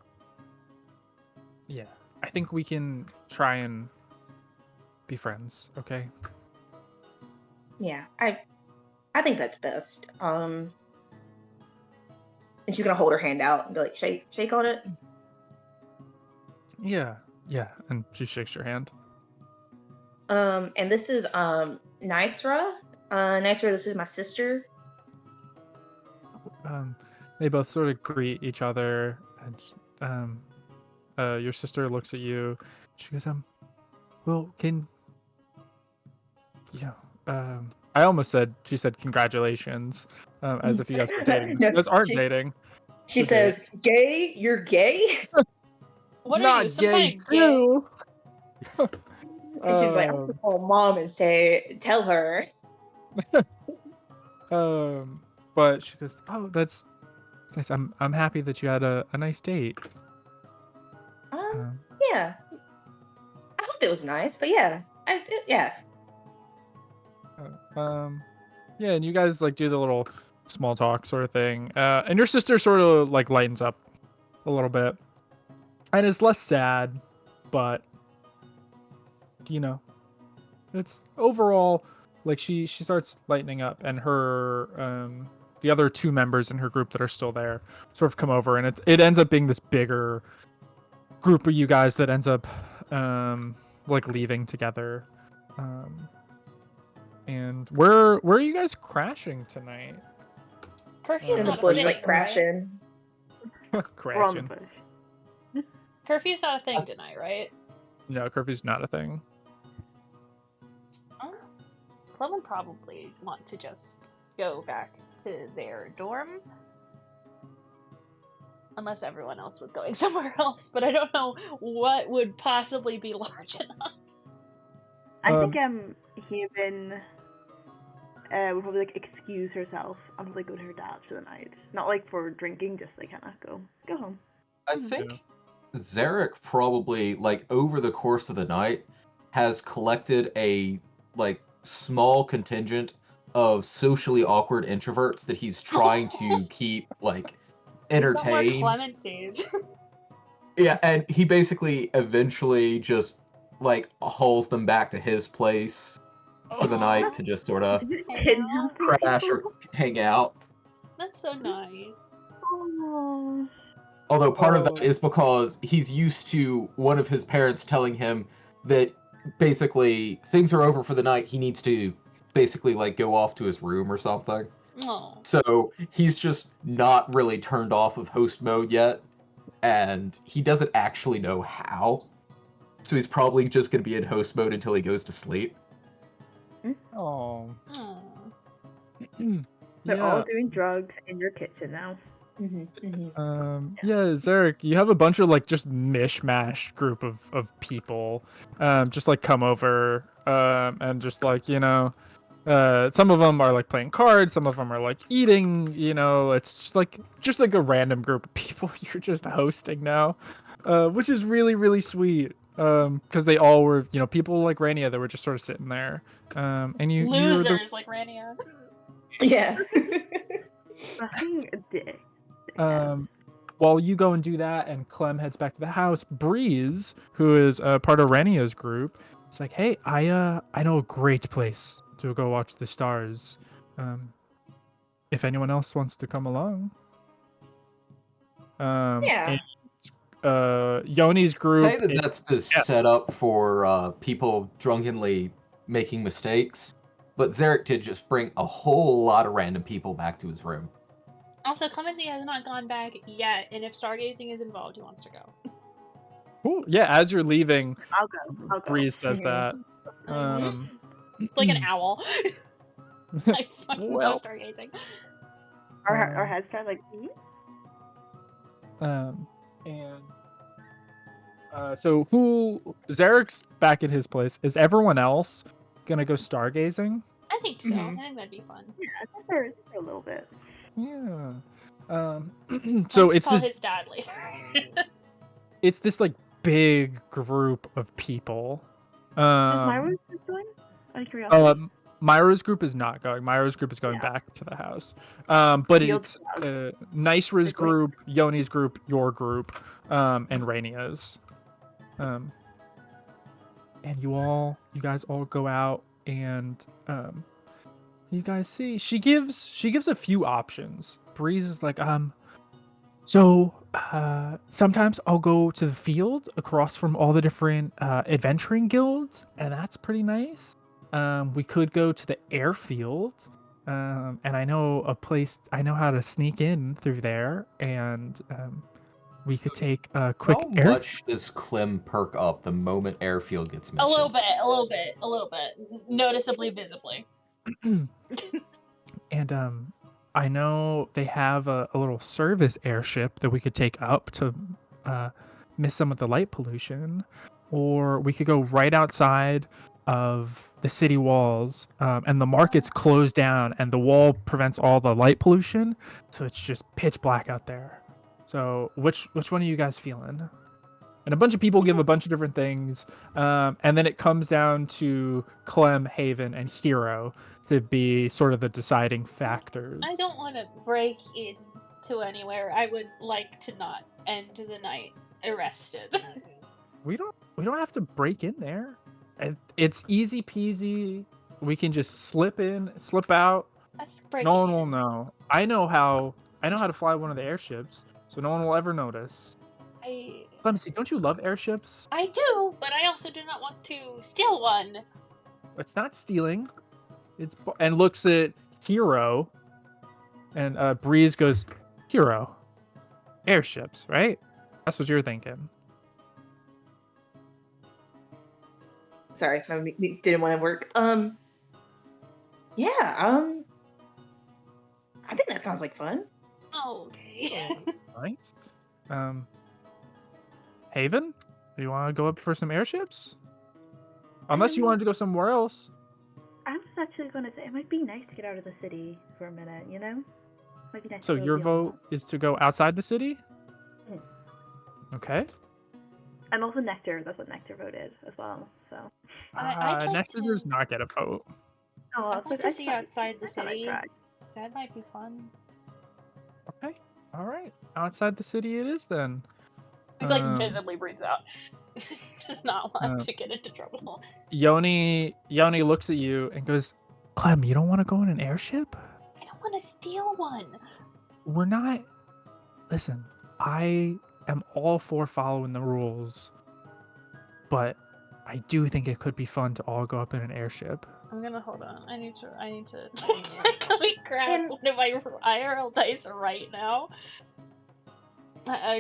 think we can try and be friends, okay? Yeah, I think that's best. And she's gonna hold her hand out and be like, shake on it. Yeah, and she shakes your hand. And this is Nysra. Nysra, this is my sister. They both sort of greet each other, and your sister looks at you. She goes, well, can I almost said, she said congratulations, as if you guys were dating. No, You guys aren't dating. She says, "Gay? You're gay?" What are Not you, some gay kind of too. And she's like, "I'm gonna call mom and tell her." But she goes, "Oh, that's nice. I'm happy that you had a nice date." Yeah. I hope it was nice, but yeah, yeah. Yeah, and you guys like do the little small talk sort of thing, and your sister sort of like lightens up a little bit, and it's less sad, but you know, it's overall like she starts lightening up, and her the other two members in her group that are still there sort of come over, and it ends up being this bigger group of you guys that ends up like leaving together. And where are you guys crashing tonight? Curfew's In the not bush, a thing, like crashing. Crashing. Bush. Curfew's not a thing tonight, right? No, curfew's not a thing. Clem would probably want to just go back to their dorm. Unless everyone else was going somewhere else, but I don't know what would possibly be large enough. I think Human would probably like excuse herself and probably go to her dad's for the night. Not like for drinking, just like kind of go home. I think Zarek probably, like, over the course of the night has collected a like small contingent of socially awkward introverts that he's trying to keep like entertained. More clemencies. Yeah, and he basically eventually just like hauls them back to his place for the night to just sort of crash or hang out. That's so nice. Oh. Although part of that is because he's used to one of his parents telling him that basically things are over for the night. He needs to basically like go off to his room or something. Oh. So he's just not really turned off of host mode yet, and he doesn't actually know how. So he's probably just going to be in host mode until he goes to sleep. Oh. They're all doing drugs in your kitchen now. Yeah, Zarek, you have a bunch of like just mishmash group of people, just like come over, and just like, you know, some of them are like playing cards, some of them are like eating, you know, it's just like a random group of people you're just hosting now, which is really, really sweet. Because they all were, you know, people like Rania that were just sort of sitting there, and losers like Rania. Yeah. Fucking dick. While you go and do that, and Clem heads back to the house, Breeze, who is part of Rania's group, is like, "Hey, I know a great place to go watch the stars. If anyone else wants to come along." Yeah. And, Yoni's group. Say that's the setup for people drunkenly making mistakes, but Zarek did just bring a whole lot of random people back to his room. Also, Clemency has not gone back yet, and if stargazing is involved, he wants to go. Cool. Yeah, as you're leaving, I'll go. Breeze does that. It's like an owl. I fucking love stargazing. Our heads kind of like. So Zarek's back at his place. Is everyone else gonna go stargazing? I think so. I think that'd be fun. Yeah, I think for a little bit. Yeah. So it's call this. His dad later. It's this like big group of people. Is Myra's group going? Out of curiosity. Myra's group is not going. Myra's group is going back to the house. But it's Nicera's group, Yoni's group, your group, and Rania's. And you guys all go out, and you guys see she gives a few options. Breeze is like, so sometimes I'll go to the field across from all the different adventuring guilds, and that's pretty nice. We could go to the airfield, and I know how to sneak in through there, and we could take a quick How much does Clem perk up the moment airfield gets mentioned? A little bit. Noticeably, visibly. And I know they have a little service airship that we could take up to miss some of the light pollution, or we could go right outside of the city walls, and the market's closed down, and the wall prevents all the light pollution, so it's just pitch black out there. So which one are you guys feeling? And a bunch of people give a bunch of different things, and then it comes down to Clem, Haven, and Hero to be sort of the deciding factors. I don't want to break into anywhere. I would like to not end the night arrested. We don't have to break in there. It's easy peasy. We can just slip in, slip out. No one will know. I know how to fly one of the airships, so no one will ever notice. Let me see. Don't you love airships? I do, but I also do not want to steal one. It's not stealing. And looks at Hero, and Breeze goes, Hero, airships, right? That's what you're thinking. Sorry, my mute didn't want to work. Yeah, I think that sounds like fun. Oh, okay. Nice. Haven, do you want to go up for some airships? Unless you wanted to go somewhere else. I was actually going to say, it might be nice to get out of the city for a minute, you know? Might be nice So your vote is to go outside the city? Mm. Okay. And also Nectar, that's what Nectar voted as well, so. Nectar does not get a vote. Oh, I'd like to see outside the city. That might be fun. Okay, alright. Outside the city it is then. He like visibly breathes out. Does not want to get into trouble. Yoni looks at you and goes, Clem, you don't want to go in an airship? I don't want to steal one. We're not... Listen, I am all for following the rules, but I do think it could be fun to all go up in an airship. I'm gonna hold on. I need to let me grab one of my IRL dice right now.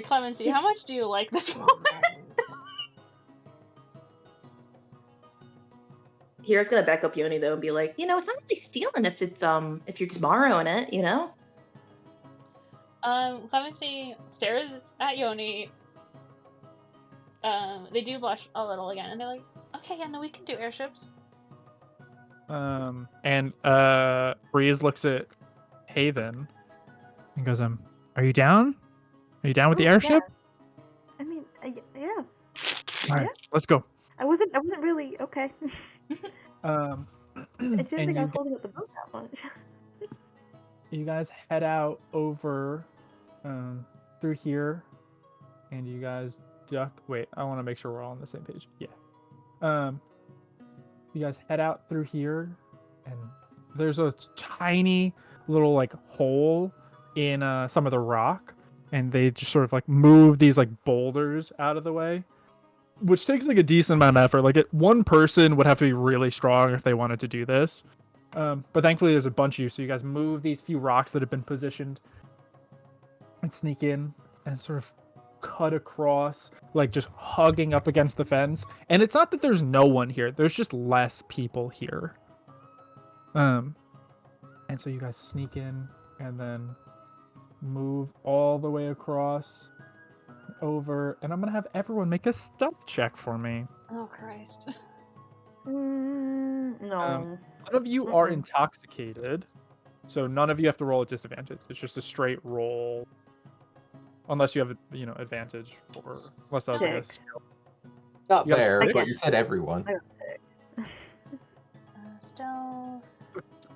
Clemency, how much do you like this one? Hero's gonna back up Yoni though and be like, it's not really stealing if it's if you're just borrowing it, you know? Clemency stares at Yoni. They do blush a little again, and they're like, okay, yeah, no, we can do airships. And Breeze looks at Haven and goes, are you down? Are you down with the airship? Yeah. I mean, yeah. Alright, let's go. I wasn't really, okay. I didn't think I was holding up the boat that much. You guys head out over through here, and you guys duck. Wait, I want to make sure we're all on the same page. Yeah. You guys head out through here, and there's a tiny little like hole in some of the rock, and they just sort of like move these like boulders out of the way, which takes like a decent amount of effort. Like one person would have to be really strong if they wanted to do this. But thankfully there's a bunch of you, so you guys move these few rocks that have been positioned and sneak in and sort of cut across, like just hugging up against the fence. And it's not that there's no one here, there's just less people here. And so you guys sneak in and then move all the way across over, and I'm gonna have everyone make a stealth check for me. Oh Christ. No. None of you are intoxicated, so none of you have to roll at disadvantage. It's just a straight roll, unless you have advantage, or unless that was like a skill. It's not fair, but you said everyone. Stealth.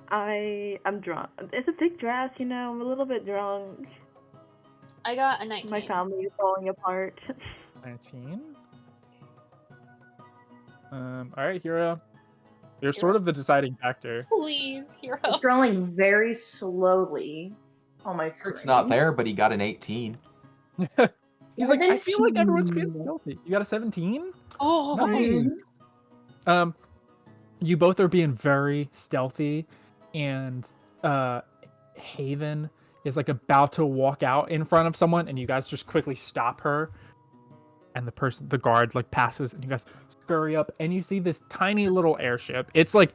I'm drunk. It's a thick dress, I'm a little bit drunk. I got a 19. My family is falling apart. 19. Alright, Hero. You're sort of the deciding factor. Please, Hero. It's scrolling very slowly on my screen. It's not there, but he got an 18. He's like, I feel like everyone's being stealthy. You got a 17? Oh, nice. You both are being very stealthy, and Haven is like about to walk out in front of someone, and you guys just quickly stop her, and the guard like passes, and you guys scurry up, and you see this tiny little airship. It's like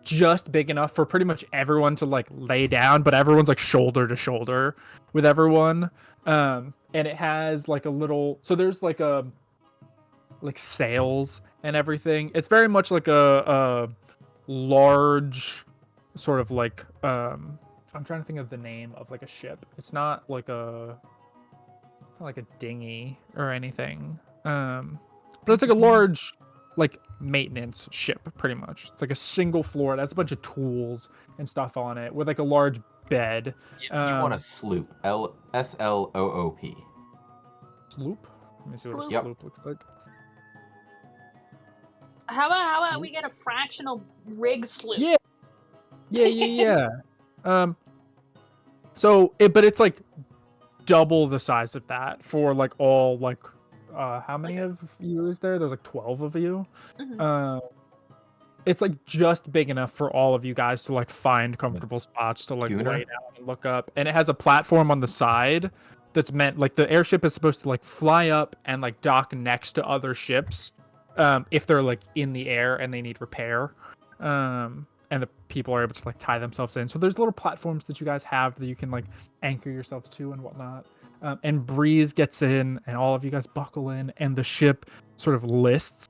just big enough for pretty much everyone to like lay down, but everyone's like shoulder to shoulder with everyone. And it has like a little, so there's like sails and everything. It's very much like a large sort of like I'm trying to think of the name of like a ship. It's not like a dinghy or anything. But it's like a large like maintenance ship pretty much. It's like a single floor. It has a bunch of tools and stuff on it with like a large bed. You want a sloop. SLOOP. Sloop? Let me see what a Yep. sloop looks like. How about we get a fractional rig sloop? Yeah. But it's like double the size of that for like all like how many of you is there? There's like 12 of you. Mm-hmm. It's like just big enough for all of you guys to like find comfortable spots to like lay down and look up. And it has a platform on the side that's meant like the airship is supposed to like fly up and like dock next to other ships if they're like in the air and they need repair. And the people are able to like tie themselves in. So there's little platforms that you guys have that you can like anchor yourselves to and whatnot. And Breeze gets in and all of you guys buckle in and the ship sort of lists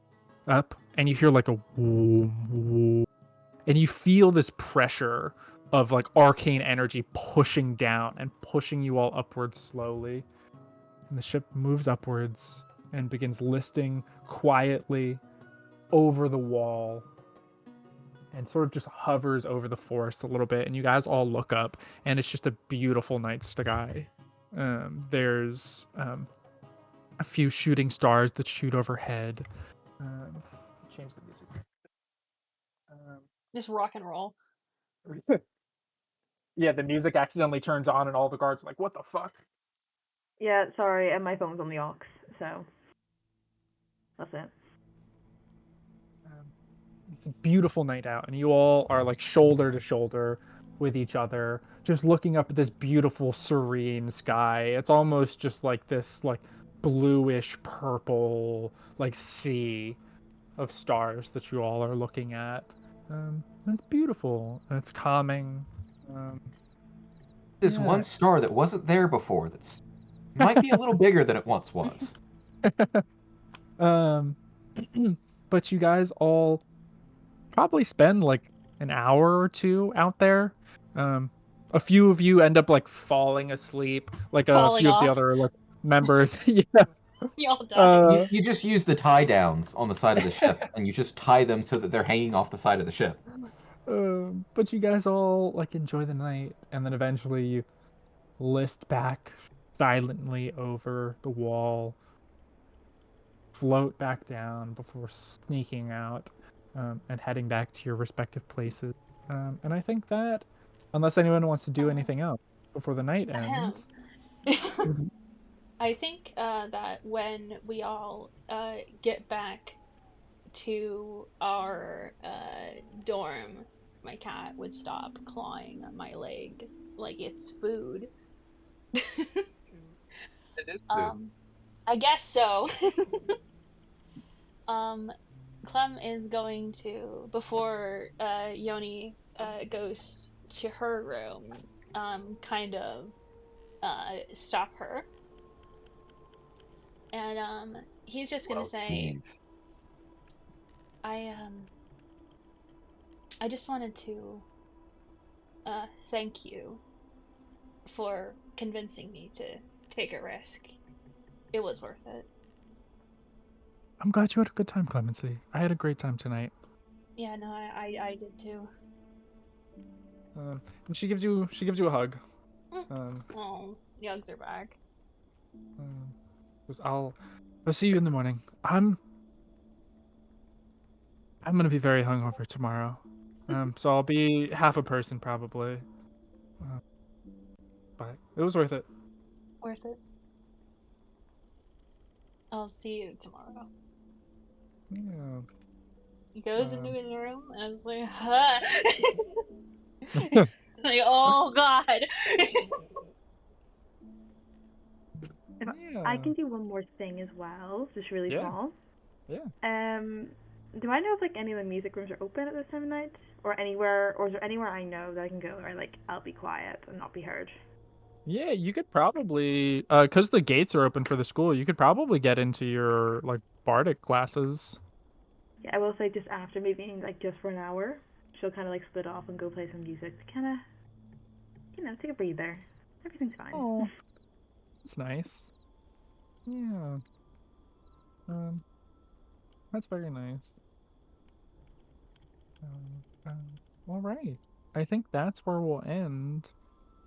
up and you hear like a woo, woo, and you feel this pressure of like arcane energy pushing down and pushing you all upwards slowly. And the ship moves upwards and begins listing quietly over the wall and sort of just hovers over the forest a little bit, and you guys all look up and it's just a beautiful night sky. There's a few shooting stars that shoot overhead. Change the music. Just rock and roll. Yeah, the music accidentally turns on and all the guards are like, what the fuck? Yeah, sorry, and my phone's on the aux, so that's it. It's a beautiful night out, and you all are like shoulder to shoulder with each other, just looking up at this beautiful, serene sky. It's almost just like this like bluish purple like sea of stars that you all are looking at. And it's beautiful and it's calming. This one star that wasn't there before that's might be a little bigger than it once was. But you guys all probably spend like an hour or two out there. A few of you end up like falling asleep, like a few of the other like members. Yeah. Y'all die. You just use the tie downs on the side of the ship, and you just tie them so that they're hanging off the side of the ship. But you guys all like enjoy the night, and then eventually you list back silently over the wall, float back down before sneaking out and heading back to your respective places. And I think that, unless anyone wants to do anything else before the night ends. I think that when we all get back to our dorm, my cat would stop clawing on my leg like it's food. It is food. I guess so. Clem is going to, before Yoni goes to her room, kind of stop her. And he's just gonna say, I just wanted to thank you for convincing me to take a risk. It was worth it. I'm glad you had a good time, Clemency. I had a great time tonight. Yeah, no, I did too. And she gives you a hug. Oh, the hugs are back. I'll see you in the morning. I'm gonna be very hungover tomorrow. So I'll be half a person probably. But it was worth it. Worth it. I'll see you tomorrow. Yeah. He goes into his room and I was like, huh. Like, oh god. I can do one more thing as well, just really small. Yeah. Do I know if like any of the music rooms are open at this time of night? or anywhere, or is there anywhere I know that I can go where like I'll be quiet and not be heard? Yeah, you could probably, because the gates are open for the school, you could probably get into your like bardic classes. Yeah, I will say just after maybe like just for an hour, she'll kind of like split off and go play some music to kind of, take a breather. Everything's fine. Oh, that's nice. Yeah. That's very nice. All right. I think that's where we'll end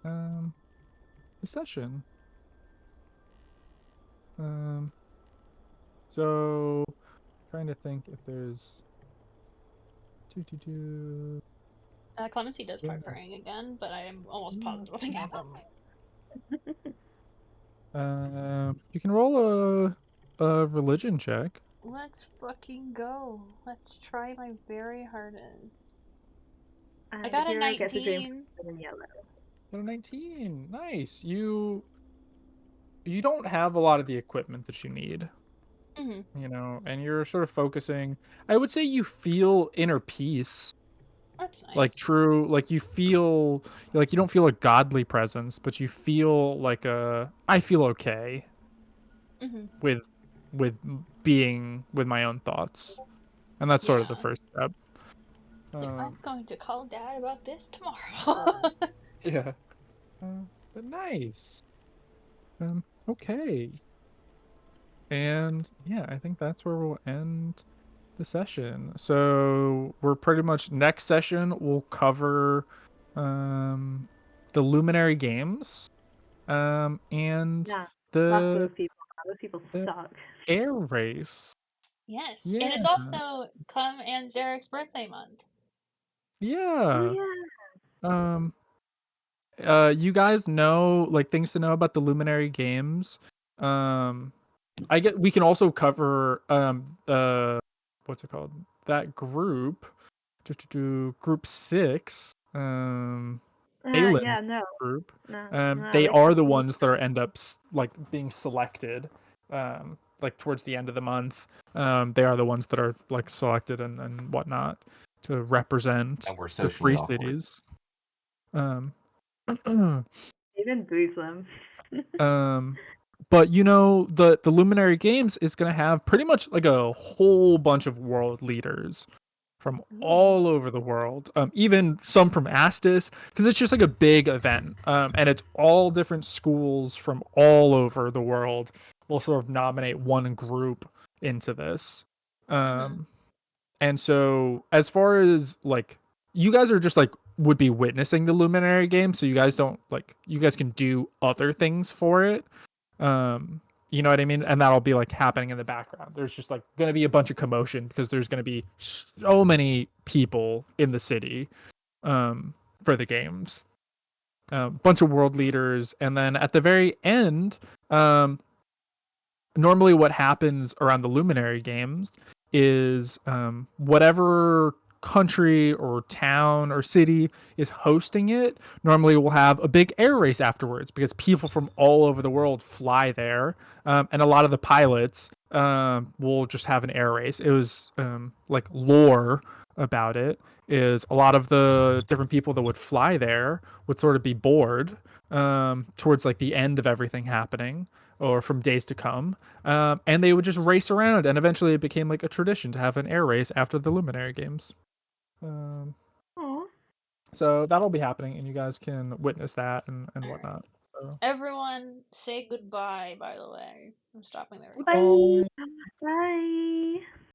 the session. So trying to think if there's Clemency does start praying again, but I am almost positive nothing happens. You can roll a religion check. Let's fucking go. Let's try my very hardest. I got a 19. Got a 19. Nice. You don't have a lot of the equipment that you need. Mm-hmm. And you're sort of focusing. I would say you feel inner peace. That's nice. Like true, like you feel like you don't feel a godly presence, but you feel like I feel okay with being with my own thoughts, and that's sort of the first step. I'm going to call Dad about this tomorrow. Yeah, but nice. Okay. And yeah, I think that's where we'll end the session. So we're pretty much next session we'll cover the Luminary Games and those people suck. Air race. Yes. Yeah. And it's also Clem and Zarek's birthday month. Yeah. Oh, yeah. You guys know like things to know about the Luminary Games. We can also cover what's it called? That group. Group 6. Group. They are the ones that end up like being selected like towards the end of the month. They are the ones that are like selected and whatnot to represent the free cities. Even boost them. But the Luminary Games is going to have pretty much like a whole bunch of world leaders from all over the world, even some from Astis, because it's just like a big event, and it's all different schools from all over the world will sort of nominate one group into this. And so as far as like you guys are just like would be witnessing the Luminary Game, so you guys can do other things for it. You know what I mean? And that'll be like happening in the background. There's just like going to be a bunch of commotion because there's going to be so many people in the city for the games. Bunch of world leaders. And then at the very end, normally what happens around the Luminary Games is whatever country or town or city is hosting it normally will have a big air race afterwards because people from all over the world fly there, and a lot of the pilots will just have an air race. It was like lore about it is a lot of the different people that would fly there would sort of be bored towards like the end of everything happening or from days to come, and they would just race around, and eventually it became like a tradition to have an air race after the Luminary Games. So that'll be happening, and you guys can witness that and whatnot. So. Everyone, say goodbye. By the way, I'm stopping there. Bye. Bye.